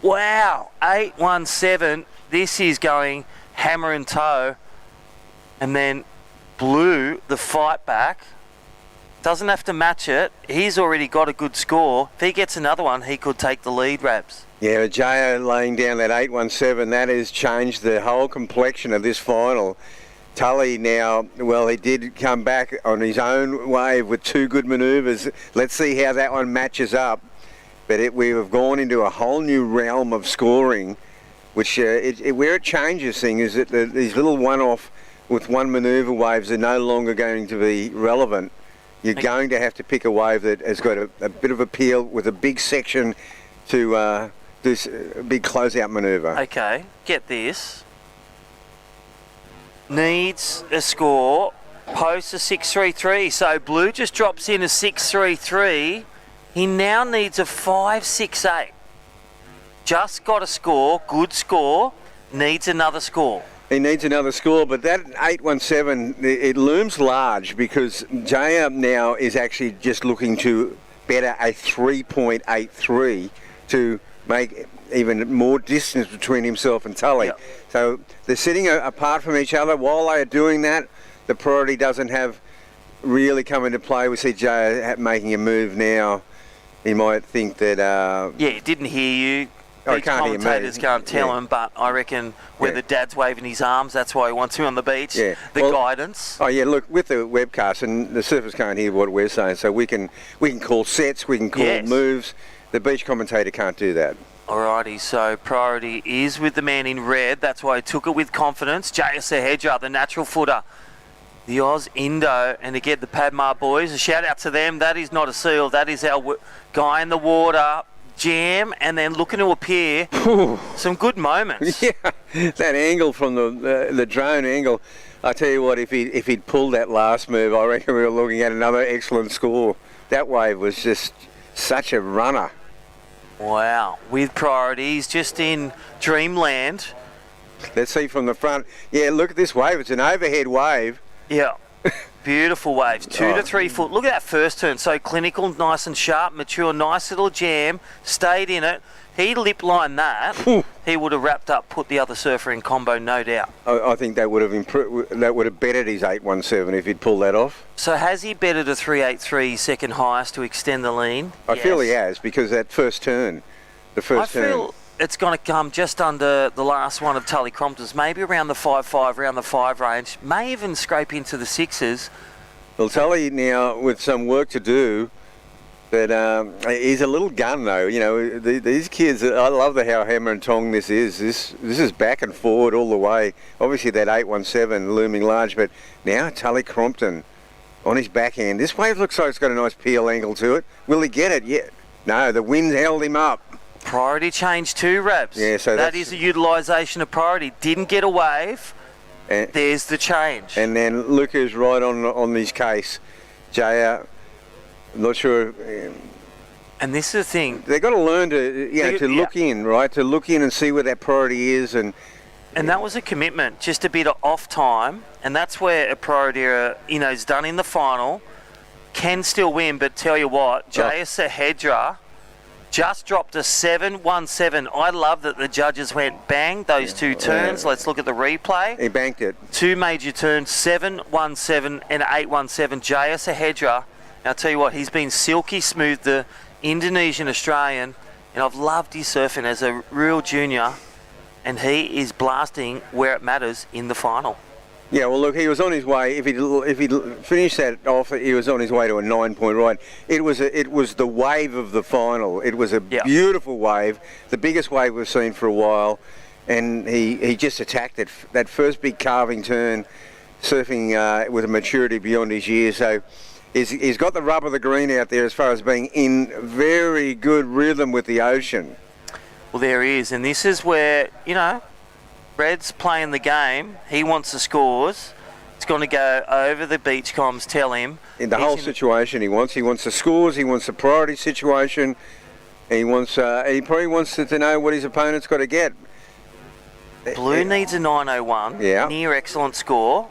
Wow, 8-1-7. This is going hammer and toe. And then blue, the fight back. Doesn't have to match it. He's already got a good score. If he gets another one, he could take the lead, Rabs. Yeah, Jaya laying down that 8-1-7, that has changed the whole complexion of this final. Tully now, well, he did come back on his own wave with two good manoeuvres. Let's see how that one matches up. But we have gone into a whole new realm of scoring, which where it changes things is that these little one-off with one manoeuvre waves are no longer going to be relevant. You're going to have to pick a wave that has got a bit of appeal with a big section to do a big closeout manoeuvre. Okay, get this. Needs a score, posts a 6.33. So blue just drops in a 6.33. He now needs a 5.68. Just got a score, good score, needs another score. He needs another score, but that 8-1-7, it looms large because Jaya now is actually just looking to better a 3.83 to make even more distance between himself and Tully. Yep. So they're sitting apart from each other. While they are doing that, the priority doesn't have really come into play. We see Jaya making a move now. He might think that... he didn't hear you. The commentators can't tell him, but I reckon where the dad's waving his arms, that's why he wants him on the beach. Yeah. Guidance. Oh yeah, look, with the webcast, and the surfers can't hear what we're saying, so we can call sets, we can call moves. The beach commentator can't do that. Alrighty, so priority is with the man in red. That's why he took it with confidence. Jaya Sahedra, the natural footer. The Oz Indo, and to get the Padmar boys, a shout out to them. That is not a seal, that is our guy in the water, jam, and then looking to appear. Some good moments. Yeah, that angle from the drone angle. I tell you what, if he'd pulled that last move, I reckon we were looking at another excellent score. That wave was just such a runner. Wow, with priorities, just in dreamland. Let's see from the front. Yeah, look at this wave. It's an overhead wave. Yeah, beautiful waves, 2 to 3 foot. Look at that first turn, so clinical, nice and sharp, mature, nice little jam, stayed in it. He lip lined that. He would have wrapped up, put the other surfer in combo, no doubt. I think that would have improved. That would have bettered his 817 if he'd pulled that off. So has he bettered a 383 second highest to extend the lean? I feel he has, because that first turn, I feel it's going to come just under the last one of Tully Crompton's, maybe around the 5.5, around the 5 range, may even scrape into the 6s. Well, Tully now with some work to do, but he's a little gun though. You know, these kids, I love how hammer and tong this is. This is back and forward all the way. Obviously that 817 looming large, but now Tully Crompton on his backhand. This wave looks like it's got a nice peel angle to it. Will he get it? Yeah. No, the wind held him up. Priority change 2 reps. Yeah, so that is a utilisation of priority. Didn't get a wave. And there's the change. And then Luca's right on his case. Jaya, I'm not sure. And this is the thing. They've got to learn to look in, right? To look in and see where that priority is. And that was a commitment, just a bit of off time. And that's where a priority, is done in the final. Can still win, but tell you what, Jaya Sahedra just dropped a 717. I love that the judges went bang those 2 turns. Let's look at the replay. He banked it. 2 major turns, 717 and 817. Jaya Sahedra. I'll tell you what, he's been silky smooth, the Indonesian Australian, and I've loved his surfing as a real junior, and he is blasting where it matters in the final. Yeah, well, look, he was on his way. If he finished that off, he was on his way to a 9-point ride. It was the wave of the final. It was a beautiful wave, the biggest wave we've seen for a while, and he just attacked it. That first big carving turn, surfing with a maturity beyond his years. So he's got the rub of the green out there as far as being in very good rhythm with the ocean. Well, there he is, and this is where Red's playing the game. He wants the scores. It's going to go over the beach comms. Tell him in the whole situation. He wants the scores. He wants the priority situation. He wants. He probably wants to know what his opponent's got to get. Blue needs a 901. Yeah. Near excellent score.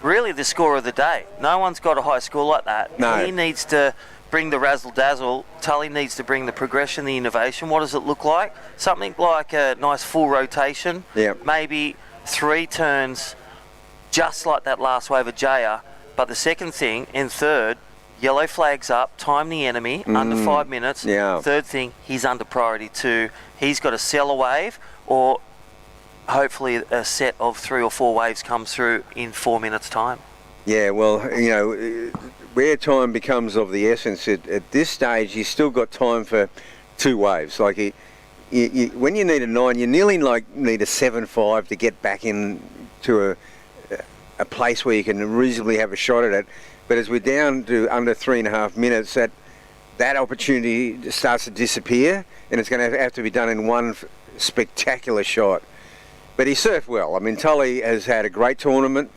Really, the score of the day. No one's got a high score like that. No. He needs to bring the razzle-dazzle. Tully needs to bring the progression, the innovation. What does it look like? Something like a nice full rotation. Yeah. Maybe 3 turns, just like that last wave of Jaya. But the second thing, and third, yellow flags up, time the enemy, under 5 minutes. Yeah. Third thing, he's under priority 2. He's got to sell a wave, or hopefully a set of 3 or 4 waves comes through in 4 minutes' time. Yeah, well, where time becomes of the essence, at this stage, he's still got time for 2 waves. Like when you need a 9, you nearly need a 7.5 to get back into a place where you can reasonably have a shot at it. But as we're down to under 3.5 minutes, that opportunity starts to disappear, and it's going to have to be done in one spectacular shot. But he surfed well. I mean, Tully has had a great tournament.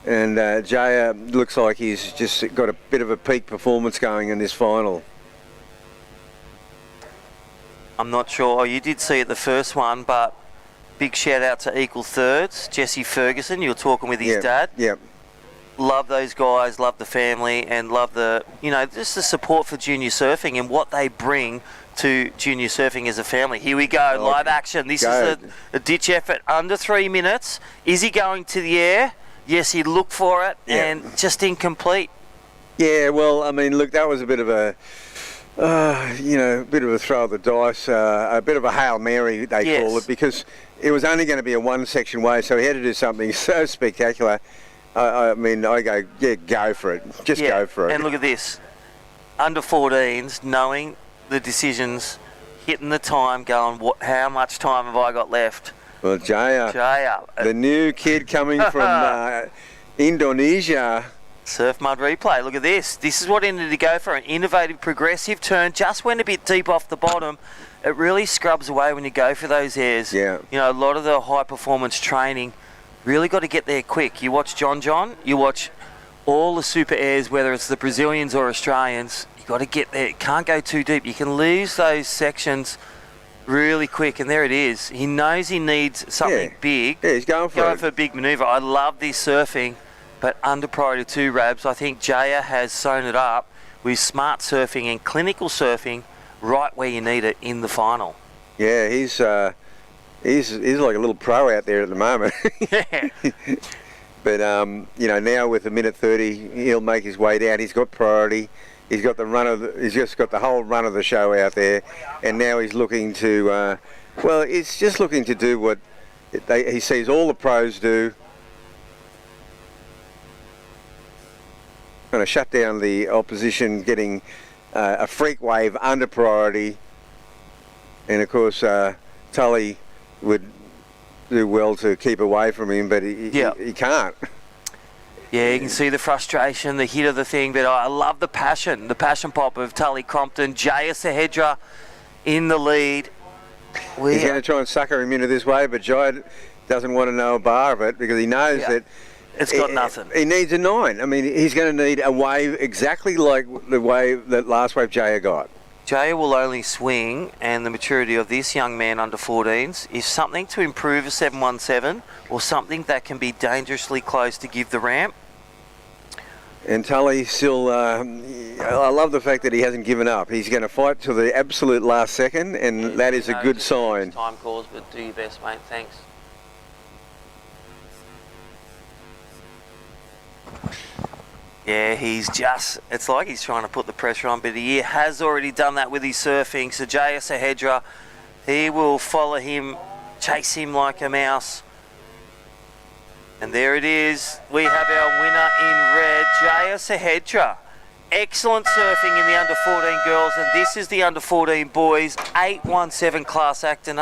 And Jaya looks like he's just got a bit of a peak performance going in this final. I'm not sure. Oh, you did see it the first one, but big shout out to Equal Thirds, Jesse Ferguson. You were talking with his dad. Yep. Love those guys, love the family, and love just the support for junior surfing and what they bring to junior surfing as a family. Here we go, live action. This is a ditch effort under 3 minutes. Is he going to the air? Yes, he looked for it, and just incomplete. Yeah, well, I mean, look, that was a bit of a, bit of a throw of the dice, a bit of a Hail Mary, they call it, because it was only going to be a 1-section wave, so he had to do something so spectacular. I mean, I go, go for it. Just go for it. And look at this. Under 14s, knowing the decisions, hitting the time, going, how much time have I got left? Well, Jaya, the new kid coming from Indonesia. Surf mud replay. Look at this. This is what it needed to go for. An innovative, progressive turn. Just went a bit deep off the bottom. It really scrubs away when you go for those airs. Yeah. You know, a lot of the high performance training really got to get there quick. You watch John, you watch all the super airs, whether it's the Brazilians or Australians, you got to get there. It can't go too deep. You can lose those sections really quick, and there it is. He knows he needs something big. Yeah, he's going for it. For a big manoeuvre. I love this surfing, but under priority 2, Rabs, I think Jaya has sewn it up with smart surfing and clinical surfing right where you need it in the final. Yeah, he's like a little pro out there at the moment. Yeah. But you know, now with a minute 30, he'll make his way down. He's got priority. He's got he's just got the whole run of the show out there, and now he's looking to. Well, it's just looking to do what he sees all the pros do. Going to shut down the opposition, getting a freak wave under priority, and of course Tully would do well to keep away from him, but he can't. Yeah, you can see the frustration, the hit of the thing, but I love the passion pop of Tully Crompton. Jaya Sahedra in the lead. He's going to try and sucker him into this wave, but Jai doesn't want to know a bar of it because he knows that it's got nothing. He needs a 9. I mean, he's going to need a wave exactly like the wave that last wave Jaya got. Jaya will only swing, and the maturity of this young man under 14s is something to improve a 717 or something that can be dangerously close to give the ramp. And Tully still, I love the fact that he hasn't given up. He's going to fight to the absolute last second, and that is a good sign. Time calls, but do your best, mate. Thanks. Yeah, it's like he's trying to put the pressure on, but he has already done that with his surfing. So Jaya Sahedra, he will follow him, chase him like a mouse. And there it is. We have our winner in red, Jaya Sahedra. Excellent surfing in the under 14 girls, and this is the under 14 boys. 817 class act and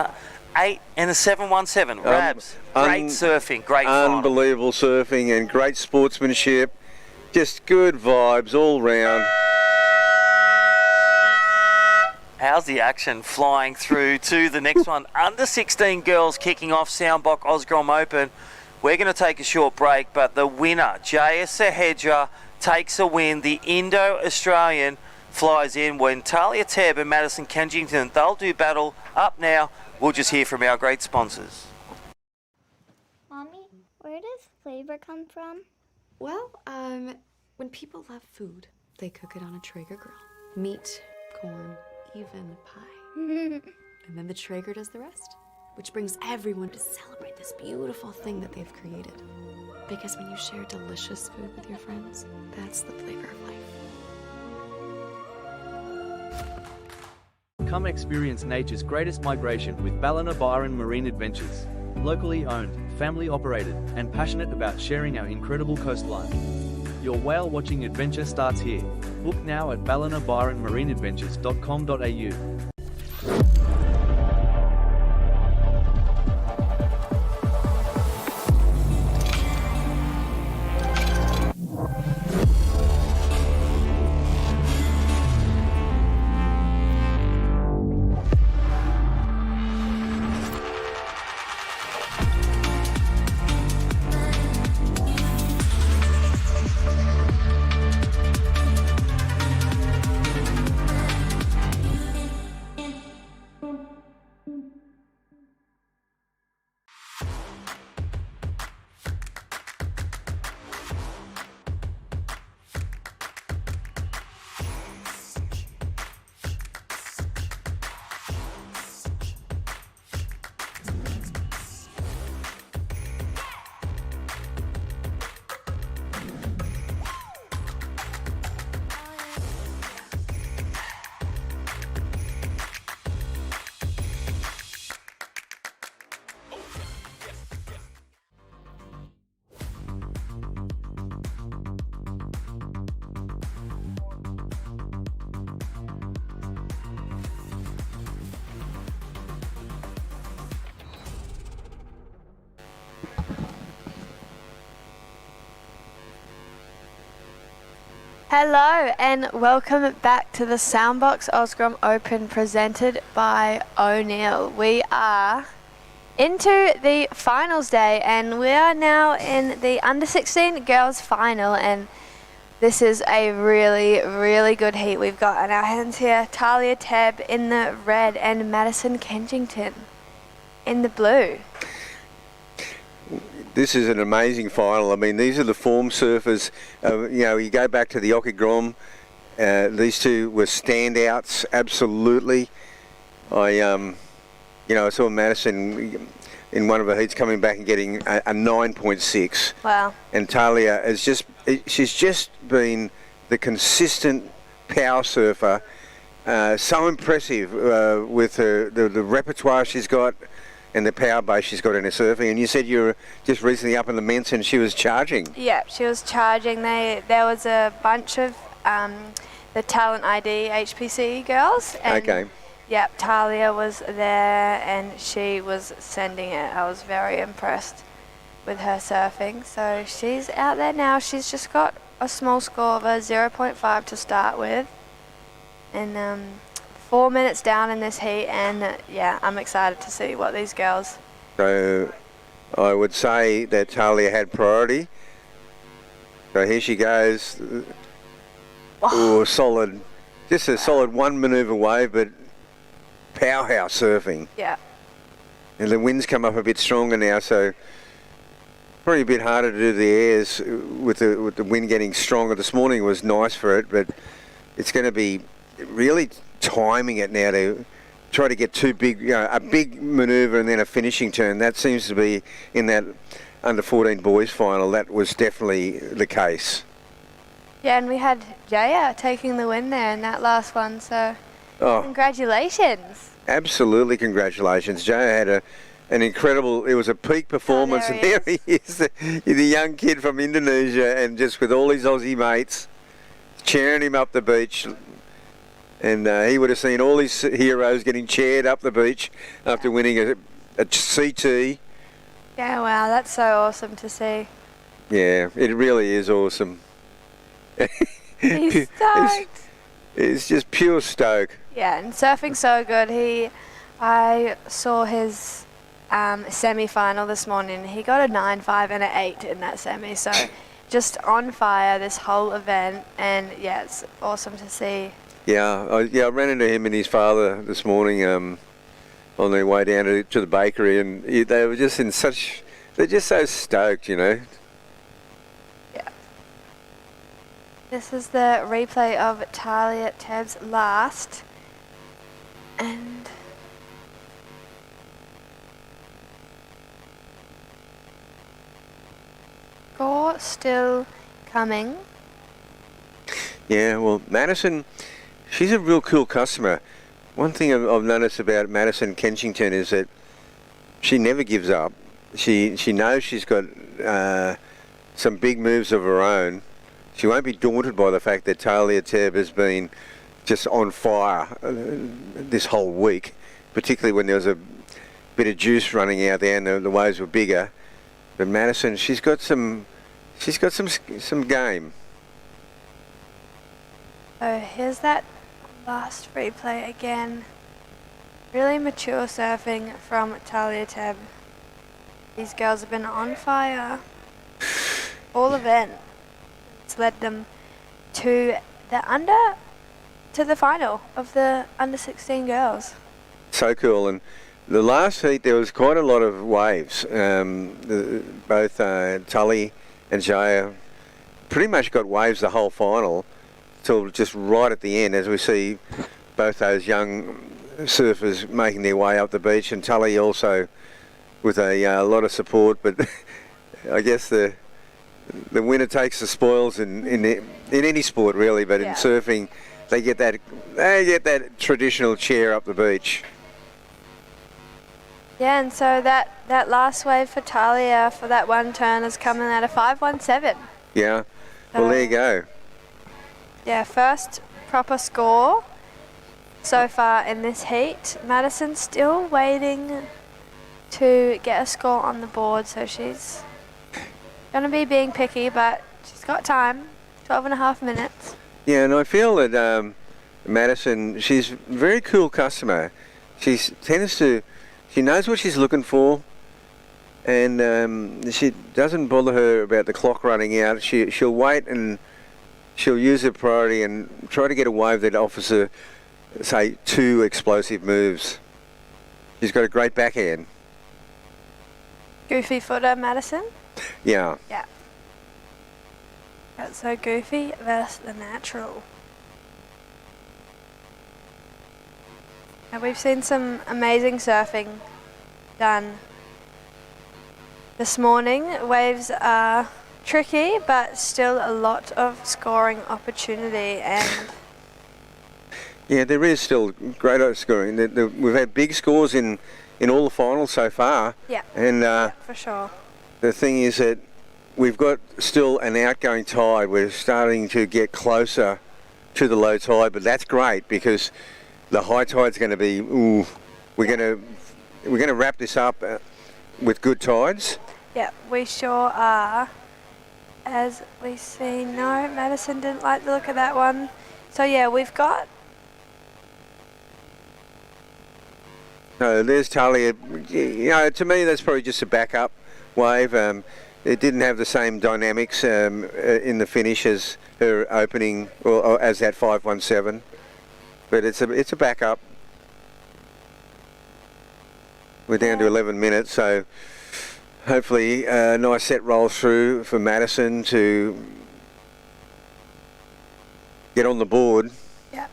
8 and a 717. Rabs, great surfing, great final. Unbelievable surfing and great sportsmanship. Just good vibes all round. How's the action flying through to the next one? Under 16 girls kicking off Soundbock Osgrom Open. We're going to take a short break, but the winner, Jaya Sahedra, takes a win. The Indo-Australian flies in when Talia Tebb and Madison Kensington, they'll do battle. Up now, we'll just hear from our great sponsors. Mommy, where does flavor come from? Well, when people love food, they cook it on a Traeger grill. Meat, corn, even pie. And then the Traeger does the rest, which brings everyone to celebrate this beautiful thing that they've created. Because when you share delicious food with your friends, that's the flavor of life. Come experience nature's greatest migration with Ballina Byron Marine Adventures. Locally owned, family operated, and passionate about sharing our incredible coastline. Your whale watching adventure starts here. Book now at ballinabyronmarineadventures.com.au. Hello and welcome back to the Soundbox Osgrom Open presented by O'Neill. We are into the finals day and we are now in the under 16 girls final, and this is a really good heat we've got on our hands here. Talia Tebb in the red and Madison Kensington in the blue. This is an amazing final. I mean, these are the form surfers. You go back to the Ockegrom. These two were standouts, absolutely. I saw Madison in one of her heats coming back and getting a 9.6. Wow. And Talia she's just been the consistent power surfer. So impressive with the repertoire she's got and the power base she's got in her surfing. And you said you were just recently up in the Ments and she was charging. Yeah, she was charging. There was a bunch of the Talent ID HPC girls. And okay. Yep, Talia was there and she was sending it. I was very impressed with her surfing. So she's out there now. She's just got a small score of a 0.5 to start with. And 4 minutes down in this heat, and yeah, I'm excited to see what these girls. So I would say that Talia had priority. So here she goes. Oh, solid, just a solid one manoeuvre wave, but powerhouse surfing. Yeah. And the winds come up a bit stronger now, so probably a bit harder to do the airs with the wind getting stronger. This morning was nice for it, but it's going to be really timing it now to try to get too big, a big manoeuvre and then a finishing turn. That seems to be in that under 14 boys final. That was definitely the case. Yeah, and we had Jaya taking the win there in that last one, so congratulations. Absolutely, congratulations. Jaya had an incredible, it was a peak performance, and there he is, the young kid from Indonesia, and just with all his Aussie mates cheering him up the beach. And he would have seen all his heroes getting cheered up the beach after winning a CT. Yeah, wow, that's so awesome to see. Yeah, it really is awesome. He's stoked. It's just pure stoke. Yeah, and surfing's so good. I saw his semi-final this morning. He got a 9.5 and an 8 in that semi, so just on fire this whole event, and yeah, it's awesome to see. Yeah, I ran into him and his father this morning on their way down to the bakery, and they were just they're just so stoked, you know. Yeah. This is the replay of Talia Tebb's last, and score still coming. Yeah, well, Madison, she's a real cool customer. One thing I've noticed about Madison Kensington is that she never gives up. She knows she's got some big moves of her own. She won't be daunted by the fact that Talia Tebb has been just on fire this whole week, particularly when there was a bit of juice running out there and the waves were bigger. But Madison, she's got some game. So here's that last replay again. Really mature surfing from Talia Tebb. These girls have been on fire all event. It's led them to the final of the under 16 girls. So cool. And the last heat there was quite a lot of waves. Both Tully and Jaya pretty much got waves the whole final till just right at the end, as we see both those young surfers making their way up the beach, and Tully also with a lot of support. But I guess the winner takes the spoils in any sport really, but in surfing they get that traditional chair up the beach. Yeah, and so that last wave for Talia for that one turn is coming at a 5.17. Yeah, well there you go. Yeah, first proper score so far in this heat. Madison's still waiting to get a score on the board, so she's going to be being picky, but she's got time, 12 and a half minutes. Yeah, and I feel that Madison, she's a very cool customer. She knows what she's looking for, and she doesn't bother her about the clock running out. She'll wait and she'll use her priority and try to get a wave that offers her, say, 2 explosive moves. She's got a great backhand. Goofy footer, Madison. Yeah. Yeah. That's so goofy versus the natural. Now we've seen some amazing surfing done this morning. Waves are tricky, but still a lot of scoring opportunity. And Yeah, there is still great scoring. We've had big scores in all the finals so far. Yeah. And for sure. the thing is that we've got still an outgoing tide. We're starting to get closer to the low tide, but that's great because the high tide's going to be. We're going to wrap this up with good tides. Yeah, we sure are. As we see, no, Madison didn't like the look of that one. So yeah, we've got. No, there's Talia. You know, to me, that's probably just a backup wave. It didn't have the same dynamics in the finish as her opening, or as that 517. But it's a backup. We're down to 11 minutes, so hopefully a nice set rolls through for Madison to get on the board. Yeah.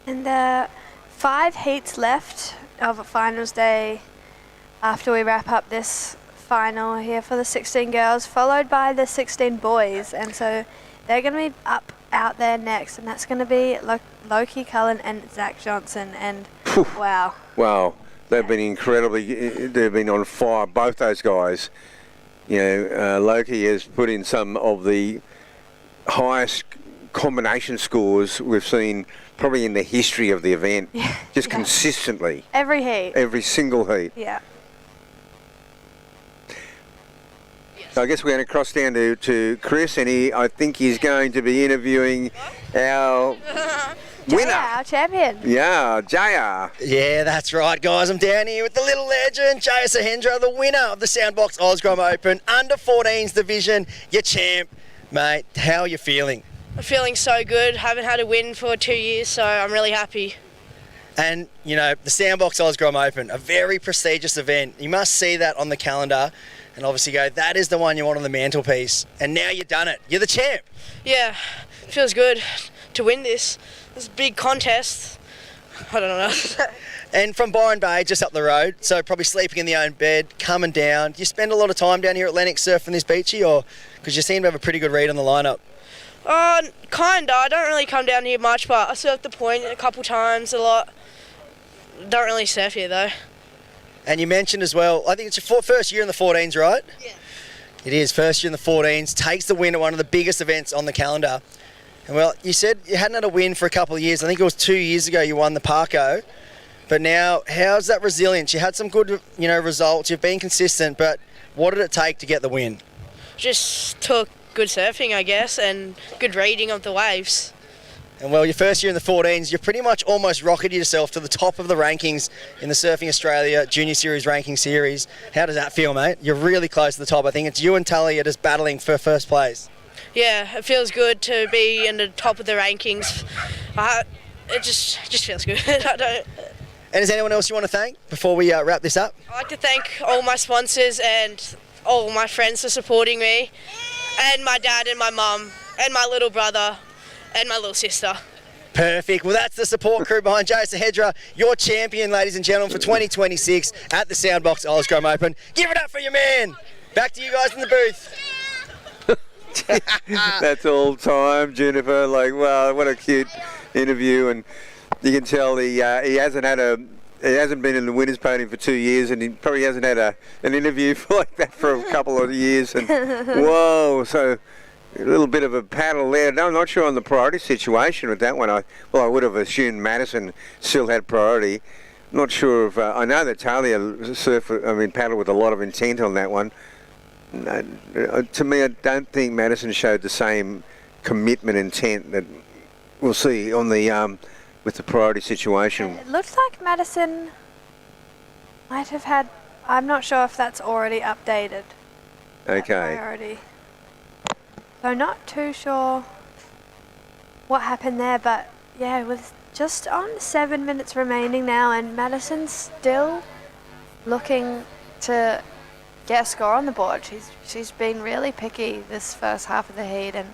And 5 heats left of a finals day after we wrap up this final here for the 16 girls, followed by the 16 boys. And so they're going to be out there next, and that's going to be Loki Cullen and Zach Johnson. And wow. Wow. They've been incredibly, they've been on fire, both those guys. You know, Loki has put in some of the highest combination scores we've seen probably in the history of the event, just consistently. Every heat. Every single heat. Yeah. So I guess we're going to cross down to Chris, and I think he's going to be interviewing our winner. Our champion. Yeah, JR. Yeah, that's right, guys. I'm down here with the little legend, Jaya Sahendra, the winner of the Soundbox Osgrom Open Under 14s division. Your champ, mate. How are you feeling? I'm feeling so good. Haven't had a win for 2 years, so I'm really happy. And, you know, the Soundbox Osgrom Open, a very prestigious event. You must see that on the calendar and obviously go, that is the one you want on the mantelpiece. And now you've done it. You're the champ. Yeah, it feels good to win this. It's a big contest. I don't know. And from Byron Bay, just up the road, so probably sleeping in the own bed, coming down. Do you spend a lot of time down here at Lennox surfing this beachy, or because you seem to have a pretty good read on the lineup? Kinda. I don't really come down here much, but I surfed the point a couple times, a lot. Don't really surf here though. And you mentioned as well, I think it's your first year in the 14s, right? Yeah. It is, first year in the 14s, takes the win at one of the biggest events on the calendar. And well, you said you hadn't had a win for a couple of years. I think it was 2 years ago you won the Parco. But now, how's that resilience? You had some good, results. You've been consistent, but what did it take to get the win? Just took good surfing, I guess, and good reading of the waves. And well, your first year in the 14s, you pretty much almost rocketed yourself to the top of the rankings in the Surfing Australia Junior Series ranking series. How does that feel, mate? You're really close to the top. I think it's you and Tully are just battling for first place. Yeah, it feels good to be in the top of the rankings. It just feels good. And is anyone else you want to thank before we wrap this up? I'd like to thank all my sponsors and all my friends for supporting me, and my dad and my mum and my little brother and my little sister. Perfect. Well, that's the support crew behind Jaya Sahendra, your champion, ladies and gentlemen, for 2026 at the Soundbox Osgrom Open. Give it up for your man. Back to you guys in the booth. That's all time, Juniper. Like, wow, what a cute interview, and you can tell he hasn't been in the winner's podium for 2 years, and he probably hasn't had an interview like that for a couple of years. And whoa, so a little bit of a paddle there. No, I'm not sure on the priority situation with that one. I would have assumed Madison still had priority. Not sure if I know that Talia paddled with a lot of intent on that one. To me, I don't think Madison showed the same commitment, intent that we'll see on the with the priority situation. It looks like Madison might have had, I'm not sure if that's already updated. that Okay. priority. So not too sure what happened there, but yeah, with just on 7 minutes remaining now, and Madison's still looking to get a score on the board. She's been really picky this first half of the heat, and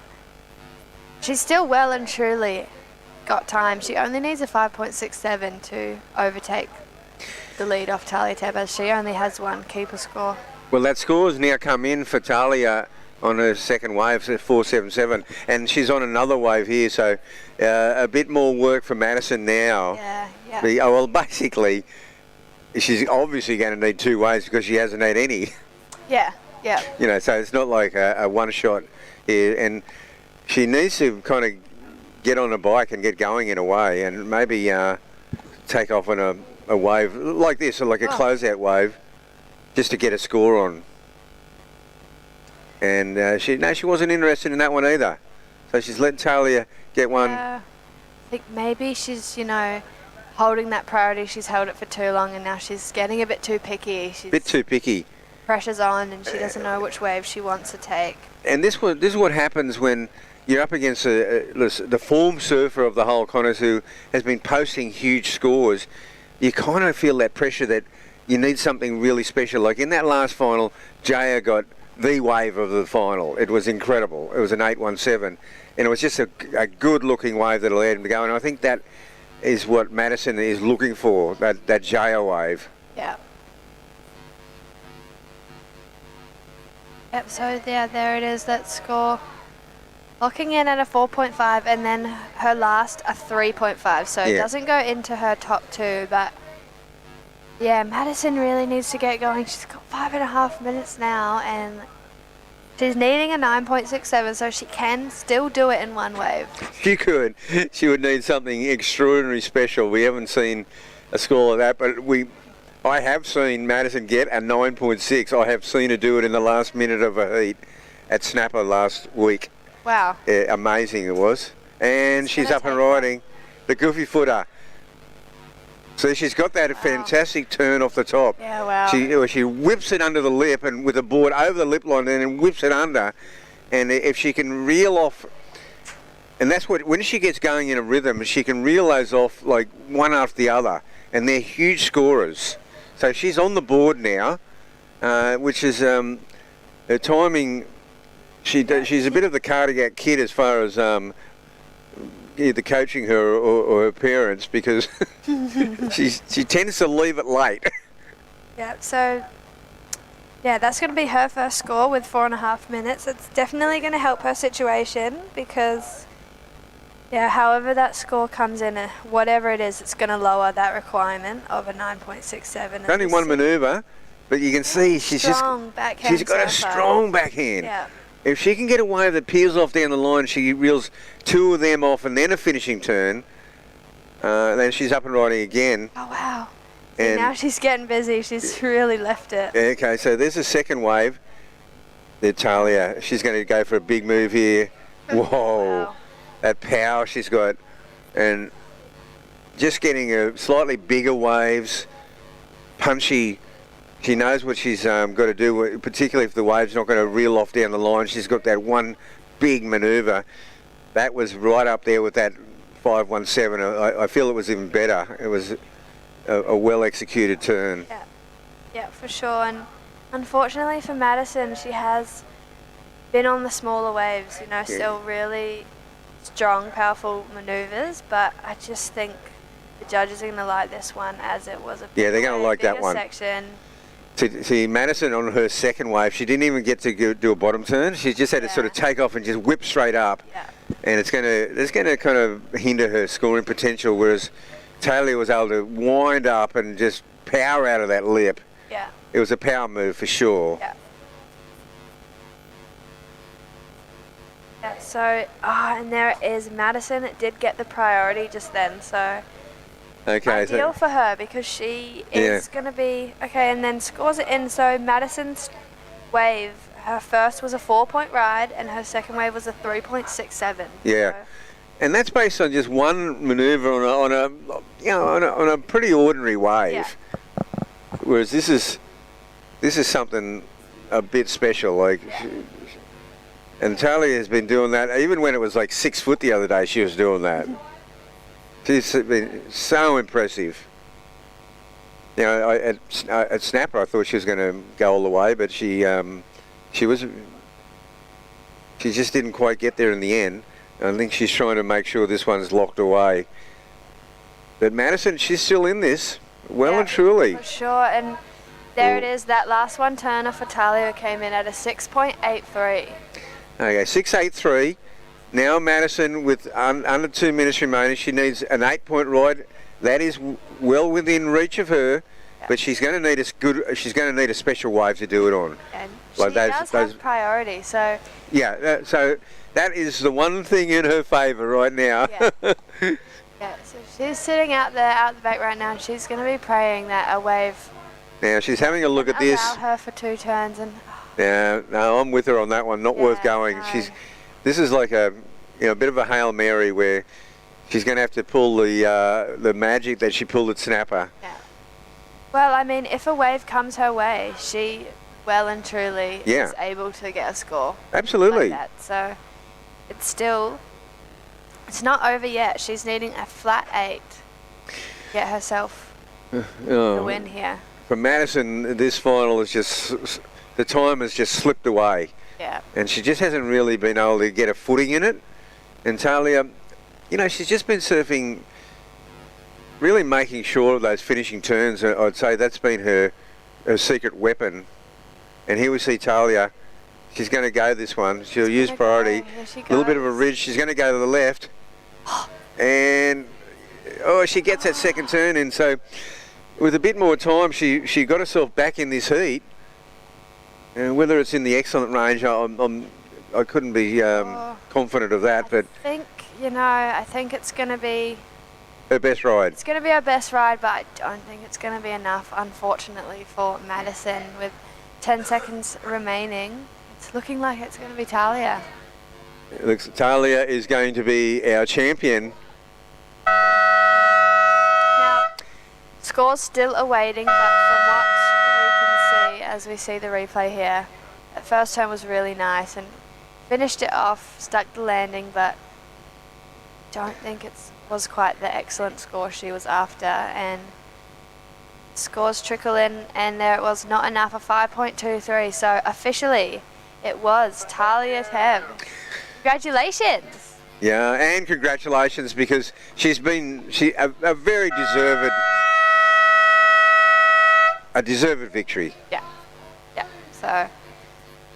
she's still well and truly got time. She only needs a 5.67 to overtake the lead off Talia Tebas. She only has one keeper score. Well, that score's now come in for Talia on her second wave, so 4.77, and she's on another wave here, so a bit more work for Madison now. Yeah. Well, basically, she's obviously going to need 2 waves because she hasn't had any. Yeah. You know, so it's not like a one shot here, and she needs to kind of get on a bike and get going in a way, and maybe take off on a wave like this, or like a closeout wave, just to get a score on. And she wasn't interested in that one either, so she's letting Talia get one. I think maybe she's, holding that priority. She's held it for too long, and now she's getting a bit too picky. She's Bit too picky. Pressure's on, and she doesn't know which wave she wants to take. And this is what happens when you're up against the form surfer of the whole, Connors, who has been posting huge scores. You kind of feel that pressure that you need something really special. Like in that last final, Jaya got the wave of the final. It was incredible. It was an 8.17, and it was just a good-looking wave that allowed him to go. And I think that is what Madison is looking for, that Jaya wave. Yeah. Yep, so yeah, there it is, that score. Locking in at a 4.5, and then her last a 3.5, so it doesn't go into her top 2, but yeah, Madison really needs to get going. She's got 5.5 minutes now, and she's needing a 9.67, so she can still do it in one wave. She could. She would need something extraordinarily special. We haven't seen a score like that, but I have seen Madison get a 9.6. I have seen her do it in the last minute of a heat at Snapper last week. Wow. Amazing it was. And she's up and riding the goofy footer. So she's got that fantastic turn off the top. Yeah, wow. She whips it under the lip, and with the board over the lip line, and then whips it under. And if she can reel off, and that's when she gets going in a rhythm, she can reel those off like one after the other, and they're huge scorers. So she's on the board now, which is her timing. She's a bit of the cardiac kid as far as either coaching her or her parents, because she tends to leave it late. Yeah, so yeah, that's going to be her first score with 4.5 minutes. It's definitely going to help her situation, because however that score comes in, whatever it is, it's going to lower that requirement of a 9.67. Only one manoeuvre, but you can see she's got a strong backhand. Yeah. If she can get a wave that peels off down the line, she reels 2 of them off and then a finishing turn, then she's up and riding again. Oh, wow. And now she's getting busy. She's really left it. Okay, so there's a second wave. There, Talia. She's going to go for a big move here. Whoa. Wow. That power she's got. And just getting a slightly bigger waves, punchy. She knows what she's got to do, particularly if the wave's not going to reel off down the line. She's got that one big manoeuvre. That was right up there with that 5.17. I feel it was even better. It was a well-executed turn. Yeah, for sure. And unfortunately for Madison, she has been on the smaller waves, still really strong, powerful manoeuvres, but I just think the judges are going to like this one, as it was a they're going to like that one. Section. See, Madison on her second wave, she didn't even get to do a bottom turn. She just had to sort of take off and just whip straight up, and it's going to kind of hinder her scoring potential. Whereas Taylor was able to wind up and just power out of that lip. Yeah, it was a power move for sure. Yeah. So, and there it is. Madison did get the priority just then, so. Okay, ideal for her, because she is going to be okay, and then scores it in. So Madison's wave, her first was a 4-point ride and her second wave was a 3.67. Yeah. And that's based on just one manoeuvre on a pretty ordinary wave. Yeah. Whereas this is something a bit special. Like, and Talia has been doing that even when it was like 6 foot the other day. She was doing that. She's been so impressive. You know, at Snapper, I thought she was going to go all the way, but she just didn't quite get there in the end. I think she's trying to make sure this one's locked away. But Madison, she's still in this, well and truly. For sure, and there it is. That last one turner for Talia came in at a 6.83. Okay, 6.83. Now Madison with under 2 minutes remaining. She needs an 8-point ride. That is well within reach of her, but she's going to need a special wave to do it on. And like she does have priority, so. Yeah, so that is the one thing in her favour right now. Yeah. Yeah, so she's sitting out there, out the back right now, and she's going to be praying that a wave. Now she's having a look at this. Allow her for 2 turns and. Yeah, no, I'm with her on that one. Not worth going. No. This is like a bit of a Hail Mary where she's going to have to pull the magic that she pulled at Snapper. Yeah. Well, I mean, if a wave comes her way, she well and truly is able to get a score. Absolutely. Like that. So it's not over yet. She's needing a flat 8 to get herself the win here. For Madison, this final is just, the time has just slipped away. Yeah. And she just hasn't really been able to get a footing in it. And Talia, she's just been surfing, really making sure of those finishing turns. I'd say that's been her secret weapon. And here we see Talia. She's going to go this one. She'll use priority. A little bit of a ridge. She's going to go to the left. And, she gets that second turn in. So with a bit more time, she got herself back in this heat. And whether it's in the excellent range, I couldn't be confident of that. But I think it's going to be her best ride. It's going to be her best ride, but I don't think it's going to be enough, unfortunately, for Madison. With 10 seconds remaining, it's looking like it's going to be Talia. It looks Talia is going to be our champion. Now, score's still awaiting, but from what we can see as we see the replay here, that first turn was really nice and finished it off, stuck the landing, but don't think it was quite the excellent score she was after. And scores trickle in, and there it was, not enough, a 5.23. So officially, it was Talia Teb. Congratulations. Yeah, and congratulations, because she's been a very deserved victory. Yeah. So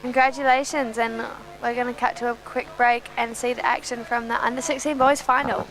congratulations, and we're going to cut to a quick break and see the action from the under 16 boys final.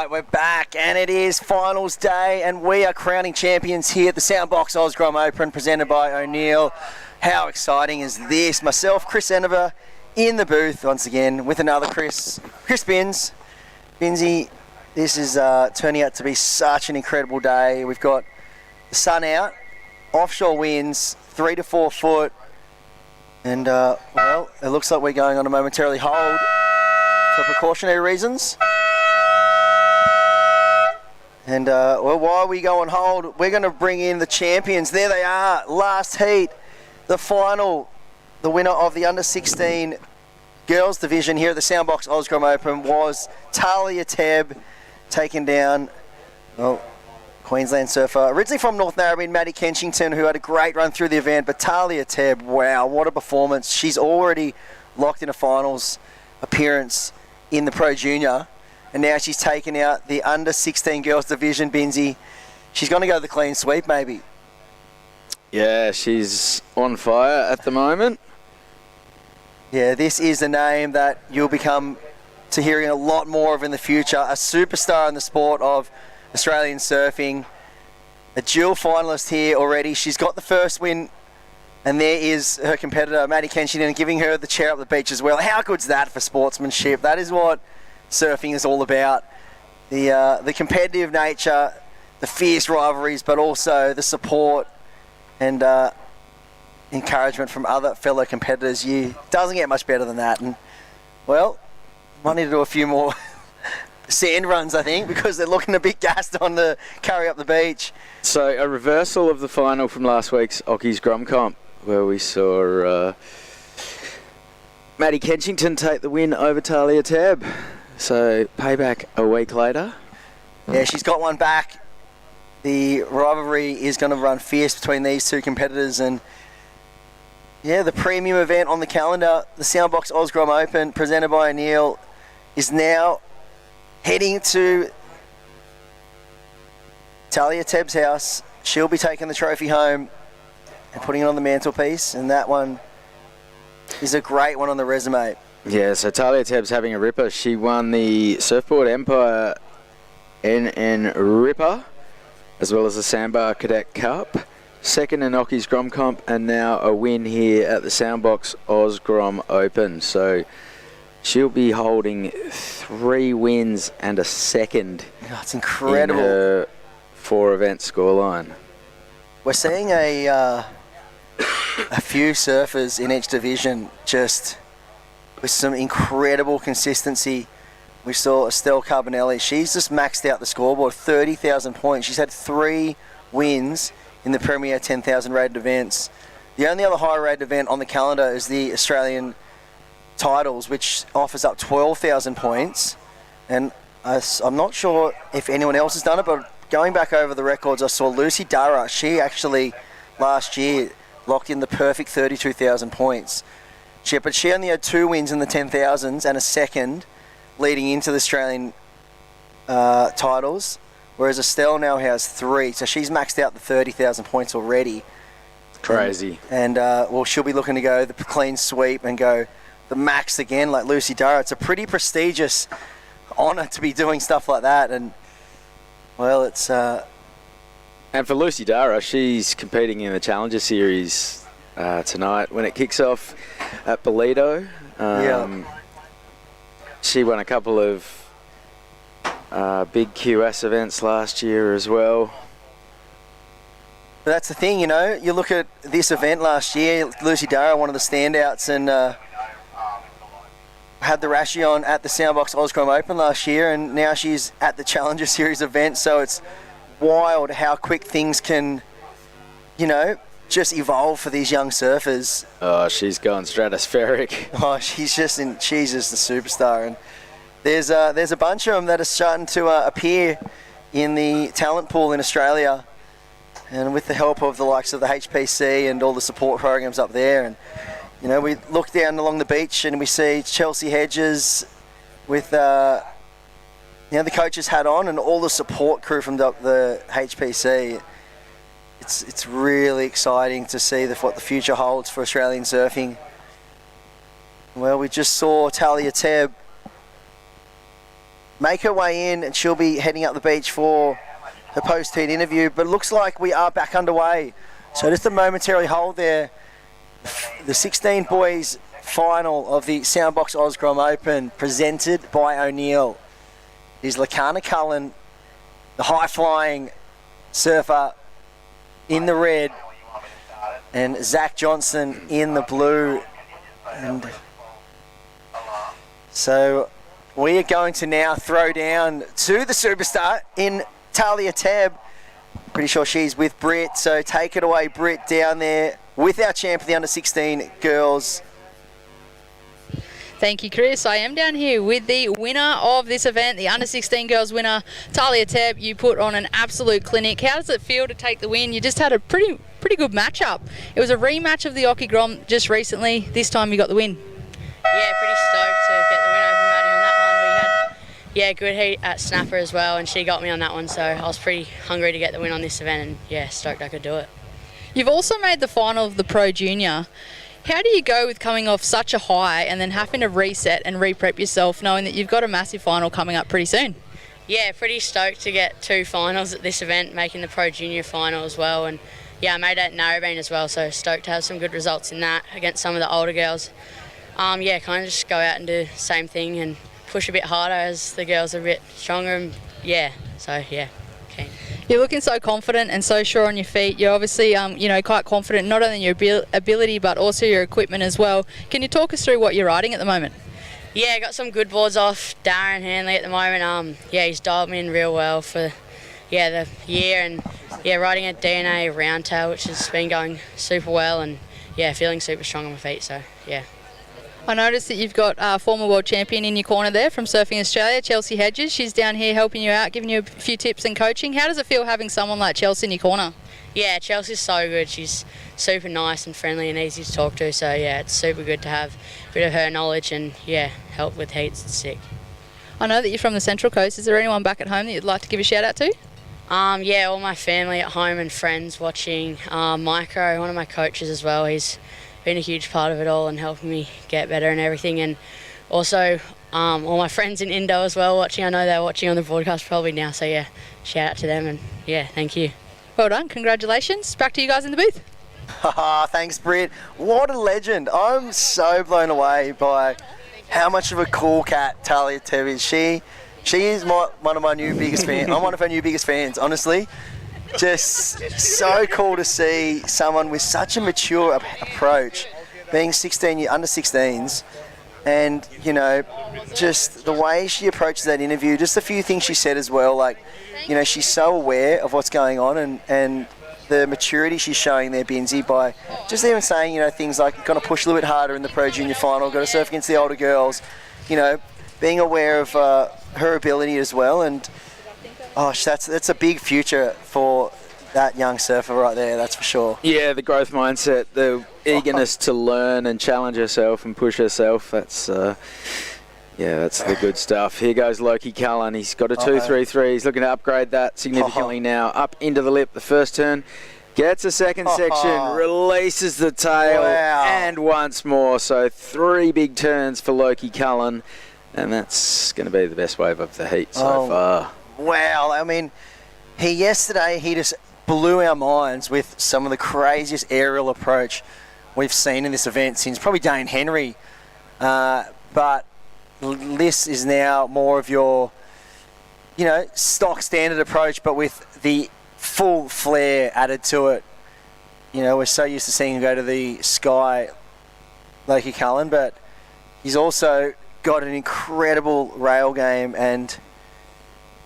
right, we're back, and it is finals day, and we are crowning champions here at the Soundbox Osgrom Open, presented by O'Neill. How exciting is this? Myself, Chris Enever, in the booth once again with another Chris Binns. Binsy, this is turning out to be such an incredible day. We've got the sun out, offshore winds, 3 to 4 foot, and well, it looks like we're going on a momentarily hold for precautionary reasons. And well, while we go on hold, we're going to bring in the champions. There they are, last heat, the final, the winner of the under-16 girls division here at the Soundbox Osgrom Open was Talia Tebb, taking down, well, Queensland surfer, originally from North Narrabeen, Maddie Kenchington, who had a great run through the event, but Talia Tebb, wow, what a performance. She's already locked in a finals appearance in the Pro Junior, and now she's taken out the under-16 girls division, Binsy. She's going to go the clean sweep, maybe. Yeah, she's on fire at the moment. Yeah, this is a name that you'll become to hearing a lot more of in the future. A superstar in the sport of Australian surfing. A dual finalist here already. She's got the first win, and there is her competitor, Maddie Kenchington, giving her the chair up the beach as well. How good's that for sportsmanship? That is what surfing is all about. The competitive nature, the fierce rivalries, but also the support and encouragement from other fellow competitors. Doesn't get much better than that. And well, might need to do a few more sand runs, I think, because they're looking a bit gassed on the carry up the beach. So a reversal of the final from last week's Ockies Grom Comp, where we saw Maddie Kenchington take the win over Talia Tebb. So payback a week later. Yeah, she's got one back. The rivalry is going to run fierce between these two competitors, and yeah, the premium event on the calendar, the Soundbox Osgrom Open, presented by O'Neill, is now heading to Talia Tebb's house. She'll be taking the trophy home and putting it on the mantelpiece, and that one is a great one on the resume. Yeah, so Talia Tebb's having a ripper. She won the Surfboard Empire NN Ripper, as well as the Sandbar Cadet Cup, second in Ockies Grom Comp, and now a win here at the Soundbox Osgrom Open. So she'll be holding 3 wins and a second. That's incredible. In her 4-event scoreline. We're seeing a few surfers in each division just with some incredible consistency. We saw Estelle Carbonelli. She's just maxed out the scoreboard, 30,000 points. She's had 3 wins in the Premier 10,000 rated events. The only other high rated event on the calendar is the Australian Titles, which offers up 12,000 points. And I'm not sure if anyone else has done it, but going back over the records, I saw Lucy Dara. She actually last year locked in the perfect 32,000 points. But she only had 2 wins in the 10,000s and a second leading into the Australian titles, whereas Estelle now has 3. So she's maxed out the 30,000 points already. Crazy. And well, she'll be looking to go the clean sweep and go the max again, like Lucy Dara. It's a pretty prestigious honour to be doing stuff like that. And well, it's and for Lucy Dara, she's competing in the Challenger Series tonight when it kicks off at Bolido. She won a couple of big QS events last year as well. But that's the thing, you know, you look at this event last year, Lucy Dara, one of the standouts, and had the Ration at the Soundbox Osgrom Open last year, and now she's at the Challenger Series event. So it's wild how quick things can, you know, just evolve for these young surfers. Oh, she's gone stratospheric. Oh, she's just a superstar, and there's a bunch of them that are starting to appear in the talent pool in Australia, and with the help of the likes of the HPC and all the support programs up there. And you know, we look down along the beach and we see Chelsea Hedges with the coach's hat on and all the support crew from the HPC. It's really exciting to see what the future holds for Australian surfing. Well, we just saw Talia Tebb make her way in, and she'll be heading up the beach for her post-heat interview. But it looks like we are back underway. So just a momentary hold there. The 16 boys final of the Soundbox Osgrom Open, presented by O'Neill, is Lakana Cullen, the high-flying surfer, in the red, and Zach Johnson in the blue. And so we are going to now throw down to the superstar in Talia Tebb. Pretty sure she's with Britt, so take it away, Britt, down there with our champ of the under-16 girls. Thank you, Chris. I am down here with the winner of this event, the under-16 girls winner, Talia Tebb. You put on an absolute clinic. How does it feel to take the win? You just had a pretty good matchup. It was a rematch of the Oki Grom just recently. This time you got the win. Yeah, pretty stoked to get the win over Maddie on that one. We had, good heat at Snapper as well, and she got me on that one, so I was pretty hungry to get the win on this event, and yeah, stoked I could do it. You've also made the final of the Pro Junior. How do you go with coming off such a high and then having to reset and re-prep yourself, knowing that you've got a massive final coming up pretty soon? Yeah, pretty stoked to get 2 finals at this event, making the Pro Junior final as well, and yeah, I made it at Narrabeen as well, so stoked to have some good results in that against some of the older girls. Yeah, kind of just go out and do the same thing and push a bit harder as the girls are a bit stronger, and yeah, so yeah, keen. You're looking so confident and so sure on your feet. You're obviously, quite confident not only in your ability but also your equipment as well. Can you talk us through what you're riding at the moment? Yeah, got some good boards off Darren Hanley at the moment. Yeah, he's dialed me in real well for the year, and yeah, riding a DNA Roundtail, which has been going super well, and yeah, feeling super strong on my feet. So yeah. I noticed that you've got a former world champion in your corner there from Surfing Australia, Chelsea Hedges. She's down here helping you out, giving you a few tips and coaching. How does it feel having someone like Chelsea in your corner? Yeah, Chelsea's so good. She's super nice and friendly and easy to talk to. So yeah, it's super good to have a bit of her knowledge and yeah, help with heats. It's sick. I know that you're from the Central Coast. Is there anyone back at home that you'd like to give a shout out to? Yeah, all my family at home and friends watching. Micro, one of my coaches as well. He's been a huge part of it all and helping me get better and everything. And also all my friends in Indo as well watching. I know they're watching on the broadcast probably now. So yeah, shout out to them and yeah, thank you. Well done, congratulations. Back to you guys in the booth. Thanks, Britt. What a legend. I'm so blown away by how much of a cool cat Talia Tebb is. She is one of my new biggest fans. I'm one of her new biggest fans, honestly. Just so cool to see someone with such a mature approach, being under 16s, and just the way she approaches that interview, just a few things she said as well, like, she's so aware of what's going on and the maturity she's showing there, Binsey, by just even saying, things like, got to push a little bit harder in the Pro Junior final, got to surf against the older girls, being aware of her ability as well, and that's a big future for that young surfer right there, that's for sure. Yeah, the growth mindset, the eagerness to learn and challenge herself and push herself, that's the good stuff. Here goes Loki Cullen. He's got a 2.33. He's looking to upgrade that significantly now. Up into the lip, the first turn. Gets a second section, releases the tail, and once more. So 3 big turns for Loki Cullen, and that's going to be the best wave of the heat so far. Wow, I mean, yesterday he just blew our minds with some of the craziest aerial approach we've seen in this event since probably Dane Henry. But this is now more of your, stock standard approach, but with the full flair added to it. We're so used to seeing him go to the sky, Loki Cullen, but he's also got an incredible rail game and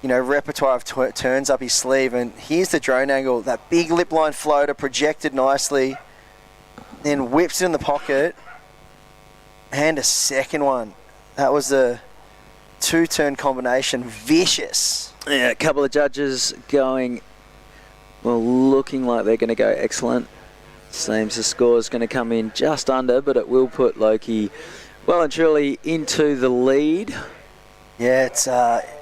repertoire of turns up his sleeve. And here's the drone angle, that big lip line floater projected nicely, then whips it in the pocket, and a second one. That was a 2-turn combination, vicious. Yeah, a couple of judges going, looking like they're going to go excellent. Seems the score's going to come in just under, but it will put Loki well and truly into the lead. Yeah, it's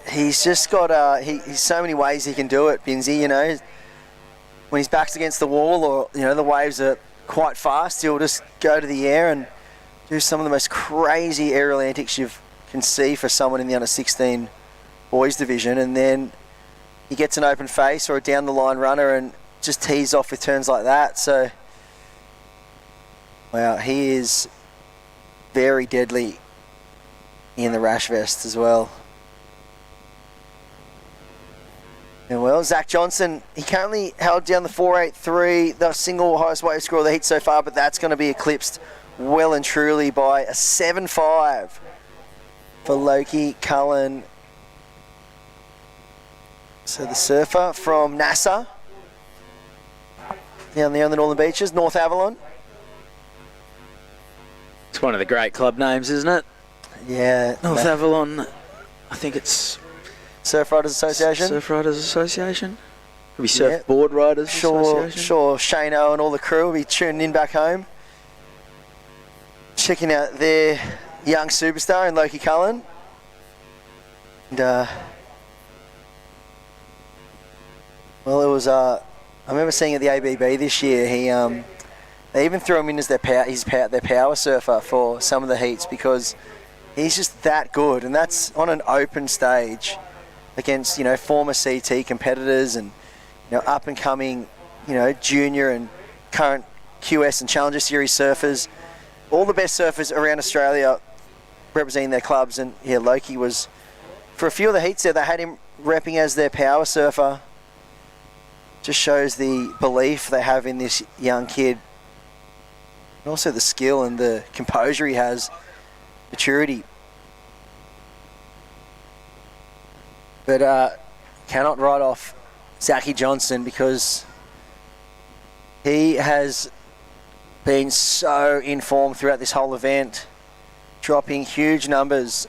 he's just got he's so many ways he can do it, Binsey. When his back's against the wall, or the waves are quite fast, he'll just go to the air and do some of the most crazy aerial antics you can see for someone in the under 16 boys division, and then he gets an open face or a down the line runner and just tees off with turns like that. So, wow, he is very deadly in the rash vest as well. And well, Zach Johnson, he currently held down the 4.83, the single highest wave score of the heat so far, but that's going to be eclipsed well and truly by a 7.5 for Loki Cullen. So the surfer from NASA, down there on the Northern Beaches, North Avalon. It's one of the great club names, isn't it? Yeah. North Avalon, I think it's... Surf Riders Association? Surf Riders Association. Could be Surfboard Riders Association. Sure, Shano and all the crew will be tuning in back home. Checking out their young superstar in Loki Cullen. And, well, it was, I remember seeing at the ABB this year, they even threw him in as their power surfer for some of the heats because he's just that good, and that's on an open stage against, former CT competitors and, up and coming, junior and current QS and Challenger Series surfers. All the best surfers around Australia representing their clubs, and yeah, Loki was, for a few of the heats there, they had him repping as their power surfer. Just shows the belief they have in this young kid, and also the skill and the composure he has, maturity. But cannot write off Zachy Johnson because he has been so in form throughout this whole event, dropping huge numbers.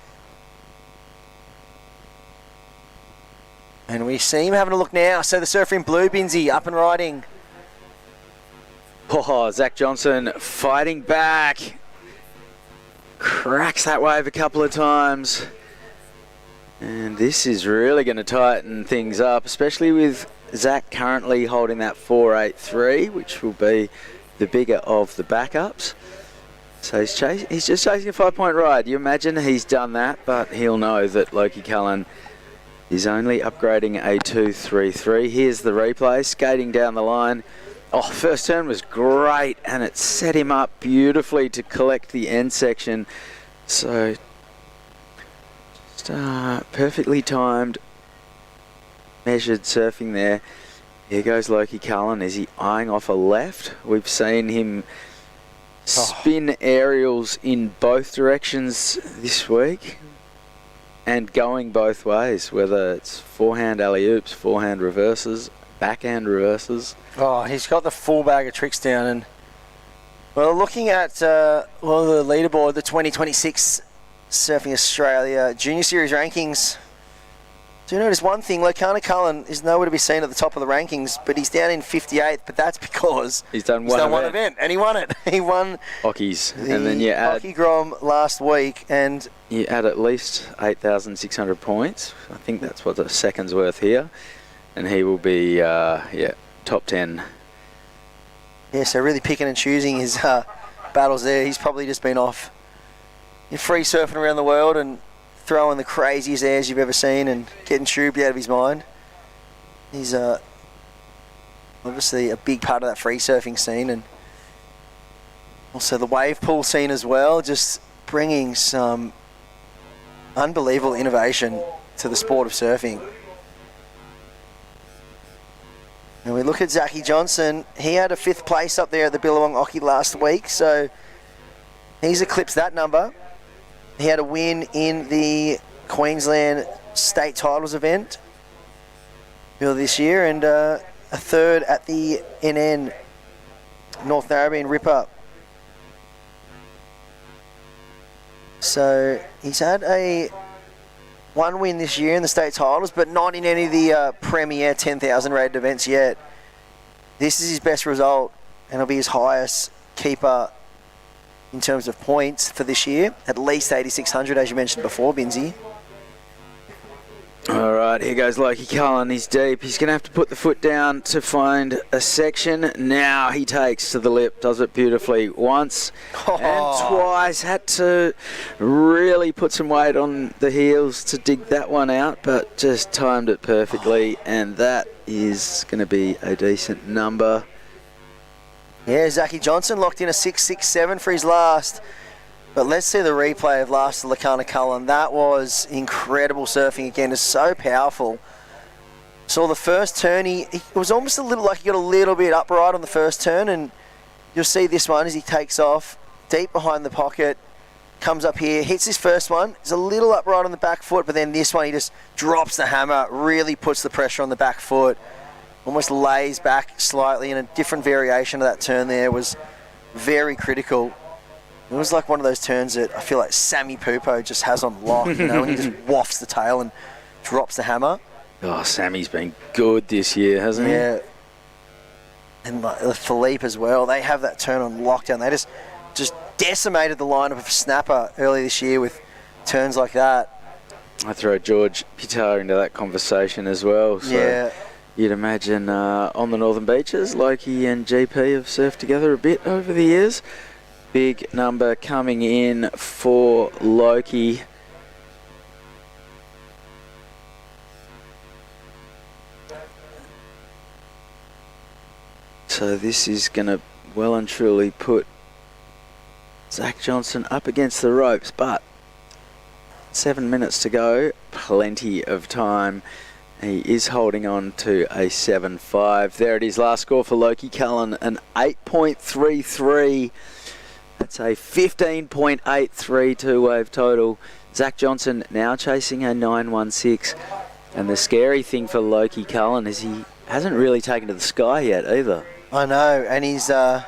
And we see him having a look now. So the surfer in blue, Binsey, up and riding. Oh, Zach Johnson fighting back. Cracks that wave a couple of times. And this is really going to tighten things up, especially with Zach currently holding that 4.83, which will be the bigger of the backups. So he's just chasing a 5-point ride. You imagine he's done that, but he'll know that Loki Cullen is only upgrading a 2.33. Here's the replay, skating down the line. Oh, first turn was great, and it set him up beautifully to collect the end section. So perfectly timed, measured surfing there. Here goes Loki Cullen. Is he eyeing off a left? We've seen him spin aerials in both directions this week and going both ways, whether it's forehand alley-oops, forehand reverses, backhand reverses. Oh, he's got the full bag of tricks down. And well, looking at the leaderboard, the 2026 Surfing Australia Junior Series rankings, do you notice one thing? Loki Cullen is nowhere to be seen at the top of the rankings, but he's down in 58th, but that's because he's done one event, and he won it. He won Ockies, and then you add Ockie Grom last week, and you add at least 8,600 points. I think that's what the second's worth here, and he will be top 10. Yeah, so really picking and choosing his battles there. He's probably just been off free surfing around the world and throwing the craziest airs you've ever seen and getting tubed out of his mind. He's obviously a big part of that free surfing scene, and also the wave pool scene as well, just bringing some unbelievable innovation to the sport of surfing. And we look at Zachy Johnson. He had a 5th place up there at the Billabong Ockie last week, so he's eclipsed that number. He had a win in the Queensland State Titles event this year, and a 3rd at the NN North Narrabeen Ripper. So he's had one win this year in the State Titles, but not in any of the premier 10,000 rated events yet. This is his best result, and it'll be his highest keeper in terms of points for this year, at least 8,600, as you mentioned before, Binsey. All right, right, here goes Loki Cullen. He's deep. He's going to have to put the foot down to find a section. Now he takes to the lip, does it beautifully once and twice. Had to really put some weight on the heels to dig that one out, but just timed it perfectly, and that is going to be a decent number. Yeah, Zachy Johnson locked in a 6.67 for his last. But let's see the replay of last Lakana Cullen. That was incredible surfing again. It's so powerful. So the first turn, he was almost a little like he got a little bit upright on the first turn, and you'll see this one as he takes off deep behind the pocket, comes up here, hits his first one. He's a little upright on the back foot, but then this one he just drops the hammer, really puts the pressure on the back foot, almost lays back slightly, and a different variation of that turn there was very critical. It was like one of those turns that I feel like Sammy Pupo just has on lock, you know, when he just wafts the tail and drops the hammer. Oh, Sammy's been good this year, hasn't he? Yeah. And like Philippe as well, they have that turn on lockdown. They just decimated the lineup of Snapper early this year with turns like that. I throw George Pitar into that conversation as well. So yeah. You'd imagine on the Northern Beaches, Loki and GP have surfed together a bit over the years. Big number coming in for Loki. So this is going to well and truly put Zach Johnson up against the ropes, but 7 minutes to go, plenty of time. He is holding on to a 7.5. There it is, last score for Loki Cullen, an 8.33. That's a 15.83 two-wave total. Zach Johnson now chasing a 9.16. And the scary thing for Loki Cullen is he hasn't really taken to the sky yet either. I know, and he's... well,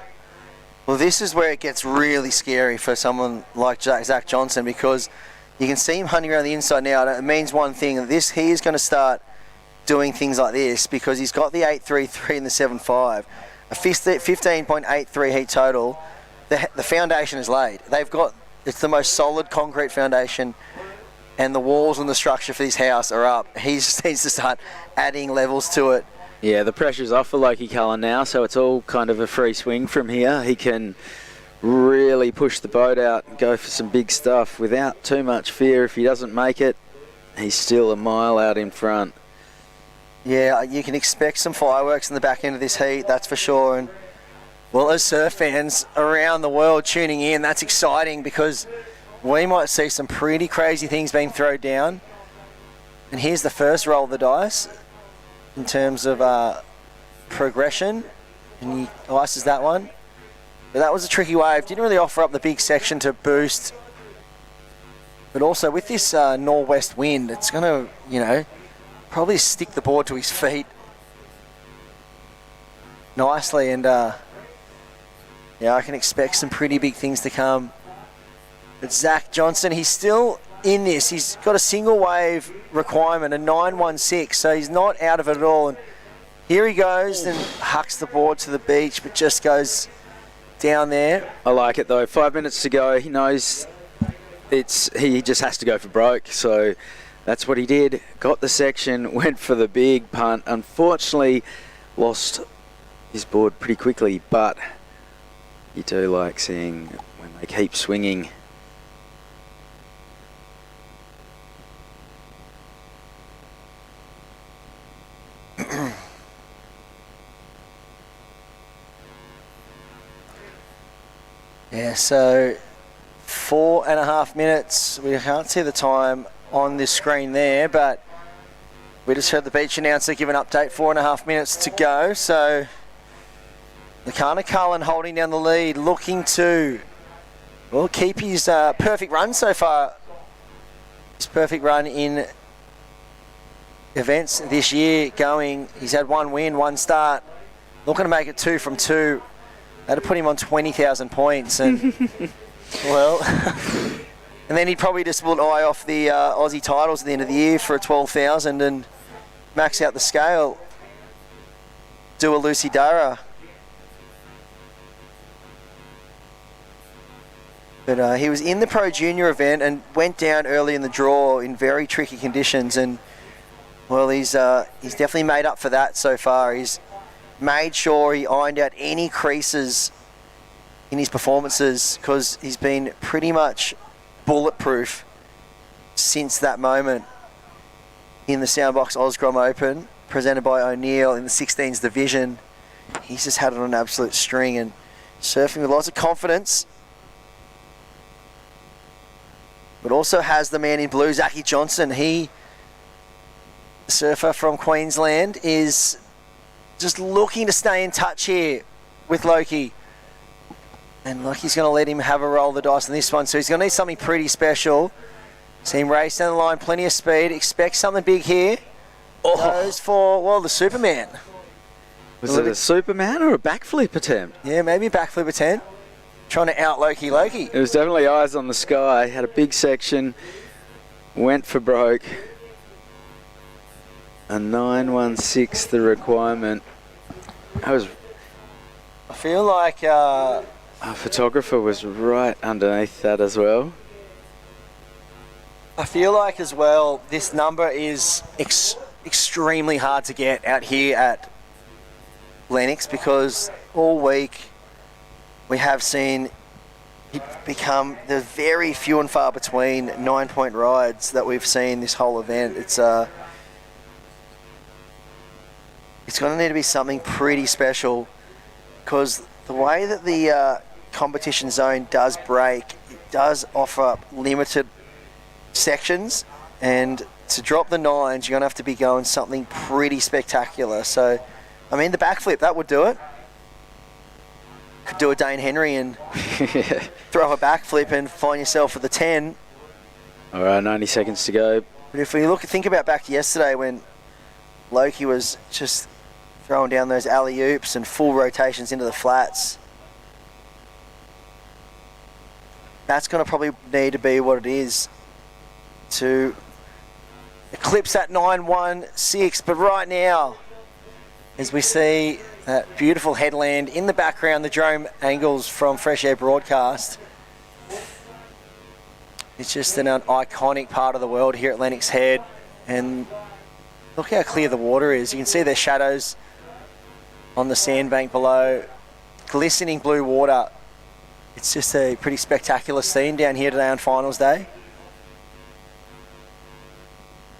this is where it gets really scary for someone like Zach Johnson, because you can see him hunting around the inside now. It means one thing, that he is going to start doing things like this because he's got the 8.33 and the 7.5. A 15.83 heat total. The foundation is laid. It's the most solid concrete foundation, and the walls and the structure for this house are up. He just needs to start adding levels to it. Yeah, the pressure's off for Loki Cullen now, so it's all kind of a free swing from here. He can really push the boat out and go for some big stuff without too much fear. If he doesn't make it, he's still a mile out in front. Yeah, you can expect some fireworks in the back end of this heat, that's for sure. And well, as surf fans around the world tuning in, that's exciting because we might see some pretty crazy things being thrown down. And here's the first roll of the dice in terms of progression. And he ices that one. But that was a tricky wave. Didn't really offer up the big section to boost. But also with this northwest wind, it's going to, you know, probably stick the board to his feet nicely. And yeah, I can expect some pretty big things to come. But Zach Johnson, he's still in this. He's got a single wave requirement, a 9.16, so he's not out of it at all. And here he goes and hucks the board to the beach, but just goes down there. I like it though. 5 minutes to go. He knows he just has to go for broke. So that's what he did. Got the section, went for the big punt. Unfortunately, lost his board pretty quickly, but you do like seeing when they keep swinging. Yeah, so 4.5 minutes. We can't see the time on this screen there, but we just heard the beach announcer give an update. 4.5 minutes to go. So Lakana Cullen holding down the lead, looking to keep his perfect run so far. His perfect run in events this year going. He's had one win, one start. Looking to make it 2 from 2. That'd put him on 20,000 points, and well, and then he'd probably just pull an eye off the Aussie titles at the end of the year for a 12,000 and max out the scale. Do a Lucy Dara. But he was in the Pro Junior event and went down early in the draw in very tricky conditions, and Well, he's definitely made up for that so far. He's made sure he ironed out any creases in his performances because he's been pretty much bulletproof since that moment in the Soundbox Osgrom Open, presented by O'Neill in the 16s division. He's just had it on an absolute string and surfing with lots of confidence. But also has the man in blue, Zachy Johnson. He, the surfer from Queensland, is just looking to stay in touch here with Loki. And Loki's going to let him have a roll of the dice on this one, so he's going to need something pretty special. See him race down the line, plenty of speed. Expect something big here. Goes for, well, the Superman. Was it a Superman or a backflip attempt? Yeah, maybe a backflip attempt. Trying to out Loki. It was definitely eyes on the sky. Had a big section. Went for broke. A 9.16 the requirement. I feel like our photographer was right underneath that as well. I feel like as well this number is extremely hard to get out here at Lennox because all week we have seen it become the very few and far between 9-point rides that we've seen this whole event. It's going to need to be something pretty special because the way that the competition zone does break, it does offer up limited sections, and to drop the 9s, you're going to have to be going something pretty spectacular. So, I mean, the backflip, that would do it. Could do a Dane Henry and throw a backflip and find yourself with the 10. All right, 90 seconds to go. But if we think about back to yesterday when Loki was just throwing down those alley-oops and full rotations into the flats, that's going to probably need to be what it is to eclipse that 9.16. But right now, as we see that beautiful headland in the background, the drone angles from Fresh Air Broadcast, it's just an iconic part of the world here at Lennox Head. And look how clear the water is. You can see the shadows on the sandbank below, glistening blue water. It's just a pretty spectacular scene down here today on finals day.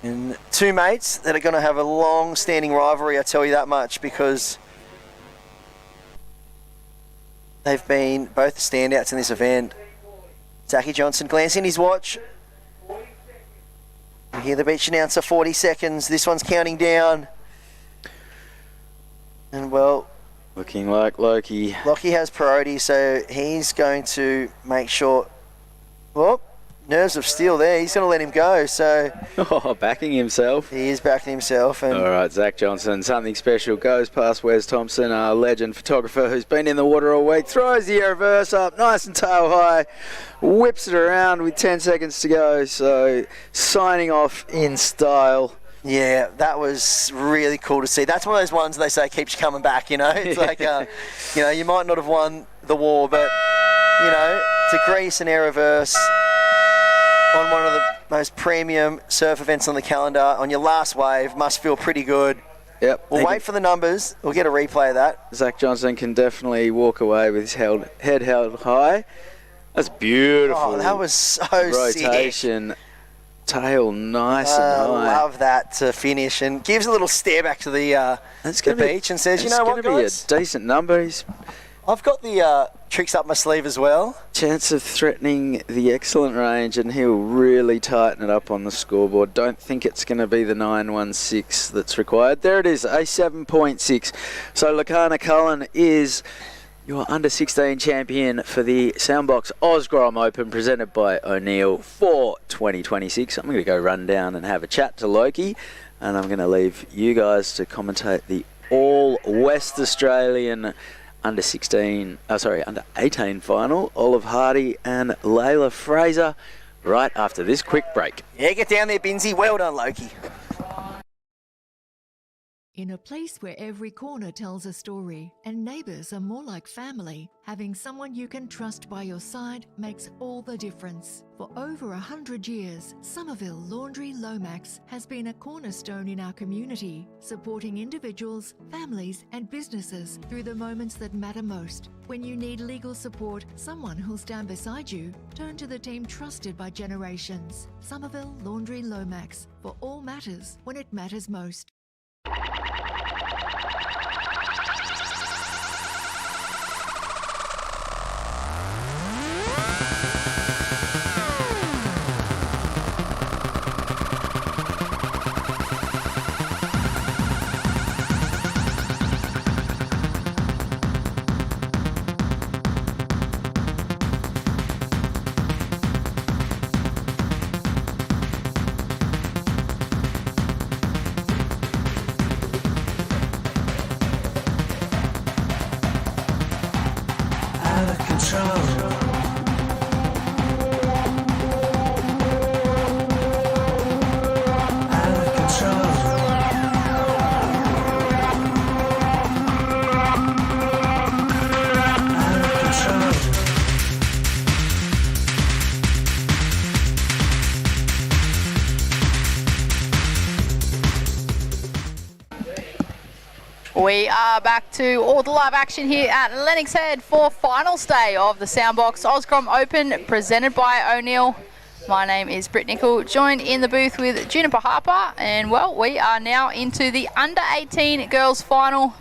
And two mates that are going to have a long-standing rivalry, I tell you that much, because they've been both the standouts in this event. Zachy Johnson glancing his watch. You hear the beach announcer, 40 seconds. This one's counting down. And, well, looking like Loki has priority, so he's going to make sure... Well, nerves of steel there. He's going to let him go, so... backing himself. He is backing himself. And all right, Zach Johnson, something special. Goes past Wes Thompson, our legend photographer who's been in the water all week. Throws the reverse up, nice and tail high. Whips it around with 10 seconds to go. So, signing off in style. Yeah, that was really cool to see. That's one of those ones they say keeps coming back, you know. It's like, you know, you might not have won the war, but, you know, to grease an air reverse on one of the most premium surf events on the calendar on your last wave must feel pretty good. Yep. We'll wait for the numbers. We'll get a replay of that. Zach Johnson can definitely walk away with his head held high. That's beautiful. Oh, that was so rotation. Sick. Tail nice and high. I love that to finish and gives a little stare back to the beach and says, you know what, guys? It's going to be a decent number. I've got the tricks up my sleeve as well. Chance of threatening the excellent range, and he'll really tighten it up on the scoreboard. Don't think it's going to be the 9.16 that's required. There it is, a 7.6. So Lakana Cullen is your under-16 champion for the Soundbox Osgrom Open, presented by O'Neill for 2026. I'm going to go run down and have a chat to Loki, and I'm going to leave you guys to commentate the all West Australian under 18 final, Olive Hardy and Layla Fraser, right after this quick break. Yeah, get down there, Binsey. Well done, Loki. In a place where every corner tells a story and neighbours are more like family, having someone you can trust by your side makes all the difference. For over 100 years, Somerville Laundry Lomax has been a cornerstone in our community, supporting individuals, families and businesses through the moments that matter most. When you need legal support, someone who'll stand beside you, turn to the team trusted by generations. Somerville Laundry Lomax, for all matters when it matters most. We are back to all the live action here at Lennox Head for finals day of the Soundbox Oscrom Open presented by O'Neill. My name is Britt Nicol, joined in the booth with Juniper Harper, and well, we are now into the under 18 girls final.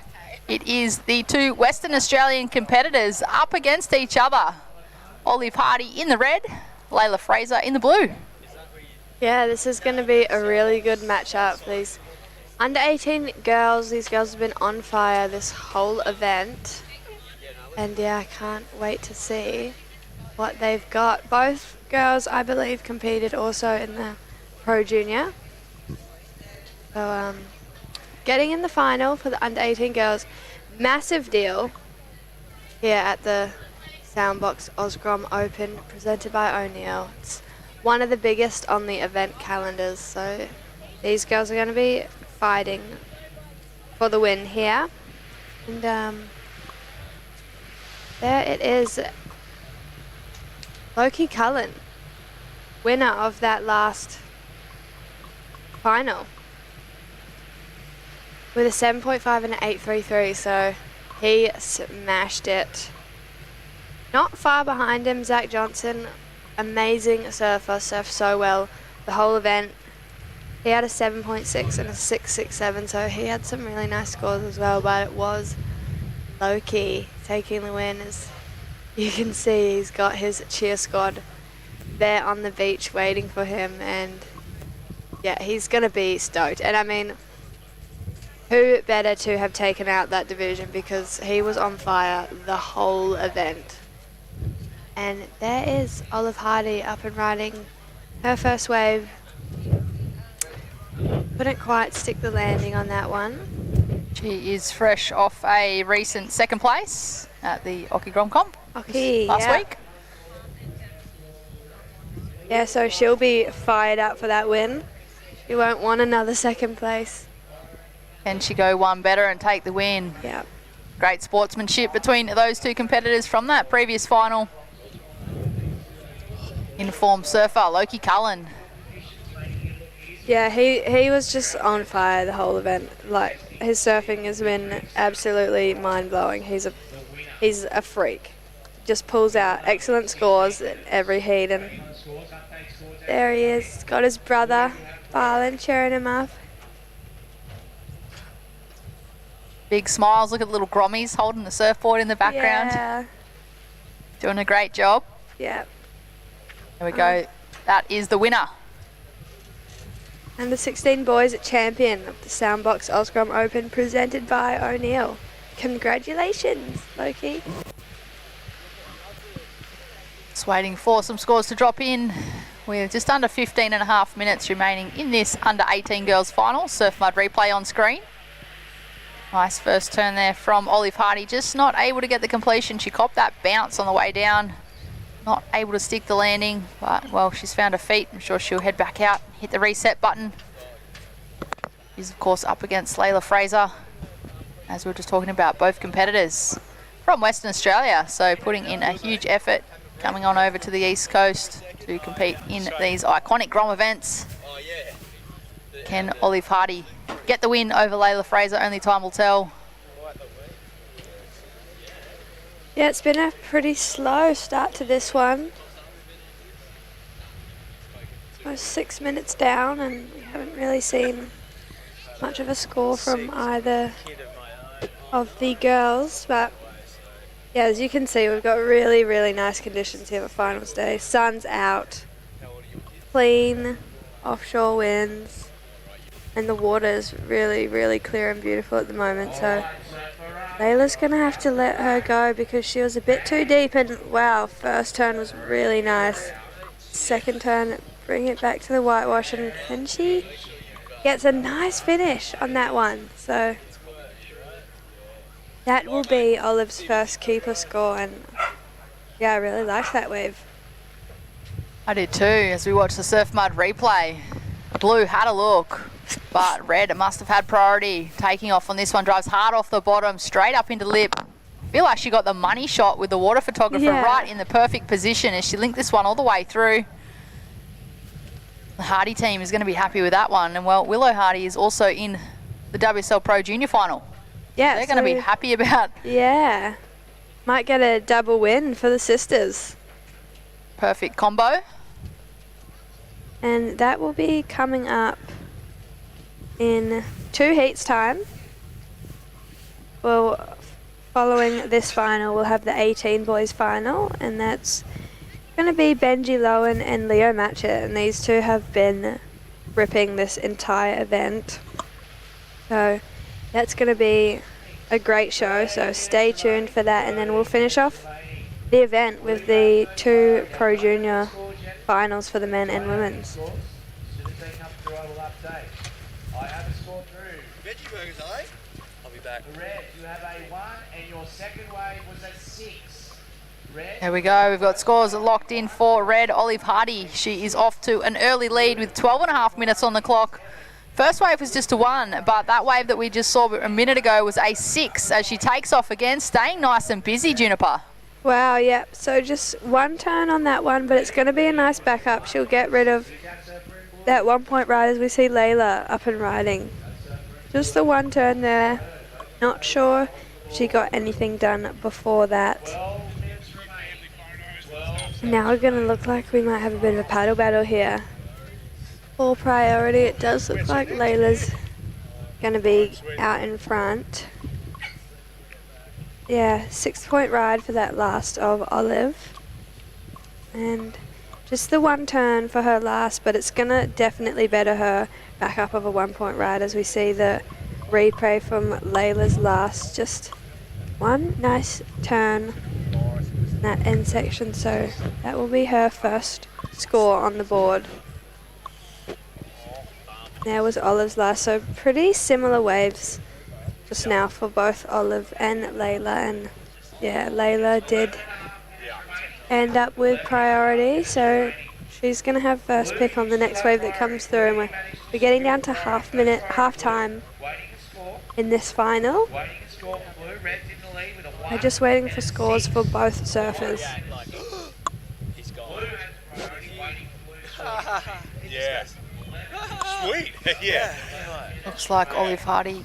It is the two Western Australian competitors up against each other. Olive Hardy in the red, Layla Fraser in the blue. Yeah, this is going to be a really good matchup. These under 18 girls, these girls have been on fire this whole event. And yeah, I can't wait to see what they've got. Both girls, I believe, competed also in the Pro Junior. So getting in the final for the under 18 girls, massive deal here at the Soundbox Oscrom Open presented by O'Neill. It's one of the biggest on the event calendars, so these girls are going to be fighting for the win here. And there it is. Loki Cullen, winner of that last final, with a 7.5 and an 8.33, so he smashed it. Not far behind him, Zach Johnson, amazing surfer, surfed so well the whole event. He had a 7.6 and a 6.67, so he had some really nice scores as well, but it was Loki taking the win. As you can see, he's got his cheer squad there on the beach waiting for him, and yeah, he's going to be stoked. And I mean, who better to have taken out that division, because he was on fire the whole event. And there is Olive Hardy up and riding her first wave. Couldn't quite stick the landing on that one. She is fresh off a recent second place at the Oki Grom Comp last week. Yeah, so she'll be fired up for that win. She won't want another second place. Can she go one better and take the win? Yeah. Great sportsmanship between those two competitors from that previous final. Informed surfer Loki Cullen. Yeah, he was just on fire the whole event. Like, his surfing has been absolutely mind-blowing. He's a freak. Just pulls out excellent scores in every heat, and there he is. Got his brother, Barlin, cheering him up. Big smiles. Look at the little grommies holding the surfboard in the background. Yeah. Doing a great job. Yeah. There we go. That is the winner. And the 16 boys champion of the Soundbox Oscrom Open presented by O'Neill. Congratulations, Loki. Just waiting for some scores to drop in. With just under 15 and a half minutes remaining in this under 18 girls final. Surf Mud replay on screen. Nice first turn there from Olive Hardy. Just not able to get the completion. She copped that bounce on the way down. Not able to stick the landing, but well, she's found her feet. I'm sure she'll head back out, hit the reset button. She's, of course, up against Layla Fraser, as we were just talking about, both competitors from Western Australia, so putting in a huge effort, coming on over to the East Coast to compete in these iconic Grom events. Can Olive Hardy get the win over Layla Fraser? Only time will tell. Yeah, it's been a pretty slow start to this one. Almost 6 minutes down, and we haven't really seen much of a score from either of the girls, but yeah, as you can see, we've got really, really nice conditions here for finals day. Sun's out, clean offshore winds, and the water's really, really clear and beautiful at the moment. So Layla's gonna have to let her go because she was a bit too deep, and wow, first turn was really nice. Second turn, bring it back to the whitewash, and she gets a nice finish on that one. So that will be Olive's first keeper score, and yeah, I really like that wave. I did too, as we watch the Surf Mud replay. Blue had a look, but Red must have had priority. Taking off on this one, drives hard off the bottom, straight up into lip. Feel like she got the money shot with the water photographer right in the perfect position as she linked this one all the way through. The Hardy team is going to be happy with that one, and well, Willow Hardy is also in the WSL Pro Junior final. Yeah, they're going to be happy about. Yeah, might get a double win for the sisters. Perfect combo. And that will be coming up in 2 heats time. Well, following this final, we'll have the 18 boys final, and that's going to be Benji Lowen and Leo Matchett, and these two have been ripping this entire event. So that's going to be a great show, so stay tuned for that, and then we'll finish off the event with the 2 Pro Junior finals for the men and women's. Veggie burgers, are they? I'll be back. Red, you have a 1 and your second wave was a 6. There we go, we've got scores locked in for Red. Olive Hardy, she is off to an early lead with 12.5 minutes on the clock. First wave was just a 1, but that wave that we just saw a minute ago was a 6 as she takes off again, staying nice and busy, Juniper. Wow, yeah, so just 1 turn on that one, but it's going to be a nice backup. She'll get rid of that 1 point ride as we see Layla up and riding. Just the 1 turn there. Not sure if she got anything done before that. Now we're going to look like we might have a bit of a paddle battle here. For priority, it does look like Layla's going to be out in front. Yeah, 6 point ride for that last of Olive. And just the 1 turn for her last, but it's going to definitely better her back up of a 1 point ride as we see the replay from Layla's last. Just 1 nice turn in that end section, so that will be her first score on the board. There was Olive's last, so pretty similar waves just now for both Olive and Layla, and yeah, Layla did end up with priority, so she's going to have first pick on the next wave that comes through, and we're getting down to half time in this final. We're just waiting for scores for both surfers. Yeah. Sweet. Yeah. Looks like Olive Hardy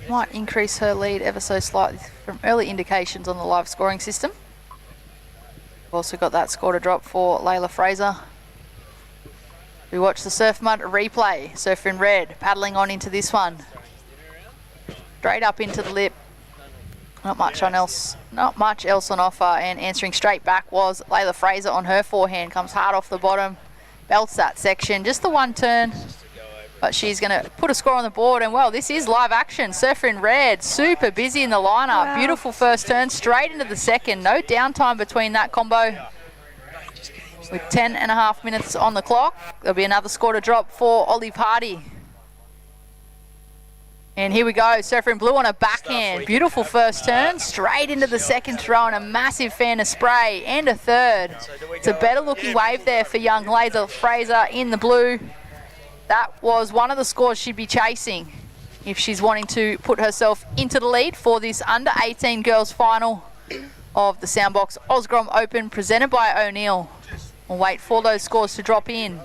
might increase her lead ever so slightly from early indications on the live scoring system. We've also got that score to drop for Layla Fraser. We watch the Surf Mud replay. Surfer in red paddling on into this one. Straight up into the lip. Not much else on offer, and answering straight back was Layla Fraser on her forehand. Comes hard off the bottom, belts that section. Just the 1 turn, but she's going to put a score on the board, and well, this is live action. Surfer in red, super busy in the lineup. Wow. Beautiful first turn, straight into the second. No downtime between that combo. With 10.5 minutes on the clock, there'll be another score to drop for Olive Hardy. And here we go, Surfer in blue on a backhand. Beautiful first turn, straight into the second throw, and a massive fan of spray, and a third. It's a better looking wave there for young Layla Fraser in the blue. That was one of the scores she'd be chasing. if she's wanting to put herself into the lead for this under 18 girls final of the Soundbox Osgrom Open presented by O'Neill. We'll wait for those scores to drop in,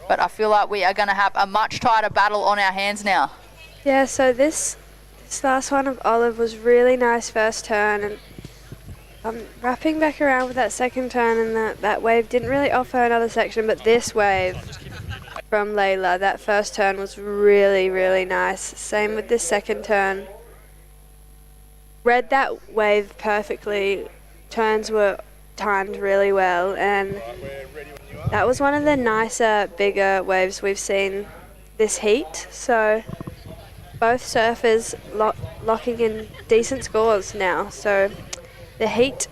but I feel like we are going to have a much tighter battle on our hands now. Yeah, so this last one of Olive was really nice first turn, and wrapping back around with that second turn, and that wave didn't really offer another section, but this wave from Layla, that first turn was really, really nice. Same with this second turn. Read that wave perfectly. Turns were timed really well, and that was one of the nicer, bigger waves we've seen this heat. So both surfers locking in decent scores now. So the heat.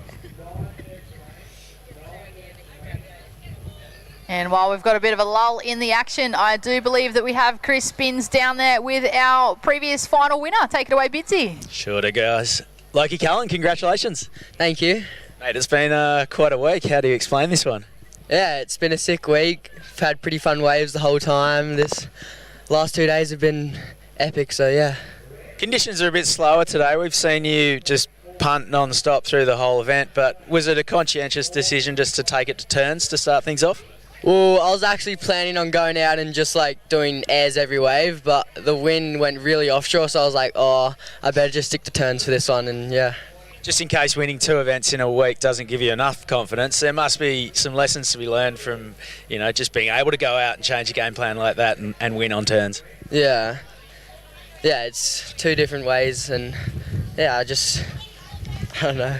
And while we've got a bit of a lull in the action, I do believe that we have Chris Binns down there with our previous final winner. Take it away, Bidsy. Sure to, guys. Loki Cullen, congratulations. Thank you. Mate, it's been quite a week. How do you explain this one? Yeah, it's been a sick week. I've had pretty fun waves the whole time. This last 2 days have been epic, so yeah. Conditions are a bit slower today. We've seen you just punt non-stop through the whole event, but was it a conscientious decision just to take it to turns to start things off? Well, I was actually planning on going out and just like doing airs every wave, but the wind went really offshore, so I was like, oh, I better just stick to turns for this one, and yeah. Just in case winning 2 events in a week doesn't give you enough confidence, there must be some lessons to be learned from, you know, just being able to go out and change a game plan like that and win on turns. Yeah. Yeah, it's 2 different ways, and yeah, I don't know.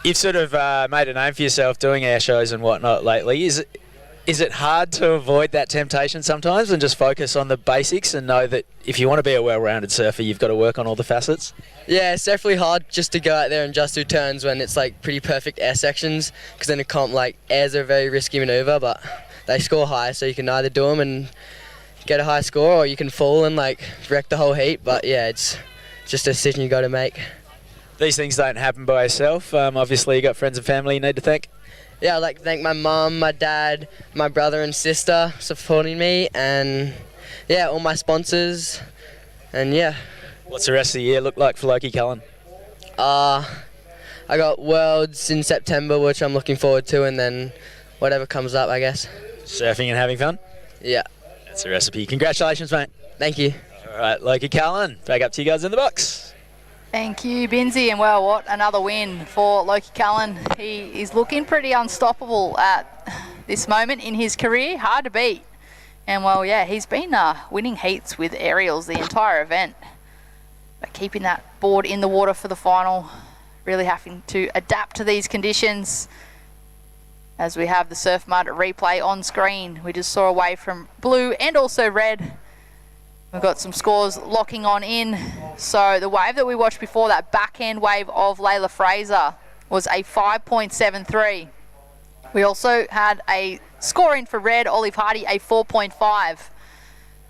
You've sort of made a name for yourself doing air shows and whatnot lately. Is it hard to avoid that temptation sometimes and just focus on the basics and know that if you want to be a well-rounded surfer, you've got to work on all the facets? Yeah, it's definitely hard just to go out there and just do turns when it's like pretty perfect air sections, because in a comp, like, airs are a very risky manoeuvre, but they score high, so you can either do them and get a high score, or you can fall and like wreck the whole heat. But yeah, it's just a decision you got to make. These things don't happen by yourself. Obviously, you got friends and family you need to thank. Yeah, I'd like to thank my mum, my dad, my brother and sister supporting me, and yeah, all my sponsors, and yeah. What's the rest of the year look like for Loki Cullen? I got Worlds in September, which I'm looking forward to, and then whatever comes up, I guess. Surfing and having fun? Yeah. That's the recipe. Congratulations, mate. Thank you. All right, Loki Cullen, back up to you guys in the box. Thank you, Binsey, and well, what another win for Loki Cullen. He is looking pretty unstoppable at this moment in his career, hard to beat. And well, yeah, he's been winning heats with aerials the entire event. But keeping that board in the water for the final, really having to adapt to these conditions. As we have the surf mud replay on screen, we just saw a wave from blue and also red. We've got some scores locking on in. So the wave that we watched before, that backhand wave of Layla Fraser, was a 5.73. We also had a score in for red, Olive Hardy, a 4.5.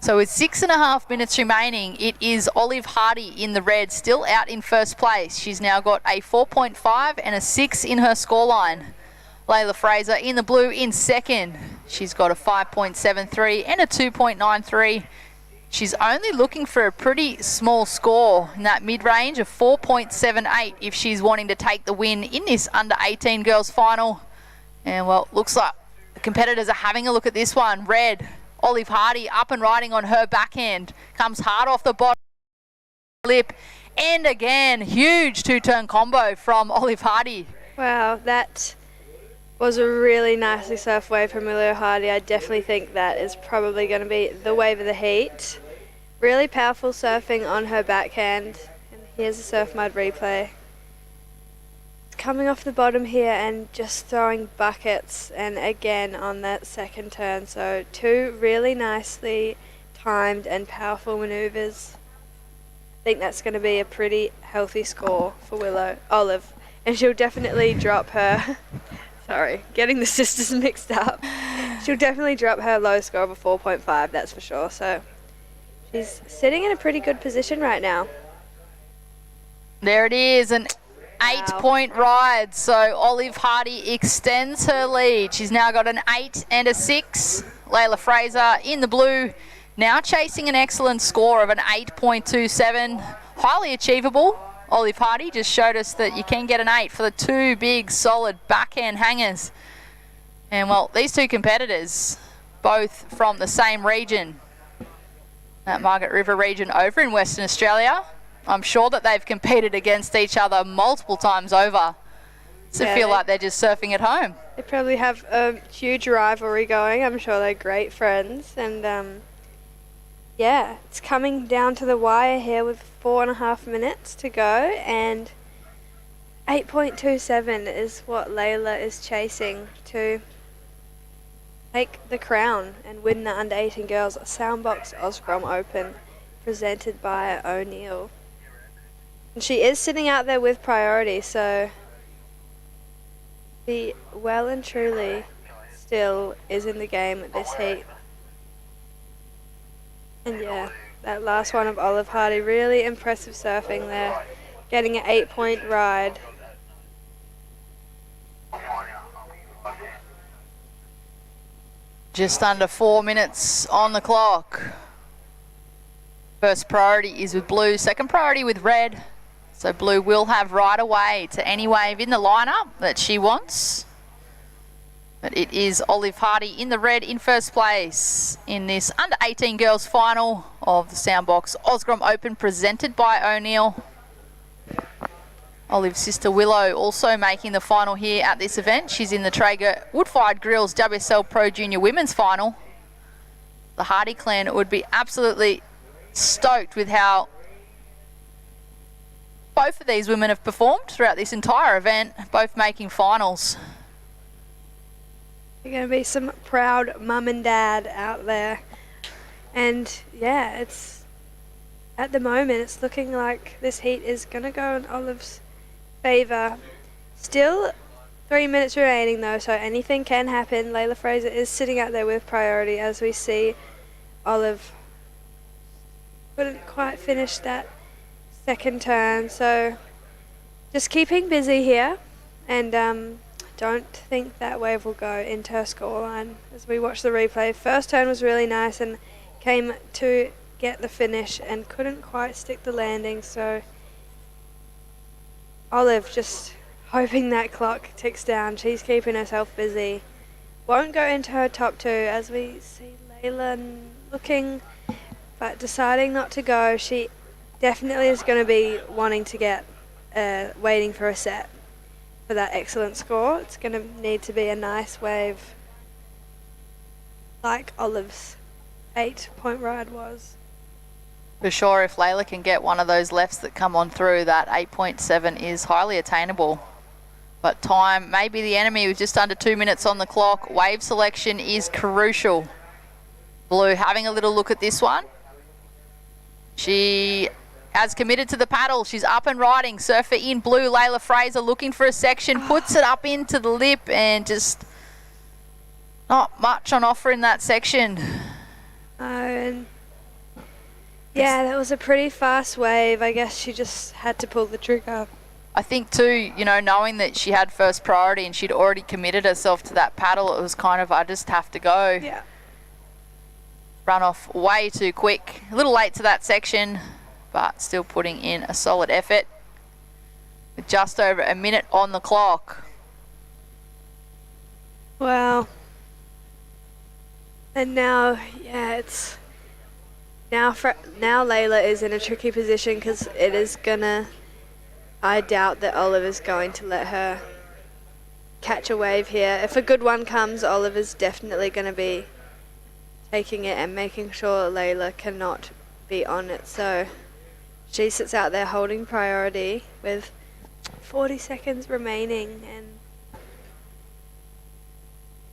So with 6.5 minutes remaining, it is Olive Hardy in the red, still out in first place. She's now got a 4.5 and a 6 in her scoreline. Layla Fraser in the blue in second. She's got a 5.73 and a 2.93. She's only looking for a pretty small score in that mid-range of 4.78 if she's wanting to take the win in this under-18 girls final. And well, looks like the competitors are having a look at this one. Red, Olive Hardy up and riding on her backhand. Comes hard off the bottom lip. And again, huge 2-turn combo from Olive Hardy. Wow, that was a really nicely surfed wave from Olive Hardy. I definitely think that is probably going to be the wave of the heat. Really powerful surfing on her backhand. And here's the surf mud replay. Coming off the bottom here and just throwing buckets, and again on that second turn. So 2 really nicely timed and powerful manoeuvres. I think that's going to be a pretty healthy score for Olive, and she'll definitely drop her sorry, getting the sisters mixed up. She'll definitely drop her low score of a 4.5, that's for sure. So she's sitting in a pretty good position right now. There it is, an 8-point ride. So Olive Hardy extends her lead. She's now got an 8 and a 6. Layla Fraser in the blue Now chasing an excellent score of an 8.27, highly achievable. Olive Hardy just showed us that you can get an 8 for the two big solid backhand hangers. And well, these two competitors, both from the same region, that Margaret River region over in Western Australia, I'm sure that they've competed against each other multiple times over. So Yeah, feel like they're just surfing at home. They probably have a huge rivalry going. I'm sure they're great friends. And yeah, it's coming down to the wire here with 4.5 minutes to go. And 8.27 is what Layla is chasing to take the crown and win the under 18 girls Soundbox Osgrom Open presented by O'Neill. And she is sitting out there with priority, so she well and truly still is in the game at this heat. And yeah, that last one of Olive Hardy, really impressive surfing there, getting an 8-point ride. Just under 4 minutes on the clock. First priority is with blue, second priority with red. So blue will have right away to any wave in the lineup that she wants. But it is Olive Hardy in the red in first place in this under 18 girls final of the Soundbox Osgrom Open presented by O'Neill. Olive's sister Willow also making the final here at this event. She's in the Traeger Wood-Fired Grills WSL Pro Junior Women's Final. The Hardy clan would be absolutely stoked with how both of these women have performed throughout this entire event, both making finals. You're going to be some proud mum and dad out there. And yeah, it's at the moment it's looking like this heat is going to go in Olive's favour. Still 3 minutes remaining though, so anything can happen. Layla Fraser is sitting out there with priority as we see Olive couldn't quite finish that second turn, so just keeping busy here, and don't think that wave will go into her scoreline as we watch the replay. First turn was really nice and came to get the finish and couldn't quite stick the landing, so Olive just hoping that clock ticks down. She's keeping herself busy. Won't go into her top two as we see Layla looking, but deciding not to go. She definitely is going to be wanting to get waiting for a set for that excellent score. It's going to need to be a nice wave like Olive's 8-point ride was. For sure, if Layla can get one of those lefts that come on through, that 8.7 is highly attainable. But time may be the enemy with just under 2 minutes on the clock. Wave selection is crucial. Blue having a little look at this one. She has committed to the paddle. She's up and riding. Surfer in blue, Layla Fraser looking for a section, puts it up into the lip and just not much on offer in that section. And yeah, that was a pretty fast wave. I guess she just had to pull the trigger. I think too, you know, knowing that she had first priority and she'd already committed herself to that paddle, it was kind of, I just have to go. Yeah. Run off way too quick. A little late to that section, but still putting in a solid effort. With just over a minute on the clock. Wow. And now, yeah, it's now Layla is in a tricky position because it is gonna. I doubt that Olive is going to let her catch a wave here. If a good one comes, Olive is definitely going to be taking it and making sure Layla cannot be on it. So she sits out there holding priority with 40 seconds remaining, and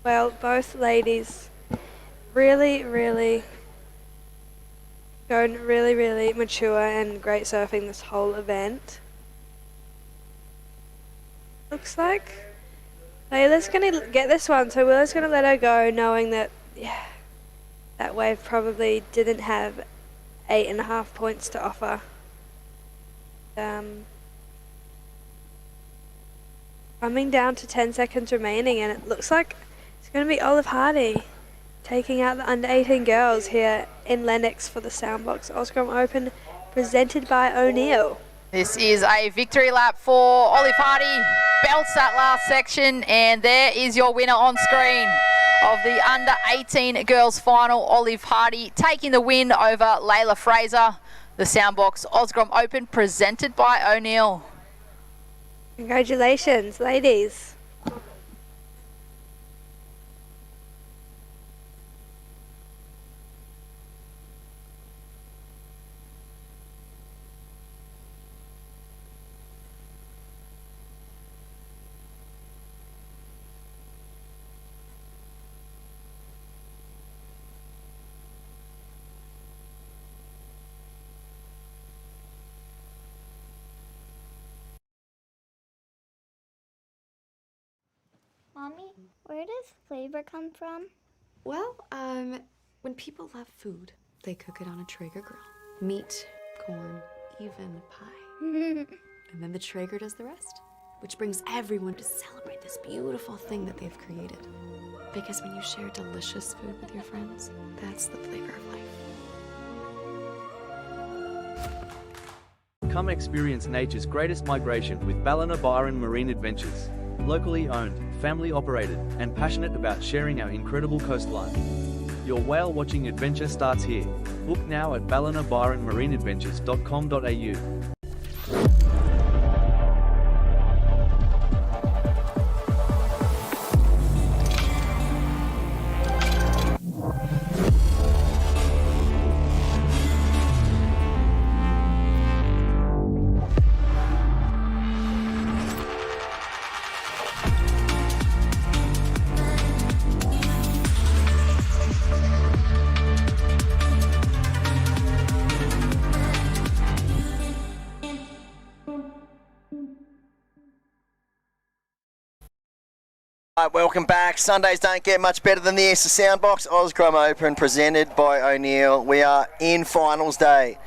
well, both ladies really going really mature and great surfing this whole event. Looks like Layla's going to get this one, so Willow's going to let her go, knowing that, yeah, that wave probably didn't have 8.5 points to offer. Coming down to 10 seconds remaining, and it looks like it's going to be Olive Hardy taking out the under-18 girls here in Lennox for the Soundbox Osgrom Open, presented by O'Neill. This is a victory lap for Olive Hardy. Belts that last section, and there is your winner on screen of the under-18 girls final. Olive Hardy taking the win over Layla Fraser. The Soundbox Osgrom Open, presented by O'Neill. Congratulations, ladies. Mommy, where does flavor come from? Well, when people love food, they cook it on a Traeger grill. Meat, corn, even pie. And then the Traeger does the rest, which brings everyone to celebrate this beautiful thing that they've created. Because when you share delicious food with your friends, that's the flavor of life. Come experience nature's greatest migration with Ballina Byron Marine Adventures. Locally owned, family operated, and passionate about sharing our incredible coastline. Your whale watching adventure starts here. Book now at ballinabyronmarineadventures.com.au. Welcome back. Sundays don't get much better than this. The Soundbox Osgrom Open, presented by O'Neill. We are in finals day,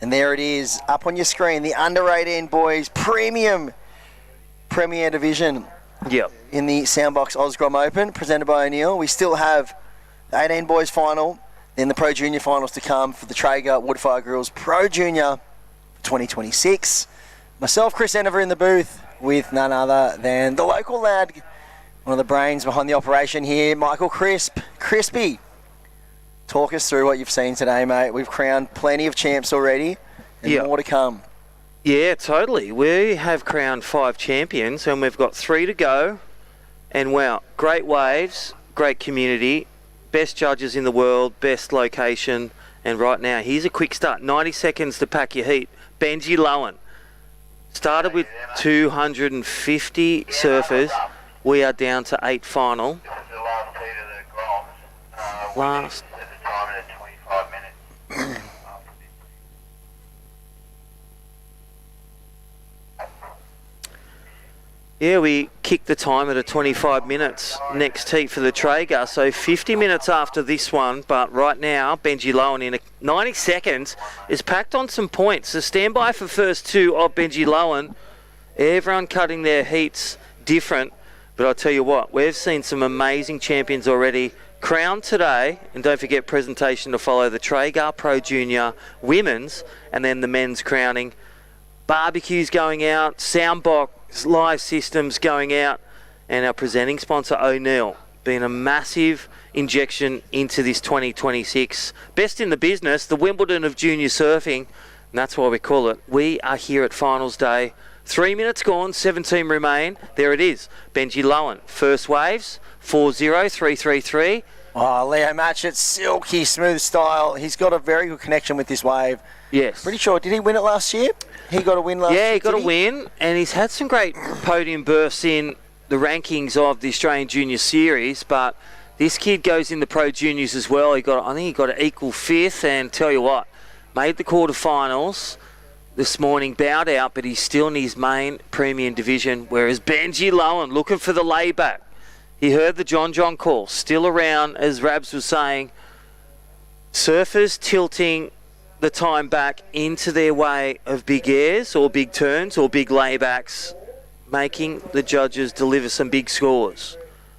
and there it is up on your screen. The under-18 boys Premier Division. Yep. In the Soundbox Osgrom Open, presented by O'Neill. We still have the 18 boys final, then the Pro Junior finals to come for the Traeger Woodfire Grills Pro Junior 2026. Myself, Chris Enever, in the booth with none other than the local lad, one of the brains behind the operation here, Michael Crisp. Crispy, talk us through what you've seen today, mate. We've crowned plenty of champs already, and more to come. Yeah, totally. We have crowned 5 champions, and we've got 3 to go. And wow, great waves, great community, best judges in the world, best location. And right now, here's a quick start. 90 seconds to pack your heat. Benji Lowen started with 250 surfers. We are down to 8 final. Last. Yeah, we kicked the time at a 25 minutes next heat for the Traeger, so 50 minutes after this one, but right now Benji Lowen in 90 seconds is packed on some points. So stand by for first 2 of Benji Lowen. Everyone cutting their heats different. But I'll tell you what, we've seen some amazing champions already crowned today. And don't forget, presentation to follow, the Traeger Pro Junior Women's, and then the men's crowning. Barbecues going out, Soundbox live systems going out, and our presenting sponsor O'Neill being a massive injection into this 2026. Best in the business, the Wimbledon of junior surfing, and that's why we call it. We are here at finals day. 3 minutes gone, 17 remain. There it is. Benji Lowen, first waves, 4-0, 3-3-3. Oh, Leo Matchett, silky smooth style. He's got a very good connection with this wave. Yes. Pretty sure, did he win it last year? He got a win last year. Yeah, he got a win, and he's had some great podium bursts in the rankings of the Australian Junior Series, but this kid goes in the Pro Juniors as well. I think he got an equal 5th, and tell you what, made the quarterfinals this morning, bowed out, but he's still in his main premium division, whereas Benji Lowen looking for the layback. He heard the John call, still around, as Rabs was saying. Surfers tilting the time back into their way of big airs or big turns or big laybacks, making the judges deliver some big scores.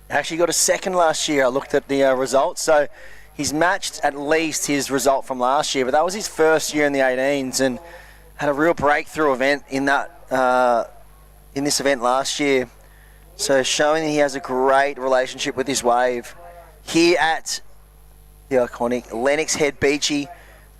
Actually got a second last year. I looked at the results. So he's matched at least his result from last year, but that was his first year in the 18s and had a real breakthrough event in that in this event last year. So showing that he has a great relationship with his wave. Here at the iconic Lennox Head Beachy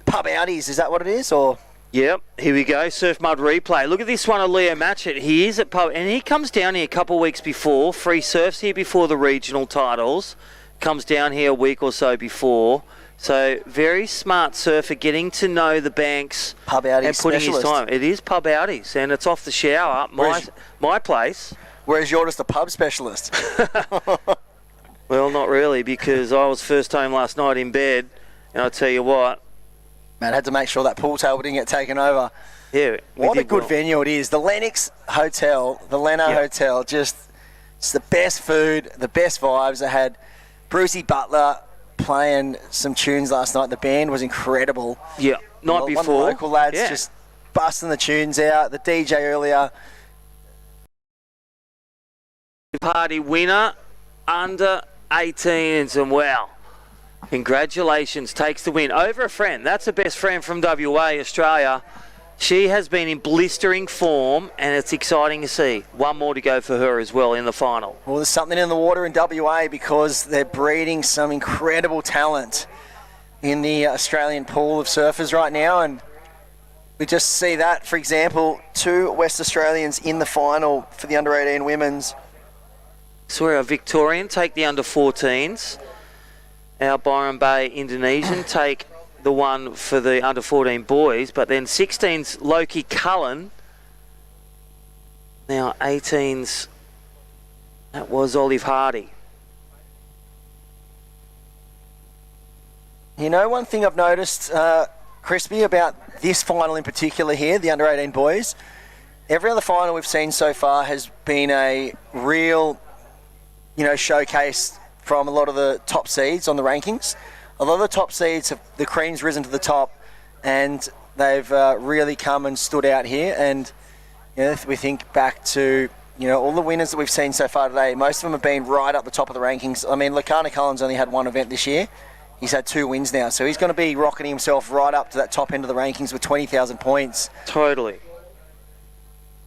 Pub Outies, is that what it is? Or Yep, here we go, Surf Mud replay. Look at this one of Leo Matchett. He is at pub, and he comes down here a couple of weeks before. Free surfs here before the regional titles. Comes down here a week or so before. So very smart surfer, getting to know the banks. Pub Outies and putting specialist. his time. It is Pub Outies, and it's off the shower. My place. Whereas you're just a pub specialist. Well, not really, because I was first home last night in bed, and I tell you what. Man, I had to make sure that pool table didn't get taken over. Yeah, what a good venue it is. The Lennox Hotel, the Leno Hotel, just it's the best food, the best vibes. I had Brucey Butler playing some tunes last night. The band was incredible. Yeah, night One before. of the local lads Yeah. just busting the tunes out. The DJ earlier. Party winner, under 18s, and wow. Congratulations, takes the win over a friend. That's a best friend from WA, Australia. She has been in blistering form, and it's exciting to see. One more to go for her as well in the final. Well, there's something in the water in WA because they're breeding some incredible talent in the Australian pool of surfers right now, and we just see that. For example, 2 West Australians in the final for the under-18 women's. Saw our Victorian take the under 14s. Our Byron Bay Indonesian take the one for the under 14 boys, but then 16s Loki Cullen. Now 18s, that was Olive Hardy. You know, one thing I've noticed, Crispy, about this final in particular here, the under 18 boys, every other final we've seen so far has been a real, showcase from a lot of the top seeds on the rankings. A lot of the top seeds, the cream's risen to the top, and they've really come and stood out here. And if we think back to all the winners that we've seen so far today, most of them have been right up the top of the rankings. I mean, Lakana Cullen's only had one event this year. He's had 2 wins now, so he's going to be rocketing himself right up to that top end of the rankings with 20,000 points. Totally.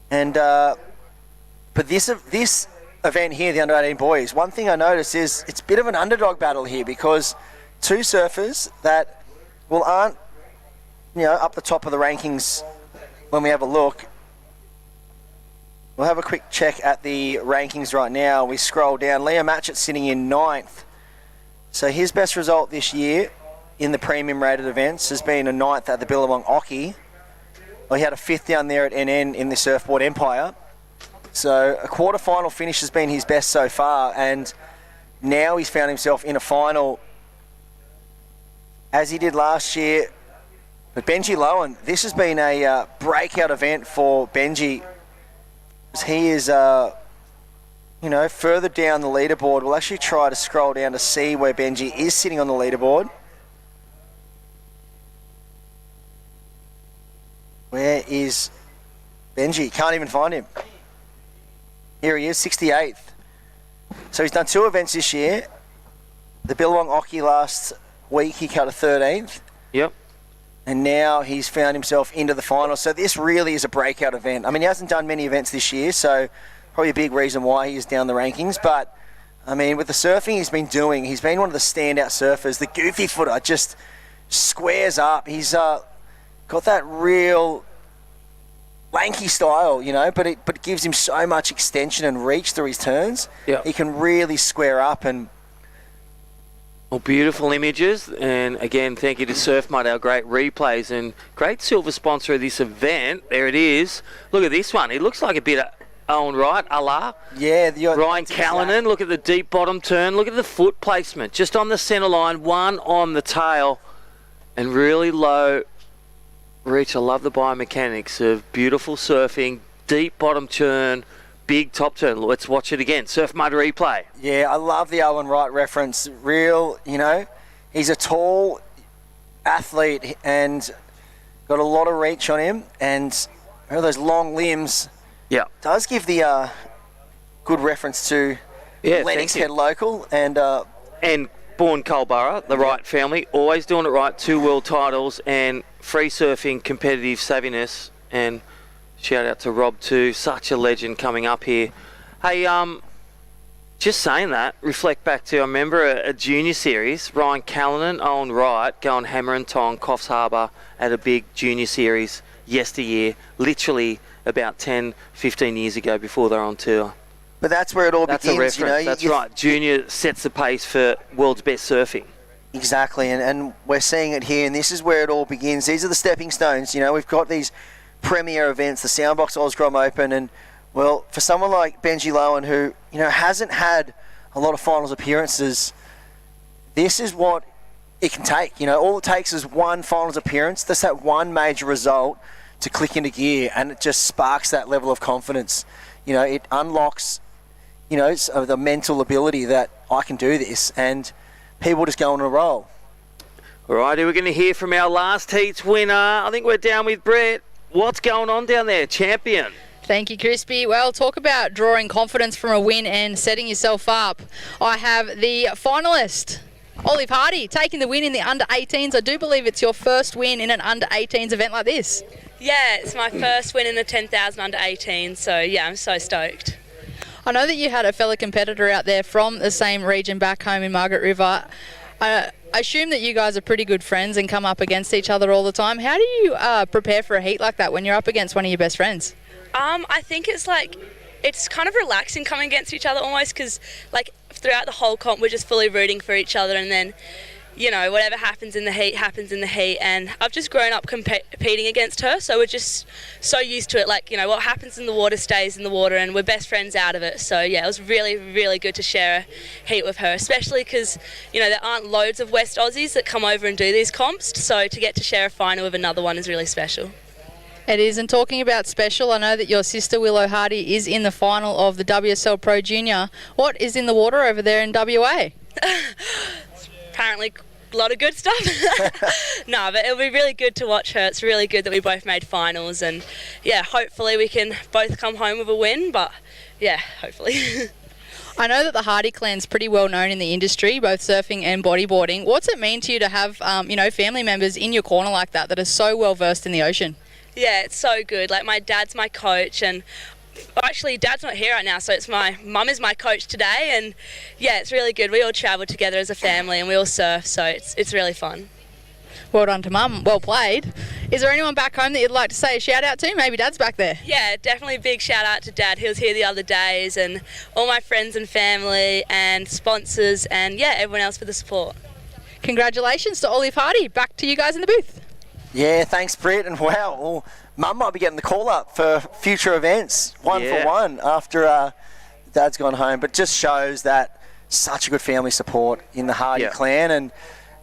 And but this event here, the under-18 boys, one thing I noticed is it's a bit of an underdog battle here because 2 surfers that aren't up the top of the rankings when we have a look. We'll have a quick check at the rankings right now. We scroll down. Leo Matchett sitting in 9th. So his best result this year in the premium rated events has been a 9th at the Billabong Occy. Well, he had a 5th down there at NN in the Surfboard Empire. So a quarter-final finish has been his best so far, and now he's found himself in a final as he did last year. But Benji Lowen, this has been a breakout event for Benji. He is, further down the leaderboard. We'll actually try to scroll down to see where Benji is sitting on the leaderboard. Where is Benji? Can't even find him. Here he is, 68th. So he's done 2 events this year. The Billabong Occy last week, he cut a 13th. Yep. And now he's found himself into the final. So this really is a breakout event. I mean, he hasn't done many events this year, so probably a big reason why he is down the rankings. But, I mean, with the surfing he's been doing, he's been one of the standout surfers. The goofy footer just squares up. He's got that real lanky style, but it gives him so much extension and reach through his turns. Yeah. He can really square up and... Well, beautiful images, and again, thank you to Surf Mud, our great replays, and great silver sponsor of this event. There it is. Look at this one. It looks like a bit of Owen Wright, Allah. Yeah. Ryan Callanan, look at the deep bottom turn. Look at the foot placement. Just on the centre line, one on the tail, and really low reach. I love the biomechanics of beautiful surfing, deep bottom turn, big top turn. Let's watch it again. Surf Mud replay. Yeah, I love the Owen Wright reference. Real, he's a tall athlete and got a lot of reach on him, and those long limbs. Yeah. Does give the good reference to Yeah, Lennox thank you. Head local, and born Culburra, the Wright family, always doing it right. 2 world titles and free surfing competitive savviness. And shout out to Rob too, such a legend coming up here. Hey, just saying that, reflect back to, I remember a junior series, Ryan Callanan, Owen Wright, going hammer and tong, Coffs Harbour at a big junior series yesteryear, literally about 10, 15 years ago before they were on tour. But that's where it all That's begins. a reference, that's right. Junior sets the pace for world's best surfing. Exactly, and we're seeing it here, and this is where it all begins. These are the stepping stones. You know, we've got these premier events, the Soundbox Osgrom Open, and, well, for someone like Benji Lowen, who, you know, hasn't had a lot of finals appearances, this is what it can take. You know, all it takes is one finals appearance, just that one major result to click into gear, and it just sparks that level of confidence. You know, it unlocks, you know, the mental ability that I can do this, and people just go on a roll. All righty, we're going to hear from our last heat's winner. I think we're down with Brett. What's going on down there, champion? Thank you, Crispy. Well, talk about drawing confidence from a win and setting yourself up. I have the finalist, Olive Hardy, taking the win in the under-18s. I do believe it's your first win in an under-18s event like this. Yeah, it's my first win in the 10,000 under-18, so yeah, I'm so stoked. I know that you had a fellow competitor out there from the same region back home in Margaret River. I assume that you guys are pretty good friends and come up against each other all the time. How do you prepare for a heat like that when you're up against one of your best friends? I think it's kind of relaxing coming against each other almost, because like throughout the whole comp we're just fully rooting for each other, and then, you know, whatever happens in the heat happens in the heat, and I've just grown up competing against her, so we're just so used to it. Like, you know, what happens in the water stays in the water, and we're best friends out of it. So yeah, it was really, really good to share a heat with her, especially because, you know, there aren't loads of West Aussies that come over and do these comps, so to get to share a final with another one is really special. It is, and talking about special, I know that your sister Willow Hardy is in the final of the WSL Pro Junior. What is in the water over there in WA? Apparently a lot of good stuff. No, but it'll be really good to watch her. It's really good that we both made finals, and yeah, hopefully we can both come home with a win, but yeah, hopefully. I know that the Hardy clan's pretty well known in the industry, both surfing and bodyboarding. What's it mean to you to have, you know, family members in your corner like that are so well versed in the ocean? Yeah, it's so good. Like, my dad's my coach, and actually Dad's not here right now, so it's my mum is my coach today, and yeah, it's really good. We all travel together as a family and we all surf, so it's really fun. Well done to Mum, well played. Is there anyone back home that you'd like to say a shout out to? Maybe Dad's back there. Yeah, definitely a big shout out to Dad. He was here the other days, and all my friends and family and sponsors, and yeah, everyone else for the support. Congratulations to Olive Hardy. Back to you guys in the booth. Yeah, thanks, Britt. And wow, well, Mum might be getting the call up for future events, one for one, after Dad's gone home. But just shows that such a good family support in the Hardy clan. And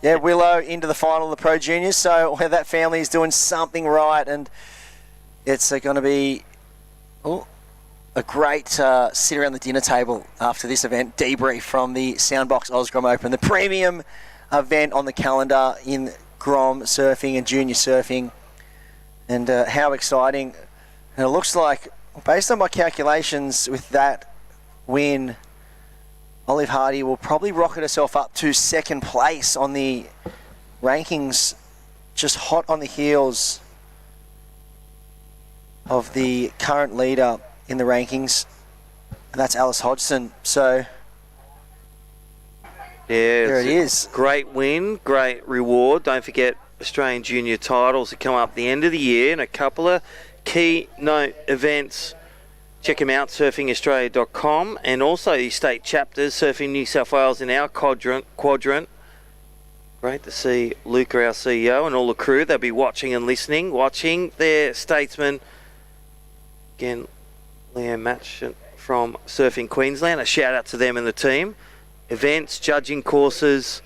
yeah, Willow into the final of the Pro Juniors. So that family is doing something right. And it's going to be a great sit around the dinner table after this event, debrief from the Soundbox Osgrom Open, the premium event on the calendar in Grom surfing and junior surfing, and how exciting. And it looks like, based on my calculations with that win, Olive Hardy will probably rocket herself up to second place on the rankings, just hot on the heels of the current leader in the rankings, and that's Alice Hodgson. So yeah, there it is. Great win, great reward. Don't forget Australian junior titles that come up at the end of the year, and a couple of keynote events. Check them out, surfingaustralia.com, and also the state chapters, Surfing New South Wales in our quadrant. Great to see Luca, our CEO, and all the crew. They'll be watching and listening, watching their statesman. Again, Leanne Match from Surfing Queensland. A shout out to them and the team. Events, judging courses,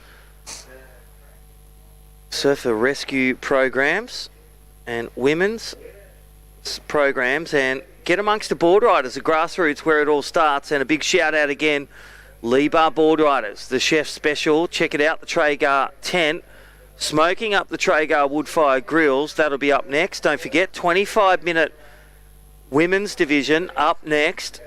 surfer rescue programs, and women's programs, and get amongst the board riders, the grassroots where it all starts. And a big shout out again, Lee Bar Board Riders, the chef special. Check it out, the Traeger tent, smoking up the Traeger wood-fired grills. That'll be up next. Don't forget, 25-minute women's division up next.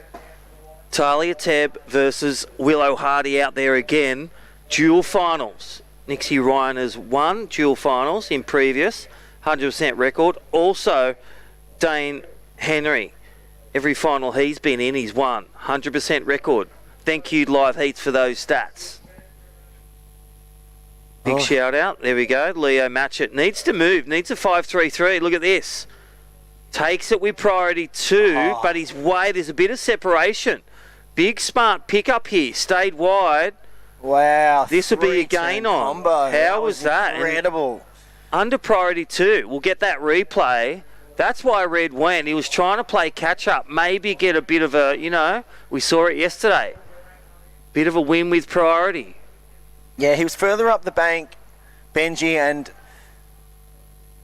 Talia Tebb versus Willow Hardy out there again. Dual finals. Nixie Ryan has won dual finals in previous 100% record. Also, Dane Henry. Every final he's been in, he's won. 100% record. Thank you, Live Heats, for those stats. Big shout out. There we go. Leo Matchett needs to move. Needs a 5-3-3. Look at this. Takes it with priority 2, but he's way. There's a bit of separation. Big smart pickup here. Stayed wide. Wow. This will be a gain on. Combo. How was that? Incredible. And under priority 2. We'll get that replay. That's why Red went. He was trying to play catch up. Maybe get a bit of a, we saw it yesterday. Bit of a win with priority. Yeah, he was further up the bank, Benji, and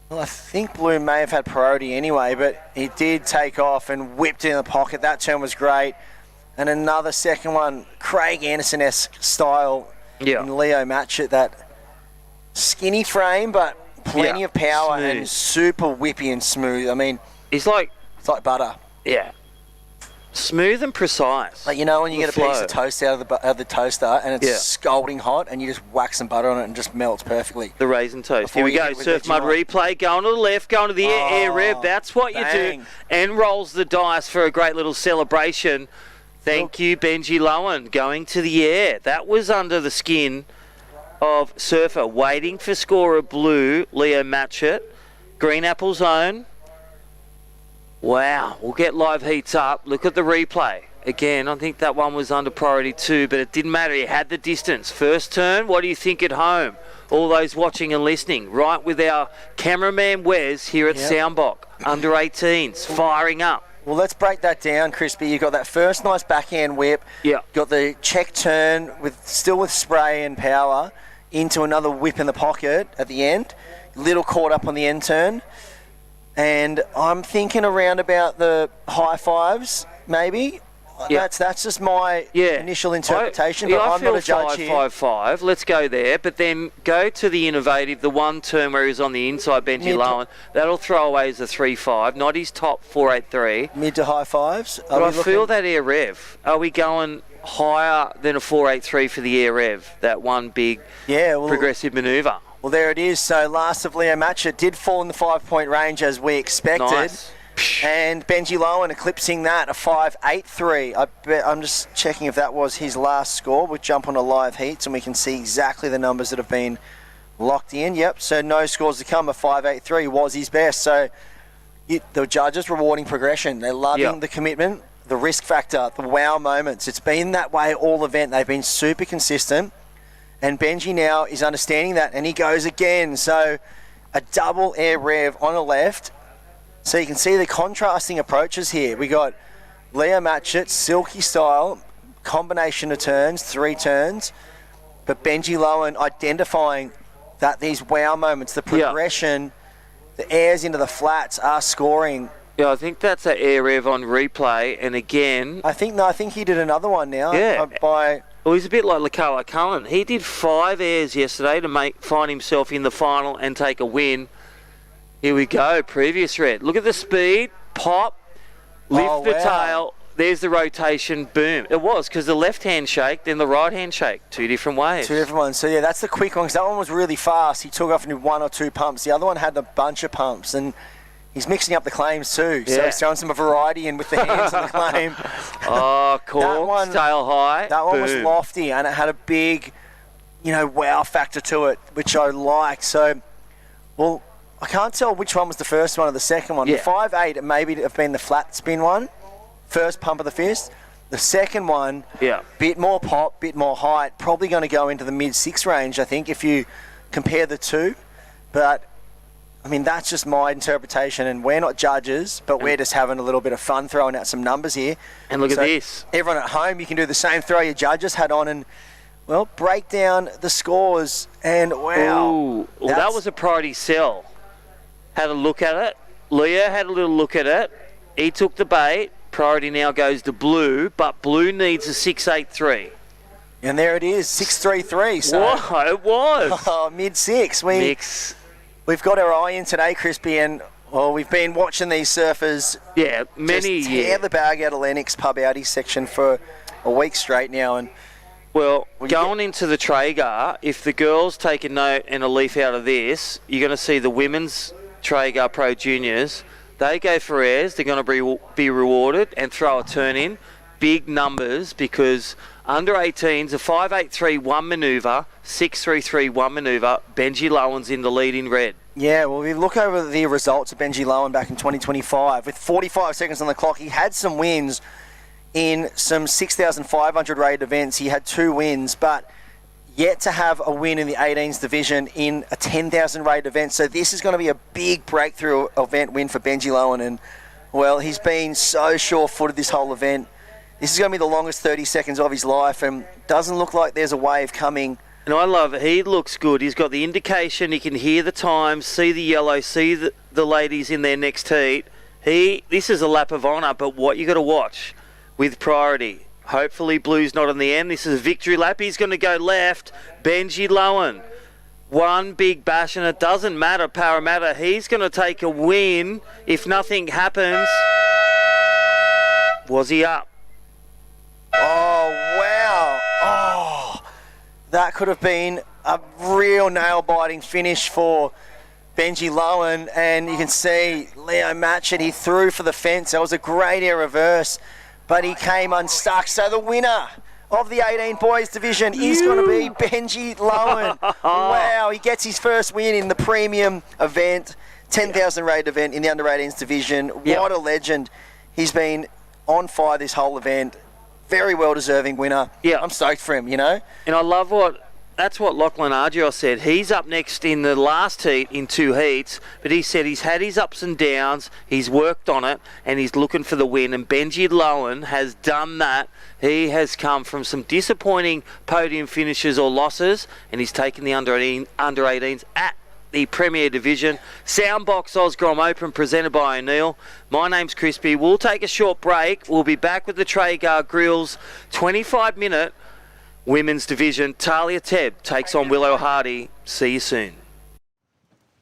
I think Blue may have had priority anyway, but he did take off and whipped in the pocket. That turn was great. And another second one, Craig Anderson-esque style in Leo Matchett. That skinny frame, but plenty of power and super whippy and smooth. I mean, it's like butter. Yeah. Smooth and precise. Like, when you get a piece of toast out of the toaster and it's scalding hot and you just whack some butter on it and just melts perfectly. The raisin toast. Here we go. Surf mud replay. Going to the left, going to the air rev. That's what you do. And rolls the dice for a great little celebration. Thank you, Benji Lowen. Going to the air. That was under the skin of Surfer. Waiting for scorer Blue, Leo Matchett. Green Apple Zone. Wow, we'll get Live Heats up. Look at the replay. Again, I think that one was under priority 2, but it didn't matter. He had the distance. First turn, what do you think at home? All those watching and listening, right with our cameraman Wes here at Soundbox. Under 18s, firing up. Well, let's break that down, Crispy. You got that first nice backhand whip. Yeah. Got the check turn still with spray and power into another whip in the pocket at the end. Little caught up on the end turn. And I'm thinking around about the high fives, maybe. Yeah. That's just my initial interpretation, but I'm not a judge here. 5-5-5. Let's go there, but then go to the innovative, the one turn where he's on the inside, Benji Lowen. That'll throw away as a 3-5, not his top 4-8-3. Mid to high fives. But I feel that air rev. Are we going higher than a 4-8-3 for the air rev? That one big progressive manoeuvre. Well, there it is. So last of Leo Matchett did fall in the 5-point range as we expected. Nice. And Benji Lowen eclipsing that, a 5-8-3. I'm just checking if that was his last score. We'll jump on a Live Heats and we can see exactly the numbers that have been locked in. Yep, so no scores to come. A 5-8-3 was his best. So the judges rewarding progression. They're loving the commitment, the risk factor, the wow moments. It's been that way all event. They've been super consistent. And Benji now is understanding that, and he goes again. So a double air rev on a left. So you can see the contrasting approaches here. We got Leo Matchett, silky style, combination of turns, 3 turns. But Benji Lowen identifying that these wow moments, the progression, the airs into the flats are scoring. Yeah, I think that's an air rev on replay. And again... I think he did another one now. Yeah. Well, he's a bit like Lakala Cullen. He did 5 airs yesterday to find himself in the final and take a win. Here we go, previous red. Look at the speed, pop, lift the tail. There's the rotation, boom. It was, because the left hand shake, then the right hand shake. 2 different ways. 2 different ones. So, yeah, that's the quick one, because that one was really fast. He took off and did 1 or 2 pumps. The other one had a bunch of pumps, and he's mixing up the claims too. So he's throwing some variety in with the hands of the claim. Cork, tail high. That one was lofty, and it had a big, wow factor to it, which I liked. So, well, I can't tell which one was the first one or the second one. The 5-8, it maybe have been the flat spin one. First pump of the fist. The second one, bit more pop, bit more height. Probably going to go into the mid-6 range, I think, if you compare the two. But, I mean, that's just my interpretation, and we're not judges, but we're just having a little bit of fun throwing out some numbers here. And look at this. Everyone at home, you can do the same throw your judges had on and, well, break down the scores. And, wow. Ooh, well, that was a priority sell. Had a look at it. Leo had a little look at it. He took the bait. Priority now goes to Blue, but Blue needs a 6-8-3. And there it is, 6-3-3. So whoa, it was. Mid-6. We've got our eye in today, Crispy, and Well, we've been watching these surfers many just tear the bag out of Lennox pub outie section for a week straight now. And well, going into the Traeger, if the girls take a note and a leaf out of this, you're going to see the women's Traeger Pro Juniors. They go for airs. They're going to be rewarded and throw a turn in. Big numbers, because under 18s, a 5.831 manoeuvre, 6.331 manoeuvre. Benji Lowen's in the lead in red. Yeah, well, we look over the results of Benji Lowen back in 2025. With 45 seconds on the clock, he had some wins in some 6,500 rated events. He had 2 wins, but yet to have a win in the 18s division in a 10,000 rated event. So this is going to be a big breakthrough event win for Benji Lowen. And, well, he's been so sure-footed this whole event. This is going to be the longest 30 seconds of his life, and doesn't look like there's a wave coming. And I love it. He looks good. He's got the indication. He can hear the time, see the yellow, see the ladies in their next heat. This is a lap of honour, but what you got to watch with priority. Hopefully Blue's not in the end. This is a victory lap. He's going to go left. Benji Lowen. One big bash, and it doesn't matter, Parramatta. He's going to take a win if nothing happens. Was he up? Oh, wow. Oh, that could have been a real nail-biting finish for Benji Lowen. And you can see Leo Matchett, he threw for the fence. That was a great air reverse, but he came unstuck. So the winner of the 18 boys division is going to be Benji Lowen. Wow, he gets his first win in the premium event, 10,000 rated event in the under 18s division. What a legend. He's been on fire this whole event. Very well-deserving winner. Yeah. I'm stoked for him, you know. And I love that's what Lachlan Argios said. He's up next in the last heat in 2 heats, but he said he's had his ups and downs, he's worked on it, and he's looking for the win. And Benji Lowen has done that. He has come from some disappointing podium finishes or losses, and he's taken the under 18s at the Premier Division. Soundbox Osgrom Open presented by O'Neill. My name's Crispy. We'll take a short break. We'll be back with the Traeger Grills 25-minute Women's Division. Talia Tebb takes on Willow Hardy. See you soon.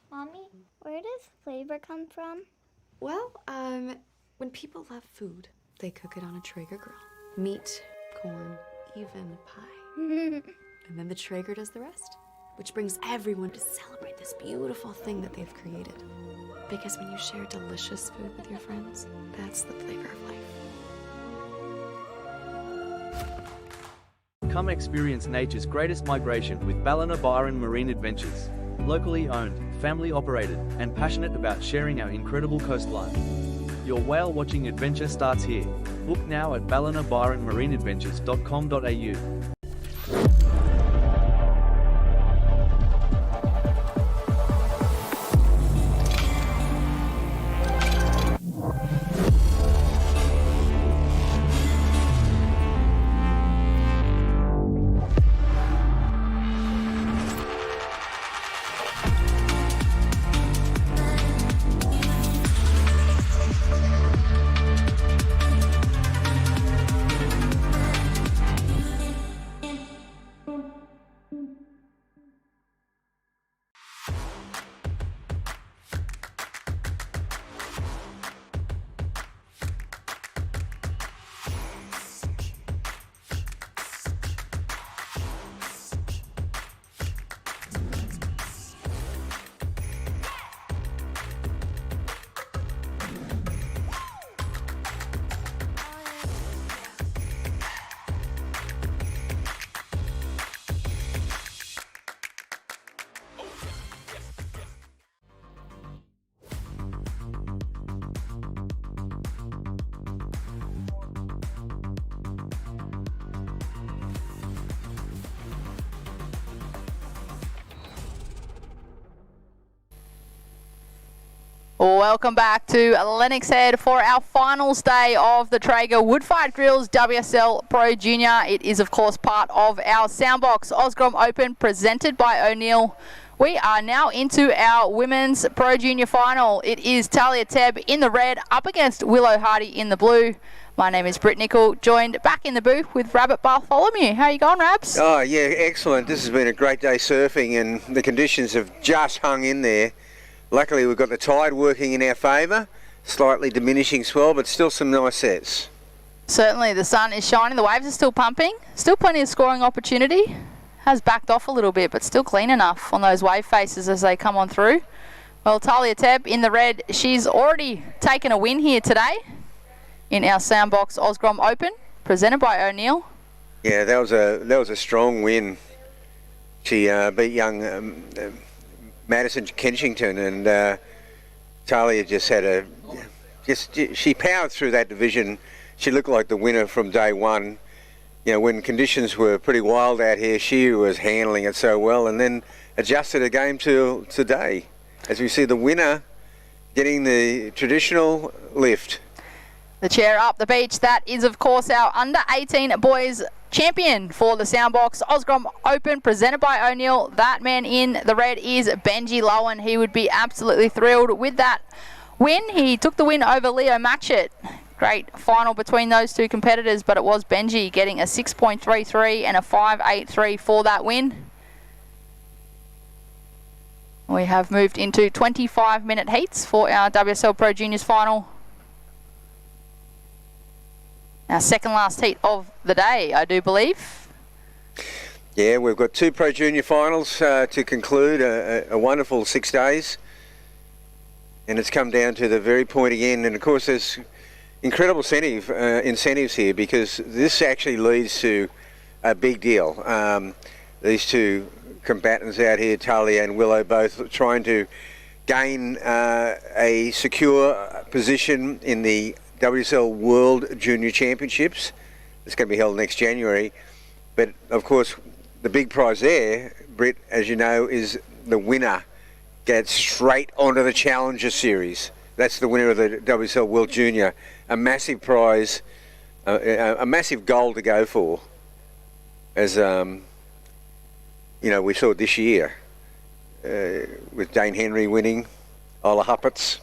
Mommy, where does flavor come from? Well, when people love food, they cook it on a Traeger grill. Meat, corn, even pie. And then the Traeger does the rest, which brings everyone to celebrate this beautiful thing that they've created. Because when you share delicious food with your friends, that's the flavor of life. Come experience nature's greatest migration with Ballina Byron Marine Adventures. Locally owned, family operated, and passionate about sharing our incredible coastline. Your whale watching adventure starts here. Book now at ballinabyronmarineadventures.com.au. Welcome back to Lennox Head for our finals day of the Traeger Woodfired Grills WSL Pro Junior. It is, of course, part of our Soundbox Osgrom Open presented by O'Neill. We are now into our Women's Pro Junior final. It is Talia Tebb in the red up against Willow Hardy in the blue. My name is Britt Nicol, joined back in the booth with Rabbit Bartholomew. How you going, Rabs? Oh, yeah, excellent. This has been a great day surfing, and the conditions have just hung in there. Luckily, we've got the tide working in our favour. Slightly diminishing swell, but still some nice sets. Certainly, the sun is shining. The waves are still pumping. Still plenty of scoring opportunity. Has backed off a little bit, but still clean enough on those wave faces as they come on through. Well, Talia Tebb in the red. She's already taken a win here today in our Sandbox Osgrom Open, presented by O'Neill. Yeah, that was a strong win. She beat young Madison Kensington, and Talia just had she powered through that division. She looked like the winner from day one. You know, when conditions were pretty wild out here, she was handling it so well, and then adjusted her game to today. As we see the winner getting the traditional lift. The chair up the beach. That is, of course, our under-18 boys champion for the Soundbox Osgrom Open, presented by O'Neill. That man in the red is Benji Lowen. He would be absolutely thrilled with that win. He took the win over Leo Matchett. Great final between those two competitors, but it was Benji getting a 6.33 and a 5.83 for that win. We have moved into 25-minute heats for our WSL Pro Juniors final. Our second last heat of the day, I do believe. Yeah, we've got 2 Pro Junior finals to conclude a wonderful 6 days. And it's come down to the very point again. And of course, there's incredible incentives here, because this actually leads to a big deal. These two combatants out here, Talia and Willow, both trying to gain a secure position in the WSL World Junior Championships. It's going to be held next January. But of course, the big prize there, Britt, as you know, is the winner gets straight onto the Challenger Series. That's the winner of the WSL World Junior. A massive prize, a massive goal to go for, as you know, we saw this year with Dane Henry winning, Ola Huppets.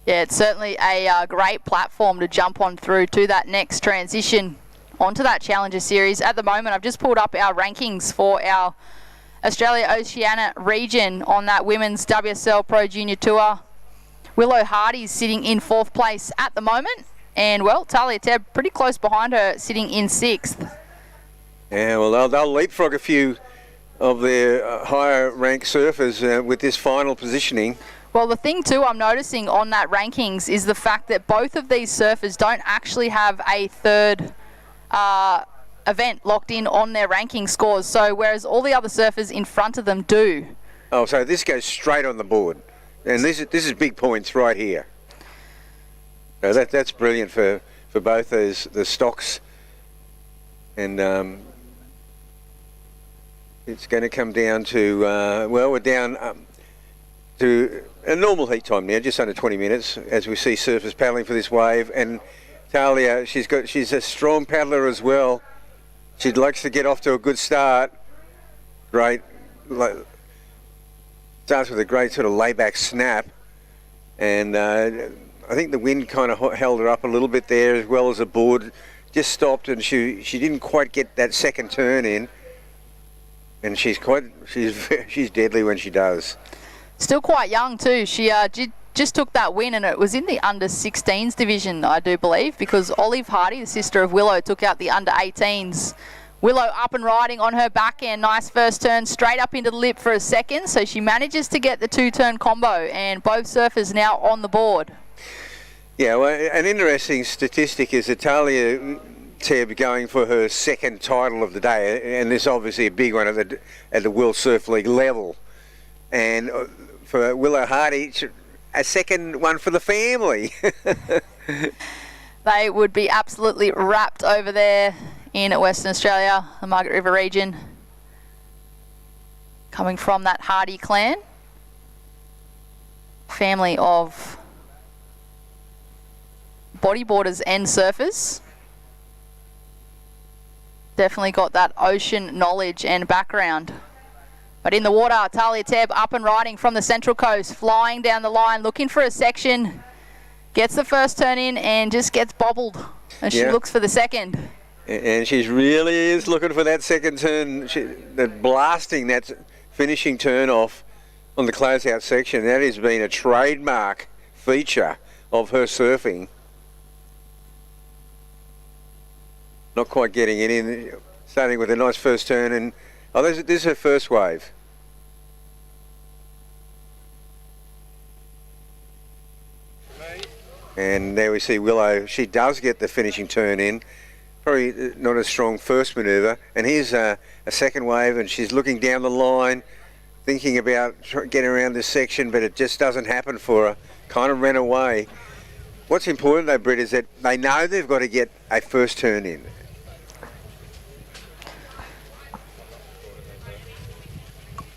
Yeah, it's certainly a great platform to jump on through to that next transition onto that Challenger Series. At the moment, I've just pulled up our rankings for our Australia-Oceania region on that Women's WSL Pro Junior Tour. Willow Hardy's sitting in 4th place at the moment. And, well, Talia Tebb pretty close behind her, sitting in 6th. Yeah, well, they'll leapfrog a few of their higher-ranked surfers with this final positioning. Well, the thing too I'm noticing on that rankings is the fact that both of these surfers don't actually have a third event locked in on their ranking scores. So whereas all the other surfers in front of them do. Oh, so this goes straight on the board. And this is big points right here. So that's brilliant for both the stocks. And it's going to come down to, well, we're down to a normal heat time now, just under 20 minutes, as we see surfers paddling for this wave. And Talia, she's a strong paddler as well. She likes to get off to a good start. Great, starts with a great sort of layback snap. And I think the wind kind of held her up a little bit there, as well as the board just stopped, and she didn't quite get that second turn in. And she's deadly when she does. Still quite young too. She just took that win, and it was in the under-16s division, I do believe, because Olive Hardy, the sister of Willow, took out the under-18s. Willow up and riding on her backhand. Nice first turn, straight up into the lip for a second. So she manages to get the 2-turn combo, and both surfers now on the board. Yeah, well, an interesting statistic is that Talia Tebb going for her second title of the day, and this is obviously a big one at the World Surf League level. And for Willow Hardy, a second one for the family. They would be absolutely wrapped over there in Western Australia, the Margaret River region, coming from that Hardy clan, family of bodyboarders and surfers. Definitely got that ocean knowledge and background. But in the water, Talia Tebb up and riding from the Central Coast, flying down the line, looking for a section, gets the first turn in and just gets bobbled as she looks for the second. And she really is looking for that second turn, blasting that finishing turn off on the closeout section. That has been a trademark feature of her surfing. Not quite getting it in, starting with a nice first turn, and this is her first wave. And there we see Willow. She does get the finishing turn in. Probably not a strong first manoeuvre. And here's a second wave, and she's looking down the line, thinking about getting around this section, but it just doesn't happen for her. Kind of ran away. What's important though, Britt, is that they know they've got to get a first turn in.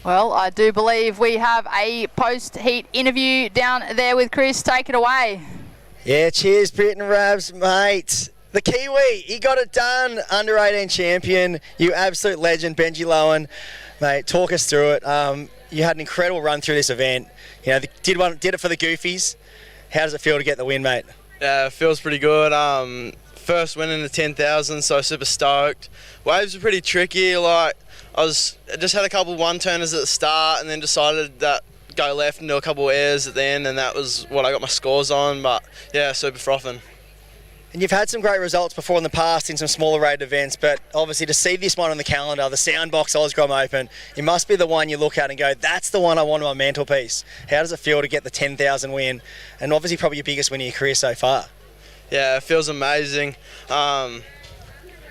Well, I do believe we have a post-heat interview down there with Chris. Take it away. Yeah, cheers, Britt and Rabs, mate. The Kiwi, he got it done. Under 18 champion, you absolute legend, Benji Lowen. Mate, talk us through it. You had an incredible run through this event. You know, did it for the Goofies. How does it feel to get the win, mate? Yeah, it feels pretty good. First win in the 10,000, so super stoked. Waves were pretty tricky. Like I just had a couple one-turners at the start, and then decided that go left and do a couple airs at the end, and that was what I got my scores on. But yeah, super frothing. And you've had some great results before in the past in some smaller rated events, but obviously to see this one on the calendar, the Soundbox Osgrom Open, it must be the one you look at and go, that's the one I want on my mantelpiece. How does it feel to get the 10,000 win? And obviously probably your biggest win of your career so far. Yeah, it feels amazing. Didn't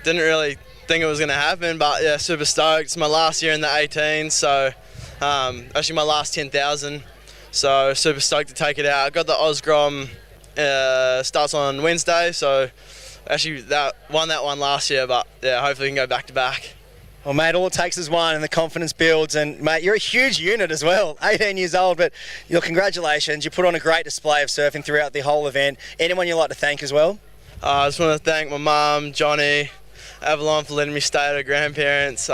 really think it was going to happen, but yeah, super stoked. It's my last year in the 18, so actually my last 10,000, so super stoked to take it out. I got the Osgrom. Starts on Wednesday, so actually won that one last year, but yeah, hopefully we can go back to back. Well, mate, all it takes is one, and the confidence builds. And mate, you're a huge unit as well, 18 years old. But congratulations, you put on a great display of surfing throughout the whole event. Anyone you'd like to thank as well? I just want to thank my mum, Johnny, Avalon for letting me stay at her grandparents,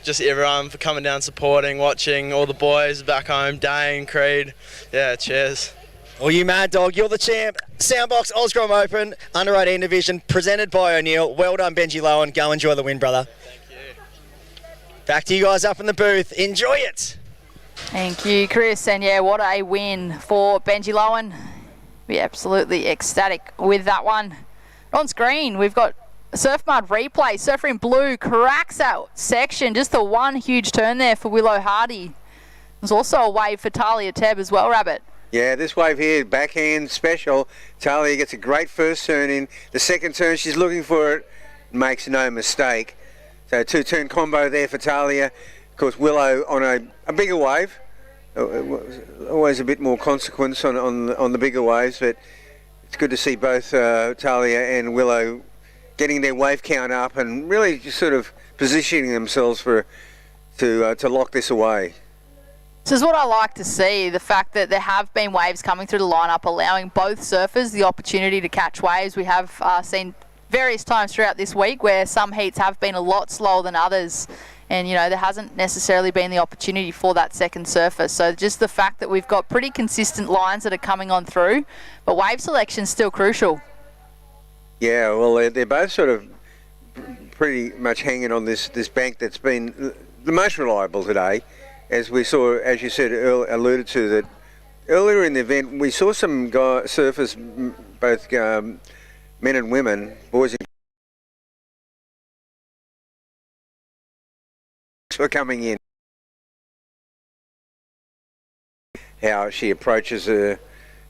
just everyone for coming down, supporting, watching, all the boys back home, Dane, Creed. Yeah, cheers. Well, you mad dog, you're the champ. Soundbox Osgrom Open, under 18 division, presented by O'Neill. Well done, Benji Lowen. Go enjoy the win, brother. Thank you. Back to you guys up in the booth. Enjoy it. Thank you, Chris. And yeah, what a win for Benji Lowen. Be absolutely ecstatic with that one. On screen, we've got Surf Mud replay. Surfer in blue cracks that section. Just the one huge turn there for Willow Hardy. There's also a wave for Talia Tebb as well, Rabbit. Yeah, this wave here, backhand special. Talia gets a great first turn in. The second turn, she's looking for it, makes no mistake. So two-turn combo there for Talia. Of course, Willow on a bigger wave. Always a bit more consequence on the bigger waves, but it's good to see both Talia and Willow getting their wave count up and really just sort of positioning themselves to lock this away. This is what I like to see, the fact that there have been waves coming through the lineup, allowing both surfers the opportunity to catch waves. We have seen various times throughout this week where some heats have been a lot slower than others, and you know there hasn't necessarily been the opportunity for that second surfer. So just the fact that we've got pretty consistent lines that are coming on through, but wave selection is still crucial. Yeah, well, they're both sort of pretty much hanging on this bank that's been the most reliable today. As we saw, as you said, alluded to, that earlier in the event, we saw some surfers, both men and women, boys and girls, were coming in. How she approaches her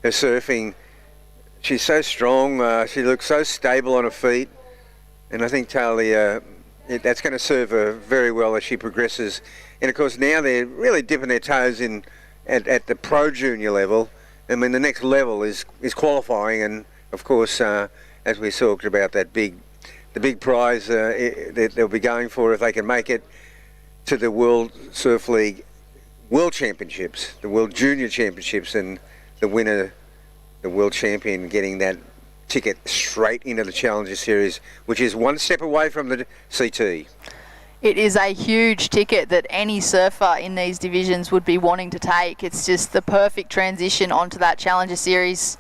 surfing. She's so strong, she looks so stable on her feet, and I think Talia, that's going to serve her very well as she progresses. And of course now they're really dipping their toes in at the Pro Junior level. I mean, the next level is qualifying, and of course as we talked about the big prize that they'll be going for if they can make it to the World Surf League World Championships, the World Junior Championships, and the winner, the world champion, getting that ticket straight into the Challenger Series, which is one step away from the CT. It is a huge ticket that any surfer in these divisions would be wanting to take. It's just the perfect transition onto that Challenger Series.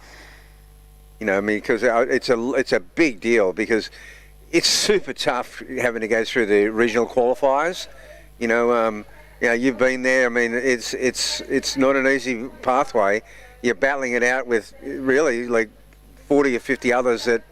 You know, I mean, because it's a big deal, because it's super tough having to go through the regional qualifiers. You know, you've been there. I mean, it's not an easy pathway. You're battling it out with really like 40 or 50 others that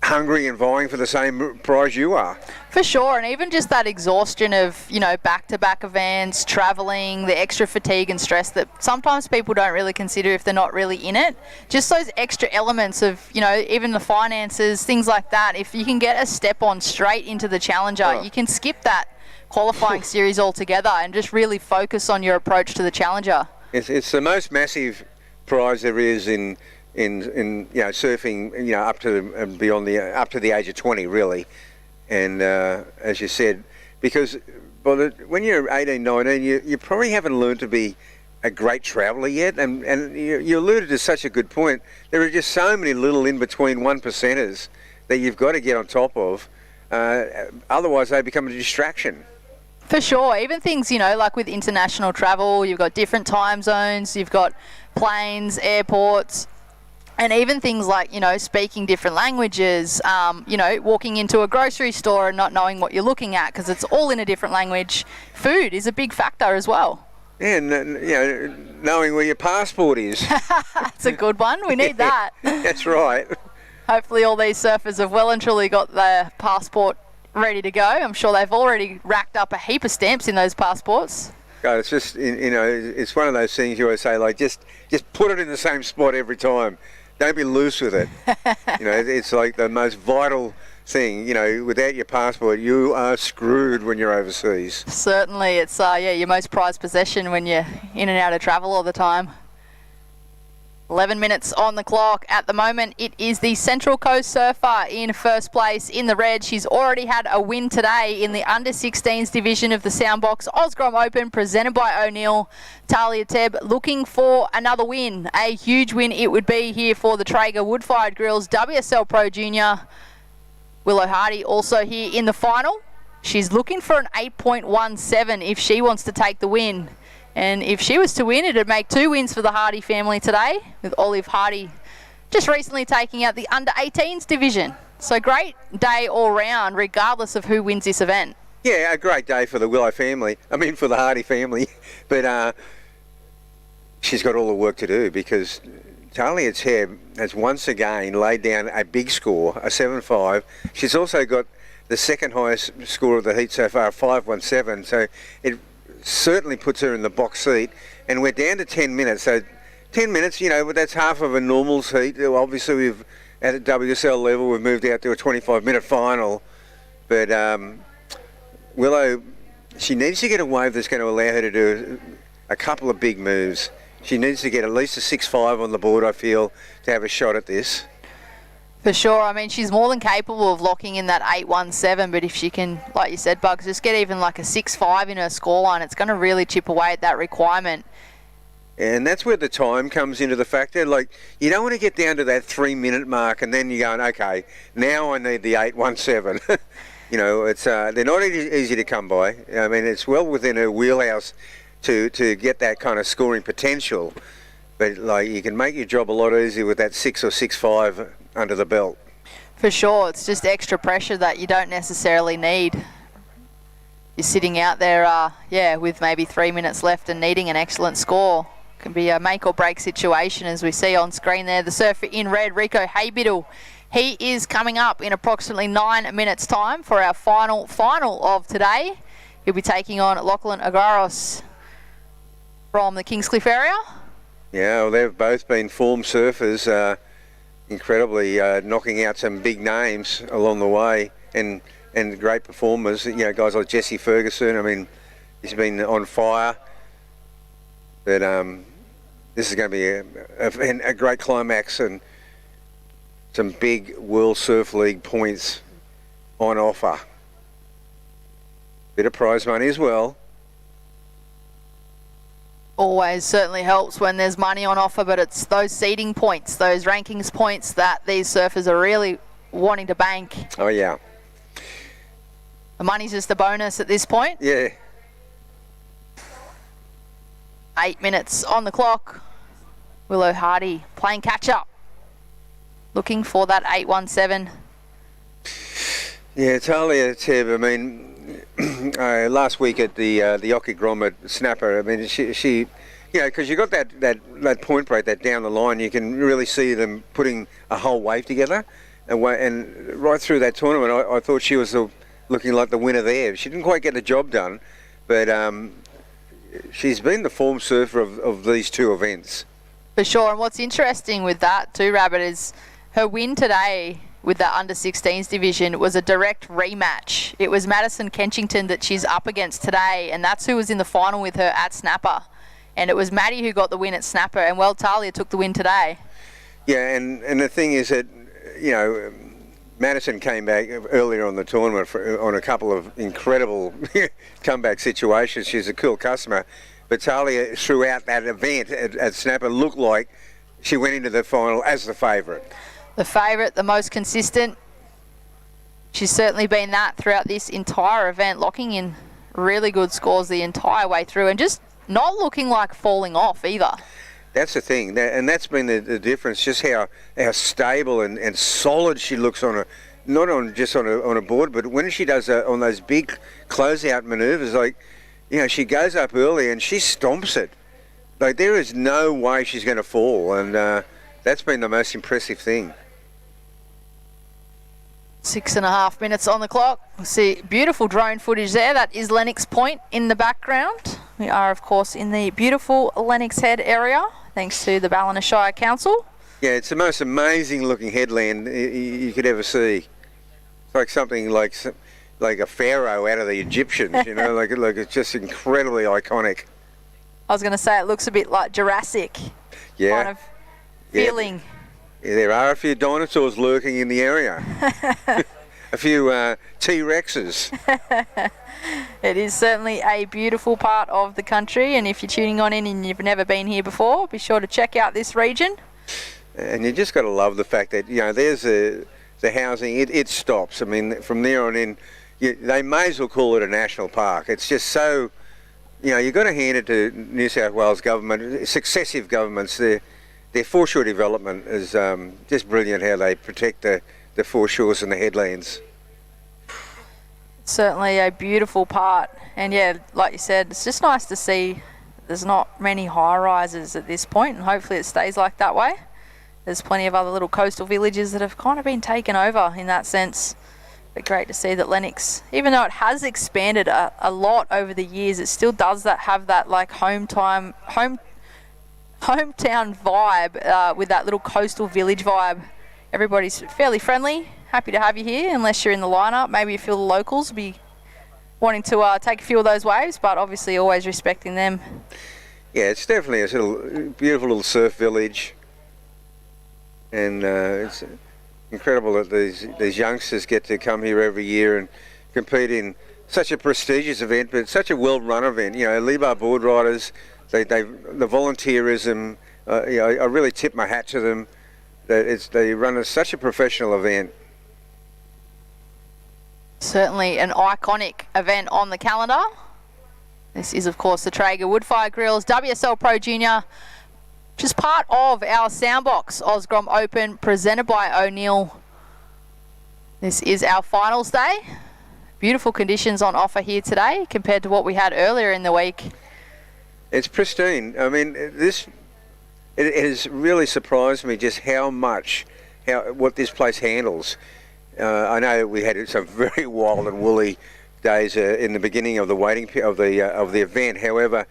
hungry and vying for the same prize you are. For sure, and even just that exhaustion of, back-to-back events, travelling, the extra fatigue and stress that sometimes people don't really consider if they're not really in it. Just those extra elements of, even the finances, things like that. If you can get a step on straight into the Challenger, you can skip that qualifying series altogether and just really focus on your approach to the Challenger. It's the most massive prize there is in surfing, up to and beyond up to the age of 20, really. And as you said, because when you're 18, 19, you probably haven't learned to be a great traveller yet. And you alluded to such a good point. There are just so many little in-between 1%ers that you've got to get on top of. Otherwise, they become a distraction. For sure. Even things, like with international travel, you've got different time zones, you've got planes, airports, and even things like, speaking different languages, walking into a grocery store and not knowing what you're looking at because it's all in a different language. Food is a big factor as well. Yeah, and, knowing where your passport is. That's a good one. We need that. That's right. Hopefully all these surfers have well and truly got their passport ready to go. I'm sure they've already racked up a heap of stamps in those passports. God, it's just, it's one of those things you always say, like, just put it in the same spot every time. Don't be loose with it. It's like the most vital thing. Without your passport, you are screwed when you're overseas. Certainly, it's your most prized possession when you're in and out of travel all the time. 11 minutes on the clock at the moment. It is the Central Coast surfer in first place in the red. She's already had a win today in the under-16s division of the Soundbox Osgrom Open presented by O'Neill. Talia Tebb looking for another win. A huge win it would be here for the Traeger Wood-Fired Grills WSL Pro Junior. Willow Hardy also here in the final. She's looking for an 8.17 if she wants to take the win. And if she was to win, it'd make 2 wins for the Hardy family today, with Olive Hardy just recently taking out the under-18s division. So great day all round, regardless of who wins this event. Yeah, a great day for the Willow family. For the Hardy family. But she's got all the work to do because Talia Tebb has once again laid down a big score, a 7.5. She's also got the second highest score of the heat so far, 5.17. So it certainly puts her in the box seat, and we're down to 10 minutes. So 10 minutes, that's half of a normal's heat. Obviously, we've at a WSL level, we've moved out to a 25-minute final. But Willow, she needs to get a wave that's going to allow her to do a couple of big moves. She needs to get at least a 6.5 on the board, I feel, to have a shot at this. For sure. She's more than capable of locking in that 8.17, but if she can, like you said, Bugs, just get even like a 6.5 in her scoreline, it's going to really chip away at that requirement. And that's where the time comes into the factor. Like, you don't want to get down to that 3-minute mark and then you're going, okay, now I need the 8.17. It's they're not easy to come by. It's well within her wheelhouse to get that kind of scoring potential. But, you can make your job a lot easier with that 6 or 6.5 under the belt. For sure, it's just extra pressure that you don't necessarily need. You're sitting out there, with maybe 3 minutes left and needing an excellent score. Can be a make or break situation, as we see on screen there. The surfer in red, Rico Haybiddle, he is coming up in approximately 9 minutes' time for our final of today. He'll be taking on Lachlan Agaros from the Kingscliff area. Yeah, well, they've both been form surfers. Incredibly knocking out some big names along the way and great performers. Guys like Jesse Ferguson. He's been on fire. But this is going to be a great climax and some big World Surf League points on offer. Bit of prize money as well. Always certainly helps when there's money on offer, but it's those seeding points, those rankings points that these surfers are really wanting to bank. Oh, yeah. The money's just a bonus at this point. Yeah. 8 minutes on the clock. Willow Hardy playing catch up. Looking for that 8.17. Yeah, Talia Teb, I mean, last week at the Yockey Grommet Snapper, I mean, she you know, because you got that point break, that down the line, you can really see them putting a whole wave together. And right through that tournament, I thought she was looking like the winner there. She didn't quite get the job done, but she's been the form surfer of these two events. For sure, and what's interesting with that too, Rabbit, is her win today with the under-16s division was a direct rematch. It was Madison Kenchington that she's up against today, and that's who was in the final with her at Snapper. And it was Maddie who got the win at Snapper, and well, Talia took the win today. Yeah, and the thing is that, you know, Madison came back earlier on the tournament on a couple of incredible comeback situations. She's a cool customer. But Talia, throughout that event at Snapper, looked like she went into the final as the favourite. The favourite, the most consistent. She's certainly been that throughout this entire event, locking in really good scores the entire way through and just not looking like falling off either. That's the thing, and that's been the difference, just how stable and solid she looks on not just on a board, but when she does on those big closeout manoeuvres, like, you know, she goes up early and she stomps it. Like, there is no way she's going to fall, and that's been the most impressive thing. 6.5 minutes on the clock. We'll see beautiful drone footage there. That is Lennox Point in the background. We are, of course, in the beautiful Lennox Head area, thanks to the Ballina Shire Council. Yeah, it's the most amazing looking headland you could ever see. It's like something like a pharaoh out of the Egyptians, you know, like it's just incredibly iconic. I was going to say it looks a bit like Jurassic kind of feeling. Yeah, there are a few dinosaurs lurking in the area. A few T-Rexes. It is certainly a beautiful part of the country, and if you're tuning on in and you've never been here before, be sure to check out this region. And you just got to love the fact that, you know, there's the housing, it stops. I mean, from there on in, they may as well call it a national park. It's just so, you know, you've got to hand it to New South Wales government, successive governments. Their foreshore development is just brilliant, how they protect the foreshores and the headlands. Certainly a beautiful part, and yeah, like you said, it's just nice to see there's not many high rises at this point, and hopefully it stays like that way. There's plenty of other little coastal villages that have kind of been taken over in that sense, but great to see that Lennox, even though it has expanded a lot over the years, it still does have that like hometown vibe with that little coastal village vibe. Everybody's fairly friendly, happy to have you here, unless you're in the lineup. Maybe you feel the locals will be wanting to take a few of those waves, but obviously always respecting them. Yeah, it's definitely a beautiful little surf village, and it's incredible that these youngsters get to come here every year and compete in such a prestigious event, but such a well-run event. You know, Libar board riders, the volunteerism, you know, I really tip my hat to them. They run such a professional event. Certainly an iconic event on the calendar. This is, of course, the Traeger Woodfire Grills WSL Pro Junior, which is part of our Soundbox Osgrom Open presented by O'Neill. This is our finals day. Beautiful conditions on offer here today compared to what we had earlier in the week. It's pristine. I mean, it has really surprised me just what this place handles. I know we had some very wild and woolly days in the beginning of the of the event. However,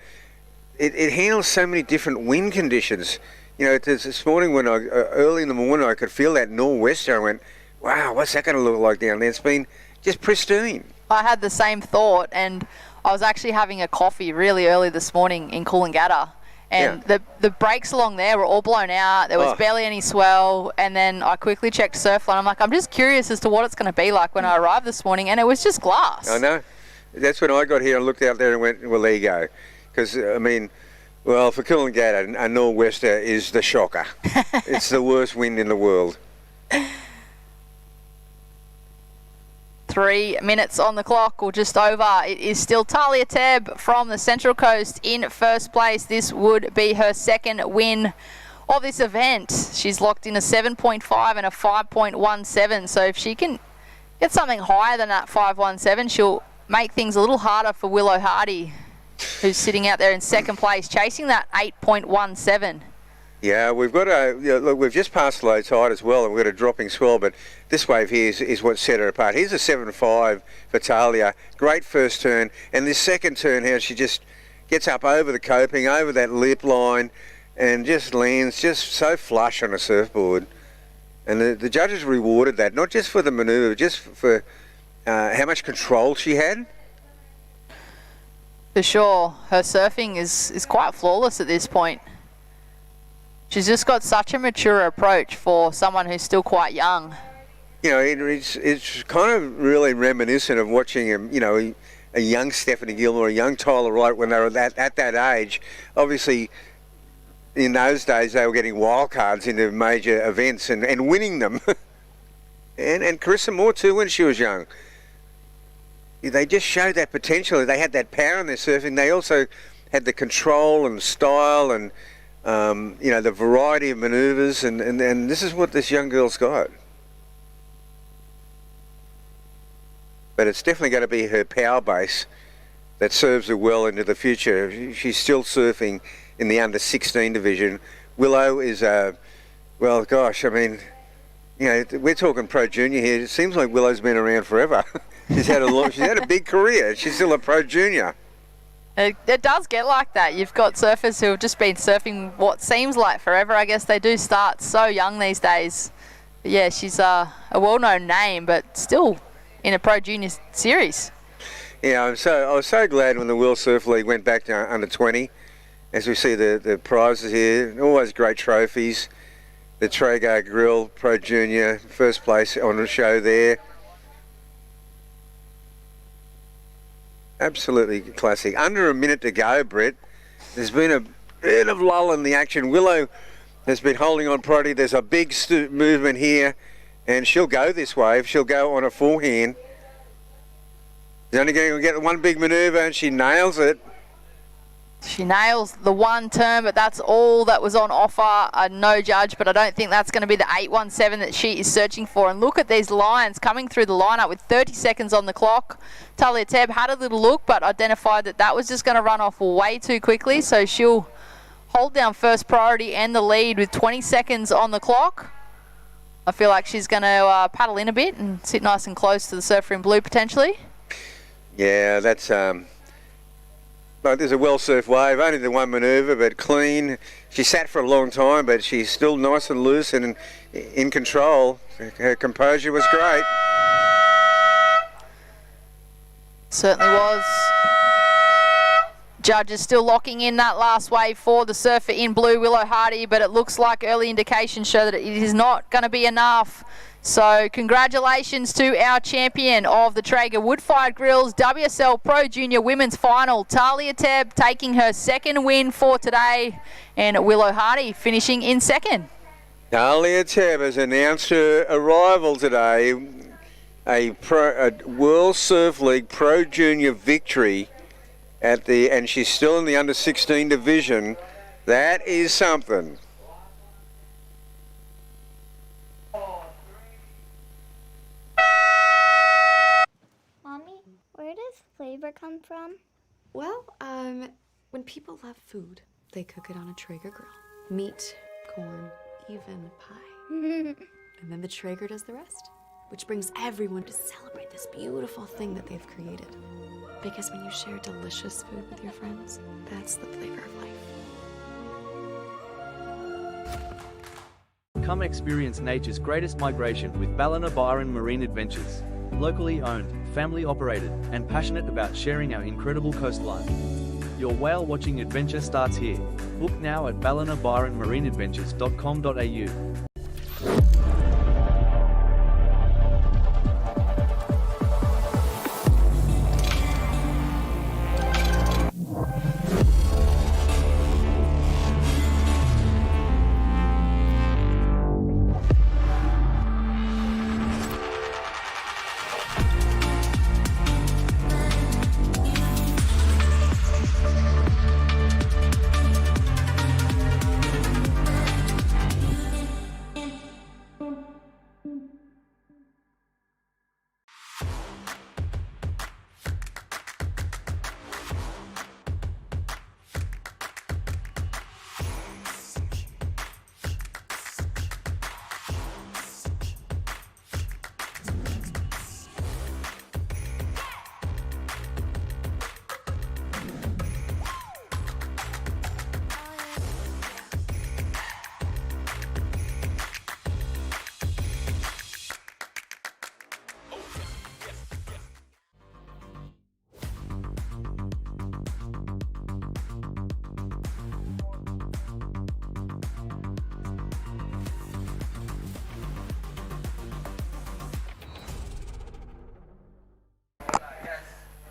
it handles so many different wind conditions. You know, this morning when early in the morning I could feel that nor'wester. I went, wow, what's that going to look like down there? It's been just pristine. I had the same thought, and I was actually having a coffee really early this morning in Coolangatta. And the breaks along there were all blown out. There was barely any swell. And then I quickly checked Surfline. I'm like, I'm just curious as to what it's going to be like when I arrived this morning. And it was just glass. I know. That's when I got here and looked out there and went, well, there you go. Because, I mean, well, for Coolangatta, a nor'wester is the shocker. It's the worst wind in the world. 3 minutes on the clock, or just over. It is still Talia Teb from the Central Coast in first place. This would be her second win of this event. She's locked in a 7.5 and a 5.17. So if she can get something higher than that 5.17, she'll make things a little harder for Willow Hardy, who's sitting out there in second place, chasing that 8.17. Yeah, we've got look, we've just passed low tide as well, and we've got a dropping swell, but this wave here is what set her apart. Here's a 7.5 for Talia. Great first turn, and this second turn here, she just gets up over the coping, over that lip line, and just lands just so flush on a surfboard. And the judges rewarded that, not just for the manoeuvre, but just for how much control she had. For sure, her surfing is quite flawless at this point. She's just got such a mature approach for someone who's still quite young. You know, it's kind of really reminiscent of watching a young Stephanie Gilmore, a young Tyler Wright when they were at that age. Obviously, in those days, they were getting wild cards into major events and winning them. and Carissa Moore too when she was young. They just showed that potential. They had that power in their surfing. They also had the control and style and the variety of manoeuvres, and this is what this young girl's got. But it's definitely going to be her power base that serves her well into the future. She's still surfing in the under 16 division. Willow is well, gosh, I mean, we're talking pro junior here. It seems like Willow's been around forever. she's had a big career. She's still a pro junior. It does get like that. You've got surfers who have just been surfing what seems like forever. I guess they do start so young these days. But yeah, she's a well-known name, but still in a Pro Junior series. Yeah, I was so glad when the World Surf League went back to under 20. As we see the prizes here, always great trophies. The Traeger Grill Pro Junior, first place on the show there. Absolutely classic. Under a minute to go, Brett. There's been a bit of lull in the action. Willow has been holding on priority. There's a big movement here, and she'll go this wave. She'll go on a forehand. She's only going to get one big manoeuvre, and she nails it. She nails the one turn, but that's all that was on offer. No judge, but I don't think that's going to be the 8.17 that she is searching for. And look at these lines coming through the lineup with 30 seconds on the clock. Talia Tebb had a little look, but identified that was just going to run off way too quickly. So she'll hold down first priority and the lead with 20 seconds on the clock. I feel like she's going to paddle in a bit and sit nice and close to the surfer in blue potentially. Yeah, that's... there's a well-surfed wave, only the one manoeuvre, but clean. She sat for a long time, but she's still nice and loose and in control. Her composure was great. Certainly was. Judges still locking in that last wave for the surfer in blue, Willow Hardy, but it looks like early indications show that it is not going to be enough. So congratulations to our champion of the Traeger Wood-Fired Grills WSL Pro Junior Women's Final, Talia Tebb, taking her second win for today, and Willow Hardy finishing in second. Talia Tebb has announced her arrival today, a World Surf League Pro Junior victory and she's still in the under 16 division. That is something. Where does flavor come from? Well, when people love food, they cook it on a Traeger grill. Meat, corn, even pie. And then the Traeger does the rest, which brings everyone to celebrate this beautiful thing that they've created. Because when you share delicious food with your friends, that's the flavor of life. Come experience nature's greatest migration with Ballina Byron Marine Adventures. Locally owned, family operated, and passionate about sharing our incredible coastline. Your whale watching adventure starts here. Book now at ballinabyronmarineadventures.com.au.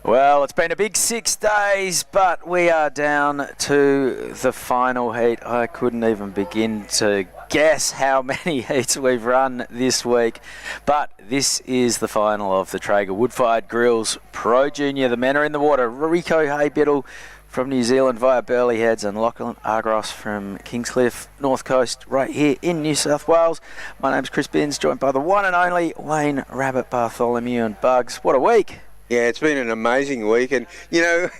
Well, it's been a big 6 days, but we are down to the final heat. I couldn't even begin to guess how many heats we've run this week, but this is the final of the Traeger Wood-Fired Grills Pro Junior. The men are in the water. Rico Haybiddle from New Zealand via Burleigh Heads and Lachlan Argros from Kingscliff, North Coast, right here in New South Wales. My name's Chris Binns, joined by the one and only Wayne Rabbit Bartholomew. And Bugs, what a week! Yeah, it's been an amazing week, and you know,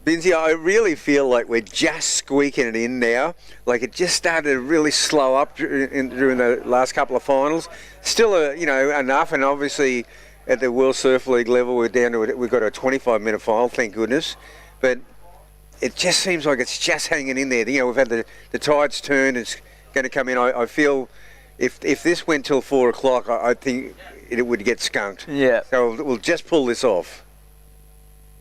Binsy, I really feel like we're just squeaking it in now. Like it just started to really slow up during the last couple of finals. Still, enough, and obviously at the World Surf League level, we've got a 25-minute final, thank goodness. But it just seems like it's just hanging in there. You know, we've had the tides turn. It's going to come in. I feel if this went till 4 o'clock, I think it would get skunked. Yeah. So we'll just pull this off.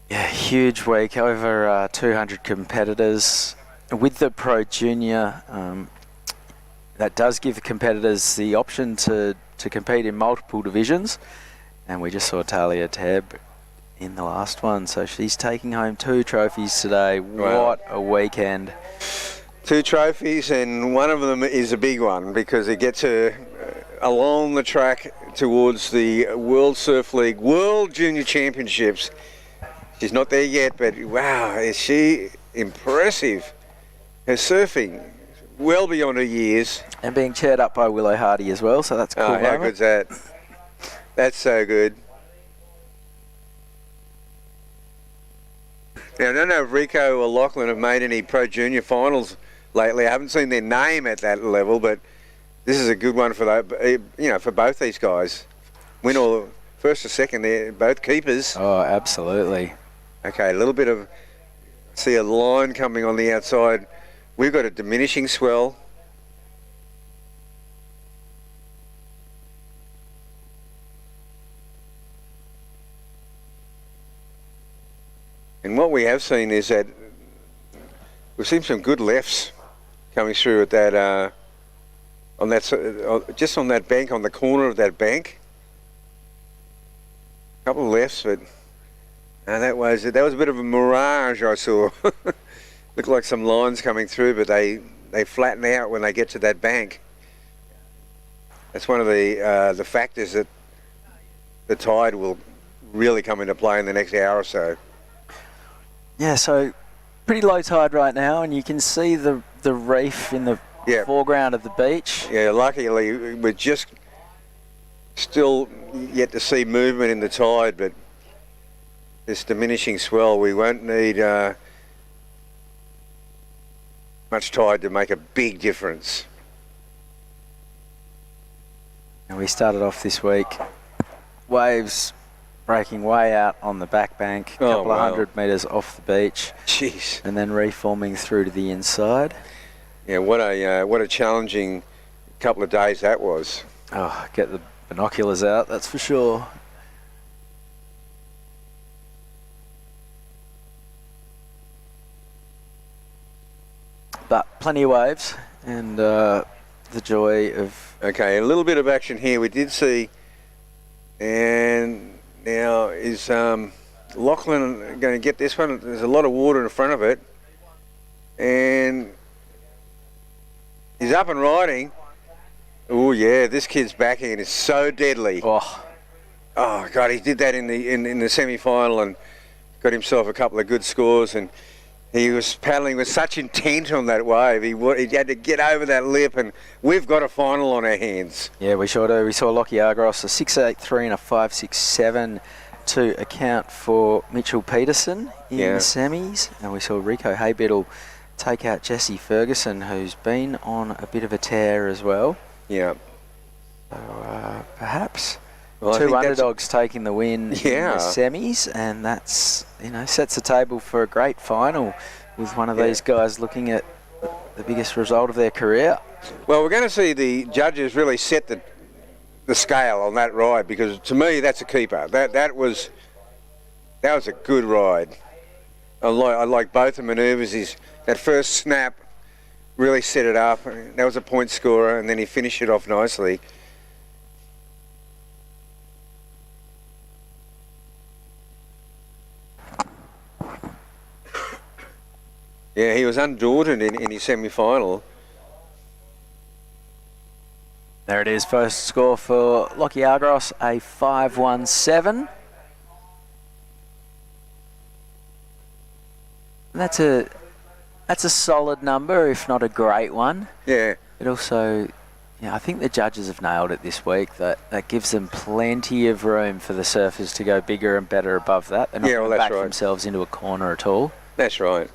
Yeah, huge week. Over 200 competitors. With the Pro Junior, that does give the competitors the option to compete in multiple divisions. And we just saw Talia Tebb in the last one. So she's taking home 2 trophies today. Wow. What a weekend. 2 trophies, and one of them is a big one because it gets her along the track towards the World Surf League World Junior Championships. She's not there yet, but wow, is she impressive. Her surfing, well beyond her years. And being cheered up by Willow Hardy as well, so that's cool. Oh, how good's that? That's so good. Now, I don't know if Rico or Lachlan have made any Pro Junior finals lately. I haven't seen their name at that level, but this is a good one for for both these guys. Win or first or second, they're both keepers. Oh, absolutely. Okay, a little bit of, see a line coming on the outside. We've got a diminishing swell. And what we have seen is that we've seen some good lefts coming through at that, just on that bank, on the corner of that bank. A couple of lefts, but that was a bit of a mirage I saw. Looked like some lines coming through, but they flatten out when they get to that bank. That's one of the factors that the tide will really come into play in the next hour or so. Yeah, so pretty low tide right now, and you can see the reef in the foreground of the beach. Yeah, luckily we're just still yet to see movement in the tide, but this diminishing swell, we won't need much tide to make a big difference. And we started off this week, waves breaking way out on the back bank, a couple of 100 metres off the beach. Jeez. And then reforming through to the inside. Yeah, what a challenging couple of days that was. Oh, get the binoculars out, that's for sure. But plenty of waves and the joy of... Okay, a little bit of action here we did see, and now is Lachlan going to get this one? There's a lot of water in front of it, and he's up and riding. Oh yeah, this kid's backhand is so deadly. Oh God, he did that in the semi-final and got himself a couple of good scores, and he was paddling with such intent on that wave. He had to get over that lip, and we've got a final on our hands. Yeah, we sure do. We saw Lockie Argros, a 6.83 and a 5.67 to account for Mitchell Peterson in the semis. And we saw Rico Haybiddle take out Jesse Ferguson, who's been on a bit of a tear as well. Yeah. So perhaps... Well, 2 underdogs taking the win in the semis, and that's, sets the table for a great final with one of these guys looking at the biggest result of their career. Well, we're going to see the judges really set the scale on that ride, because to me that's a keeper. That was a good ride. I like both the manoeuvres. That first snap really set it up. That was a point scorer, and then he finished it off nicely. Yeah, he was undaunted in his semi-final. There it is, first score for Lockie Argros, a 5.17. That's a solid number, if not a great one. Yeah. It also, I think the judges have nailed it this week. That gives them plenty of room for the surfers to go bigger and better above that. They're not going to back themselves into a corner at all. That's right.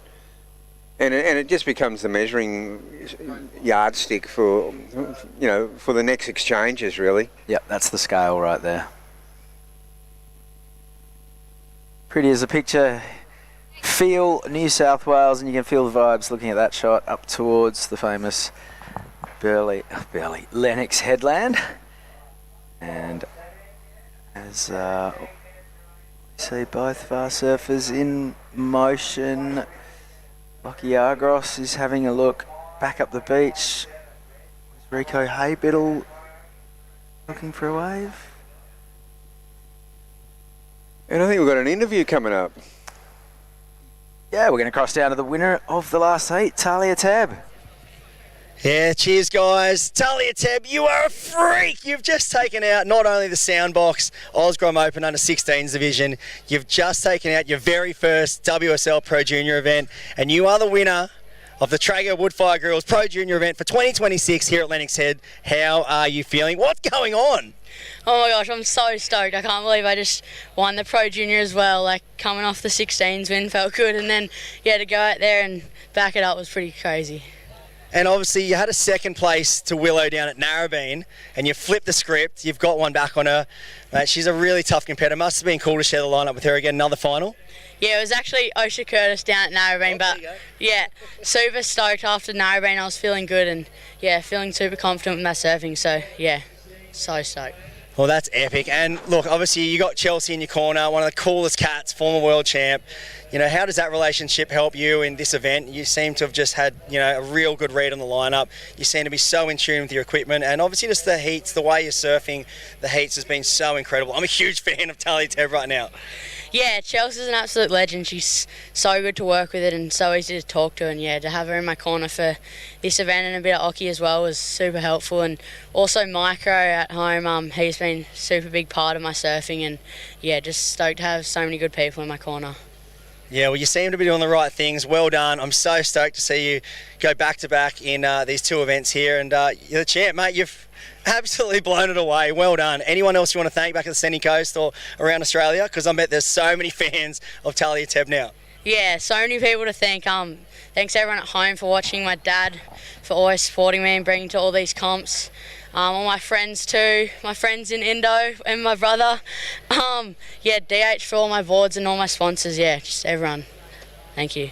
And it just becomes the measuring yardstick for, for the next exchanges, really. Yep, that's the scale right there. Pretty as a picture. Feel New South Wales, and you can feel the vibes looking at that shot up towards the famous Lennox headland. And as we see both of our surfers in motion, Lockie Argros is having a look back up the beach. Rico Haybiddle looking for a wave. And I think we've got an interview coming up. Yeah, we're going to cross down to the winner of the last heat, Talia Tab. Yeah, cheers guys. Talia Tab, you are a freak. You've just taken out not only the Soundbox Osgrom Open Under 16s division, you've just taken out your very first WSL Pro Junior event, and you are the winner of the Traeger Woodfire Grills Pro Junior event for 2026 here at Lennox Head. How are you feeling? What's going on? Oh my gosh, I'm so stoked. I can't believe I just won the Pro Junior as well. Like, coming off the 16s win felt good, and then, to go out there and back it up was pretty crazy. And obviously you had a second place to Willow down at Narrabeen, and you flipped the script. You've got one back on her. Mate, she's a really tough competitor. Must have been cool to share the lineup with her again, another final. Yeah, it was actually Osha Curtis down at Narrabeen, but super stoked after Narrabeen. I was feeling good and feeling super confident with my surfing, so so stoked. Well, that's epic. And look, obviously you got Chelsea in your corner, one of the coolest cats, former world champ. How does that relationship help you in this event? You seem to have just had, a real good read on the lineup. You seem to be so in tune with your equipment, and obviously just the heats, the way you're surfing the heats has been so incredible. I'm a huge fan of Talia Tab right now. Yeah, Chelsea's an absolute legend. She's so good to work with it and so easy to talk to, and to have her in my corner for this event and a bit of hockey as well was super helpful. And also Micro at home, he's been a super big part of my surfing, and just stoked to have so many good people in my corner. Yeah, well, you seem to be doing the right things. Well done. I'm so stoked to see you go back-to-back in these two events here. And you're the champ, mate. You've absolutely blown it away. Well done. Anyone else you want to thank back at the Sunny Coast or around Australia? Because I bet there's so many fans of Talia Tab now. Yeah, so many people to thank. Thanks everyone at home for watching, my dad for always supporting me and bringing to all these comps. All my friends too, my friends in Indo and my brother. DH for all my boards and all my sponsors. Just everyone. Thank you.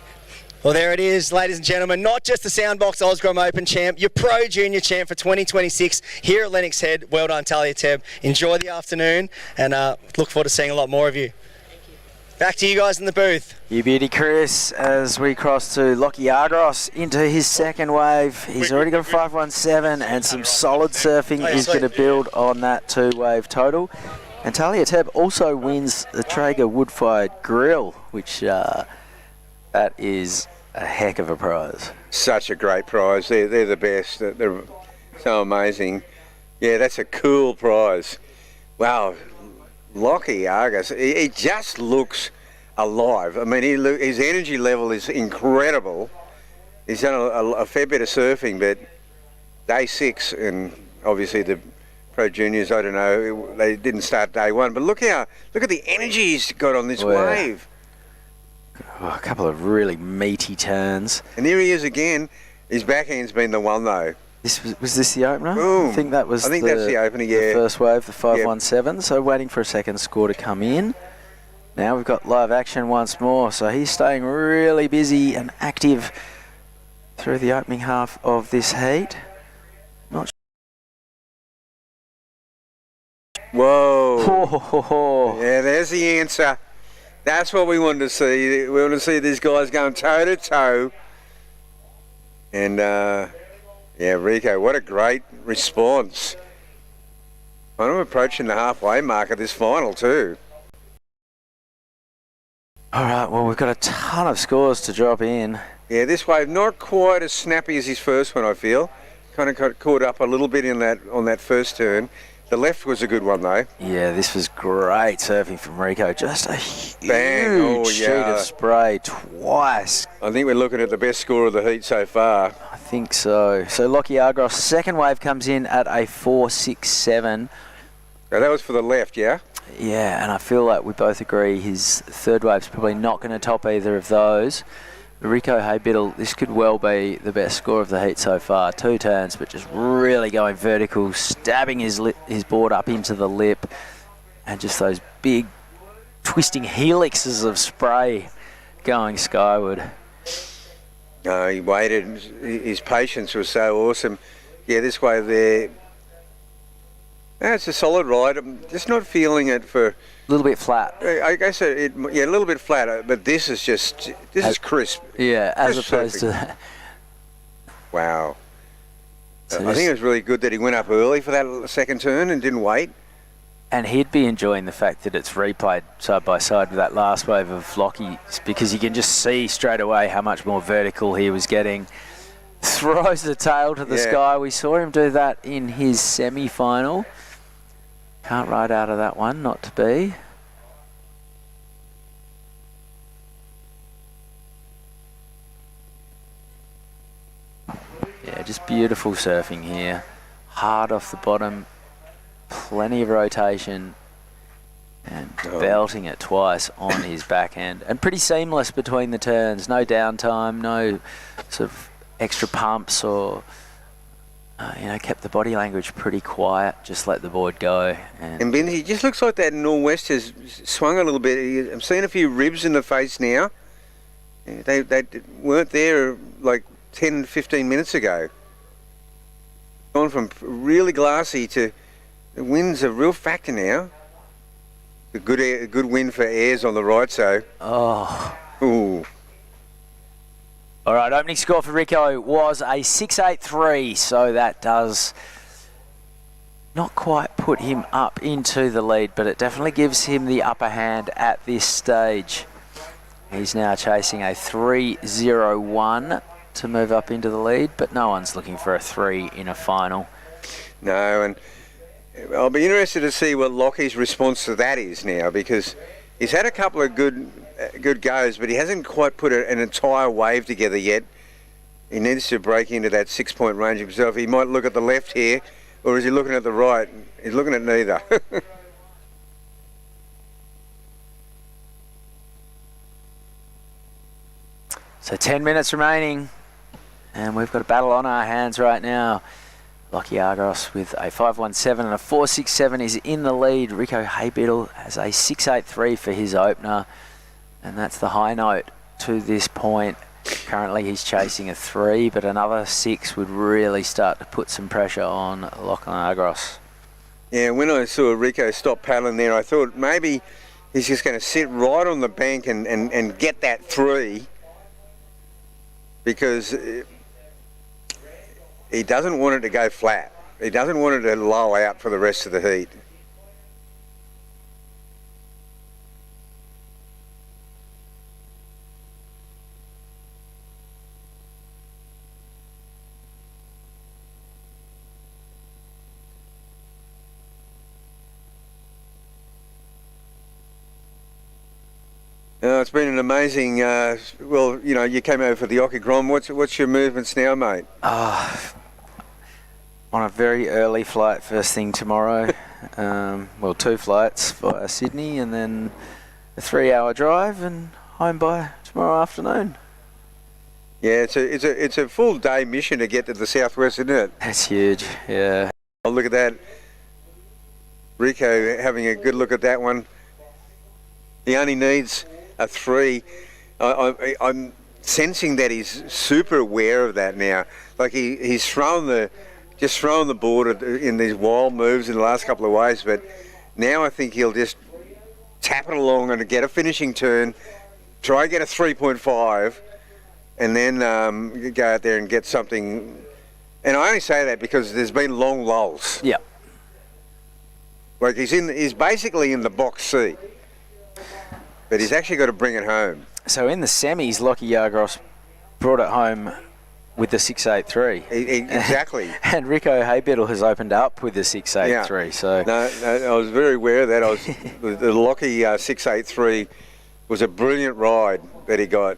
Well, there it is, ladies and gentlemen. Not just the Soundbox Osgrom Open champ, your Pro Junior champ for 2026 here at Lennox Head. Well done, Talia Tab. Enjoy the afternoon, and look forward to seeing a lot more of you. Back to you guys in the booth. You beauty, Chris, as we cross to Lockie Argros into his second wave. He's already got a 5.17 and some solid surfing. He's going to build on that 2-wave total. And Talia Tab also wins the Traeger Wood-Fired Grill, which that is a heck of a prize. Such a great prize. They're the best. They're so amazing. Yeah, that's a cool prize. Wow. Lockie Argros, he just looks alive. I mean, his energy level is incredible. He's done a fair bit of surfing, but day 6, and obviously the Pro Juniors, I don't know, they didn't start day 1, but look at the energy he's got on this wave. Oh, a couple of really meaty turns. And here he is again. His backhand's been the one though. Was this the opener? Boom. I think that's the opener, yeah. The first wave, the 5.17. So waiting for a second score to come in. Now we've got live action once more. So he's staying really busy and active through the opening half of this heat. Not Whoa. Yeah, there's the answer. That's what we wanted to see. We want to see these guys going toe to toe. And yeah, Rico, what a great response. I'm approaching the halfway mark of this final too. All right, well, we've got a ton of scores to drop in. Yeah, this wave not quite as snappy as his first one, I feel. Kind of got caught up a little bit in that on that first turn. The left was a good one though. Yeah, this was great surfing from Rico. Just a Bang. huge sheet of spray twice. I think we're looking at the best score of the heat so far. I think so. So Lockie Argos, second wave comes in at a 4.67. Now that was for the left, yeah? Yeah, and I feel like we both agree his third wave's probably not going to top either of those. Rico Haybiddle, this could well be the best score of the heat so far. 2 turns, but just really going vertical, stabbing his board up into the lip, and just those big twisting helixes of spray going skyward. No, he waited. His patience was so awesome. Yeah, this wave there. It's a solid ride. I'm just not feeling it for... A little bit flat. I guess a little bit flatter, but this is just, is crisp. Yeah, as Crisp opposed surfing. to... Wow. So I think it was really good that he went up early for that second turn and didn't wait. And he'd be enjoying the fact that it's replayed side by side with that last wave of Lockie's, because you can just see straight away how much more vertical he was getting. Throws the tail to the sky. We saw him do that in his semi-final. Can't ride out of that one, not to be. Yeah, just beautiful surfing here. Hard off the bottom, plenty of rotation, and belting it twice on his backhand. And pretty seamless between the turns. No downtime, no sort of extra pumps or... kept the body language pretty quiet, just let the board go. And Ben, he just looks like that nor'west has swung a little bit. I'm seeing a few ribs in the face now. They weren't there like 10, 15 minutes ago. Gone from really glassy to the wind's a real factor now. A good wind for airs on the right, so. Oh. Ooh. All right, opening score for Rico was a 6.83, so that does not quite put him up into the lead, but it definitely gives him the upper hand at this stage. He's now chasing a 3.01 to move up into the lead, but no one's looking for a 3 in a final. No, and I'll be interested to see what Lockie's response to that is now, because he's had a couple of good goes, but he hasn't quite put an entire wave together yet. He needs to break into that 6-point range himself. He might look at the left here, or is he looking at the right? He's looking at neither. So 10 minutes remaining, and we've got a battle on our hands right now. Lockie Argos with a 5.17 and a 4.67 is in the lead. Rico Haybiddle has a 6.83 for his opener, and that's the high note to this point. Currently he's chasing a 3, but another 6 would really start to put some pressure on Lockie Argos. Yeah, when I saw Rico stop paddling there, I thought maybe he's just going to sit right on the bank and get that 3, because he doesn't want it to go flat. He doesn't want it to low out for the rest of the heat. It's been an amazing, well, you know, you came over for the Oki Grom. What's your movements now, mate? On a very early flight first thing tomorrow. Well, 2 flights via Sydney and then a 3-hour drive and home by tomorrow afternoon. Yeah, it's a full day mission to get to the southwest, isn't it? That's huge, yeah. Oh, look at that. Rico having a good look at that one. He only needs a 3. I'm sensing that he's super aware of that now. Like he's just thrown the board in these wild moves in the last couple of waves, but now I think he'll just tap it along and get a finishing turn, try and get a 3.5, and then go out there and get something. And I only say that because there's been long lulls. Yeah. Like he's basically in the box seat. But he's actually got to bring it home. So in the semis, Lockie Argos brought it home with the 683. Exactly. And Rico Haybiddle has opened up with the 683. Yeah. So No, I was very aware of that. The Lockie 683 was a brilliant ride that he got.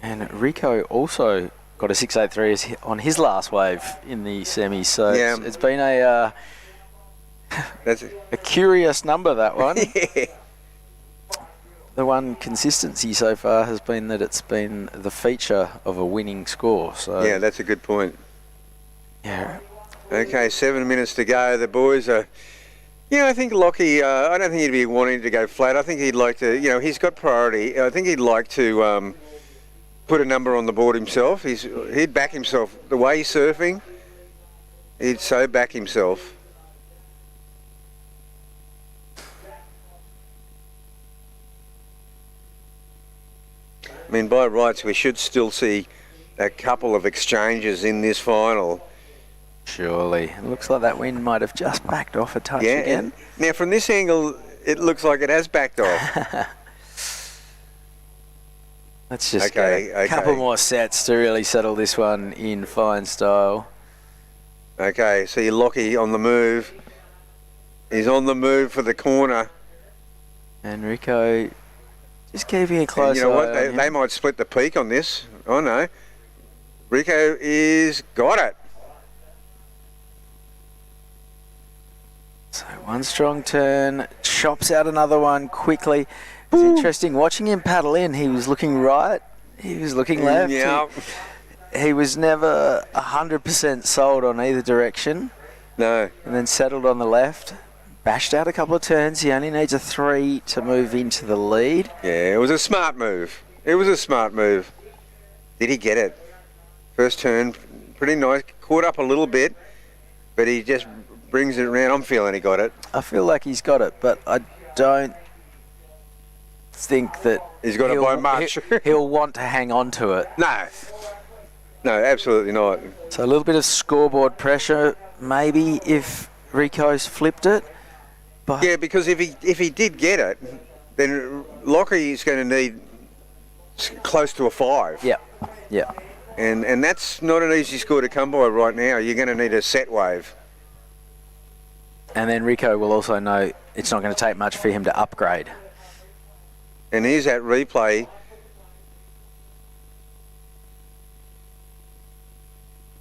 And Rico also got a 683 on his last wave in the semis. So Yeah. it's been a curious number, that one. Yeah. The one consistency so far has been that it's been the feature of a winning score. So Yeah, that's a good point. Yeah. Okay, 7 minutes to go. The boys are... I think Lockie, I don't think he'd be wanting to go flat. I think he'd like to, he's got priority. I think he'd like to put a number on the board himself. He'd back himself. The way he's surfing, he'd so back himself. I mean, by rights, we should still see a couple of exchanges in this final. Surely. It looks like that wind might have just backed off a touch again. Now, from this angle, it looks like it has backed off. Let's just get a couple more sets to really settle this one in fine style. Okay, so your Lockie on the move. He's on the move for the corner. And Rico just keeping a close eye. You know what? on They might split the peak on this. Oh no. Rico is got it. So one strong turn, chops out another one quickly. It's interesting watching him paddle in. He was looking right, he was looking left. Yeah. He was never 100% sold on either direction. No. And then settled on the left. Bashed out a couple of turns. He only needs a 3 to move into the lead. Yeah, it was a smart move. It was a smart move. Did he get it? First turn, pretty nice. Caught up a little bit, but he just brings it around. I'm feeling he got it. I feel like he's got it, but I don't think that he's got it by much. He'll want to hang on to it. No, absolutely not. So a little bit of scoreboard pressure, maybe, if Rico's flipped it. But yeah, because if he did get it, then Lockie is going to need close to a 5. Yeah. And that's not an easy score to come by right now. You're going to need a set wave. And then Rico will also know it's not going to take much for him to upgrade. And here's that replay.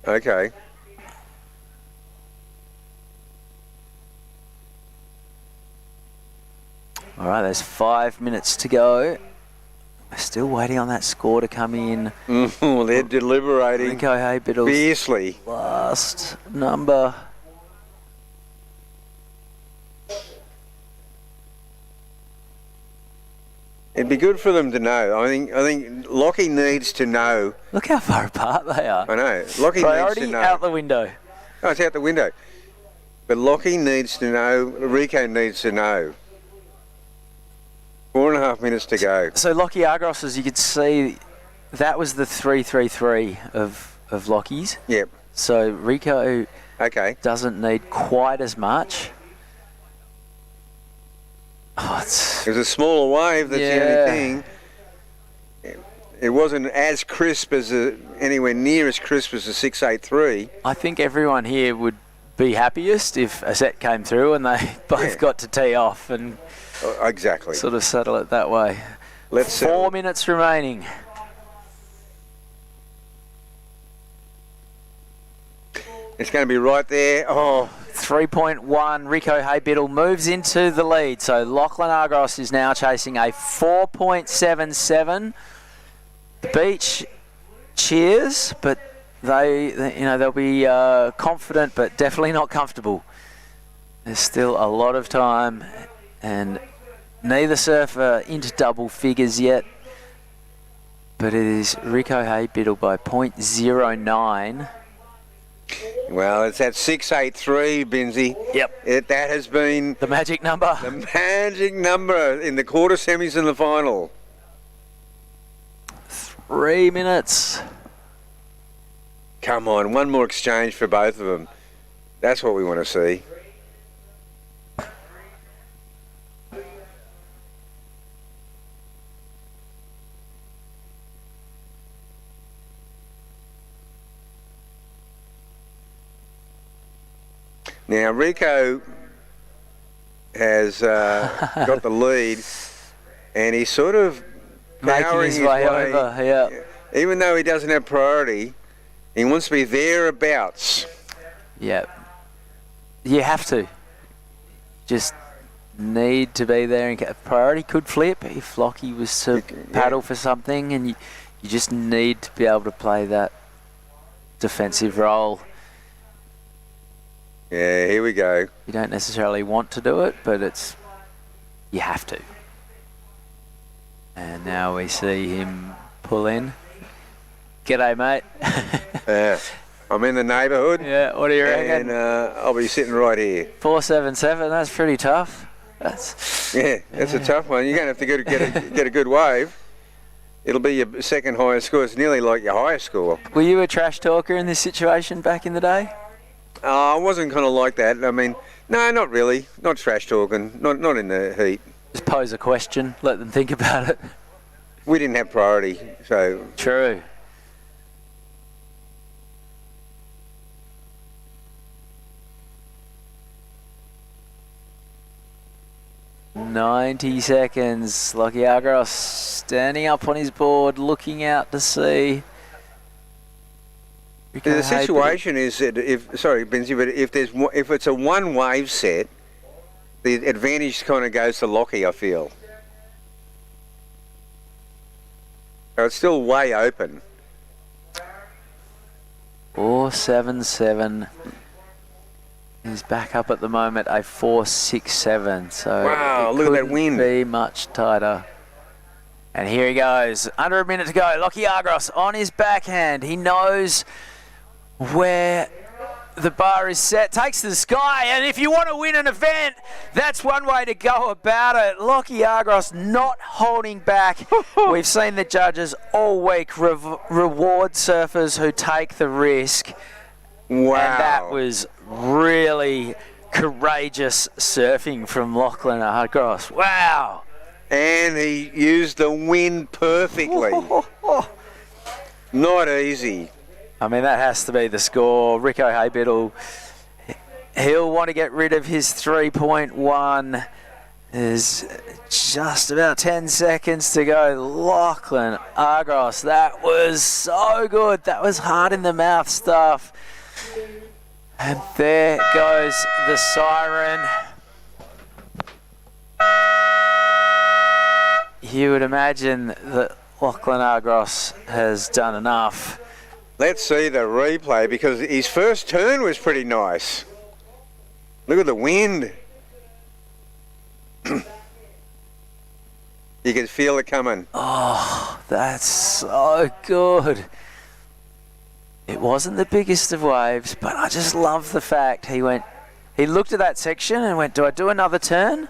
Okay. All right, there's 5 minutes to go. We're still waiting on that score to come in. They're deliberating. Rico Haybiddle's fiercely. Last number. It'd be good for them to know. I think Lockie needs to know. Look how far apart they are. I know. Lockie Priority needs to know. out the window. Oh, it's out the window. But Lockie needs to know. Rico needs to know. 4.5 minutes to go. So Lockie Argos, as you could see, that was the 333 of Lockie's. Yep. So Rico doesn't need quite as much. Oh, it was a smaller wave, that's the only thing. It wasn't as crisp as anywhere near as crisp as the 683. I think everyone here would be happiest if a set came through and they both got to tee off and exactly sort of settle it that way. Let's 4 minutes remaining. It's going to be right there. Oh, 3.1. Rico Haybiddle moves into the lead. So Lachlan Argos is now chasing a 4.77. The beach cheers, but they'll be confident, but definitely not comfortable. There's still a lot of time, and neither surfer into double figures yet. But it is Rico Haybiddle by 0.09. Well, it's that 683, Binzi. Yep. That has been the magic number. The magic number in the quarter semis and the final. 3 minutes. Come on, one more exchange for both of them. That's what we want to see. Now, Rico has got the lead, and he's sort of powering his way over, yeah. Even though he doesn't have priority, he wants to be thereabouts. Yeah. You have to. Just need to be there. And priority could flip if Lockie was to paddle for something, and you just need to be able to play that defensive role. Yeah, here we go. You don't necessarily want to do it, but you have to. And now we see him pull in. G'day, mate. Yeah, I'm in the neighbourhood. Yeah, what do you reckon? And I'll be sitting right here. 477, that's pretty tough. That's a tough one. You're going to have to get a good wave. It'll be your second highest score. It's nearly like your highest score. Were you a trash talker in this situation back in the day? I wasn't kind of like that. I mean, no, not really. Not trash talking. Not in the heat. Just pose a question. Let them think about it. We didn't have priority, so... True. "90 seconds. Lockie Argros standing up on his board, looking out to sea. The situation is that Benzie, but if it's a one wave set, the advantage kind of goes to Lockie, I feel. So it's still way open. 477. He's back up at the moment, a 467. So wow, look at that wind. Be much tighter. And here he goes. Under a minute to go. Lockie Argros on his backhand. He knows where the bar is set. Takes to the sky. And if you want to win an event, that's one way to go about it. Lockie Argros not holding back. We've seen the judges all week reward surfers who take the risk. Wow. And that was really courageous surfing from Lachlan Argros. Wow. And he used the wind perfectly. Not easy. I mean, that has to be the score. Rico Haybiddle, he'll want to get rid of his 3.1. There's just about 10 seconds to go. Lachlan Argros, that was so good. That was hard in the mouth stuff. And there goes the siren. You would imagine that Lachlan Argros has done enough. Let's see the replay, because his first turn was pretty nice. Look at the wind. You can feel it coming. Oh, that's so good. It wasn't the biggest of waves, but I just love the fact he looked at that section and went, do I do another turn?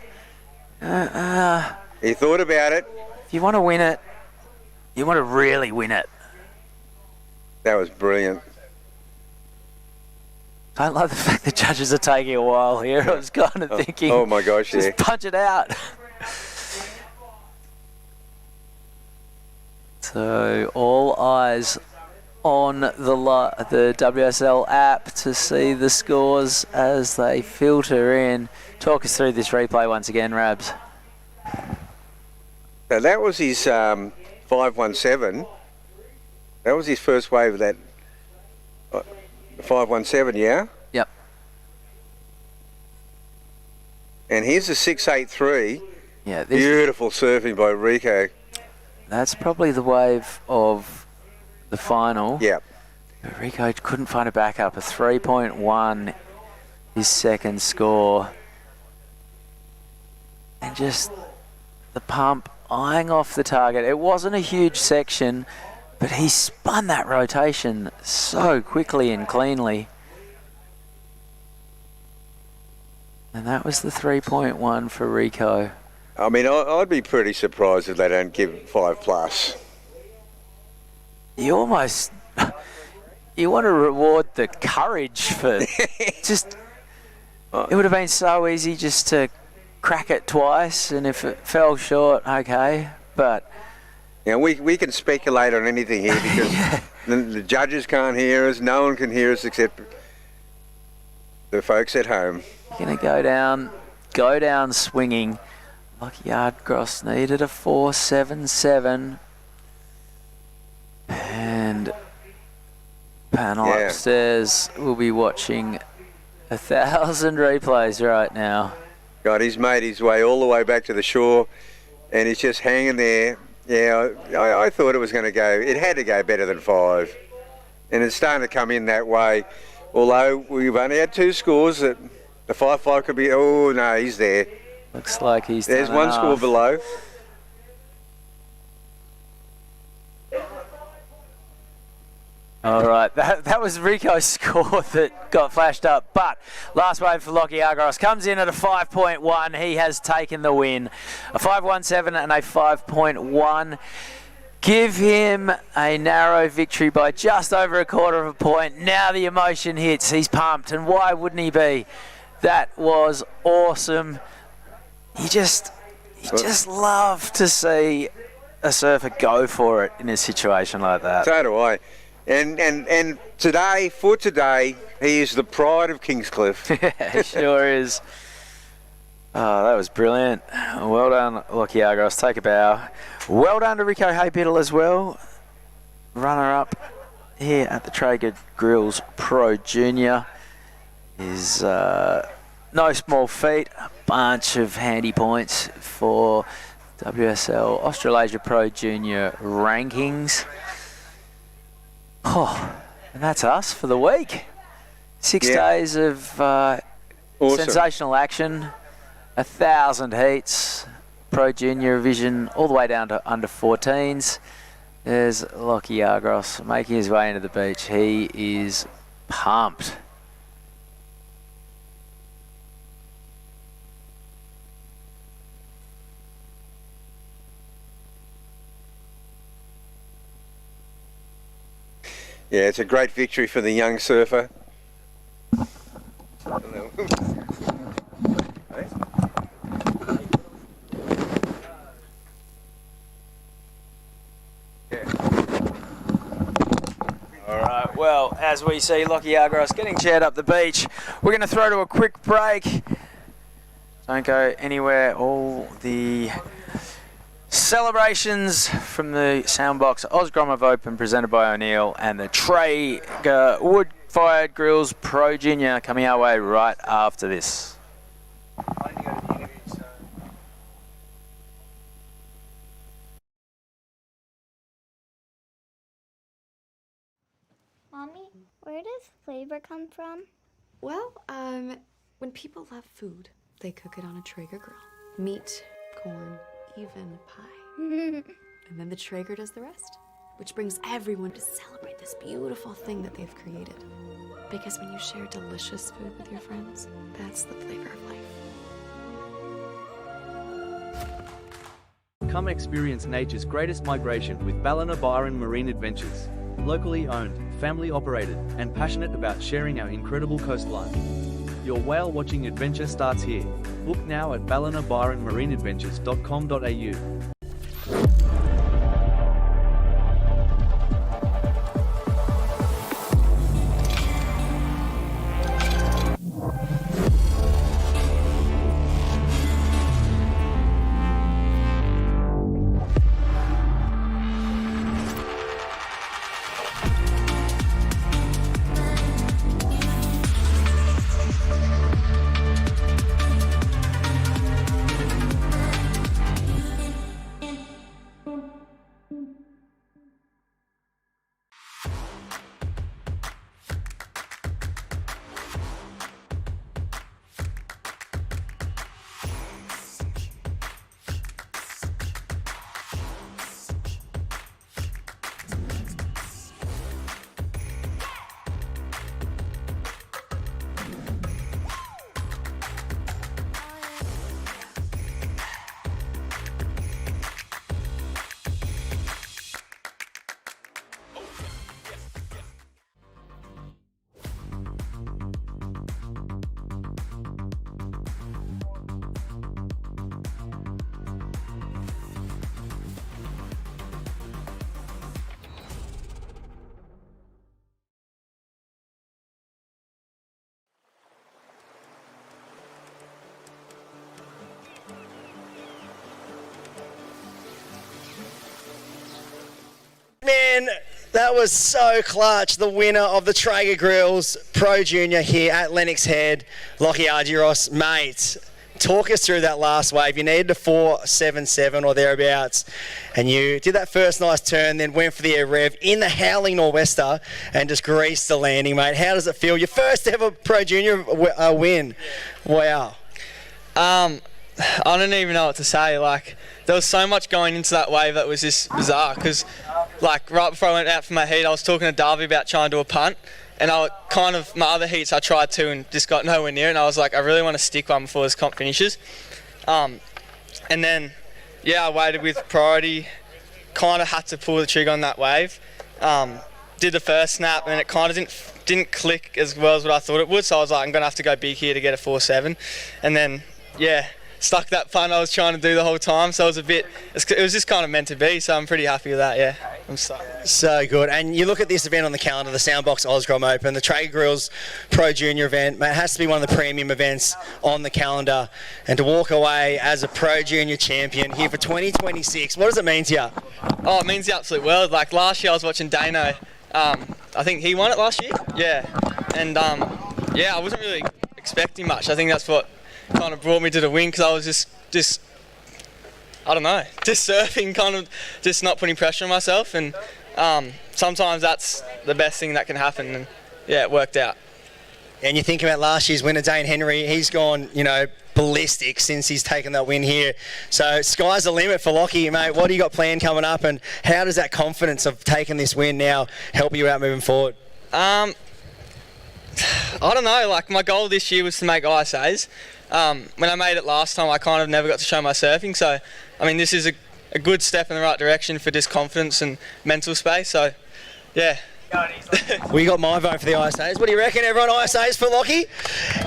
He thought about it. If you want to win it, you want to really win it. That was brilliant. I love the fact the judges are taking a while here. I was kind of thinking, oh my gosh, just punch it out. So all eyes on the WSL app to see the scores as they filter in. Talk us through this replay once again, Rabs. Now that was his 517. That was his first wave of that 517, yeah? Yep. And here's the 683. Yeah, beautiful surfing by Rico. That's probably the wave of the final. Yep. But Rico couldn't find a backup. A 3.1, his second score. And just the pump eyeing off the target. It wasn't a huge section, but he spun that rotation so quickly and cleanly. And that was the 3.1 for Rico. I mean, I'd be pretty surprised if they don't give 5+. You almost... You want to reward the courage for just... It would have been so easy just to crack it twice, and if it fell short, okay, but... Yeah, we can speculate on anything here because the judges can't hear us, no one can hear us except the folks at home. Going to go down swinging. Lucky Yardgross needed a 4.77. And panel upstairs will be watching 1,000 replays right now. God, he's made his way all the way back to the shore and he's just hanging there. Yeah, I thought it was going to go, it had to go better than 5. And it's starting to come in that way. Although we've only had 2 scores, that the 5-5 could be, oh no, he's there. Looks like he's There's done one enough. score below. All right, that was Rico's score that got flashed up. But last wave for Lockie Yardgross comes in at a 5.1. He has taken the win. A 5.17 and a 5.1. Give him a narrow victory by just over a quarter of a point. Now the emotion hits. He's pumped, and why wouldn't he be? That was awesome. You just love to see a surfer go for it in a situation like that. So do I. And today, he is the pride of Kingscliff. He sure is. Oh, that was brilliant. Well done, Lockie Yardgross. Take a bow. Well done to Rico Haypiddle as well. Runner-up here at the Traeger Grills Pro Junior is no small feat. A bunch of handy points for WSL Australasia Pro Junior rankings. Oh, and that's us for the week. 6 days of Awesome. sensational action, 1,000 heats, Pro Junior Division, all the way down to under 14s. There's Lockie Yardgross making his way into the beach. He is pumped. Yeah, it's a great victory for the young surfer. All right, well, as we see Lockie Yardgross getting chaired up the beach, we're going to throw to a quick break. Don't go anywhere. All the celebrations from the Soundbox Osgromov Open presented by O'Neill and the Traeger Wood-Fired Grills Pro Junior coming our way right after this. Mommy, where does flavor come from? Well, when people love food, they cook it on a Traeger grill. Meat, corn, even pie. And then the Traeger does the rest, which brings everyone to celebrate this beautiful thing that they've created. Because when you share delicious food with your friends, that's the flavor of life. Come experience nature's greatest migration with Ballina Byron Marine Adventures. Locally owned, family operated, and passionate about sharing our incredible coastline. Your whale watching adventure starts here. Book now at ballinabyronmarineadventures.com.au. Man, that was so clutch. The winner of the Traeger Grills Pro Junior here at Lennox Head, Lockie Argyros. Mate, talk us through that last wave. You needed a 4.77 or thereabouts, and you did that first nice turn, then went for the air rev in the howling nor'wester and just greased the landing, mate. How does it feel? Your first ever Pro Junior win. Wow. I don't even know what to say. Like, there was so much going into that wave that was just bizarre. Because, like, right before I went out for my heat, I was talking to Darby about trying to do a punt, and my other heats I tried to and just got nowhere near it. And I was like, I really want to stick one before this comp finishes. And then, yeah, I waited with priority. Kind of had to pull the trigger on that wave. Did the first snap, and it kind of didn't click as well as what I thought it would. So I was like, I'm gonna have to go big here to get a 4.7, and then yeah, stuck that punt I was trying to do the whole time. So it was just kind of meant to be. So I'm pretty happy with that. Yeah, I'm stoked. So good. And you look at this event on the calendar, the Soundbox Osgrom Open, the Traeger Grills Pro Junior event. Mate, it has to be one of the premium events on the calendar. And to walk away as a Pro Junior champion here for 2026, what does it mean to you? Oh, it means the absolute world. Like last year I was watching Dano. I think he won it last year. Yeah. And yeah, I wasn't really expecting much. I think that's what kind of brought me to the win, because I was just I don't know, just surfing, kind of just not putting pressure on myself, and sometimes that's the best thing that can happen, and yeah, it worked out. And you think about last year's winner, Dane Henry, he's gone, ballistic since he's taken that win here. So sky's the limit for Lockie, mate. What do you got planned coming up, and how does that confidence of taking this win now help you out moving forward? I don't know, like my goal this year was to make ISAs. When I made it last time, I kind of never got to show my surfing, so I mean this is a good step in the right direction for just confidence and mental space, so yeah. We got my vote for the ISAs. What do you reckon, everyone? ISAs for Lockie?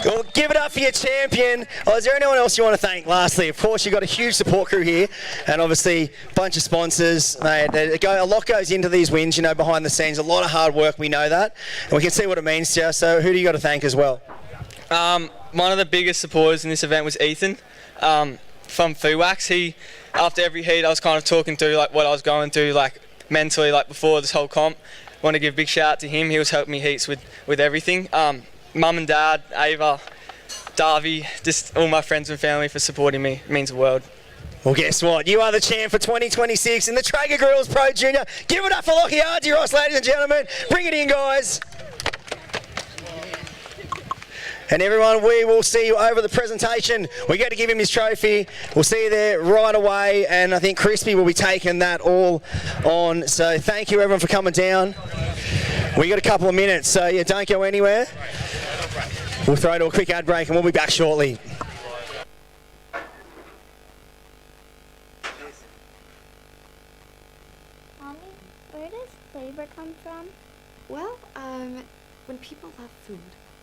Well, give it up for your champion. Oh, is there anyone else you want to thank? Lastly, of course, you've got a huge support crew here, and obviously a bunch of sponsors. Mate, a lot goes into these wins, behind the scenes. A lot of hard work, we know that, and we can see what it means to you. So who do you got to thank as well? One of the biggest supporters in this event was Ethan from FUWAX. He, after every heat, I was kind of talking through like what I was going through, like mentally, like before this whole comp. I want to give a big shout out to him. He was helping me heats with everything. Mum and Dad, Ava, Darby, just all my friends and family for supporting me. It means the world. Well, guess what? You are the champ for 2026 in the Traeger Grills Pro Junior. Give it up for Lockie Argyros, ladies and gentlemen. Bring it in, guys. And everyone, we will see you over the presentation. We got to give him his trophy. We'll see you there right away. And I think Crispy will be taking that all on. So thank you, everyone, for coming down. We got a couple of minutes, so yeah, don't go anywhere. We'll throw to a quick ad break and we'll be back shortly. Mommy, where does flavor come from? Well, when people love food,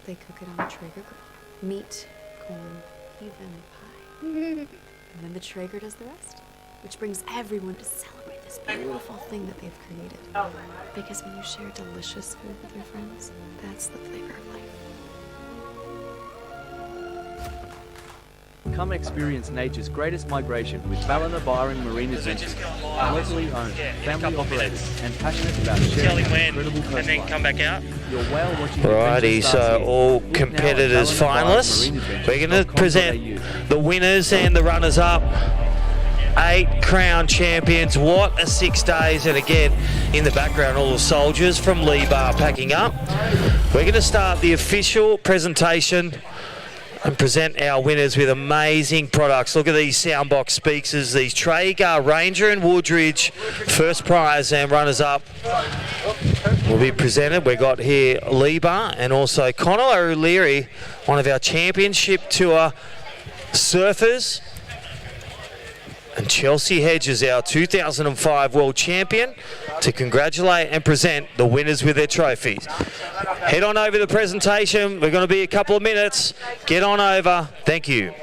they cook it on a Traeger grill. Meat, corn, even pie. And then the Traeger does the rest, which brings everyone to celebrate this beautiful thing that they've created. Because when you share delicious food with your friends, that's the flavor of life. Come experience nature's greatest migration with Ballina Byron Marine Adventures. Locally owned, family operated, and passionate about sharing our incredible coastline. And then come back out. Your whale watching. Righty, so all competitors finalists. We're going to present the winners and the runners-up. 8 crown champions. What a 6 days. And again, in the background, all the soldiers from Lee Bar packing up. We're going to start the official presentation and present our winners with amazing products. Look at these soundbox speakers, these Traeger Ranger and Woodridge first prize and runners-up will be presented. We've got here Liba and also Connor O'Leary, one of our championship tour surfers, and Chelsea Hedges, our 2005 world champion, to congratulate and present the winners with their trophies. Head on over to the presentation. We're going to be a couple of minutes. Get on over. Thank you.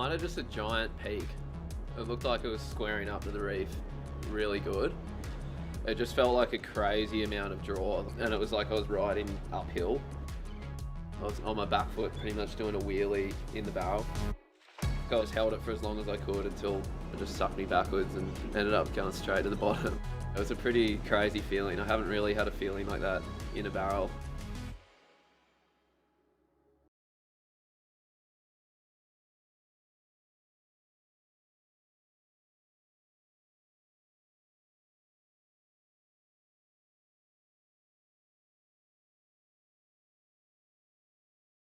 kind of just a giant peak. It looked like it was squaring up to the reef really good. It just felt like a crazy amount of draw, and it was like I was riding uphill. I was on my back foot pretty much doing a wheelie in the barrel. I just held it for as long as I could until it just sucked me backwards and ended up going straight to the bottom. It was a pretty crazy feeling. I haven't really had a feeling like that in a barrel.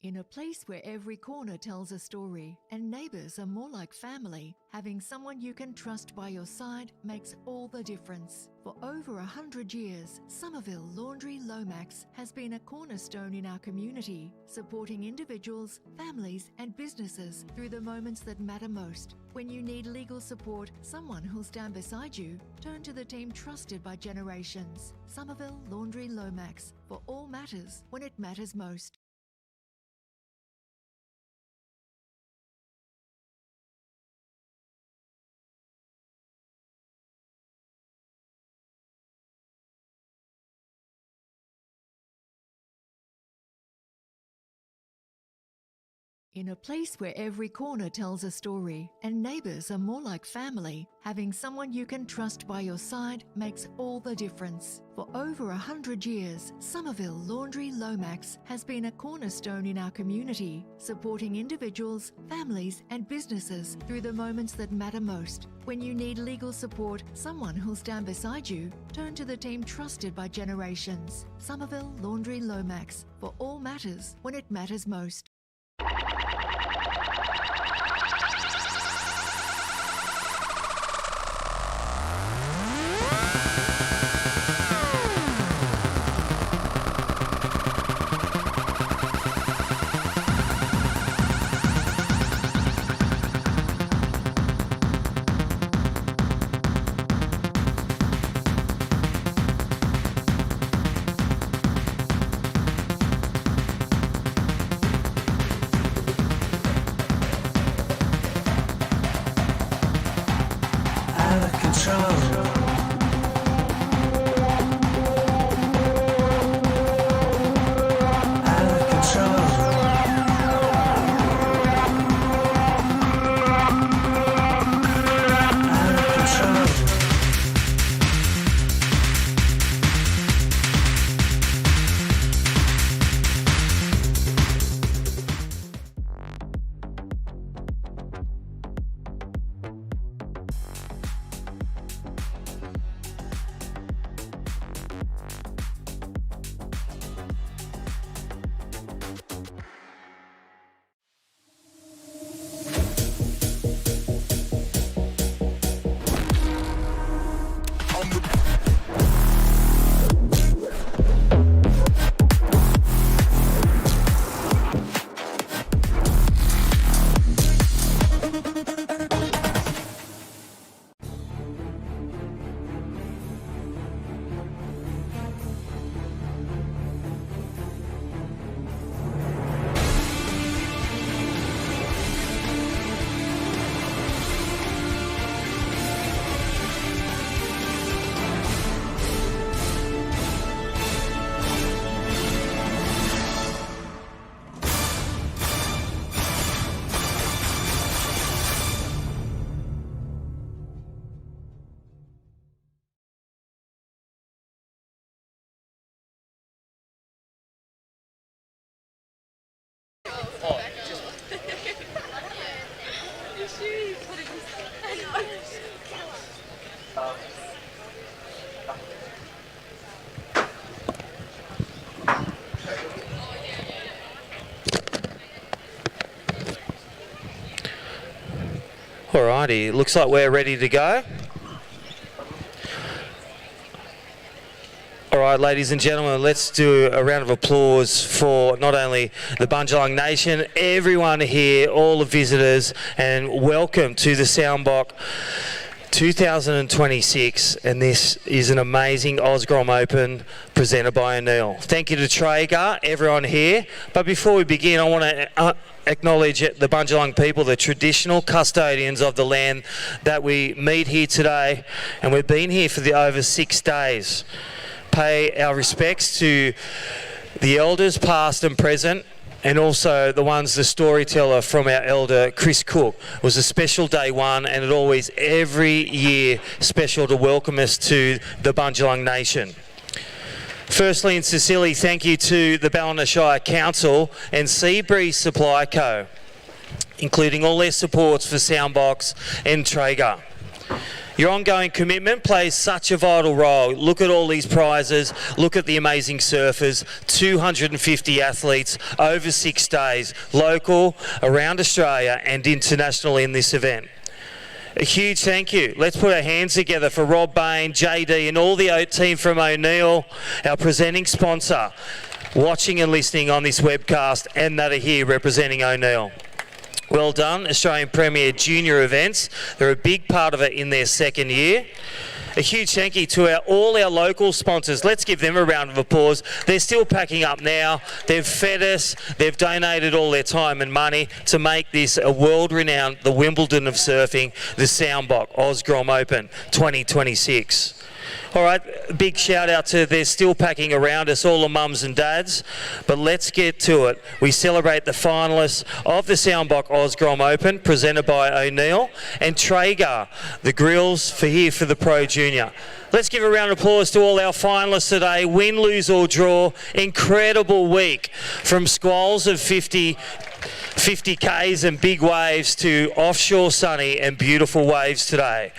In a place where every corner tells a story and neighbours are more like family, having someone you can trust by your side makes all the difference. For over 100 years, Somerville Laundry Lomax has been a cornerstone in our community, supporting individuals, families and businesses through the moments that matter most. When you need legal support, someone who'll stand beside you, turn to the team trusted by generations. Somerville Laundry Lomax, for all matters when it matters most. In a place where every corner tells a story and neighbours are more like family, having someone you can trust by your side makes all the difference. For over 100 years, Somerville Laundry Lomax has been a cornerstone in our community, supporting individuals, families and businesses through the moments that matter most. When you need legal support, someone who'll stand beside you, turn to the team trusted by generations. Somerville Laundry Lomax, for all matters when it matters most. Alrighty, looks like we're ready to go. Alright, ladies and gentlemen, let's do a round of applause for not only the Bundjalung Nation, everyone here, all the visitors, and welcome to the Soundbox 2026, and this is an amazing Osgrom Open presented by O'Neill. Thank you to Traeger, everyone here. But before we begin, I want to acknowledge the Bundjalung people, the traditional custodians of the land that we meet here today, and we've been here for over 6 days. Pay our respects to the elders past and present, and also the storyteller from our elder Chris Cook. It was a special day one, and it always every year special to welcome us to the Bundjalung Nation. Firstly, and sincerely, thank you to the Ballina Shire Council and Seabreeze Supply Co, including all their supports for Soundbox and Traeger. Your ongoing commitment plays such a vital role. Look at all these prizes, look at the amazing surfers, 250 athletes over 6 days, local, around Australia and international in this event. A huge thank you. Let's put our hands together for Rob Bain, JD and all the team from O'Neill, our presenting sponsor, watching and listening on this webcast, and that are here representing O'Neill. Well done, Australian Premier Junior events. They're a big part of it in their second year. A huge thank you to all our local sponsors. Let's give them a round of applause. They're still packing up now. They've fed us. They've donated all their time and money to make this a world-renowned, the Wimbledon of surfing, the Soundbox Osgrom Open 2026. All right, big shout out to they're still packing around us, all the mums and dads, but let's get to it. We celebrate the finalists of the Soundbox Osgrom Open, presented by O'Neill, and Traeger, the grills for the Pro Junior. Let's give a round of applause to all our finalists today. Win, lose or draw, incredible week from squalls of 50 Ks and big waves to offshore sunny and beautiful waves today.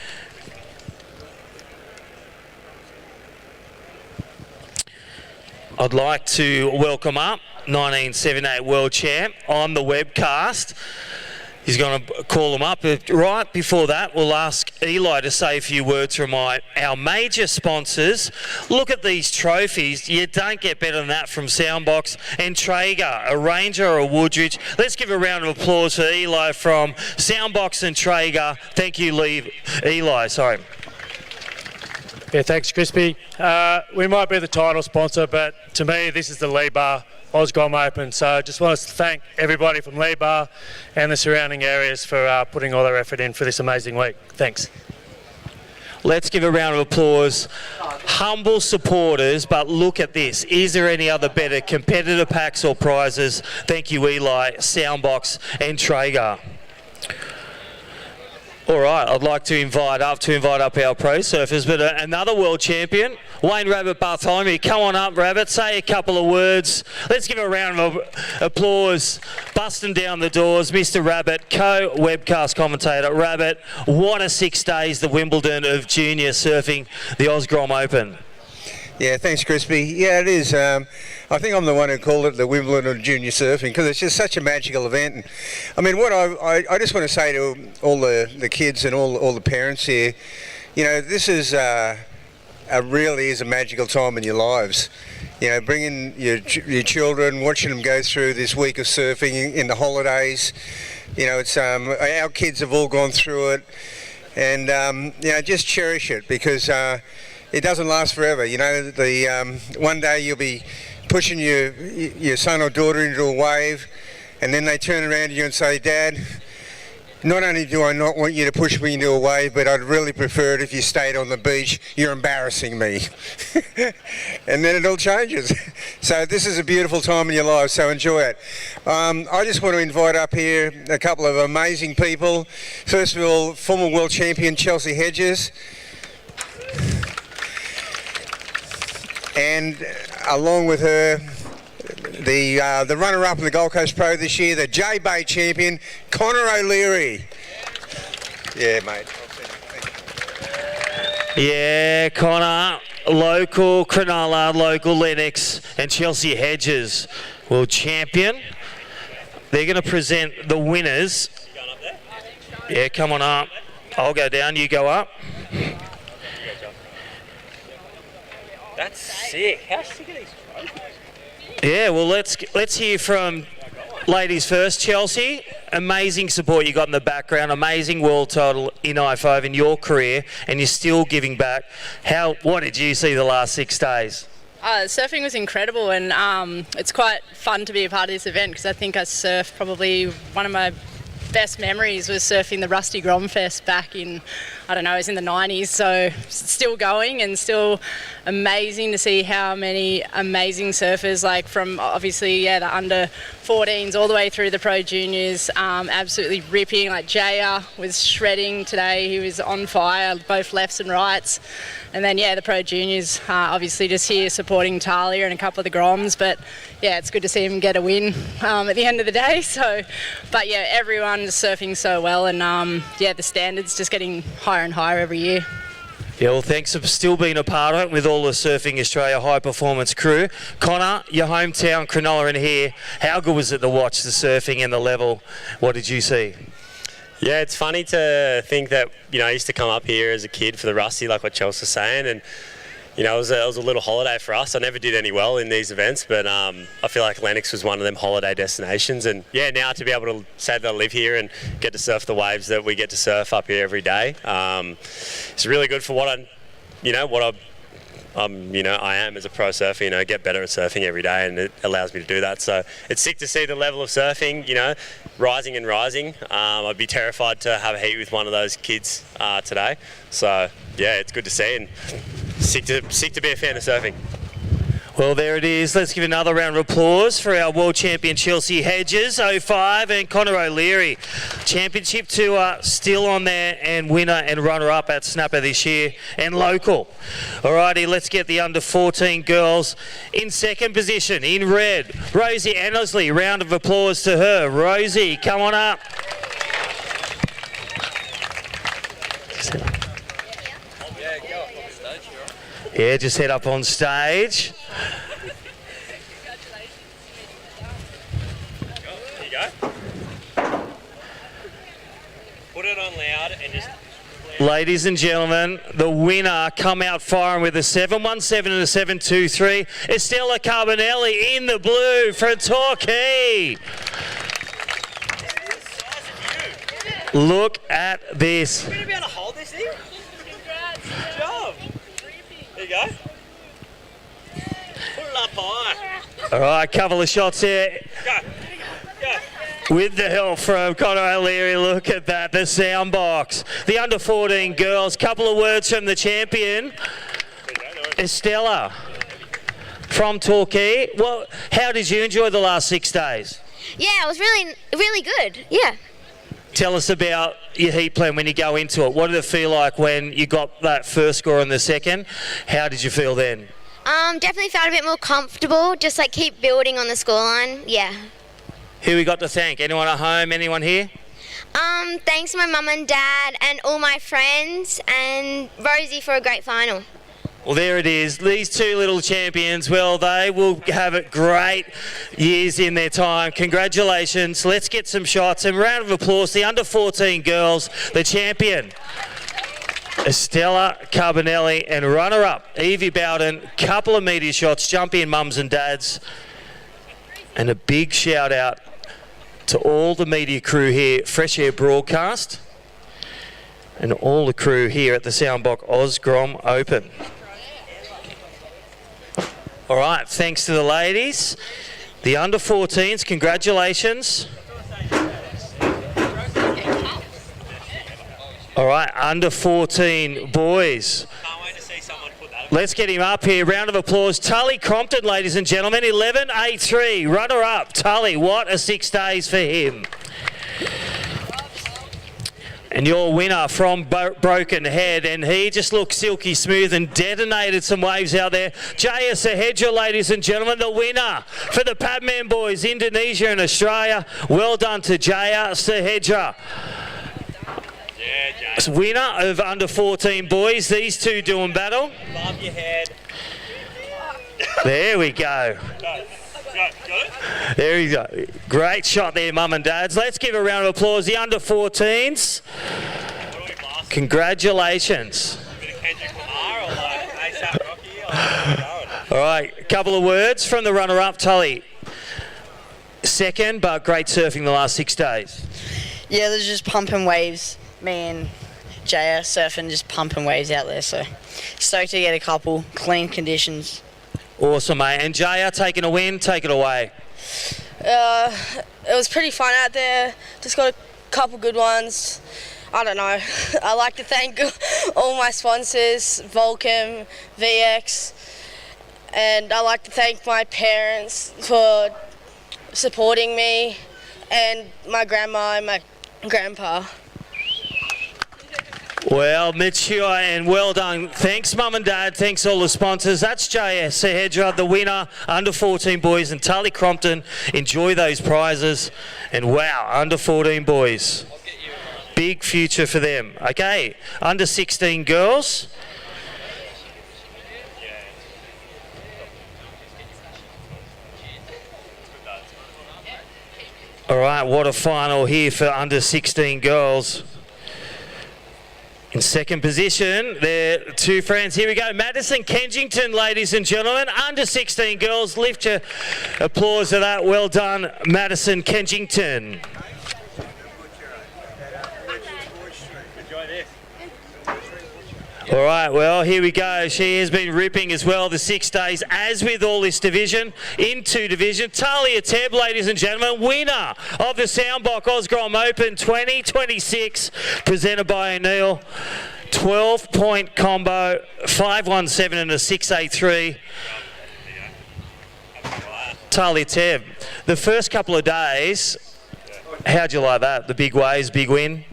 I'd like to welcome up 1978 World Champ on the webcast. He's going to call him up. Right before that, we'll ask Eli to say a few words from our major sponsors. Look at these trophies. You don't get better than that from Soundbox and Traeger, a Ranger or a Woodridge. Let's give a round of applause for Eli from Soundbox and Traeger. Thank you, Eli. Sorry. Yeah, thanks, Crispy. We might be the title sponsor, but to me, this is the Lee Bar Osgrom Open. So I just want to thank everybody from Lee Bar and the surrounding areas for putting all their effort in for this amazing week. Thanks. Let's give a round of applause. Humble supporters, but look at this. Is there any other better competitor packs or prizes? Thank you, Eli, Soundbox and Traeger. All right, I'd like to invite up our pro surfers, but another world champion, Wayne Rabbit Bartholomew. Come on up, Rabbit, say a couple of words. Let's give a round of applause, busting down the doors, Mr. Rabbit, co-webcast commentator. Rabbit, what a 6 days, the Wimbledon of junior surfing, the Osgrom Open. Yeah, thanks, Crispy. Yeah, it is. I think I'm the one who called it the Wimbledon of junior surfing because it's just such a magical event. And, I mean, what I just want to say to all the kids and all the parents here, you know, this is really is a magical time in your lives. You know, bringing your children, watching them go through this week of surfing in the holidays. You know, it's our kids have all gone through it, and you know, just cherish it because. It doesn't last forever, you know. One day you'll be pushing your son or daughter into a wave, and then they turn around to you and say, "Dad, not only do I not want you to push me into a wave, but I'd really prefer it if you stayed on the beach. You're embarrassing me." And then it all changes. So this is a beautiful time in your life, so enjoy it. I just want to invite up here a couple of amazing people. First of all, former world champion Chelsea Hedges. And along with her, the runner-up in the Gold Coast Pro this year, the J-Bay champion, Connor O'Leary. Yeah, mate. Yeah, Connor, local Cronulla, local Lennox, and Chelsea Hedges, world champion. They're going to present the winners. Yeah, come on up. I'll go down, you go up. That's sick. How sick are these trophies? Yeah, well, let's hear from ladies first. Chelsea, amazing support you got in the background, amazing world title in I5 in your career, and you're still giving back. What did you see the last 6 days? Surfing was incredible, and it's quite fun to be a part of this event because I think I surfed probably one of my best memories was surfing the Rusty Grom Fest back in, I don't know, it was in the 90s, so still going and still amazing to see how many amazing surfers, like from obviously, the under 14s all the way through the pro juniors, absolutely ripping. Like Jaya was shredding today, he was on fire, both lefts and rights. And then, the pro juniors, obviously just here supporting Talia and a couple of the Groms. But, it's good to see him get a win at the end of the day. So, but, everyone's surfing so well. And, the standards just getting higher and higher every year. Yeah, well, thanks for still being a part of it with all the Surfing Australia high performance crew. Connor, your hometown, Cronulla in here. How good was it to watch the surfing and the level? What did you see? Yeah, it's funny to think that, I used to come up here as a kid for the Rusty, like what Chelsea was saying, and, it was a little holiday for us. I never did any well in these events, but I feel like Lennox was one of them holiday destinations. And, now to be able to say that I live here and get to surf the waves that we get to surf up here every day, it's really good for what I am as a pro surfer, get better at surfing every day, and it allows me to do that. So it's sick to see the level of surfing, rising and rising. I'd be terrified to have a heat with one of those kids today. So it's good to see, and sick to be a fan of surfing. Well, there it is. Let's give another round of applause for our world champion Chelsea Hedges, 05, and Connor O'Leary. Championship tour still on there, and winner and runner-up at Snapper this year, and local. Alrighty, let's get the under-14 girls in second position. In red, Rosie Annesley. Round of applause to her. Rosie, come on up. Yeah, just head up on stage. There you go. Put it on loud and just... Ladies and gentlemen, the winner come out firing with a 717 and a 723. Estella Carbonelli in the blue for Torquay. Look at this. Are we going to be able to hold this thing? Good job. There you go. Put it up high. All right, couple of shots here. Go. With the help from Connor O'Leary, look at that, the sound box. The under-14 girls, couple of words from the champion, Estella from Torquay. Well, how did you enjoy the last 6 days? Yeah, it was really good, yeah. Tell us about your heat plan when you go into it. What did it feel like when you got that first score and the second? How did you feel then? Definitely felt a bit more comfortable, just like keep building on the scoreline, yeah. Who we got to thank? Anyone at home? Anyone here? Thanks to my mum and dad and all my friends and Rosie for a great final. Well, there it is. These two little champions, well, they will have it great years in their time. Congratulations. Let's get some shots and round of applause. The under-14 girls, the champion, Estella Carbonelli, and runner-up, Evie Bowden. Couple of media shots, jump in, mums and dads. And a big shout-out to all the media crew here, Fresh Air Broadcast, and all the crew here at the Soundbox Osgrom Open. All right, thanks to the ladies. The under-14s, congratulations. All right, under-14 boys. Let's get him up here. Round of applause. Tully Crompton, ladies and gentlemen, 11.83. Runner-up, Tully. What a 6 days for him. And your winner from Broken Head, and he just looked silky smooth and detonated some waves out there. Jaya Sahedra, ladies and gentlemen, the winner for the Padman boys, Indonesia and Australia. Well done to Jaya Sahedra. Winner of under-14 boys. These two doing battle. Love your head. There we go. There you go. Great shot there, mum and dads. Let's give a round of applause. The under-14s. Congratulations. All right, a couple of words from the runner-up, Tully. Second, but great surfing the last 6 days. Yeah, there's just pumping waves. Me and Jaya surfing, just pumping waves out there. So stoked to get a couple clean conditions. Awesome, mate. And Jaya, taking a win, take it away. It was pretty fun out there. Just got a couple good ones. I don't know. I like to thank all my sponsors, Volcom, VX, and I like to thank my parents for supporting me, and my grandma and my grandpa. Well, mature and well done. Thanks, Mum and Dad. Thanks, all the sponsors. That's J.S. Sahedra, the winner, under 14 boys, and Tully Crompton. Enjoy those prizes. And wow, under 14 boys. Big future for them. Okay, under 16 girls. All right, what a final here for under 16 girls. In second position, they're two friends. Here we go. Madison Kensington, ladies and gentlemen. Under 16 girls. Lift your applause to that. Well done, Madison Kensington. All right, well, here we go. She has been ripping as well the 6 days, as with all this division, in 2 division. Talia Tebb, ladies and gentlemen, winner of the Soundbox Osgrom Open 2026, presented by O'Neill. 12-point combo, 517 and a 683. Talia Tebb, the first couple of days, how'd you like that? The big waves, big win?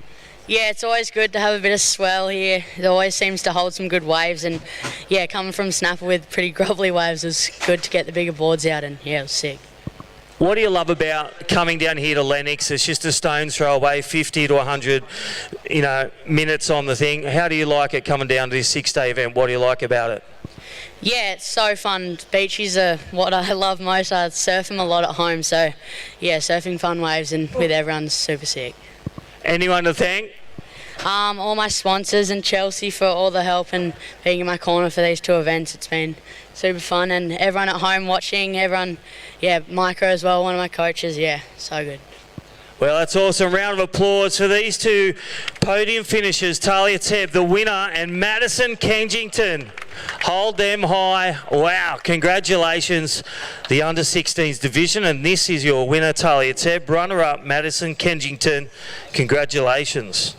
Yeah, it's always good to have a bit of swell here. It always seems to hold some good waves, and yeah, coming from Snapper with pretty grovelly waves was good to get the bigger boards out, and yeah, it was sick. What do you love about coming down here to Lennox? It's just a stone's throw away, 50 to 100, minutes on the thing. How do you like it coming down to this 6-day event? What do you like about it? Yeah, it's so fun. Beaches are what I love most. I surf them a lot at home, so yeah, surfing fun waves and with everyone's super sick. Anyone to thank? All my sponsors and Chelsea for all the help and being in my corner for these 2 events. It's been super fun, and everyone at home watching, everyone, yeah, Micro as well, one of my coaches, yeah, so good. Well, that's awesome. Round of applause for these 2 podium finishers, Talia Tebb, the winner, and Madison Kensington. Hold them high. Wow, congratulations, the under-16s division, and this is your winner, Talia Tebb. Runner-up, Madison Kensington. Congratulations.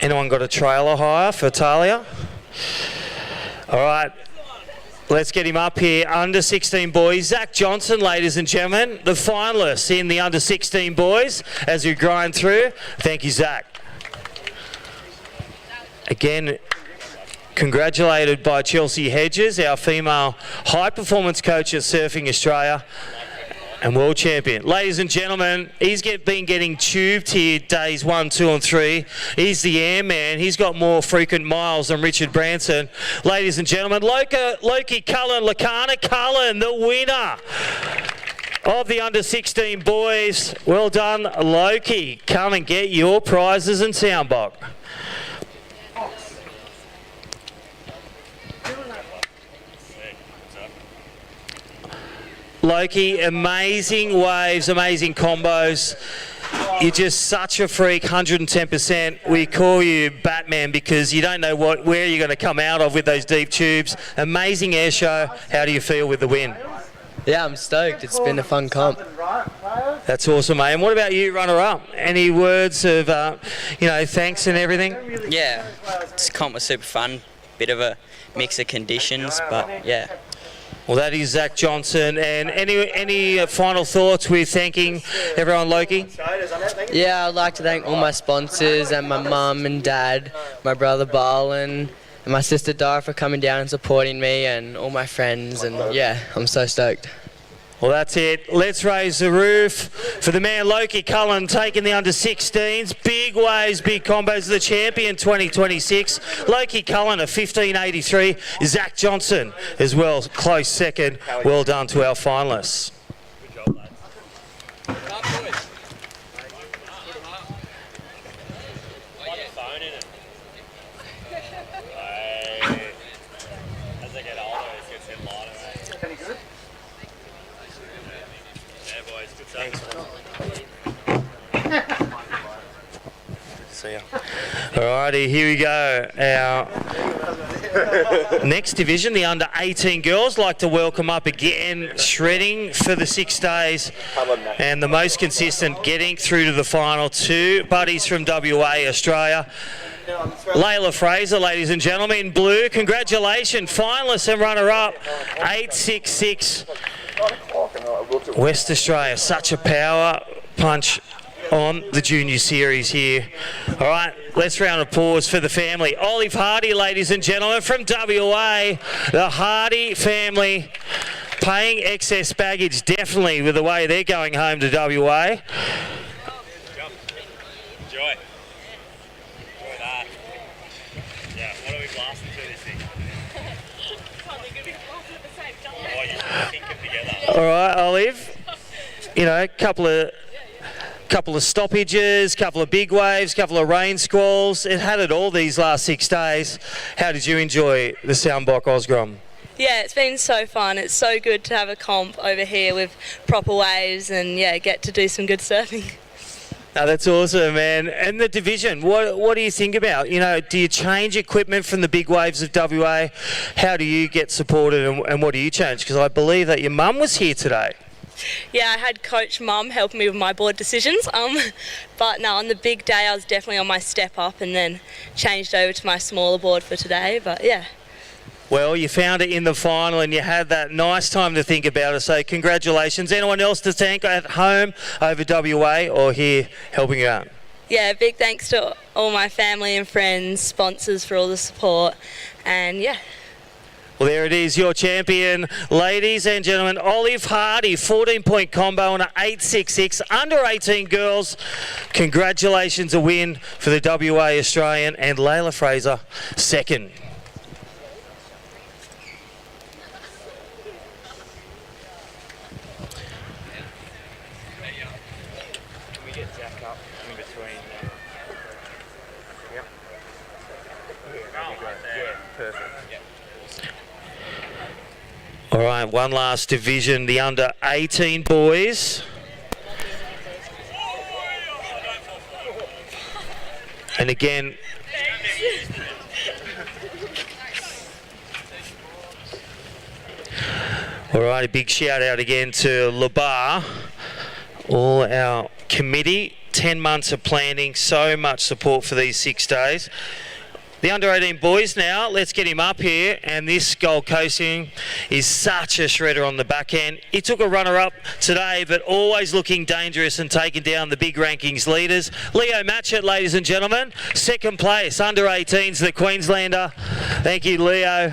Anyone got a trailer hire for Talia? All right. Let's get him up here. Under 16 boys. Zach Johnson, ladies and gentlemen, the finalists in the under 16 boys as we grind through. Thank you, Zach. Again, congratulated by Chelsea Hedges, our female high performance coach at Surfing Australia and world champion. Ladies and gentlemen, he's been getting tubed here days 1, 2 and 3. He's the airman. He's got more frequent miles than Richard Branson. Ladies and gentlemen, Loki Cullen, Lakana Cullen, the winner of the under 16 boys. Well done, Loki. Come and get your prizes and soundbox. Loki, amazing waves, amazing combos. You're just such a freak, 110%. We call you Batman because you don't know where you're going to come out of with those deep tubes. Amazing air show. How do you feel with the win? Yeah, I'm stoked. It's been a fun comp. That's awesome, mate. And what about you, runner-up? Any words of, thanks and everything? Yeah, this comp was super fun. Bit of a mix of conditions, but yeah. Well, that is Zach Johnson. And any final thoughts with thanking everyone, Loki? Yeah, I'd like to thank all my sponsors and my mum and dad, my brother Barlin, and my sister Dara for coming down and supporting me, and all my friends. And yeah, I'm so stoked. Well, that's it. Let's raise the roof for the man Loki Cullen taking the under-16s. Big waves, big combos. The champion 2026. Loki Cullen, a 1583. Zach Johnson as well, close second. Well done to our finalists. See ya. Alrighty, here we go. Our next division, the under 18 girls, like to welcome up again, shredding for the 6 days, and the most consistent getting through to the final, 2 buddies from WA, Australia. Layla Fraser, ladies and gentlemen, in blue. Congratulations, finalists and runner-up, 866 West Australia. Such a power punch on the junior series here. All right, let's round of applause for the family. Olive Hardy, ladies and gentlemen, from WA, the Hardy family, paying excess baggage definitely with the way they're going home to WA. Enjoy that. Yeah, what are we blasting through this thing? Oh, you should think them together. All right, Olive, you know, couple of stoppages, couple of big waves, couple of rain squalls. It had it all these last 6 days. How did you enjoy the Soundbox Osgrom? Yeah, it's been so fun. It's so good to have a comp over here with proper waves and, yeah, get to do some good surfing. No, that's awesome, man. And the division, what do you think about? You know, do you change equipment from the big waves of WA? How do you get supported and what do you change? Because I believe that your mum was here today. Yeah, I had Coach Mum helping me with my board decisions. But no, on the big day I was definitely on my step up and then changed over to my smaller board for today. But yeah. Well, you found it in the final and you had that nice time to think about it. So congratulations. Anyone else to thank at home over WA or here helping you out? Yeah, big thanks to all my family and friends, sponsors for all the support. And yeah. Well, there it is, your champion, ladies and gentlemen, Olive Hardy, 14-point combo on an 866 under 18 girls. Congratulations, a win for the WA Australian, and Layla Fraser, second. Can we get Jack up in between? Yep. Yeah, perfect. All right, one last division, the under 18 boys. And again, all right, a big shout out again to Labar, all our committee, 10 months of planning, so much support for these 6 days. The under 18 boys now, let's get him up here, and this Gold Coasting is such a shredder on the back end. He took a runner-up today, but always looking dangerous and taking down the big rankings leaders. Leo Matchett, ladies and gentlemen, second place, under 18s, the Queenslander. Thank you, Leo.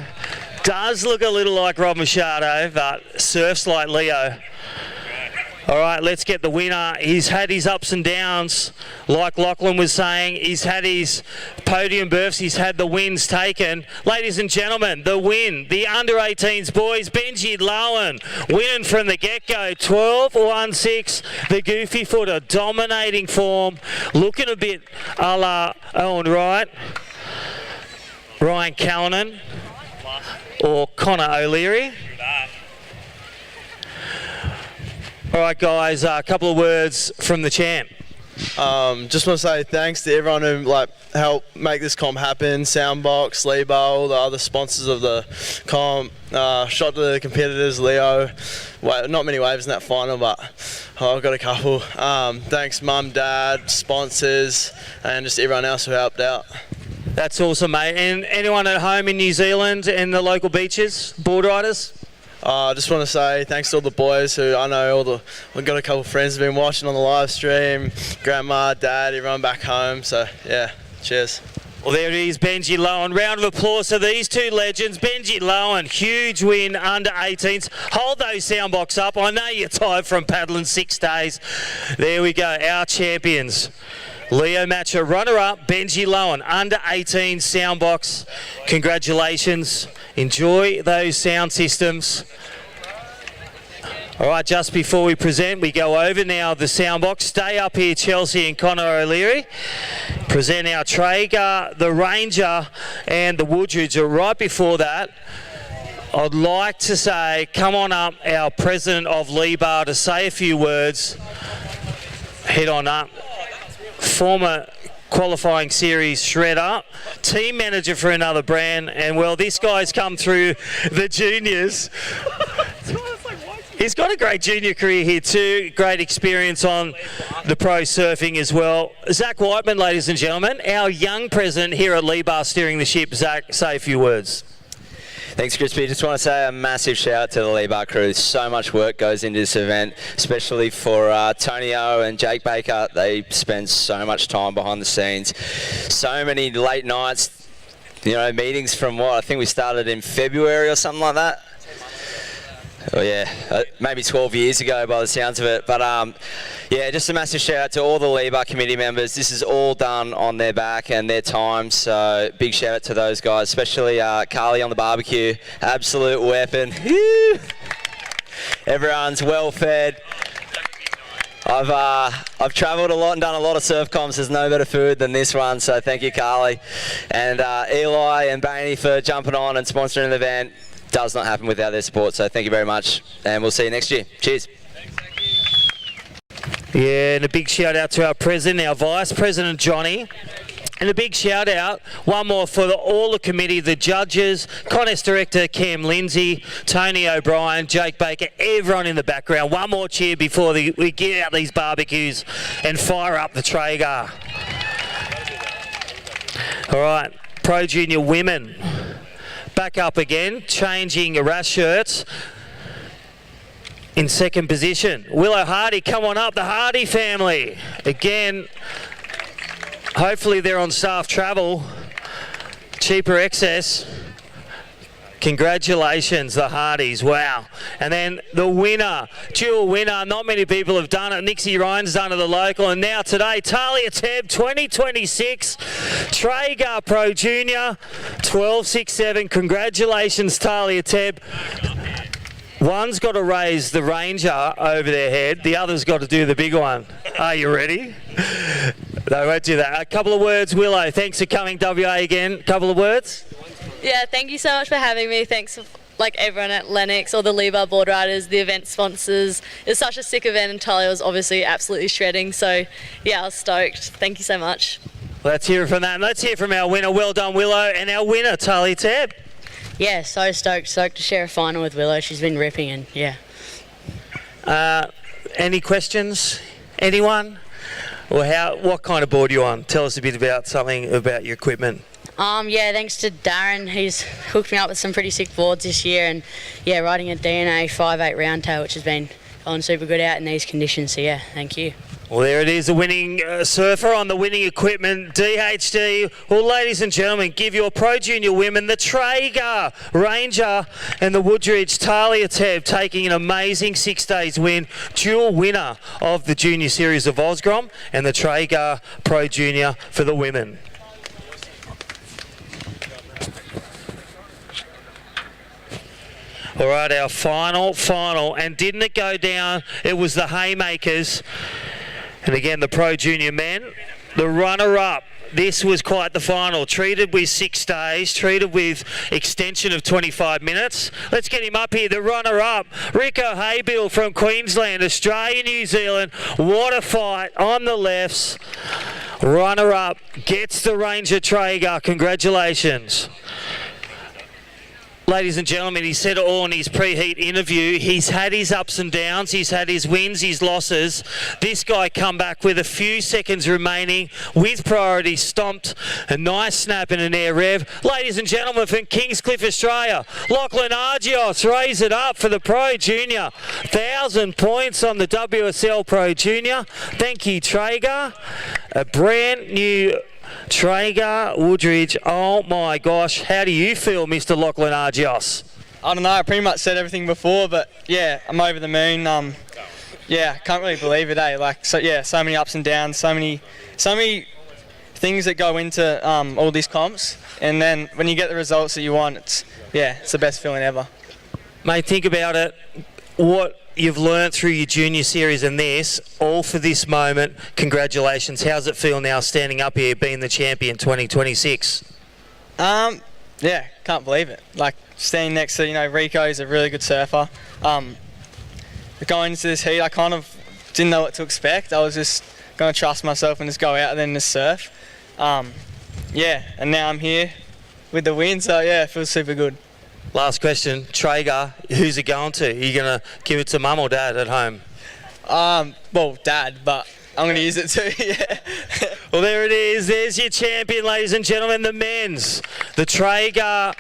Does look a little like Rob Machado, but surfs like Leo. All right, let's get the winner. He's had his ups and downs, like Lachlan was saying. He's had his podium berths. He's had the wins taken. Ladies and gentlemen, the win, the under-18s boys, Benji Lowen, winning from the get-go, 12-1-6. The goofy footer, dominating form, looking a bit a la Owen Wright, Ryan Callanan, or Connor O'Leary. All right, guys, a couple of words from the champ. Just want to say thanks to everyone who helped make this comp happen. Soundbox, Lebo, all the other sponsors of the comp. Shot to the competitors, Leo. Not many waves in that final, but I've got a couple. Thanks, Mum, Dad, sponsors, and just everyone else who helped out. That's awesome, mate. And anyone at home in New Zealand and the local beaches, board riders? I just want to say thanks to all the boys who I know, I've got a couple of friends who've been watching on the live stream, grandma, dad, everyone back home. So yeah, cheers. Well, there it is, Benji Lowen. Round of applause to these two legends. Benji Lowen, huge win under 18s. Hold those Soundbox up. I know you're tired from paddling 6 days. There we go, our champions. Leo Matcher, runner-up, Benji Lowen, under 18 Soundbox. Congratulations. Enjoy those sound systems. All right, just before we present, we go over now the Soundbox. Stay up here, Chelsea and Connor O'Leary. Present our Traeger, the Ranger, and the Woodridge. Right before that, I'd like to say, come on up, our president of Lebar, to say a few words. Head on up. Former qualifying series shredder, team manager for another brand, and well, this guy's come through the juniors. He's got a great junior career here too, great experience on the pro surfing as well. Zach Whiteman, ladies and gentlemen, our young president here at Lebar steering the ship. Zach, say a few words. Thanks, Crispy. Just want to say a massive shout out to the Lebar crew. So much work goes into this event, especially for Tonio and Jake Baker. They spend so much time behind the scenes. So many late nights, meetings from I think we started in February or something like that. Oh yeah, maybe 12 years ago by the sounds of it. But yeah, just a massive shout out to all the Lebar committee members. This is all done on their back and their time, so big shout out to those guys, especially Carly on the barbecue. Absolute weapon. Everyone's well fed. I've travelled a lot and done a lot of surf comps. There's no better food than this one, so thank you, Carly. And Eli and Bainey for jumping on and sponsoring the event. Does not happen without their support, so thank you very much, and we'll see you next year. Cheers. Yeah, and a big shout out to our president, our vice president Johnny, and a big shout out, one more for all the committee, the judges, contest director Cam Lindsay, Tony O'Brien, Jake Baker, everyone in the background. One more cheer before we get out these barbecues and fire up the Traeger. All right, Pro Junior women. Back up again, changing rash shirts. In second position, Willow Hardy, come on up, the Hardy family. Again, hopefully they're on staff travel. Cheaper excess. Congratulations, the Hardys, wow. And then the winner, dual winner, not many people have done it. Nixie Ryan's done it, the local, and now today, Talia Tebb, 2026, Traeger Pro Junior, 12.67. Congratulations, Talia Tebb. One's got to raise the Ranger over their head, the other's got to do the big one. Are you ready? They won't do that. A couple of words, Willow, thanks for coming, WA again. A couple of words? Yeah, thank you so much for having me. Thanks everyone at Lennox, all the Lebar board riders, the event sponsors. It's such a sick event, and Talia was obviously absolutely shredding. So yeah, I was stoked. Thank you so much. Let's hear from that. And let's hear from our winner. Well done, Willow, and our winner, Talia Tebb. Yeah, so stoked to share a final with Willow. She's been ripping, and yeah. Any questions? Anyone? Or what kind of board are you on? Tell us a bit about something about your equipment. Yeah, thanks to Darren. He's hooked me up with some pretty sick boards this year, and yeah, riding a DNA 5.8 roundtail, which has been going super good out in these conditions. So yeah, thank you. Well, there it is, the winning surfer on the winning equipment, DHD. Well, ladies and gentlemen, give your Pro Junior women the Traeger Ranger and the Woodridge Talia Tebb taking an amazing 6 days win, dual winner of the Junior Series of Osgrom and the Traeger Pro Junior for the women. All right, our final, and didn't it go down? It was the Haymakers. And again, the Pro Junior men, the runner-up. This was quite the final. Treated with 6 days, treated with extension of 25 minutes. Let's get him up here. The runner-up, Rico Haybill from Queensland, Australia, New Zealand. What a fight on the lefts. Runner-up gets the Ranger Traeger. Congratulations. Ladies and gentlemen, he said it all in his pre-heat interview. He's had his ups and downs. He's had his wins, his losses. This guy come back with a few seconds remaining with priority, stomped a nice snap and an air rev. Ladies and gentlemen, from Kingscliff, Australia, Lachlan Argios raise it up for the Pro Junior. 1,000 points on the WSL Pro Junior. Thank you, Traeger. A brand new Traeger Woodridge. Oh my gosh, how do you feel, Mr. Lachlan Argios? I don't know, I pretty much said everything before, but yeah, I'm over the moon. Yeah, can't really believe it, so many ups and downs, so many things that go into all these comps, and then when you get the results that you want, it's the best feeling ever. Mate, think about it. What you've learnt through your junior series and this, all for this moment. Congratulations. How's it feel now standing up here being the champion 2026? Yeah, can't believe it. Standing next to, Rico is a really good surfer. Going into this heat, I kind of didn't know what to expect. I was just going to trust myself and just go out and then just surf. Yeah, and now I'm here with the win, so yeah, it feels super good. Last question, Traeger, who's it going to? Are you going to give it to mum or dad at home? Well, dad, but I'm going to use it too, yeah. Well, there it is. There's your champion, ladies and gentlemen, the men's. The Traeger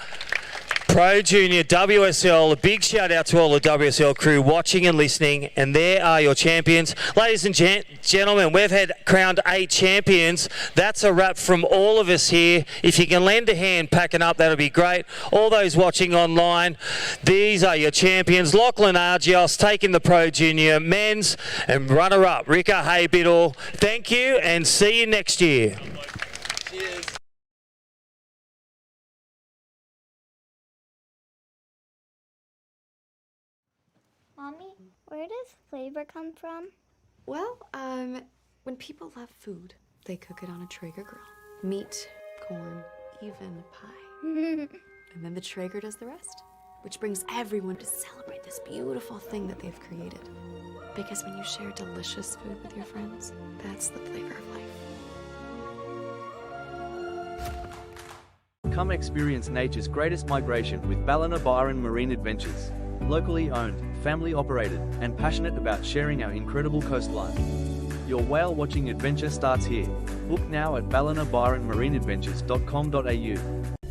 Pro Junior WSL. A big shout out to all the WSL crew watching and listening. And there are your champions. Ladies and gentlemen, we've had crowned 8 champions. That's a wrap from all of us here. If you can lend a hand packing up, that'll be great. All those watching online, these are your champions. Lachlan Argios taking the Pro Junior men's, and runner-up, Rika Haybiddle. Thank you and see you next year. Cheers. Mommy, where does flavor come from? Well, when people love food, they cook it on a Traeger grill. Meat, corn, even pie. And then the Traeger does the rest, which brings everyone to celebrate this beautiful thing that they've created. Because when you share delicious food with your friends, that's the flavor of life. Come experience nature's greatest migration with Ballina Byron Marine Adventures. Locally owned, family operated, and passionate about sharing our incredible coastline. Your whale watching adventure starts here. Book now at ballinabyronmarineadventures.com.au.